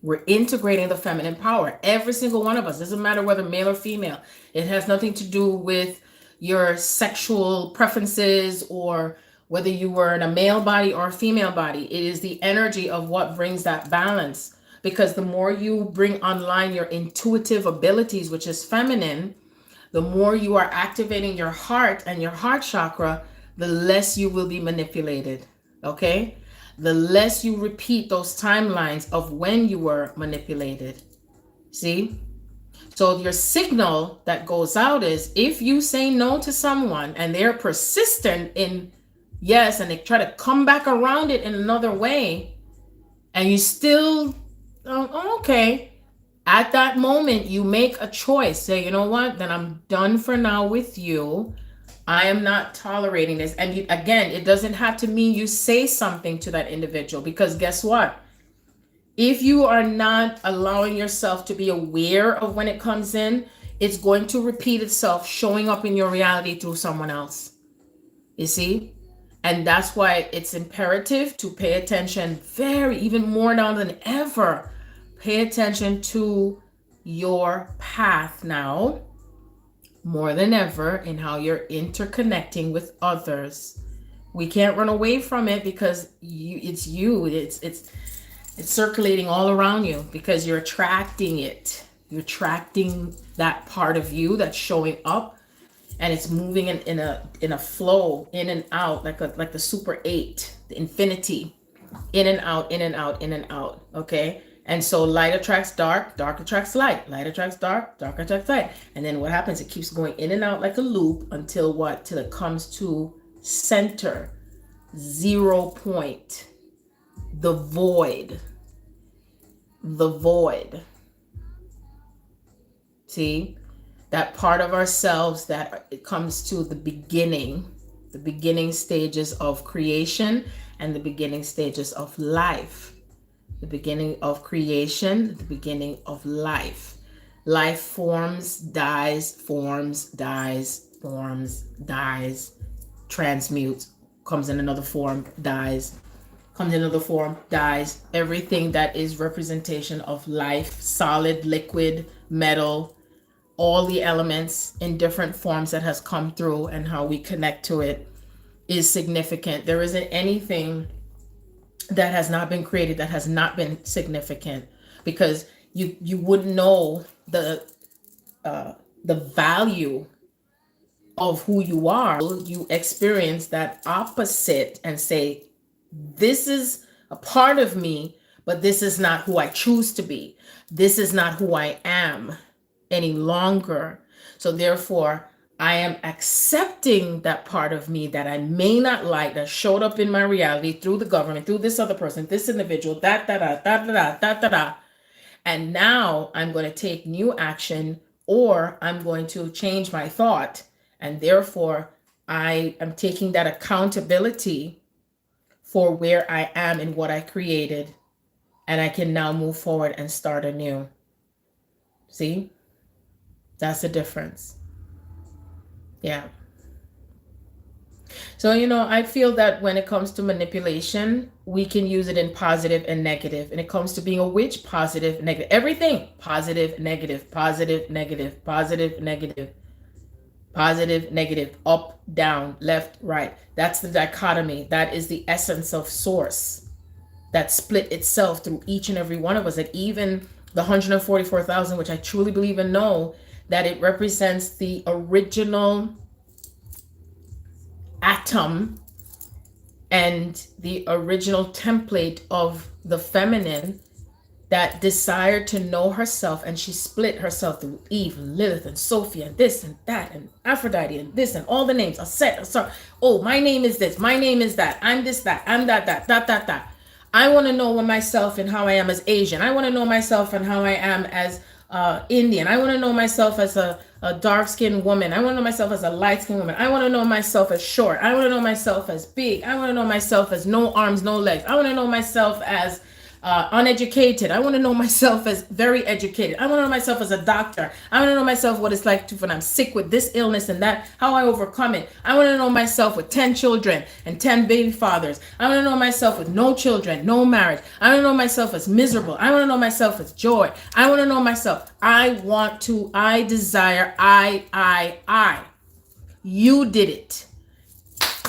We're integrating the feminine power. Every single one of us. Doesn't matter whether male or female. It has nothing to do with your sexual preferences or whether you were in a male body or a female body. It is the energy of what brings that balance. Because the more you bring online your intuitive abilities, which is feminine, the more you are activating your heart and your heart chakra, the less you will be manipulated. Okay? The less you repeat those timelines of when you were manipulated. See? So your signal that goes out is, if you say no to someone and they're persistent in yes, and they try to come back around it in another way, and you still, okay. At that moment, you make a choice. Say, you know what? Then I'm done for now with you. I am not tolerating this. And again, it doesn't have to mean you say something to that individual, because guess what? If you are not allowing yourself to be aware of when it comes in, it's going to repeat itself, showing up in your reality through someone else. You see? And that's why it's imperative to pay attention even more now than ever. Pay attention to your path now. more than ever in how you're interconnecting with others. We can't run away from it because it's circulating all around you because you're attracting it. You're attracting that part of you that's showing up, and it's moving in a flow, in and out, like the super 8, the infinity, in and out, in and out, in and out. Okay. And so light attracts dark, dark attracts light, light attracts dark, dark attracts light. And then what happens? It keeps going in and out like a loop until what? Till it comes to center, 0 point, the void. The void. See? That part of ourselves that it comes to the beginning stages of creation and the beginning stages of life. The beginning of creation, the beginning of life. Life forms, dies, transmutes, comes in another form, dies, comes in another form, dies. Everything that is representation of life, solid, liquid, metal, all the elements in different forms that has come through and how we connect to it is significant. There isn't anything that has not been created that has not been significant, because you wouldn't know the value of who you are. You experience that opposite and say, this is a part of me, but this is not who I choose to be. This is not who I am any longer. So therefore, I am accepting that part of me that I may not like, that showed up in my reality through the government, through this other person, this individual, and now I'm going to take new action, or I'm going to change my thought. And therefore, I am taking that accountability for where I am and what I created. And I can now move forward and start anew. See? That's the difference. Yeah. So, I feel that when it comes to manipulation, we can use it in positive and negative. And it comes to being a witch, positive, negative, everything, positive, negative, positive, negative, positive, negative, positive, negative, up, down, left, right. That's the dichotomy. That is the essence of source that split itself through each and every one of us. And even the 144,000, which I truly believe and know, that it represents the original atom and the original template of the feminine that desired to know herself, and she split herself through Eve and Lilith and Sophia and this and that and Aphrodite and this and all the names. Oh, my name is this, my name is that, I'm this, that, I'm that. I want to know myself and how I am as Asian. I want to know myself and how I am as Indian. I want to know myself as a dark-skinned woman. I want to know myself as a light-skinned woman. I want to know myself as short. I want to know myself as big. I want to know myself as no arms, no legs. I want to know myself as uneducated. I want to know myself as very educated. I want to know myself as a doctor. I want to know myself what it's like when I'm sick with this illness and that, how I overcome it. I want to know myself with 10 children and 10 baby fathers. I want to know myself with no children, no marriage. I want to know myself as miserable. I want to know myself as joy. I want to know myself. I desire, I. You did it.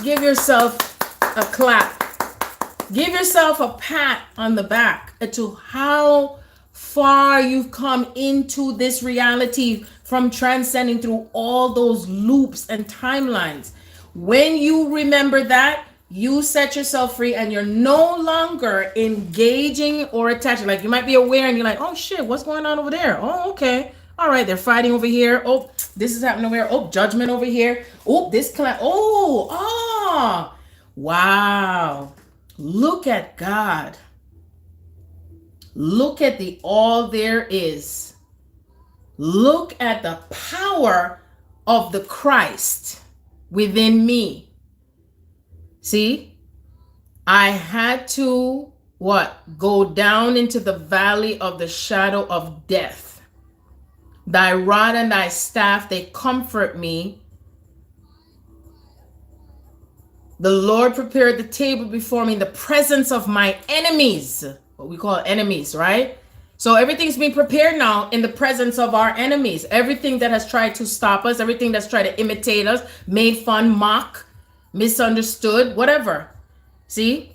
Give yourself a clap. Give yourself a pat on the back to how far you've come into this reality from transcending through all those loops and timelines. When you remember that, you set yourself free and you're no longer engaging or attaching. Like, you might be aware and you're like, oh shit, what's going on over there? Oh, okay. All right, they're fighting over here. Oh, this is happening over here. Oh, judgment over here. Oh, this class. Wow. Look at God. Look at the all there is. Look at the power of the Christ within me. See, I had to go down into the valley of the shadow of death. Thy rod and thy staff, they comfort me. The Lord prepared the table before me in the presence of my enemies. What we call enemies, right? So everything's being prepared now in the presence of our enemies. Everything that has tried to stop us, everything that's tried to imitate us, made fun, mock, misunderstood, whatever. See?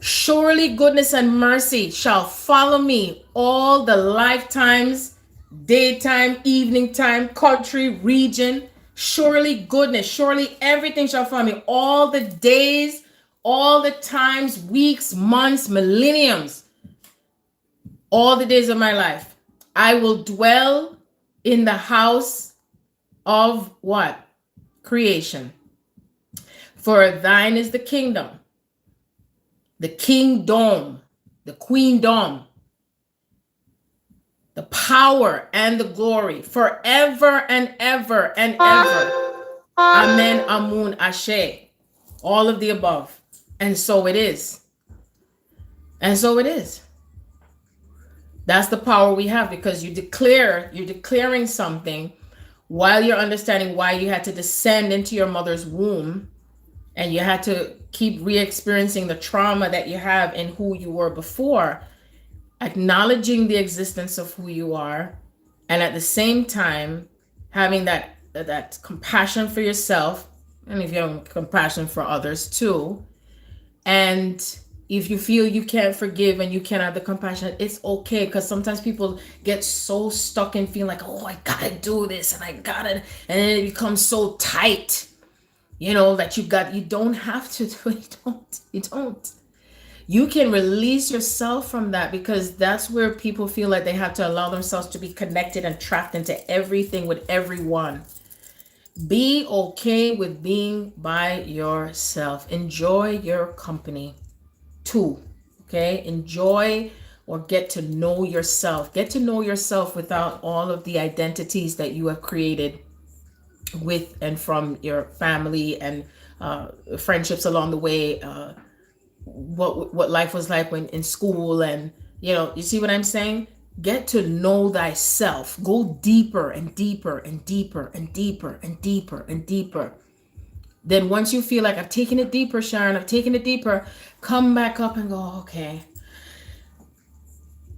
Surely goodness and mercy shall follow me all the lifetimes, daytime, evening time, country, region. Surely goodness, surely everything shall follow me all the days, all the times, weeks, months, millenniums, all the days of my life. I will dwell in the house of what? Creation. For thine is the kingdom, the kingdom, the queendom, the power and the glory forever and ever and ever. Amen, amun, ashe. All of the above. And so it is. And so it is. That's the power we have, because you're declaring something while you're understanding why you had to descend into your mother's womb, and you had to keep re-experiencing the trauma that you have in who you were before, acknowledging the existence of who you are, and at the same time having that compassion for yourself, and if you have compassion for others too. And if you feel you can't forgive and you can't have the compassion, it's okay, because sometimes people get so stuck in feeling like, oh, I gotta do this and I gotta, and then it becomes so tight, that you don't have to do it. You don't. You can release yourself from that, because that's where people feel like they have to allow themselves to be connected and trapped into everything with everyone. Be okay with being by yourself. Enjoy your company too. Okay? Enjoy or get to know yourself. Get to know yourself without all of the identities that you have created with and from your family and friendships along the way, what life was like when in school, and you see what I'm saying? Get to know thyself. Go deeper and deeper and deeper and deeper and deeper and deeper. Then once you feel like I've taken it deeper, Sharon, I've taken it deeper, come back up and go, okay,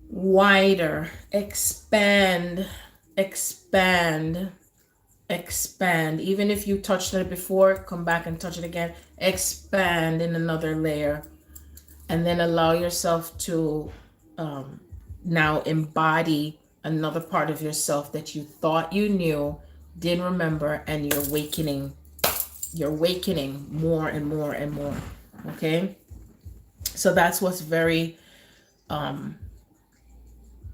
wider, expand. Even if you touched it before, come back and touch it again. Expand in another layer, and then allow yourself to now embody another part of yourself that you thought you knew, didn't remember, and you're awakening more and more and more. Okay, so that's what's very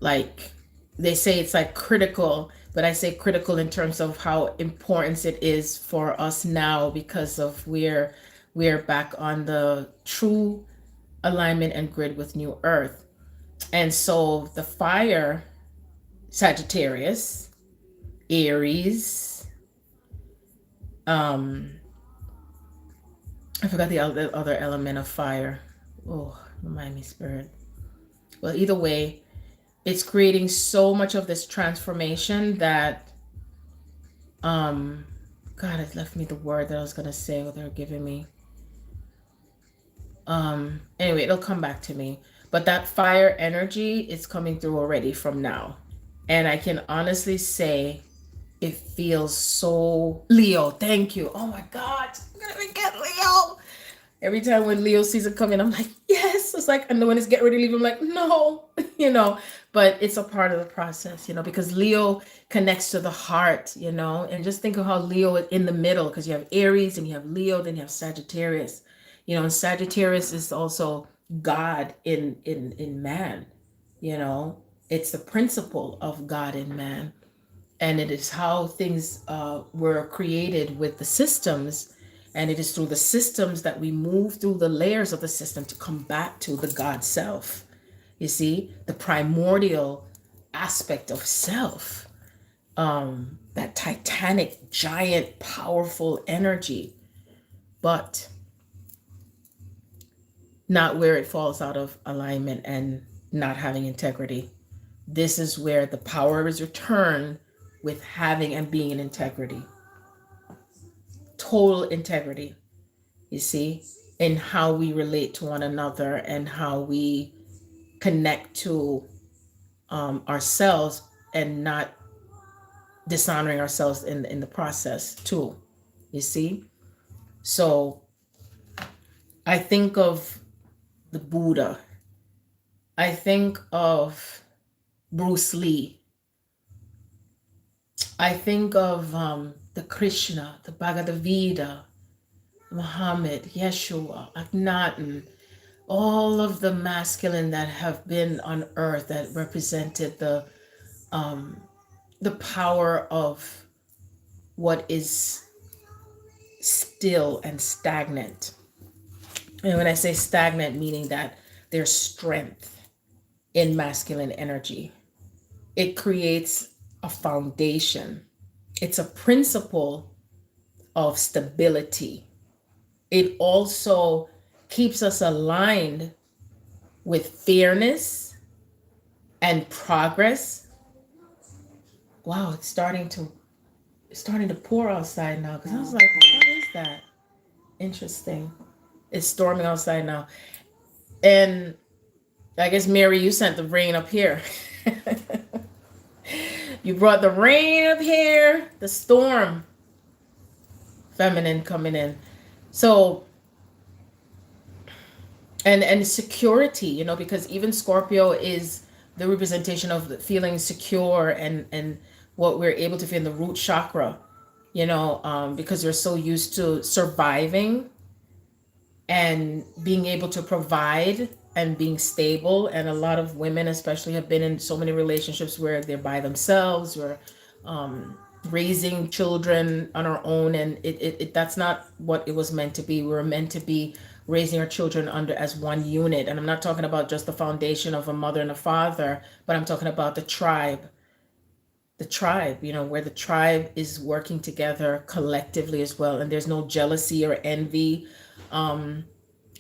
like they say it's like critical, but I say critical in terms of how important it is for us now, because of we're back on the true alignment and grid with New Earth. And so the fire, Sagittarius, Aries, I forgot the other element of fire. Oh, remind me, Spirit. Well, either way, it's creating so much of this transformation that God has left me the word that I was gonna say, what they're giving me. Anyway, it'll come back to me. But that fire energy is coming through already from now. And I can honestly say it feels so Leo. Thank you. Oh my God, I'm gonna get Leo. Every time when Leo season come in, I'm like, yes. It's like, and then when it's get ready to leave, I'm like, no, but it's a part of the process, because Leo connects to the heart, and just think of how Leo is in the middle, because you have Aries and you have Leo, then you have Sagittarius, and Sagittarius is also God in man, it's the principle of God in man. And it is how things were created with the systems. And it is through the systems that we move through the layers of the system to come back to the God self. You see, the primordial aspect of self, that titanic, giant, powerful energy, but not where it falls out of alignment and not having integrity. This is where the power is returned with having and being in integrity. Total integrity, you see, in how we relate to one another and how we connect to ourselves and not dishonoring ourselves in the process too. You see? So I think of the Buddha. I think of Bruce Lee. I think of the Krishna, the Bhagavad Gita, Muhammad, Yeshua, Akhenaten, all of the masculine that have been on earth that represented the power of what is still and stagnant. And when I say stagnant, meaning that there's strength in masculine energy. It creates a foundation. It's a principle of stability. It also keeps us aligned with fairness and progress. Wow, it's starting to pour outside now, because I was like, what is that? Interesting. It's storming outside now. And I guess, Mary, you sent the rain up here. You brought the rain up here, the storm. Feminine coming in. So, and security, you know, because even Scorpio is the representation of feeling secure and what we're able to feel in the root chakra, you know, because we're so used to surviving and being able to provide and being stable. And a lot of women especially have been in so many relationships where they're by themselves or raising children on our own, and it that's not what it was meant to be. We were meant to be raising our children under as one unit. And I'm not talking about just the foundation of a mother and a father, but I'm talking about the tribe, you know, where the tribe is working together collectively as well. And there's no jealousy or envy.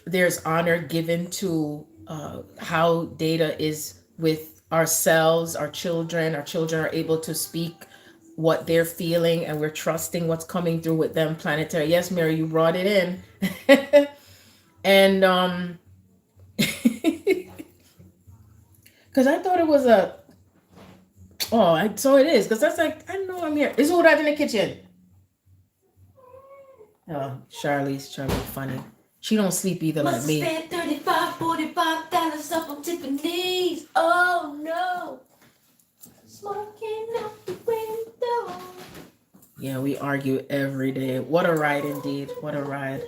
There's honor given to how data is with ourselves, our children. Our children are able to speak what they're feeling, and we're trusting what's coming through with them planetary. Yes, Mary, you brought it in. And because I thought it was so it is, because that's like, I know I'm here. Is who that in the kitchen? Oh, Charlie's funny. She don't sleep either like me. Spent $35-$45 up on Tiffany's. Oh no. Smoking out the window. Yeah, we argue every day. What a ride indeed. What a ride.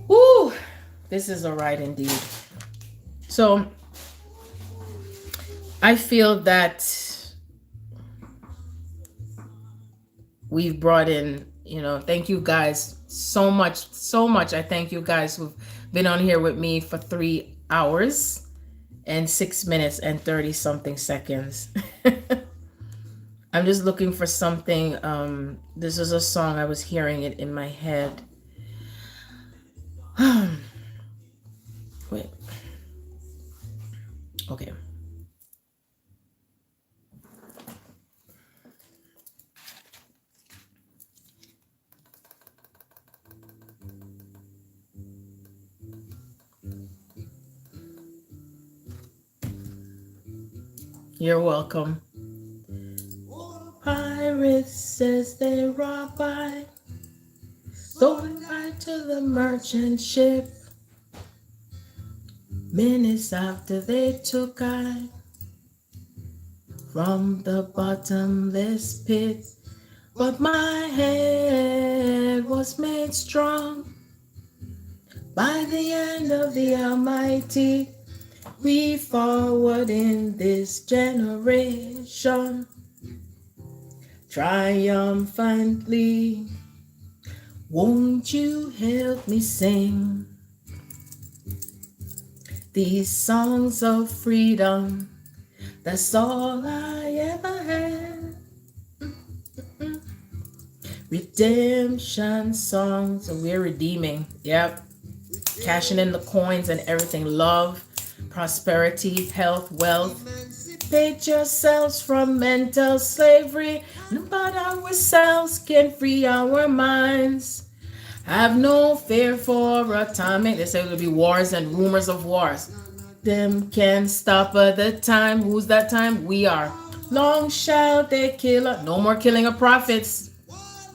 Woo! This is a ride indeed. So I feel that we've brought in, you know, thank you guys so much. I thank you guys who've been on here with me for 3 hours and 6 minutes and 30 something seconds. I'm just looking for something. This is a song. I was hearing it in my head. Wait. Okay. You're welcome. Pirates says they robbed by, stolen right to the merchant ship. Minutes after they took I from the bottomless pit, but my head was made strong by the hand of the Almighty. We forward in this generation triumphantly. Won't you help me sing these songs of freedom? That's all I ever had. Redemption songs, and we're redeeming. Yep. Cashing in the coins and everything. Love, prosperity, health, wealth. Emancipate yourselves from mental slavery. But ourselves can free our minds. Have no fear for atomic. They say there'll be wars and rumors of wars. them can't stop at the time. Who's that time? We are. Long shall they kill us. No more killing of prophets.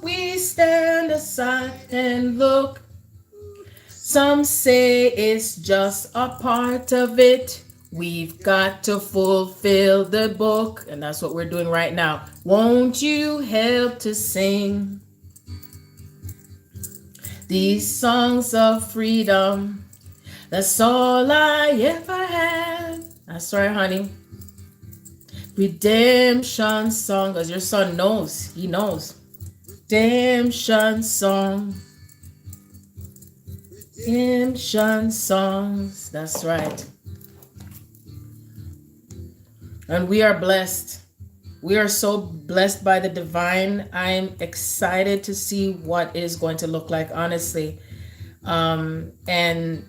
We stand aside and look. Some say it's just a part of it. We've got to fulfill the book. And that's what we're doing right now. Won't you help to sing these songs of freedom? That's all I ever had. That's right, honey. Redemption song. Because your son knows. He knows. Redemption song. Redemption songs. That's right. And we are blessed. We are so blessed by the divine. I'm excited to see what it is going to look like, honestly. And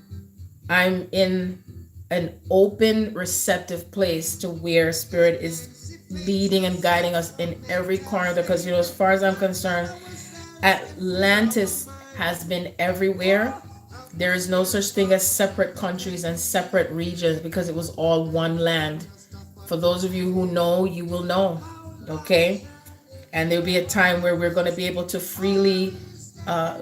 I'm in an open, receptive place to where Spirit is leading and guiding us in every corner. Because, you know, as far as I'm concerned, Atlantis has been everywhere. There is no such thing as separate countries and separate regions because it was all one land. For those of you who know, you will know, okay? And there'll be a time where we're going to be able to freely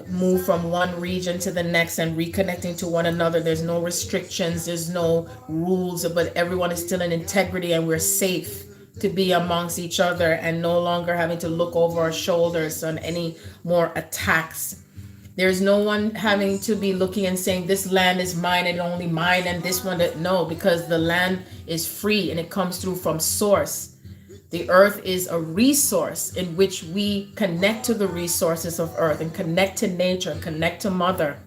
move from one region to the next and reconnecting to one another. There's no restrictions, there's no rules, but everyone is still in integrity and we're safe to be amongst each other and no longer having to look over our shoulders on any more attacks. There's no one having to be looking and saying this land is mine and only mine and this one that no, because the land is free and it comes through from source. The earth is a resource in which we connect to the resources of earth and connect to nature and connect to mother,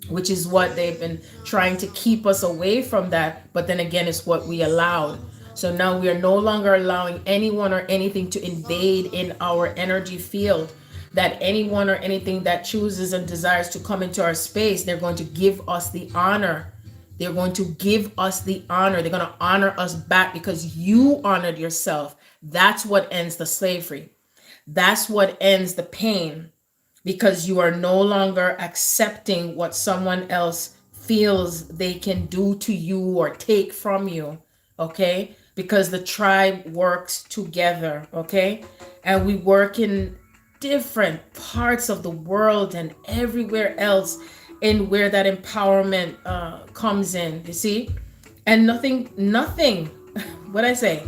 which is what they've been trying to keep us away from that. But then again, it's what we allowed. So now we are no longer allowing anyone or anything to invade in our energy field. That anyone or anything that chooses and desires to come into our space, they're going to give us the honor. They're going to give us the honor. They're going to honor us back because you honored yourself. That's what ends the slavery. That's what ends the pain, because you are no longer accepting what someone else feels they can do to you or take from you, okay? Because the tribe works together, okay? And we work in different parts of the world and everywhere else in where that empowerment comes in, you see? And nothing, what I say,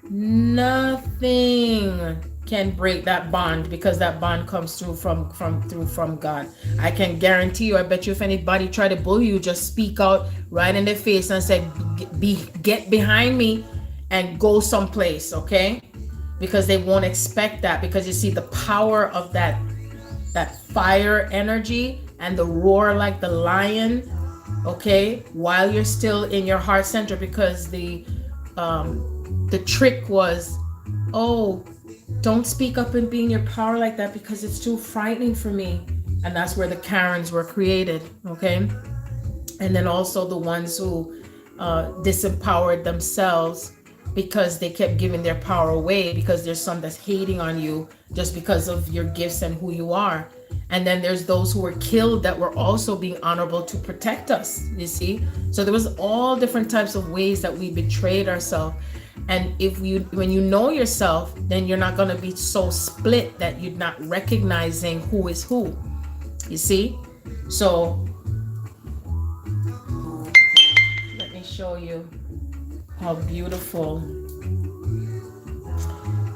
nothing can break that bond, because that bond comes through from God. I can guarantee you, I bet you if anybody try to bully you, just speak out right in their face and say, get behind me and go someplace, okay? Because they won't expect that, because you see the power of that fire energy and the roar like the lion, okay, while you're still in your heart center, because the trick was, oh, don't speak up and be in your power like that because it's too frightening for me. And that's where the Karens were created, okay? And then also the ones who disempowered themselves because they kept giving their power away, because there's some that's hating on you just because of your gifts and who you are. And then there's those who were killed that were also being honorable to protect us, you see? So there was all different types of ways that we betrayed ourselves. And when you know yourself, then you're not gonna be so split that you're not recognizing who is who, you see? So let me show you how beautiful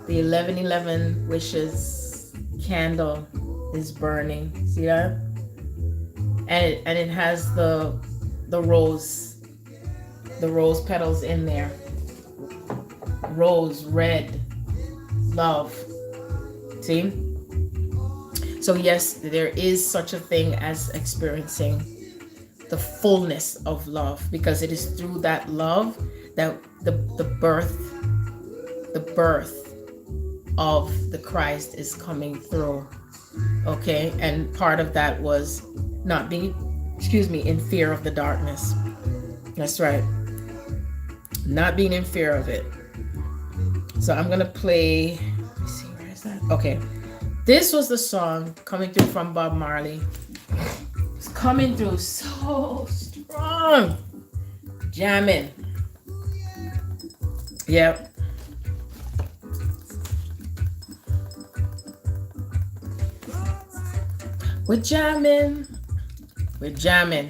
the 1111 wishes candle is burning. See that? And it has the rose petals in there. Rose, red, love. See? So yes, there is such a thing as experiencing the fullness of love, because it is through that love that the birth of the Christ is coming through. Okay, and part of that was not being, in fear of the darkness. That's right. Not being in fear of it. So I'm gonna play, let me see, where is that? Okay. This was the song coming through from Bob Marley. It's coming through so strong. Jamming. Yep. We're jamming. We're jamming.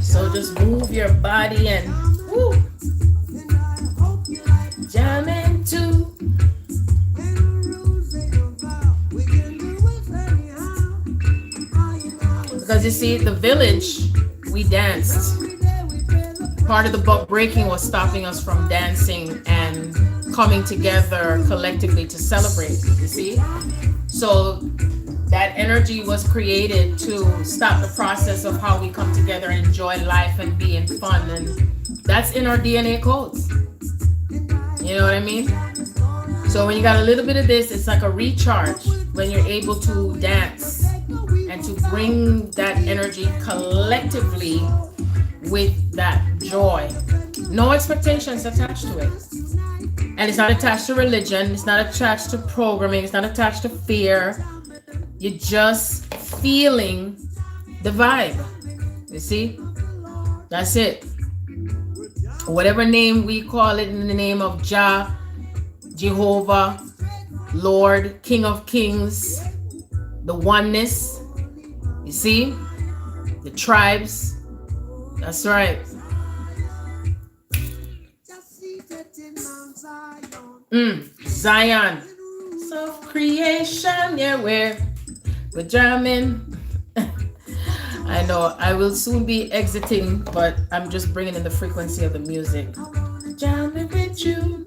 So just move your body and woo, jamming too. Because you see, the village, we danced. Part of the buck breaking was stopping us from dancing and coming together collectively to celebrate, you see? So that energy was created to stop the process of how we come together and enjoy life and be in fun. And that's in our DNA codes. You know what I mean? So when you got a little bit of this, it's like a recharge when you're able to dance and to bring that energy collectively with that joy. No expectations attached to it. And it's not attached to religion. It's not attached to programming. It's not attached to fear. You're just feeling the vibe. You see? That's it. Whatever name we call it, in the name of Jah, Jehovah, Lord, King of Kings, the oneness. You see? The tribes. That's right. Zion. So creation, yeah, we're jamming. I know I will soon be exiting, but I'm just bringing in the frequency of the music. Jamming with you.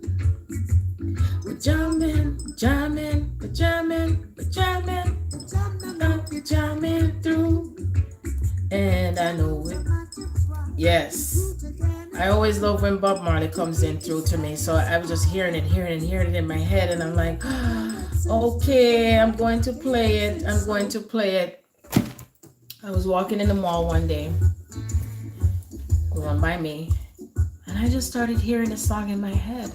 We're jamming, jamming, we're jamming, we're jamming. We're jamming through. And I know it. Yes. I always love when Bob Marley comes in through to me. So I was just hearing it in my head. And I'm like, okay, I'm going to play it. I'm going to play it. I was walking in the mall one day, going by me, and I just started hearing a song in my head.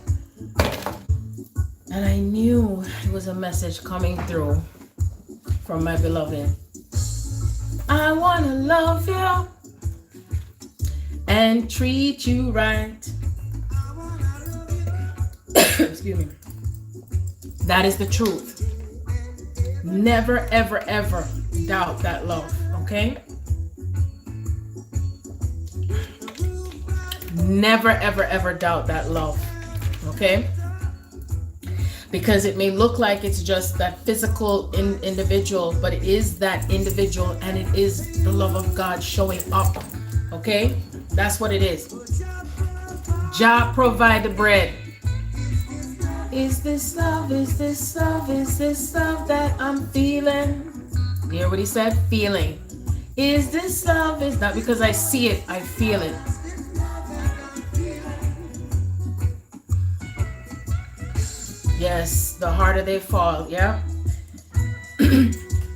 And I knew it was a message coming through from my beloved. I want to love you and treat you right. Excuse me. That is the truth. Never, ever, ever doubt that love, okay? Never, ever, ever doubt that love, okay? Because it may look like it's just that physical individual, but it is that individual, and it is the love of God showing up, okay? That's what it is. Jah provide the bread. Is this love? Is this love? Is this love that I'm feeling? You hear what he said? Feeling. Is this love? It's not because I see it, I feel it. Yes, the harder they fall, yeah?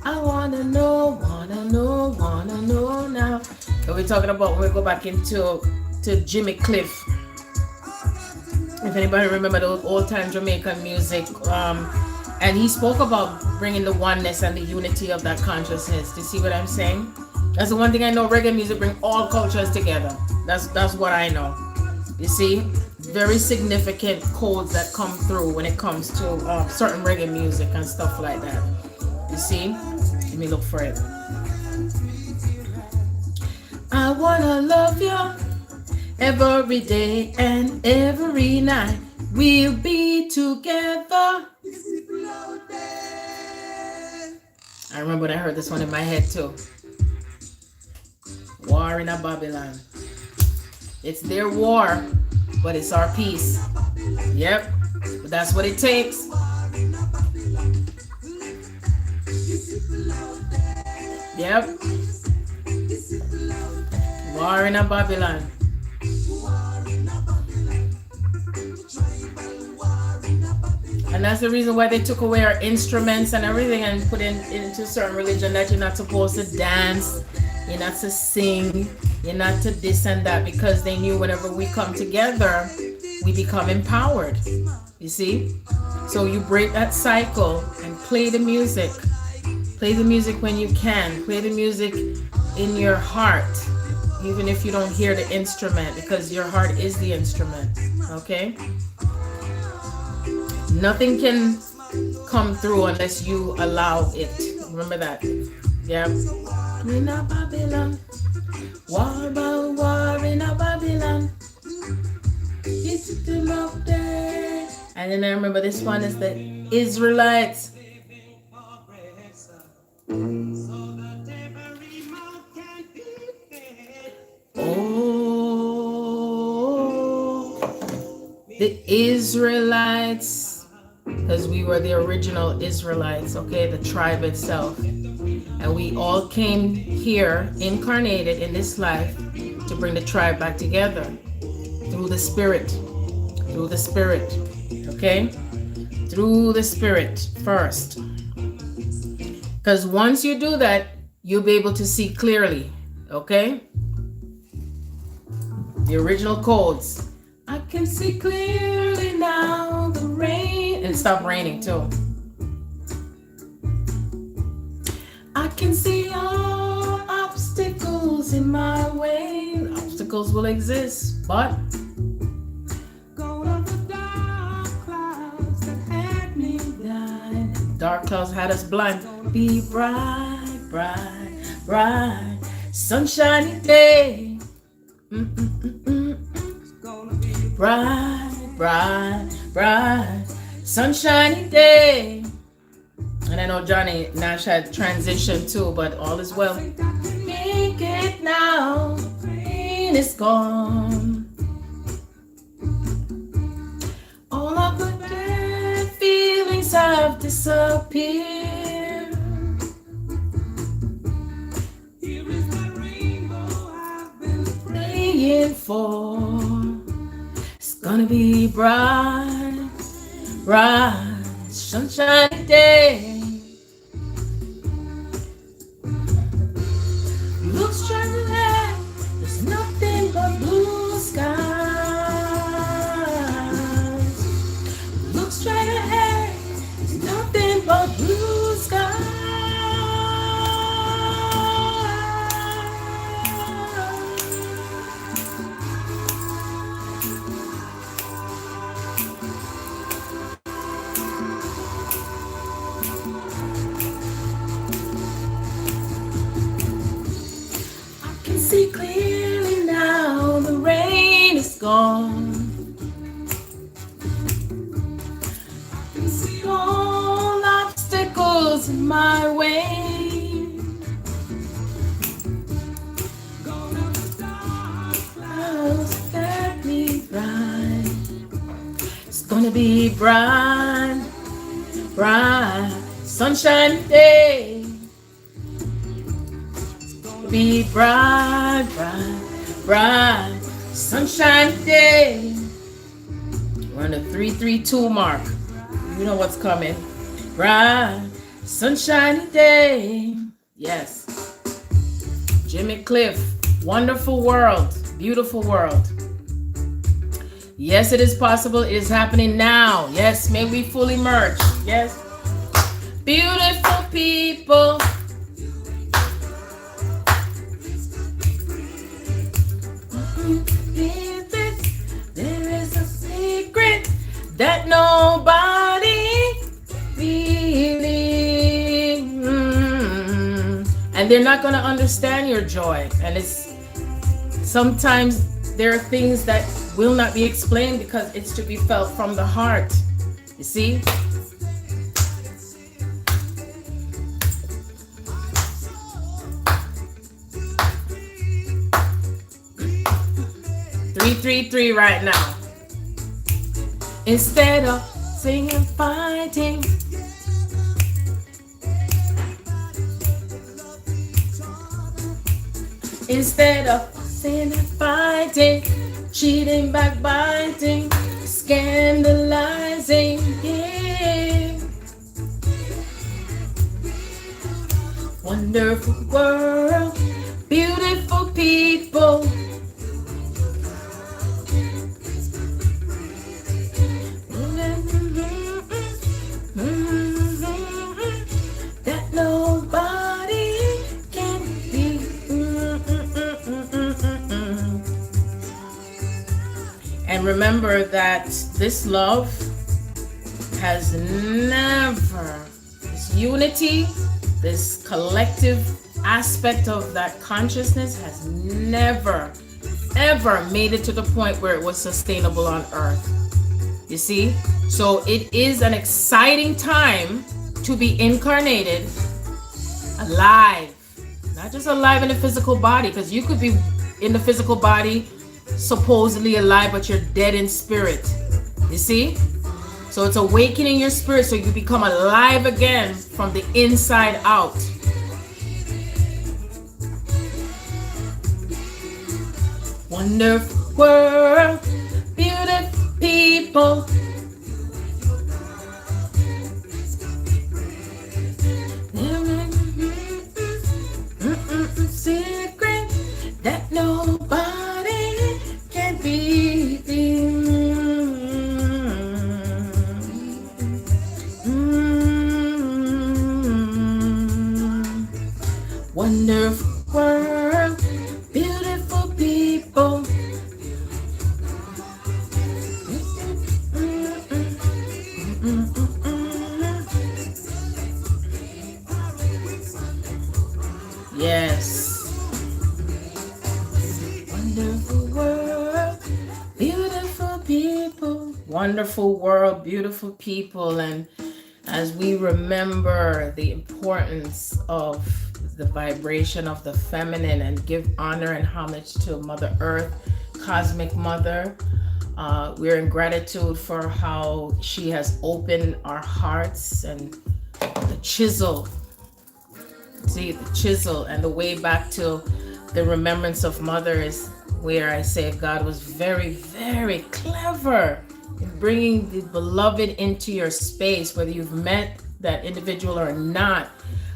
I wanna know now. So we're talking about when we go back into Jimmy Cliff. If anybody remember the old time Jamaican music, and he spoke about bringing the oneness and the unity of that consciousness. Do you see what I'm saying? That's the one thing I know. Reggae music bring all cultures together. That's what I know. You see, very significant codes that come through when it comes to certain reggae music and stuff like that. You see? Let me look for it. I wanna love you every day and every night. We'll be together. I remember when I heard this one in my head too. War in a Babylon. It's their war, but it's our peace. Yep, but that's what it takes. Yep. War in a Babylon. And that's the reason why they took away our instruments and everything and put into certain religion that you're not supposed to dance, you're not to sing, you're not to this and that, because they knew whenever we come together, we become empowered. You see? So you break that cycle and play the music. Play the music when you can. Play the music in your heart, even if you don't hear the instrument, because your heart is the instrument. Okay? Nothing can come through unless you allow it. Remember that. Yeah. In a Babylon. War in a Babylon. It's still up there. And then I remember this one is the Israelites. Oh, the Israelites, because we were the original Israelites, okay, the tribe itself. And we all came here, incarnated in this life, to bring the tribe back together through the Spirit. Through the Spirit, okay? Through the Spirit first. Because once you do that, you'll be able to see clearly, okay? The original codes. I can see clearly now the rain. And stop raining too. I can see all obstacles in my way. Obstacles will exist, but dark clouds had us blind. Be bright, bright, bright, sunshiny day. Bright, bright, bright, sunshiny day. And I know Johnny Nash had transitioned too, but all is well. Make it now, rain is gone. All of the dead feelings have disappeared. Here is the rainbow I've been praying for. It's gonna be bright, bright, sunshiny day. Look straight ahead, there's nothing but blue skies. Look straight ahead, there's nothing but blue skies. See clearly now, the rain is gone. I can see all obstacles in my way. Clouds get me bright. It's gonna be bright, bright, sunshiny day. Be bright, bright, bright, sunshiny day. We're on the 332 mark. You know what's coming. Bright, sunshiny day. Yes. Jimmy Cliff. Wonderful world. Beautiful world. Yes, it is possible. It is happening now. Yes, may we fully merge. Yes. Beautiful people. There is a secret that nobody really and they're not going to understand your joy. And it's sometimes there are things that will not be explained because it's to be felt from the heart. You see? Three right now. Instead of singing, fighting. Instead of singing, fighting, cheating, backbiting, scandalizing, yeah. Wonderful world, beautiful people. That nobody remember that this love has never, this unity, this collective aspect of that consciousness has never, ever made it to the point where it was sustainable on earth. You see? So it is an exciting time to be incarnated, alive. Not just alive in the physical body, because you could be in the physical body, supposedly alive, but you're dead in spirit. You see? So it's awakening your spirit so you become alive again from the inside out. Wonderful world, beautiful people. Secret that nobody can be. Wonderful world, beautiful people. Yes. Wonderful world, beautiful people. Wonderful world, beautiful people. And as we remember the importance of the vibration of the feminine and give honor and homage to Mother Earth, Cosmic Mother, we're in gratitude for how she has opened our hearts and the chisel. See, the chisel and the way back to the remembrance of Mother is where I say God was very, very clever in bringing the beloved into your space, whether you've met that individual or not.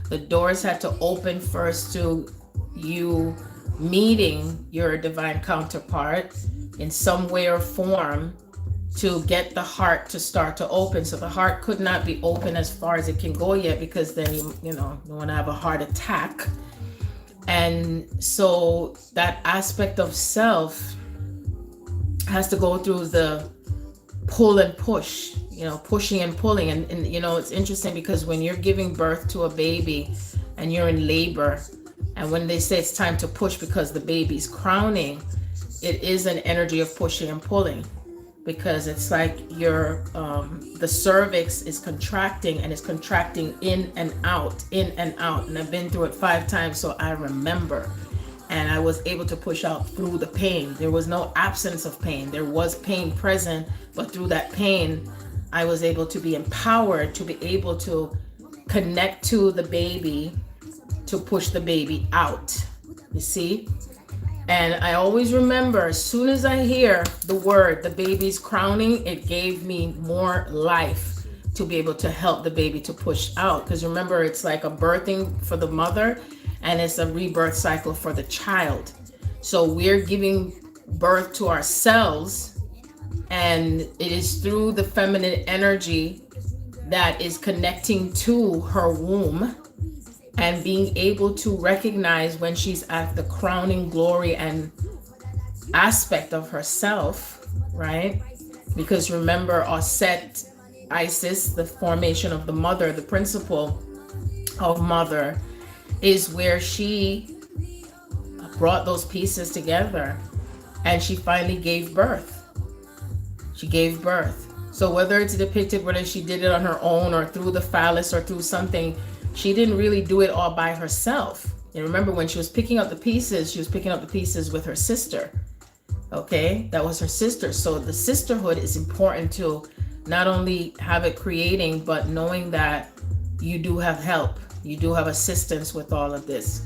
The doors had to open first to you meeting your divine counterpart in some way or form to get the heart to start to open. So the heart could not be open as far as it can go yet, because then you want to have a heart attack. And so that aspect of self has to go through the pull and push, pushing and pulling. And it's interesting because when you're giving birth to a baby and you're in labor, and when they say it's time to push because the baby's crowning, it is an energy of pushing and pulling, because it's like the cervix is contracting, and it's contracting in and out. And I've been through it 5 times, so I remember. And I was able to push out through the pain. There was no absence of pain. There was pain present, but through that pain, I was able to be empowered to be able to connect to the baby, to push the baby out. You see? And I always remember, as soon as I hear the word, the baby's crowning, it gave me more life to be able to help the baby to push out. Because remember, it's like a birthing for the mother, and it's a rebirth cycle for the child. So we're giving birth to ourselves, and it is through the feminine energy that is connecting to her womb and being able to recognize when she's at the crowning glory and aspect of herself, right? Because remember, Osset Isis, the formation of the mother, the principle of mother, is where she brought those pieces together and she finally gave birth. She gave birth. So whether it's depicted, whether she did it on her own or through the phallus or through something, she didn't really do it all by herself. And remember, when she was picking up the pieces, she was picking up the pieces with her sister. Okay, that was her sister. So the sisterhood is important to not only have it creating, but knowing that you do have help. You do have assistance with all of this.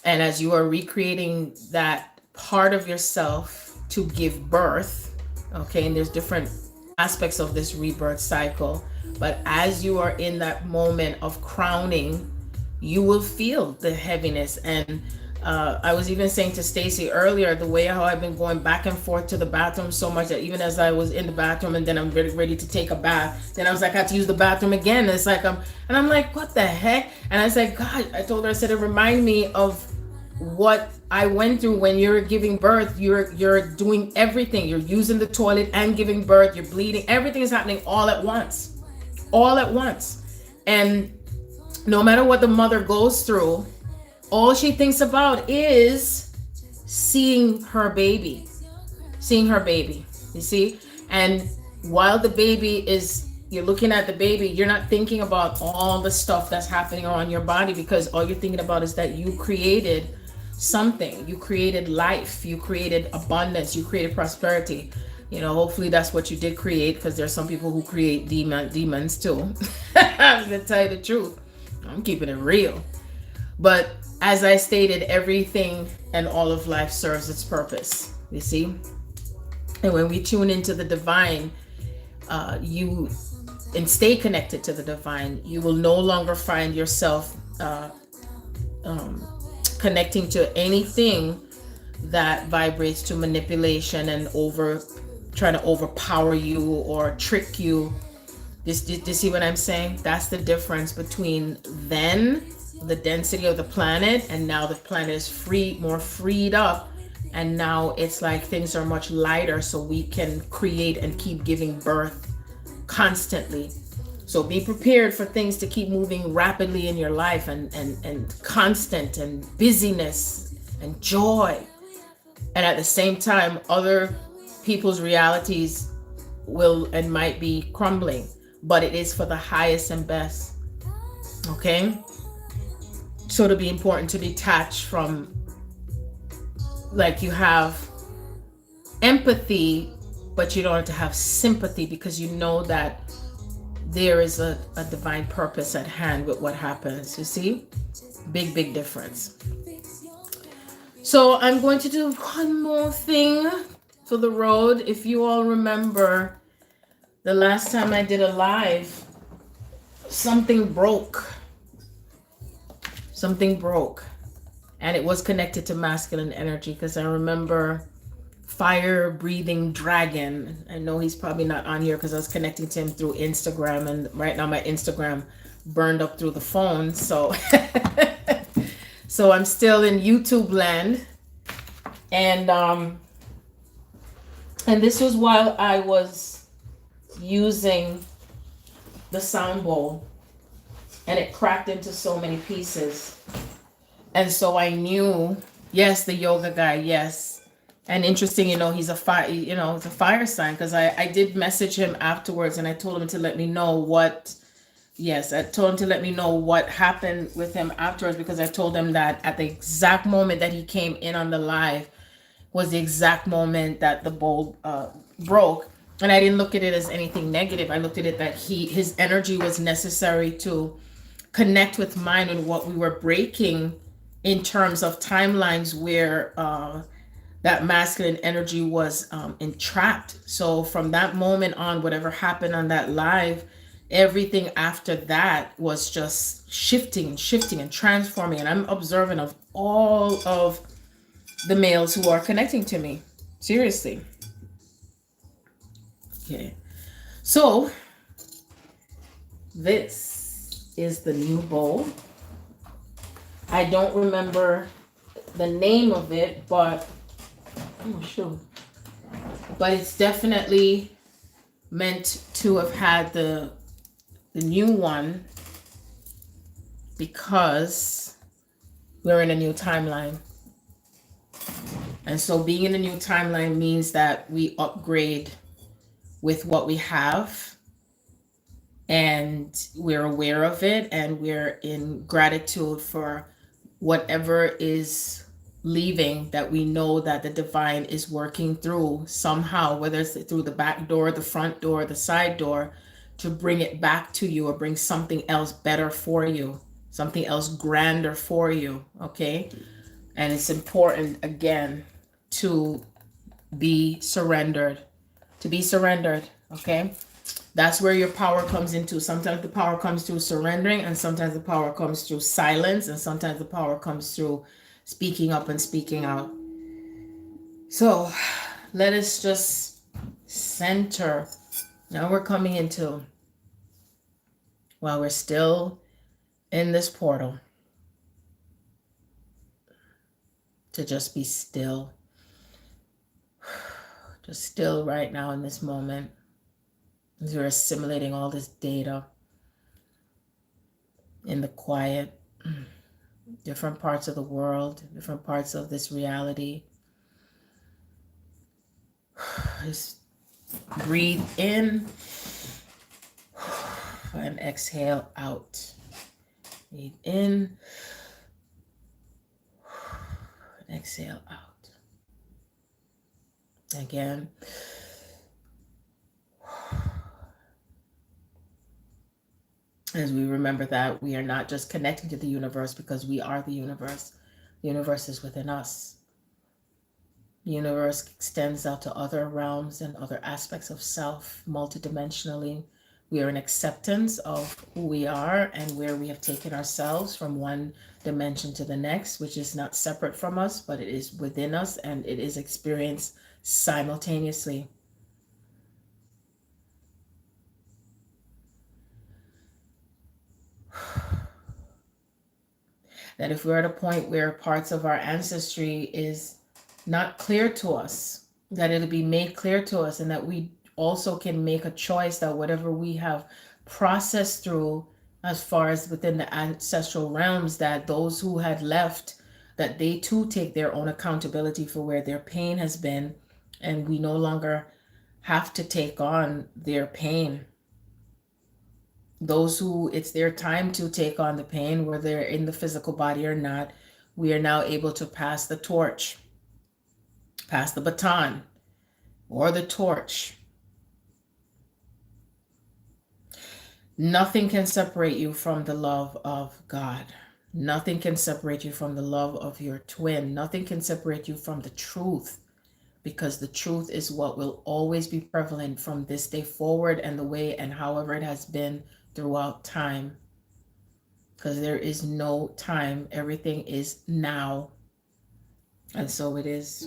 And as you are recreating that part of yourself to give birth, okay, and there's different aspects of this rebirth cycle, but as you are in that moment of crowning, you will feel the heaviness. And I was even saying to Stacy earlier, the way how I've been going back and forth to the bathroom so much that even as I was in the bathroom and then I'm ready to take a bath, then I was like, I had to use the bathroom again. It's like, I'm like, what the heck? And I said, God, I told her, I said, it reminded me of what I went through when you're giving birth. You're doing everything. You're using the toilet and giving birth. You're bleeding. Everything is happening all at once. All at once. And no matter what the mother goes through, all she thinks about is seeing her baby. Seeing her baby. You see? And while the baby is, you're looking at the baby, you're not thinking about all the stuff that's happening on your body, because all you're thinking about is that you created something. You created life. You created abundance. You created prosperity. You know, hopefully that's what you did create, because there's some people who create demons too. I'm gonna tell you the truth. I'm keeping it real. But as I stated, everything and all of life serves its purpose. You see? And when we tune into the divine, and stay connected to the divine, you will no longer find yourself connecting to anything that vibrates to manipulation and trying to overpower you or trick you. Do you see what I'm saying? That's the difference between then the density of the planet, and now the planet is more freed up, and now it's like things are much lighter, so we can create and keep giving birth constantly. So be prepared for things to keep moving rapidly in your life, and constant, and busyness and joy. And at the same time, other people's realities will and might be crumbling, but it is for the highest and best. Okay? So it'll be important to detach from, like, you have empathy, but you don't have to have sympathy, because you know that there is a divine purpose at hand with what happens. You see? Big difference. So I'm going to do one more thing for the road. If you all remember, the last time I did a live, something broke. Something broke. And it was connected to masculine energy, because I remember Fire Breathing Dragon. I know he's probably not on here because I was connecting to him through Instagram, and right now my Instagram burned up through the phone. So so I'm still in YouTube land. And this was while I was using the sound bowl, and it cracked into so many pieces. And so I knew, yes, the yoga guy, yes. And interesting, he's a fire, it's a fire sign, because I did message him afterwards, and I told him to let me know what happened with him afterwards, because I told him that at the exact moment that he came in on the live was the exact moment that the bowl broke. And I didn't look at it as anything negative. I looked at it that his energy was necessary to connect with mine and what we were breaking in terms of timelines where that masculine energy was entrapped. So from that moment on, whatever happened on that live, everything after that was just shifting and transforming. And I'm observant of all of the males who are connecting to me. Seriously. Okay. So this is the new bowl. I don't remember the name of it, but it's definitely meant to have had the new one, because we're in a new timeline. And so being in a new timeline means that we upgrade with what we have, and we're aware of it, and we're in gratitude for whatever is leaving, that we know that the divine is working through somehow, whether it's through the back door, the front door, the side door, to bring it back to you, or bring something else better for you, something else grander for you. Okay? And it's important, again, to be surrendered. Okay? That's where your power comes into. Sometimes the power comes through surrendering, and sometimes the power comes through silence, and sometimes the power comes through speaking up and speaking out. So let us just center. Now we're coming into, while we're still in this portal, to just be still. Just still right now in this moment as you're assimilating all this data in the quiet, different parts of the world, different parts of this reality. Just breathe in and exhale out. Breathe in and exhale out. Again. As we remember that we are not just connecting to the universe because we are the universe. The universe is within us. The universe extends out to other realms and other aspects of self multidimensionally. We are in acceptance of who we are and where we have taken ourselves from one dimension to the next, which is not separate from us, but it is within us and it is experienced simultaneously. That if we're at a point where parts of our ancestry is not clear to us, that it'll be made clear to us, and that we also can make a choice that whatever we have processed through as far as within the ancestral realms, that those who had left, that they too take their own accountability for where their pain has been, and we no longer have to take on their pain. Those who it's their time to take on the pain, whether they're in the physical body or not, we are now able to pass the torch, pass the baton or the torch. Nothing can separate you from the love of God. Nothing can separate you from the love of your twin. Nothing can separate you from the truth, because the truth is what will always be prevalent from this day forward and the way and however it has been throughout time, because there is no time. Everything is now, and so it is.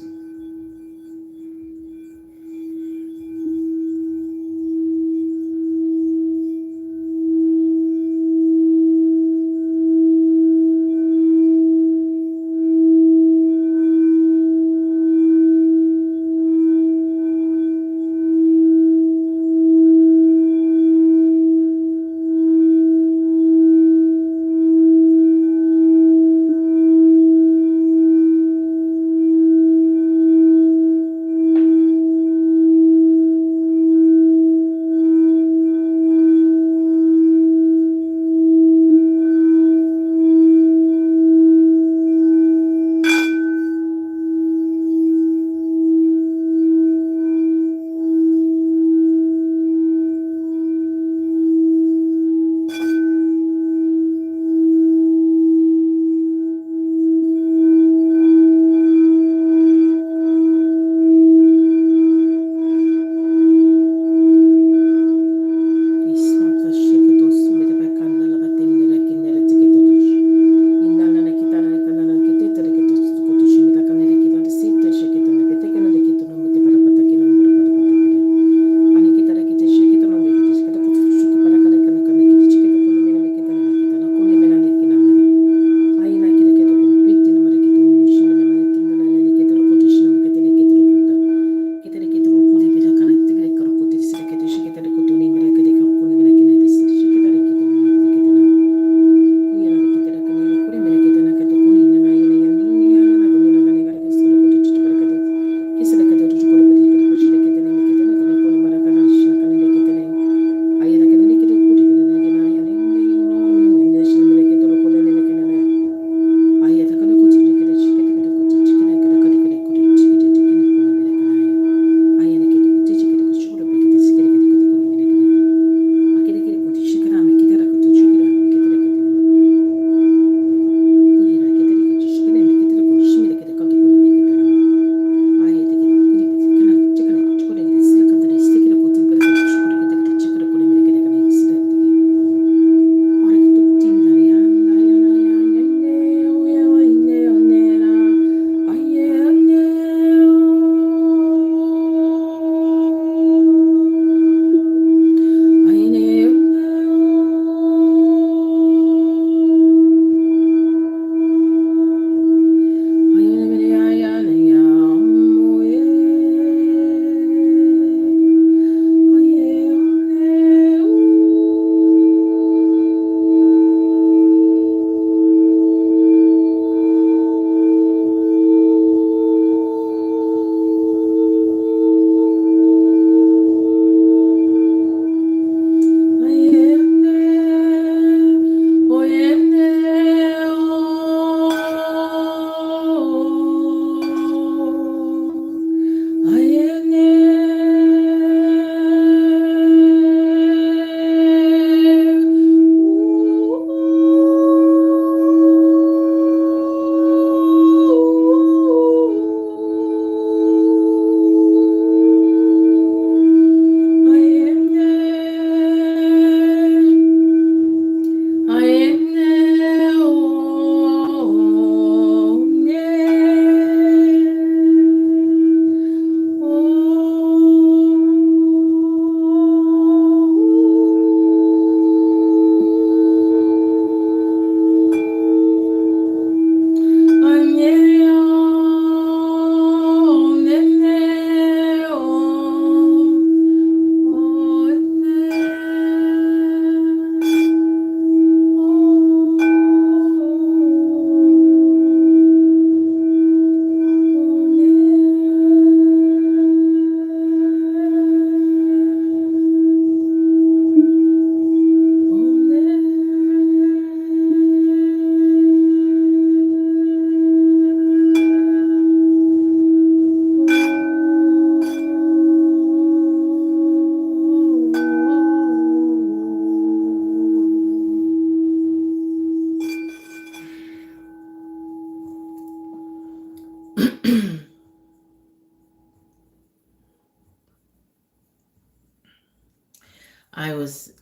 I was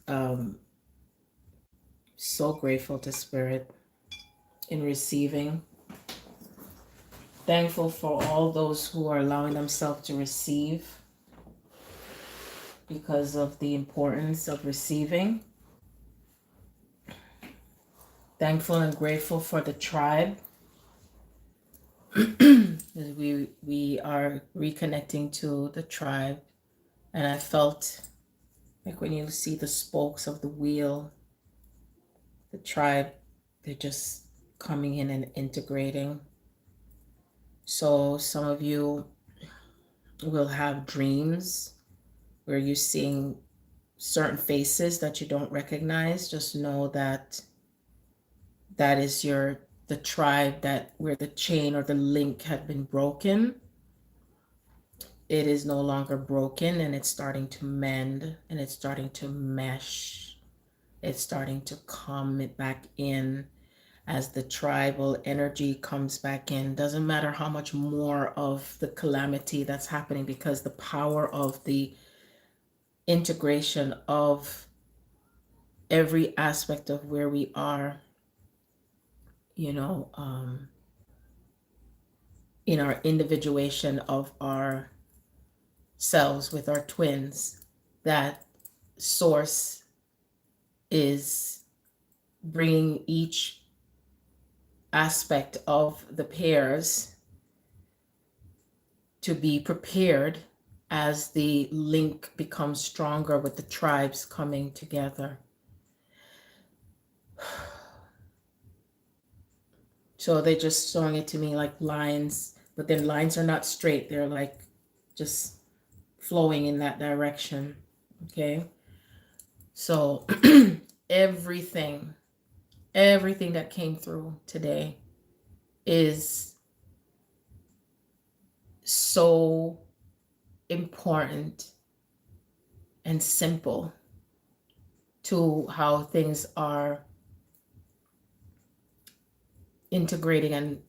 so grateful to Spirit in receiving. Thankful for all those who are allowing themselves to receive because of the importance of receiving. Thankful and grateful for the tribe. we are reconnecting to the tribe, and I felt like when you see the spokes of the wheel, the tribe, they're just coming in and integrating. So some of you will have dreams where you're seeing certain faces that you don't recognize. Just know that that is the tribe, that where the chain or the link had been broken. It is no longer broken, and it's starting to mend, and it's starting to mesh. It's starting to come back in as the tribal energy comes back in. Doesn't matter how much more of the calamity that's happening, because the power of the integration of every aspect of where we are, in our individuation of our selves with our twins, that source is bringing each aspect of the pairs to be prepared as the link becomes stronger with the tribes coming together. So they're just showing it to me like lines, but then lines are not straight. They're like just flowing in that direction. Okay. So everything that came through today is so important and simple to how things are integrating and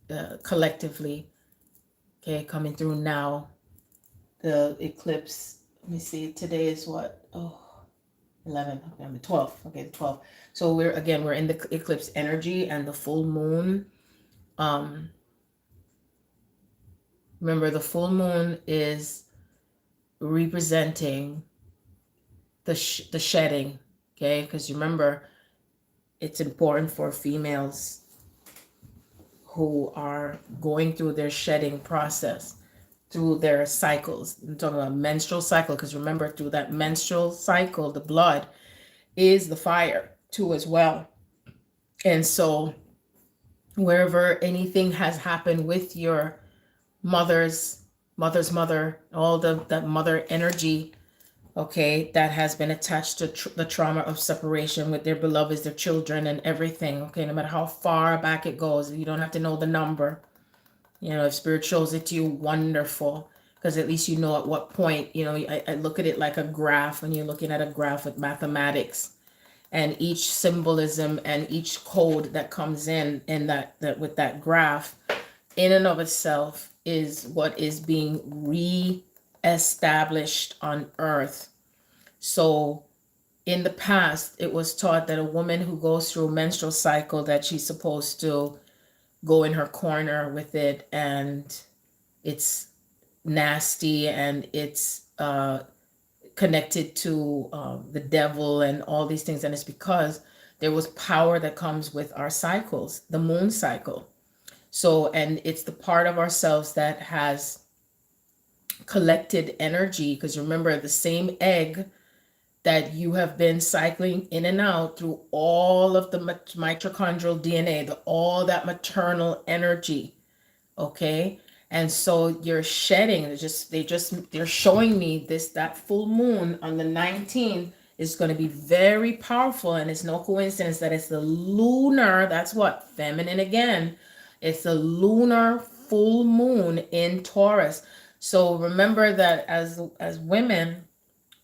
collectively, okay, coming through now. The eclipse, let me see, today is what? 11, okay, I'm 12, okay, the 12. So we're in the eclipse energy and the full moon. Remember, the full moon is representing the shedding, okay? Because remember, it's important for females who are going through their shedding process, through their cycles. I'm talking about menstrual cycle, because remember, through that menstrual cycle, the blood is the fire too as well. And so wherever anything has happened with your mother's mother, all that mother energy, okay, that has been attached to the trauma of separation with their beloveds, their children, and everything, okay, no matter how far back it goes, you don't have to know the number. If Spirit shows it to you, wonderful, because at least you know at what point. I look at it like a graph. When you're looking at a graph with mathematics, and each symbolism and each code that comes in that with that graph, in and of itself, is what is being re-established on earth. So in the past, it was taught that a woman who goes through a menstrual cycle, that she's supposed to go in her corner with it, and it's nasty, and it's connected to the devil and all these things. And it's because there was power that comes with our cycles, the moon cycle. So, and it's the part of ourselves that has collected energy, because remember, the same egg that you have been cycling in and out through all of the mitochondrial DNA, all that maternal energy, okay? And so you're shedding. They're showing me that full moon on the 19th is going to be very powerful, and it's no coincidence that it's the lunar. That's what, feminine again. It's the lunar full moon in Taurus. So remember that as women,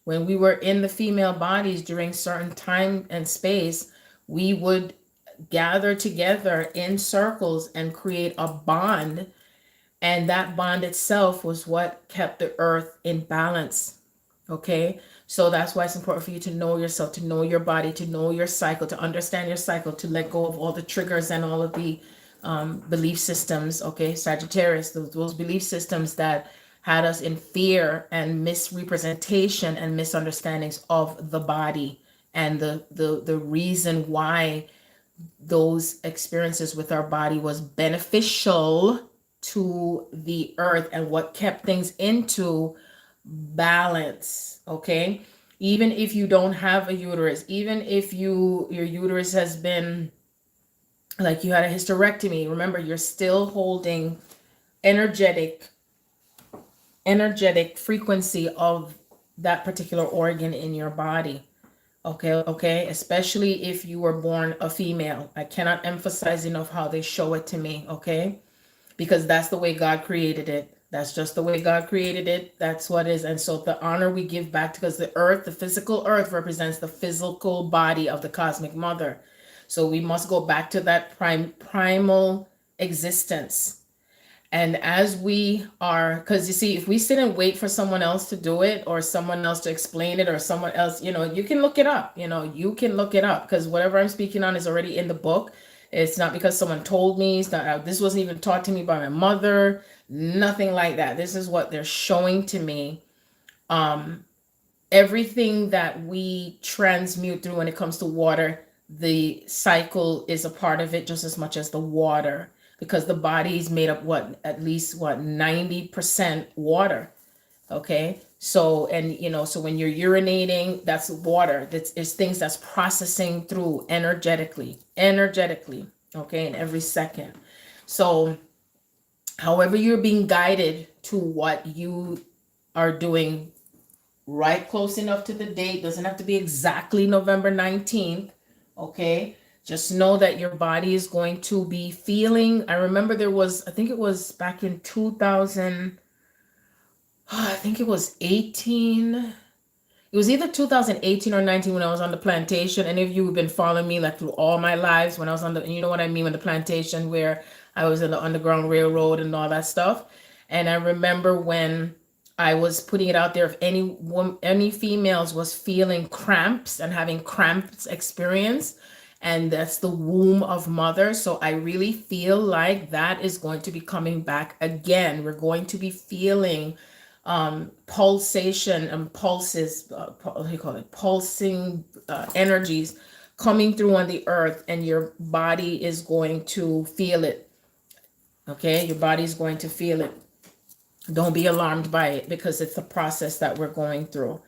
when we were in the female bodies during certain time and space, we would gather together in circles and create a bond. And that bond itself was what kept the earth in balance. Okay. So that's why it's important for you to know yourself, to know your body, to know your cycle, to understand your cycle, to let go of all the triggers and all of the belief systems. Okay, Sagittarius, those belief systems that had us in fear and misrepresentation and misunderstandings of the body, and the reason why those experiences with our body was beneficial to the earth and what kept things into balance. Okay, even if you don't have a uterus, even if your uterus has been, like, you had a hysterectomy, remember, you're still holding energetic frequency of that particular organ in your body. Okay, especially if you were born a female. I cannot emphasize enough how they show it to me. Okay, because that's the way God created it. That's just the way God created it. That's what it is. And so the honor we give back, because the earth, the physical earth, represents the physical body of the cosmic mother. So we must go back to that primal existence. And as we are, because you see, if we sit and wait for someone else to do it, or someone else to explain it, or someone else, you can look it up, you can look it up, because whatever I'm speaking on is already in the book. It's not because someone told me. It's not, this wasn't even taught to me by my mother, nothing like that. This is what they're showing to me. Everything that we transmute through when it comes to water, the cycle is a part of it just as much as the water, because the body is made up at least 90% water. Okay, so, and so when you're urinating, that's water. It's things that's processing through energetically, okay, in every second. So however you're being guided to what you are doing, right close enough to the date, doesn't have to be exactly November 19th. Okay, just know that your body is going to be feeling. I remember I think it was back in 2000, I think it was 18. It was either 2018 or 19 when I was on the plantation. Any of you who've been following me like through all my lives, when I was on the, you know what I mean, with the plantation, where I was in the Underground Railroad and all that stuff. And I remember when I was putting it out there, if any females was feeling cramps and having cramps experience, and that's the womb of mother. So I really feel like that is going to be coming back again. We're going to be feeling pulsation and pulses, what do you call it? Pulsing energies coming through on the earth, and your body is going to feel it. Okay, your body is going to feel it. Don't be alarmed by it, because it's the process that we're going through.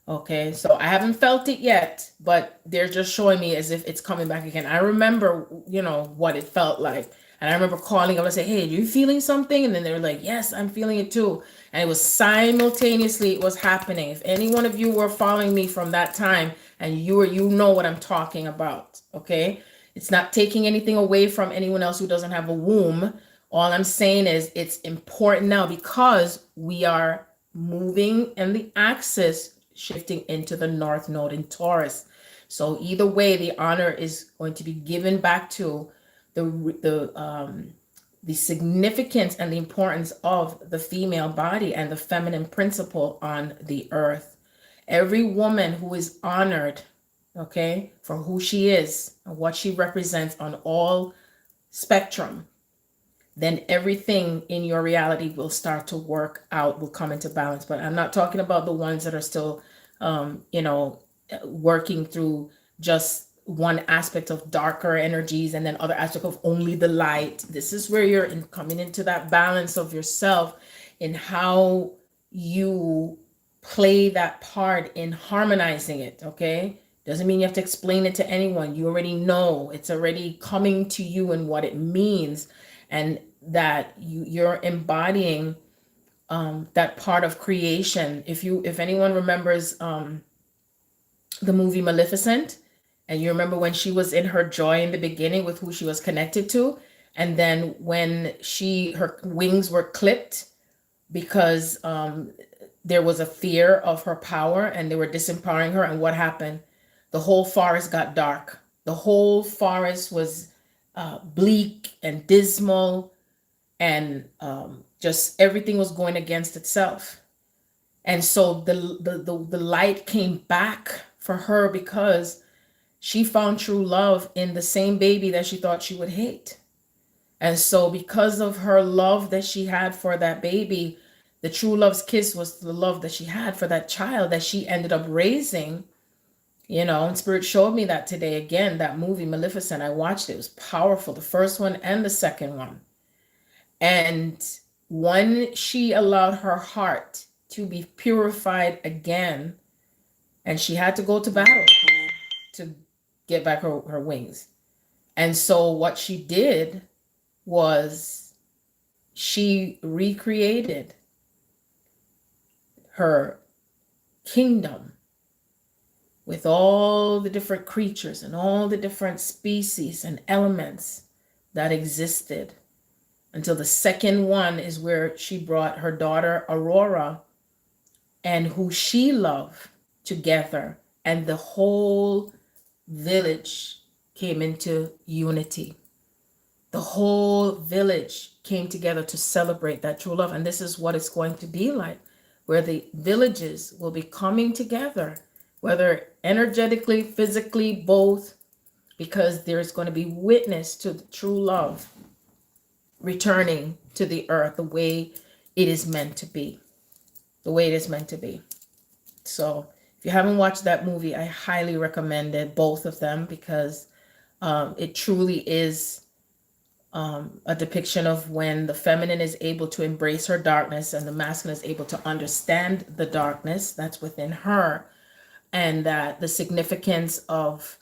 Okay, so I haven't felt it yet, but they're just showing me as if it's coming back again. I remember, what it felt like. And I remember calling up and say, hey, are you feeling something? And then they were like, yes, I'm feeling it too. And it was simultaneously, it was happening. If any one of you were following me from that time, and you know what I'm talking about, okay? It's not taking anything away from anyone else who doesn't have a womb. All I'm saying is it's important now, because we are moving and the axis shifting into the North Node in Taurus. So either way, the honor is going to be given back to the significance and the importance of the female body and the feminine principle on the earth. Every woman who is honored, okay, for who she is and what she represents on all spectrum, then everything in your reality will start to work out, will come into balance. But I'm not talking about the ones that are still, working through just one aspect of darker energies and then other aspect of only the light. This is where you're coming into that balance of yourself, in how you play that part in harmonizing it. Okay, doesn't mean you have to explain it to anyone. You already know. It's already coming to you and what it means, and that you're embodying that part of creation. If anyone remembers the movie Maleficent, and you remember when she was in her joy in the beginning with who she was connected to, and then when her wings were clipped because there was a fear of her power and they were disempowering her, and what happened? The whole forest got dark. The whole forest was bleak and dismal, and just everything was going against itself. And so the light came back for her because she found true love in the same baby that she thought she would hate. And so because of her love that she had for that baby, the true love's kiss was the love that she had for that child that she ended up raising. You know, and Spirit showed me that today again, that movie Maleficent. I watched it. It was powerful, the first one and the second one. And when she allowed her heart to be purified again, and she had to go to battle to get back her wings. And so what she did was she recreated her kingdom with all the different creatures and all the different species and elements that existed, until the second one is where she brought her daughter Aurora and who she loved together, and the whole village came into unity. The whole village came together to celebrate that true love. And this is what it's going to be like, where the villages will be coming together, whether energetically, physically, both, because there's going to be witness to the true love returning to the earth the way it is meant to be. The way it is meant to be. So if you haven't watched that movie, I highly recommend it, both of them, because it truly is a depiction of when the feminine is able to embrace her darkness and the masculine is able to understand the darkness that's within her, and that the significance of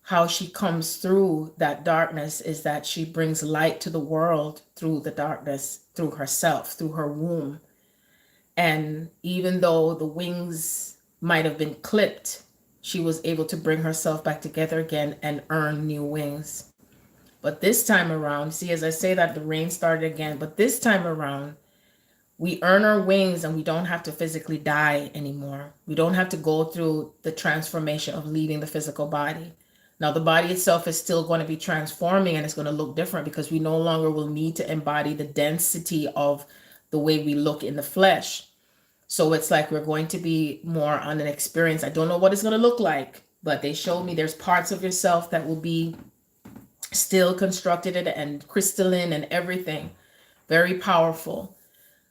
how she comes through that darkness is that she brings light to the world through the darkness, through herself, through her womb. And even though the wings might have been clipped, she was able to bring herself back together again and earn new wings. But this time around, see, as I say that, the rain started again, but this time around, we earn our wings and we don't have to physically die anymore. We don't have to go through the transformation of leaving the physical body. Now, the body itself is still going to be transforming and it's going to look different because we no longer will need to embody the density of the way we look in the flesh. So it's like we're going to be more on an experience. I don't know what it's going to look like, but they showed me there's parts of yourself that will be still constructed and crystalline and everything. Very powerful.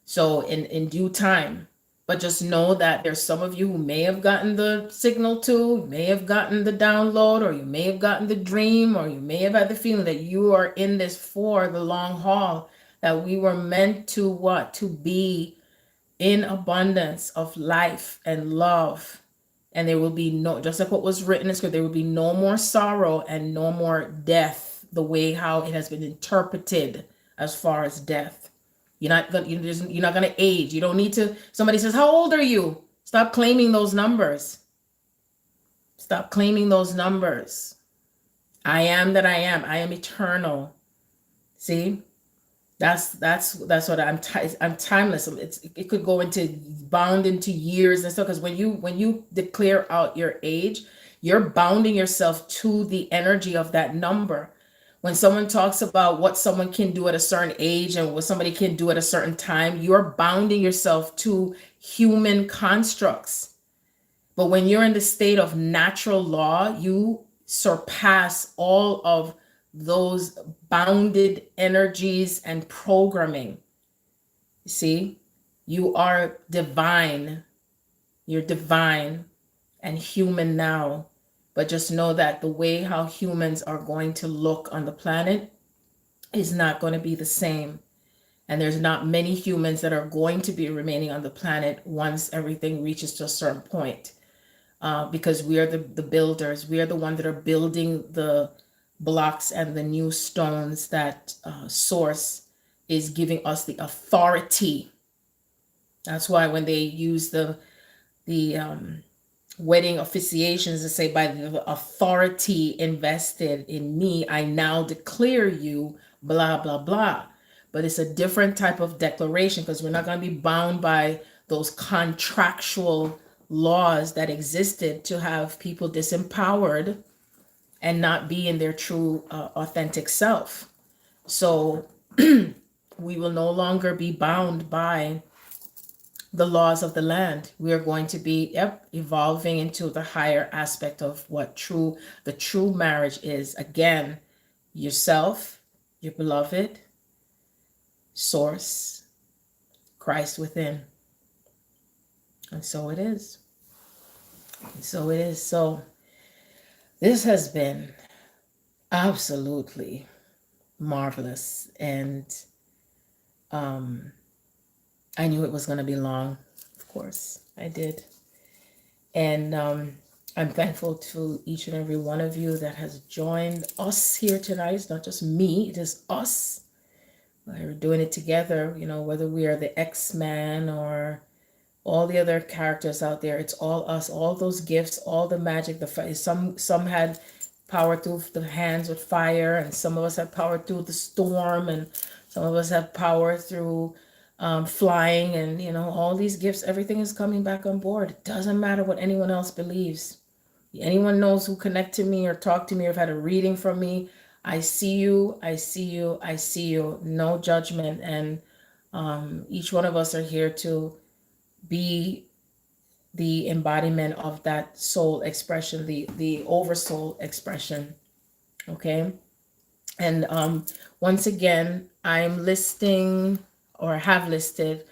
So in due time, but just know that there's some of you who may have gotten the signal too, may have gotten the download, or you may have gotten the dream, or you may have had the feeling that you are in this for the long haul, that we were meant to what? To be in abundance of life and love. And there will be no, just like what was written in scripture, there will be no more sorrow and no more death, the way how it has been interpreted as far as death. You're not gonna age. You don't need to. Somebody says, "How old are you?" Stop claiming those numbers. Stop claiming those numbers. I am that I am. I am eternal. See, that's what I'm timeless. It could go into bound into years and stuff. Because when you declare out your age, you're bounding yourself to the energy of that number. When someone talks about what someone can do at a certain age and what somebody can do at a certain time, you're bounding yourself to human constructs. But when you're in the state of natural law, you surpass all of those bounded energies and programming. See, you are divine. You're divine and human now. But just know that the way how humans are going to look on the planet is not going to be the same. And there's not many humans that are going to be remaining on the planet once everything reaches to a certain point. Because we are the builders. We are the ones that are building the blocks and the new stones that Source is giving us the authority. That's why when they use the wedding officiations to say, by the authority invested in me, I now declare you, blah, blah, blah. But it's a different type of declaration because we're not going to be bound by those contractual laws that existed to have people disempowered and not be in their true authentic self. So we will no longer be bound by the laws of the land. We are going to be, evolving into the higher aspect of what the true marriage is. Again, yourself, your beloved, source, Christ within. And so it is. And so it is. So this has been absolutely marvelous. And I knew it was going to be long. Of course, I did. And I'm thankful to each and every one of you that has joined us here tonight. It's not just me, it is us. We're doing it together, whether we are the X-Man or all the other characters out there. It's all us, all those gifts, all the magic. Some had power through the hands with fire, and some of us have power through the storm, and some of us have power through flying, and all these gifts. Everything is coming back on board. It doesn't matter what anyone else believes. Anyone knows who connect to me or talk to me or have had a reading from me. I see you, I see you, I see you. No judgment. And each one of us are here to be the embodiment of that soul expression, the oversoul expression. Okay. And once again, I'm listing, or have listed,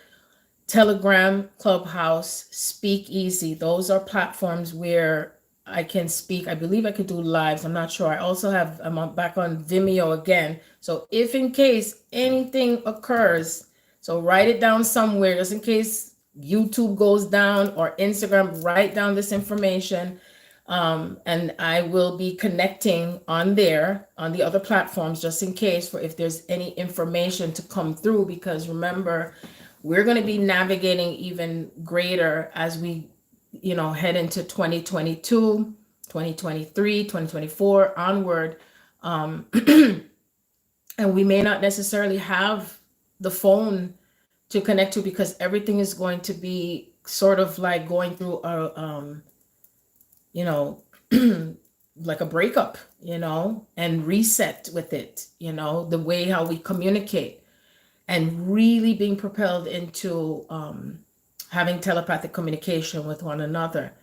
Telegram, Clubhouse, SpeakEasy. Those are platforms where I can speak. I believe I could do lives. I'm not sure. I also have, back on Vimeo again. So if in case anything occurs, so write it down somewhere, just in case YouTube goes down or Instagram, write down this information. And I will be connecting on there, on the other platforms, just in case, for if there's any information to come through, because remember, we're going to be navigating even greater as we, head into 2022, 2023, 2024 onward. And we may not necessarily have the phone to connect to, because everything is going to be sort of like going through a, like a breakup, and reset with it, the way how we communicate, and really being propelled into having telepathic communication with one another.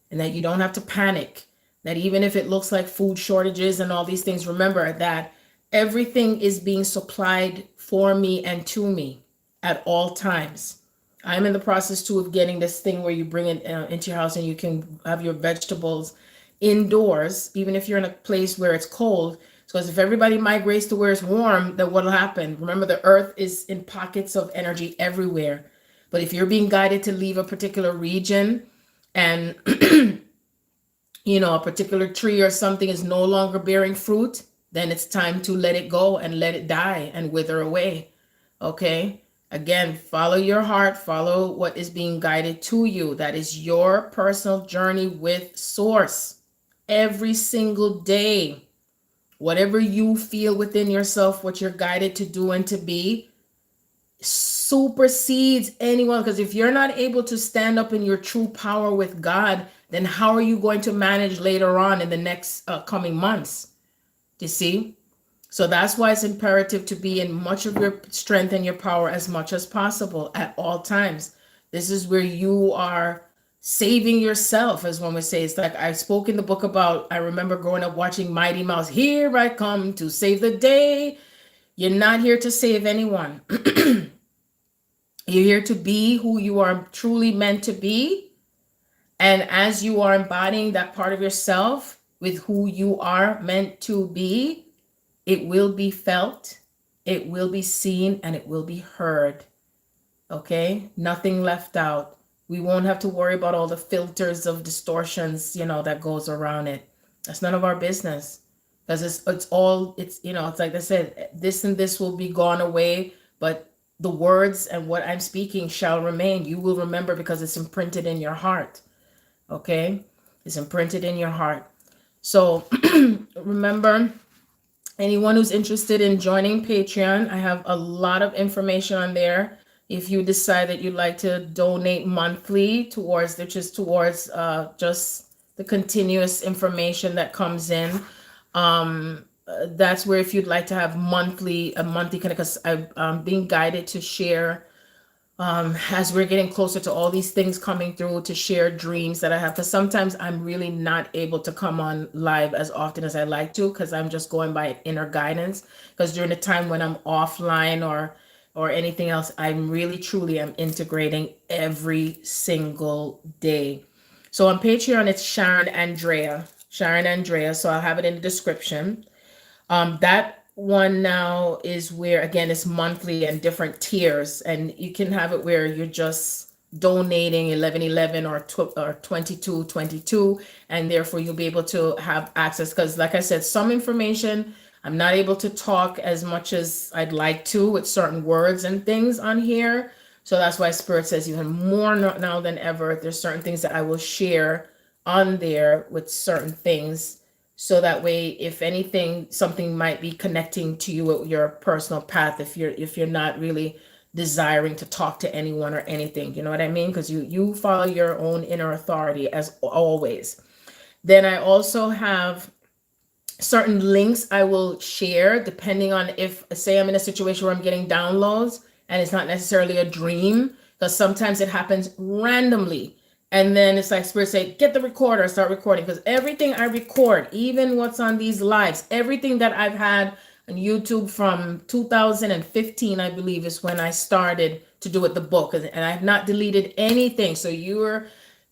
And that you don't have to panic, that even if it looks like food shortages and all these things, remember that everything is being supplied for me and to me at all times. I'm in the process too of getting this thing where you bring it into your house and you can have your vegetables indoors, even if you're in a place where it's cold. Because if everybody migrates to where it's warm, then what'll happen? Remember, the earth is in pockets of energy everywhere. But if you're being guided to leave a particular region, and a particular tree or something is no longer bearing fruit, then it's time to let it go and let it die and wither away. Okay? Again, follow your heart, follow what is being guided to you. That is your personal journey with Source. Every single day, whatever you feel within yourself, what you're guided to do and to be, supersedes anyone. Because if you're not able to stand up in your true power with God, then how are you going to manage later on in the next coming months? You see? So that's why it's imperative to be in much of your strength and your power as much as possible at all times. This is where you are saving yourself, as one would say. It's like I spoke in the book about, I remember growing up watching Mighty Mouse. Here I come to save the day. You're not here to save anyone. You're here to be who you are truly meant to be. And as you are embodying that part of yourself with who you are meant to be, it will be felt, it will be seen, and it will be heard. Okay? Nothing left out. We won't have to worry about all the filters of distortions, that goes around it. That's none of our business. Because it's like I said, this and this will be gone away, but the words and what I'm speaking shall remain. You will remember because it's imprinted in your heart. Okay? It's imprinted in your heart. So remember, anyone who's interested in joining Patreon, I have a lot of information on there. If you decide that you'd like to donate monthly towards just the continuous information that comes in, that's where, if you'd like to have a monthly kind of, because I'm being guided to share as we're getting closer to all these things coming through, to share dreams that I have. Because sometimes I'm really not able to come on live as often as I like to, because I'm just going by inner guidance. Because during the time when I'm offline or anything else, I'm really truly am integrating every single day. So on Patreon, it's Sharon Andrea. Sharon Andrea. So I'll have it in the description. That one now is where, again, it's monthly and different tiers, and you can have it where you're just donating 1111 or 2222, and therefore you'll be able to have access. Because like I said, some information I'm not able to talk as much as I'd like to with certain words and things on here. So that's why Spirit says even more now than ever, there's certain things that I will share on there with certain things, so that way, if anything, something might be connecting to you with your personal path, if you're not really desiring to talk to anyone or anything, you know what I mean? Because you follow your own inner authority as always. Then I also have certain links I will share depending on, if say I'm in a situation where I'm getting downloads and it's not necessarily a dream, because sometimes it happens randomly. And then it's like Spirit say, get the recorder, start recording. Because everything I record, even what's on these lives, everything that I've had on YouTube from 2015, I believe, is when I started to do it, the book. And I have not deleted anything. So you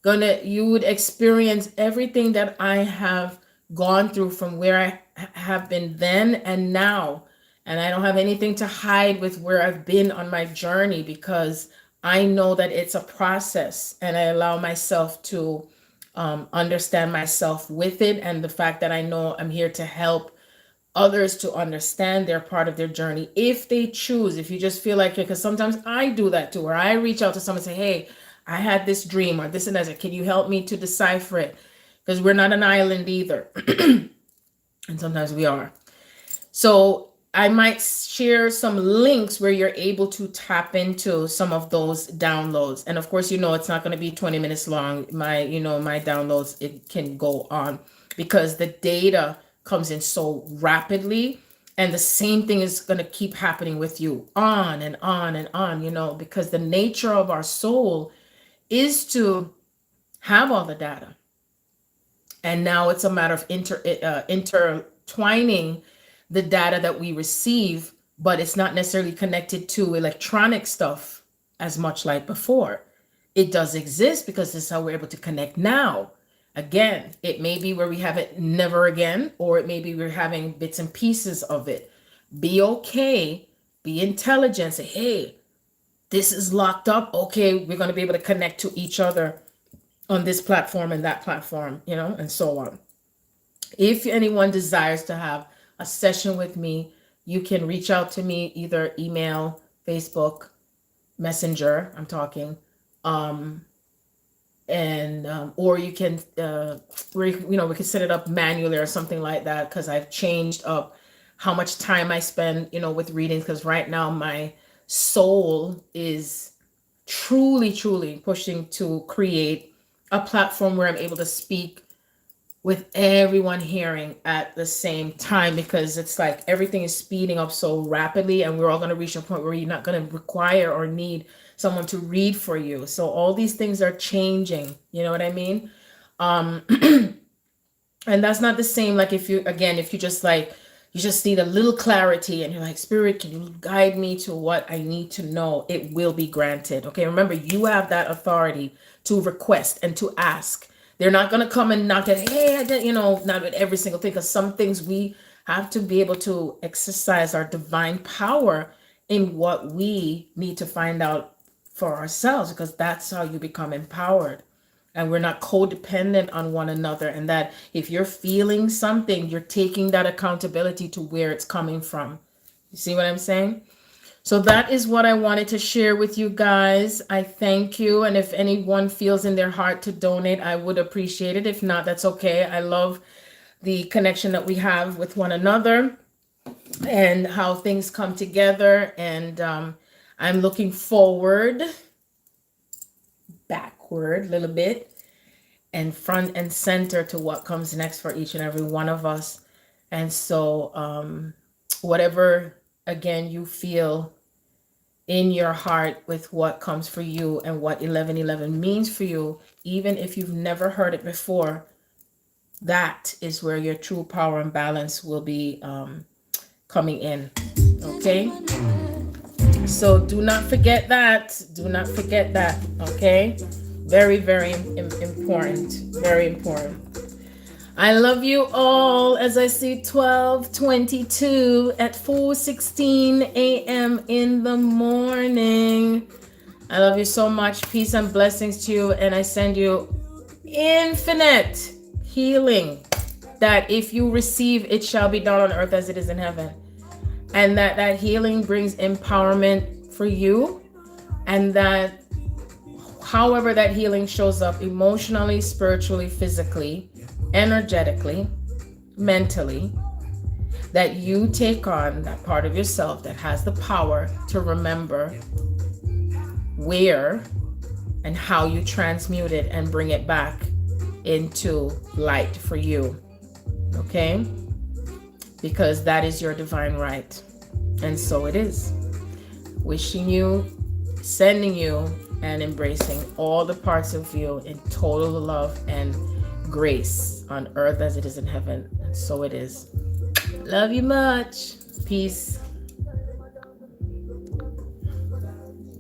would experience everything that I have gone through from where I have been then and now. And I don't have anything to hide with where I've been on my journey, because I know that it's a process, and I allow myself to understand myself with it. And the fact that I know I'm here to help others to understand their part of their journey, if they choose. If you just feel like it, because sometimes I do that too, where I reach out to someone and say, hey, I had this dream or this and that. Can you help me to decipher it? Because we're not an island either. And sometimes we are. So I might share some links where you're able to tap into some of those downloads. And of course, it's not going to be 20 minutes long. My downloads, it can go on, because the data comes in so rapidly. And the same thing is going to keep happening with you on and on and on, because the nature of our soul is to have all the data. And now it's a matter of intertwining the data that we receive, but it's not necessarily connected to electronic stuff as much like before. It does exist, because this is how we're able to connect now. Again, it may be where we have it never again, or it may be we're having bits and pieces of it. Be okay, be intelligent, say, hey, this is locked up. Okay, we're going to be able to connect to each other on this platform and that platform, and so on. If anyone desires to have a session with me, you can reach out to me, either email, Facebook, Messenger, I'm talking, or you can, we can set it up manually or something like that, because I've changed up how much time I spend, with readings, because right now my soul is truly pushing to create a platform where I'm able to speak with everyone hearing at the same time, because it's like everything is speeding up so rapidly, and we're all going to reach a point where you're not going to require or need someone to read for you. So all these things are changing, you know what I mean? And that's not the same, like if you just you just need a little clarity and you're like, Spirit, can you guide me to what I need to know? It will be granted. Okay, remember, you have that authority to request and to ask. They're not going to come and knock at, hey, I did, not with every single thing, because some things we have to be able to exercise our divine power in what we need to find out for ourselves, because that's how you become empowered. And we're not codependent on one another. And that if you're feeling something, you're taking that accountability to where it's coming from. You see what I'm saying? So that is what I wanted to share with you guys. I thank you. And if anyone feels in their heart to donate, I would appreciate it. If not, that's okay. I love the connection that we have with one another and how things come together. And I'm looking forward, backward a little bit, and front and center to what comes next for each and every one of us. And so whatever, again, you feel in your heart with what comes for you and what 1111 means for you, even if you've never heard it before. That is where your true power and balance will be coming in. Okay? So do not forget that. Do not forget that. Okay? Very, very important. Very important. I love you all as I see 12:22 at 4:16 a.m. in the morning. I love you so much. Peace and blessings to you. And I send you infinite healing, that if you receive, it shall be done on earth as it is in heaven. And that healing brings empowerment for you, and that however that healing shows up emotionally, spiritually, physically, energetically, mentally, that you take on that part of yourself that has the power to remember where and how you transmute it and bring it back into light for you. Okay? Because that is your divine right. And so it is. Wishing you, sending you, and embracing all the parts of you in total love and grace on earth as it is in heaven. And so it is. Love you much. Peace.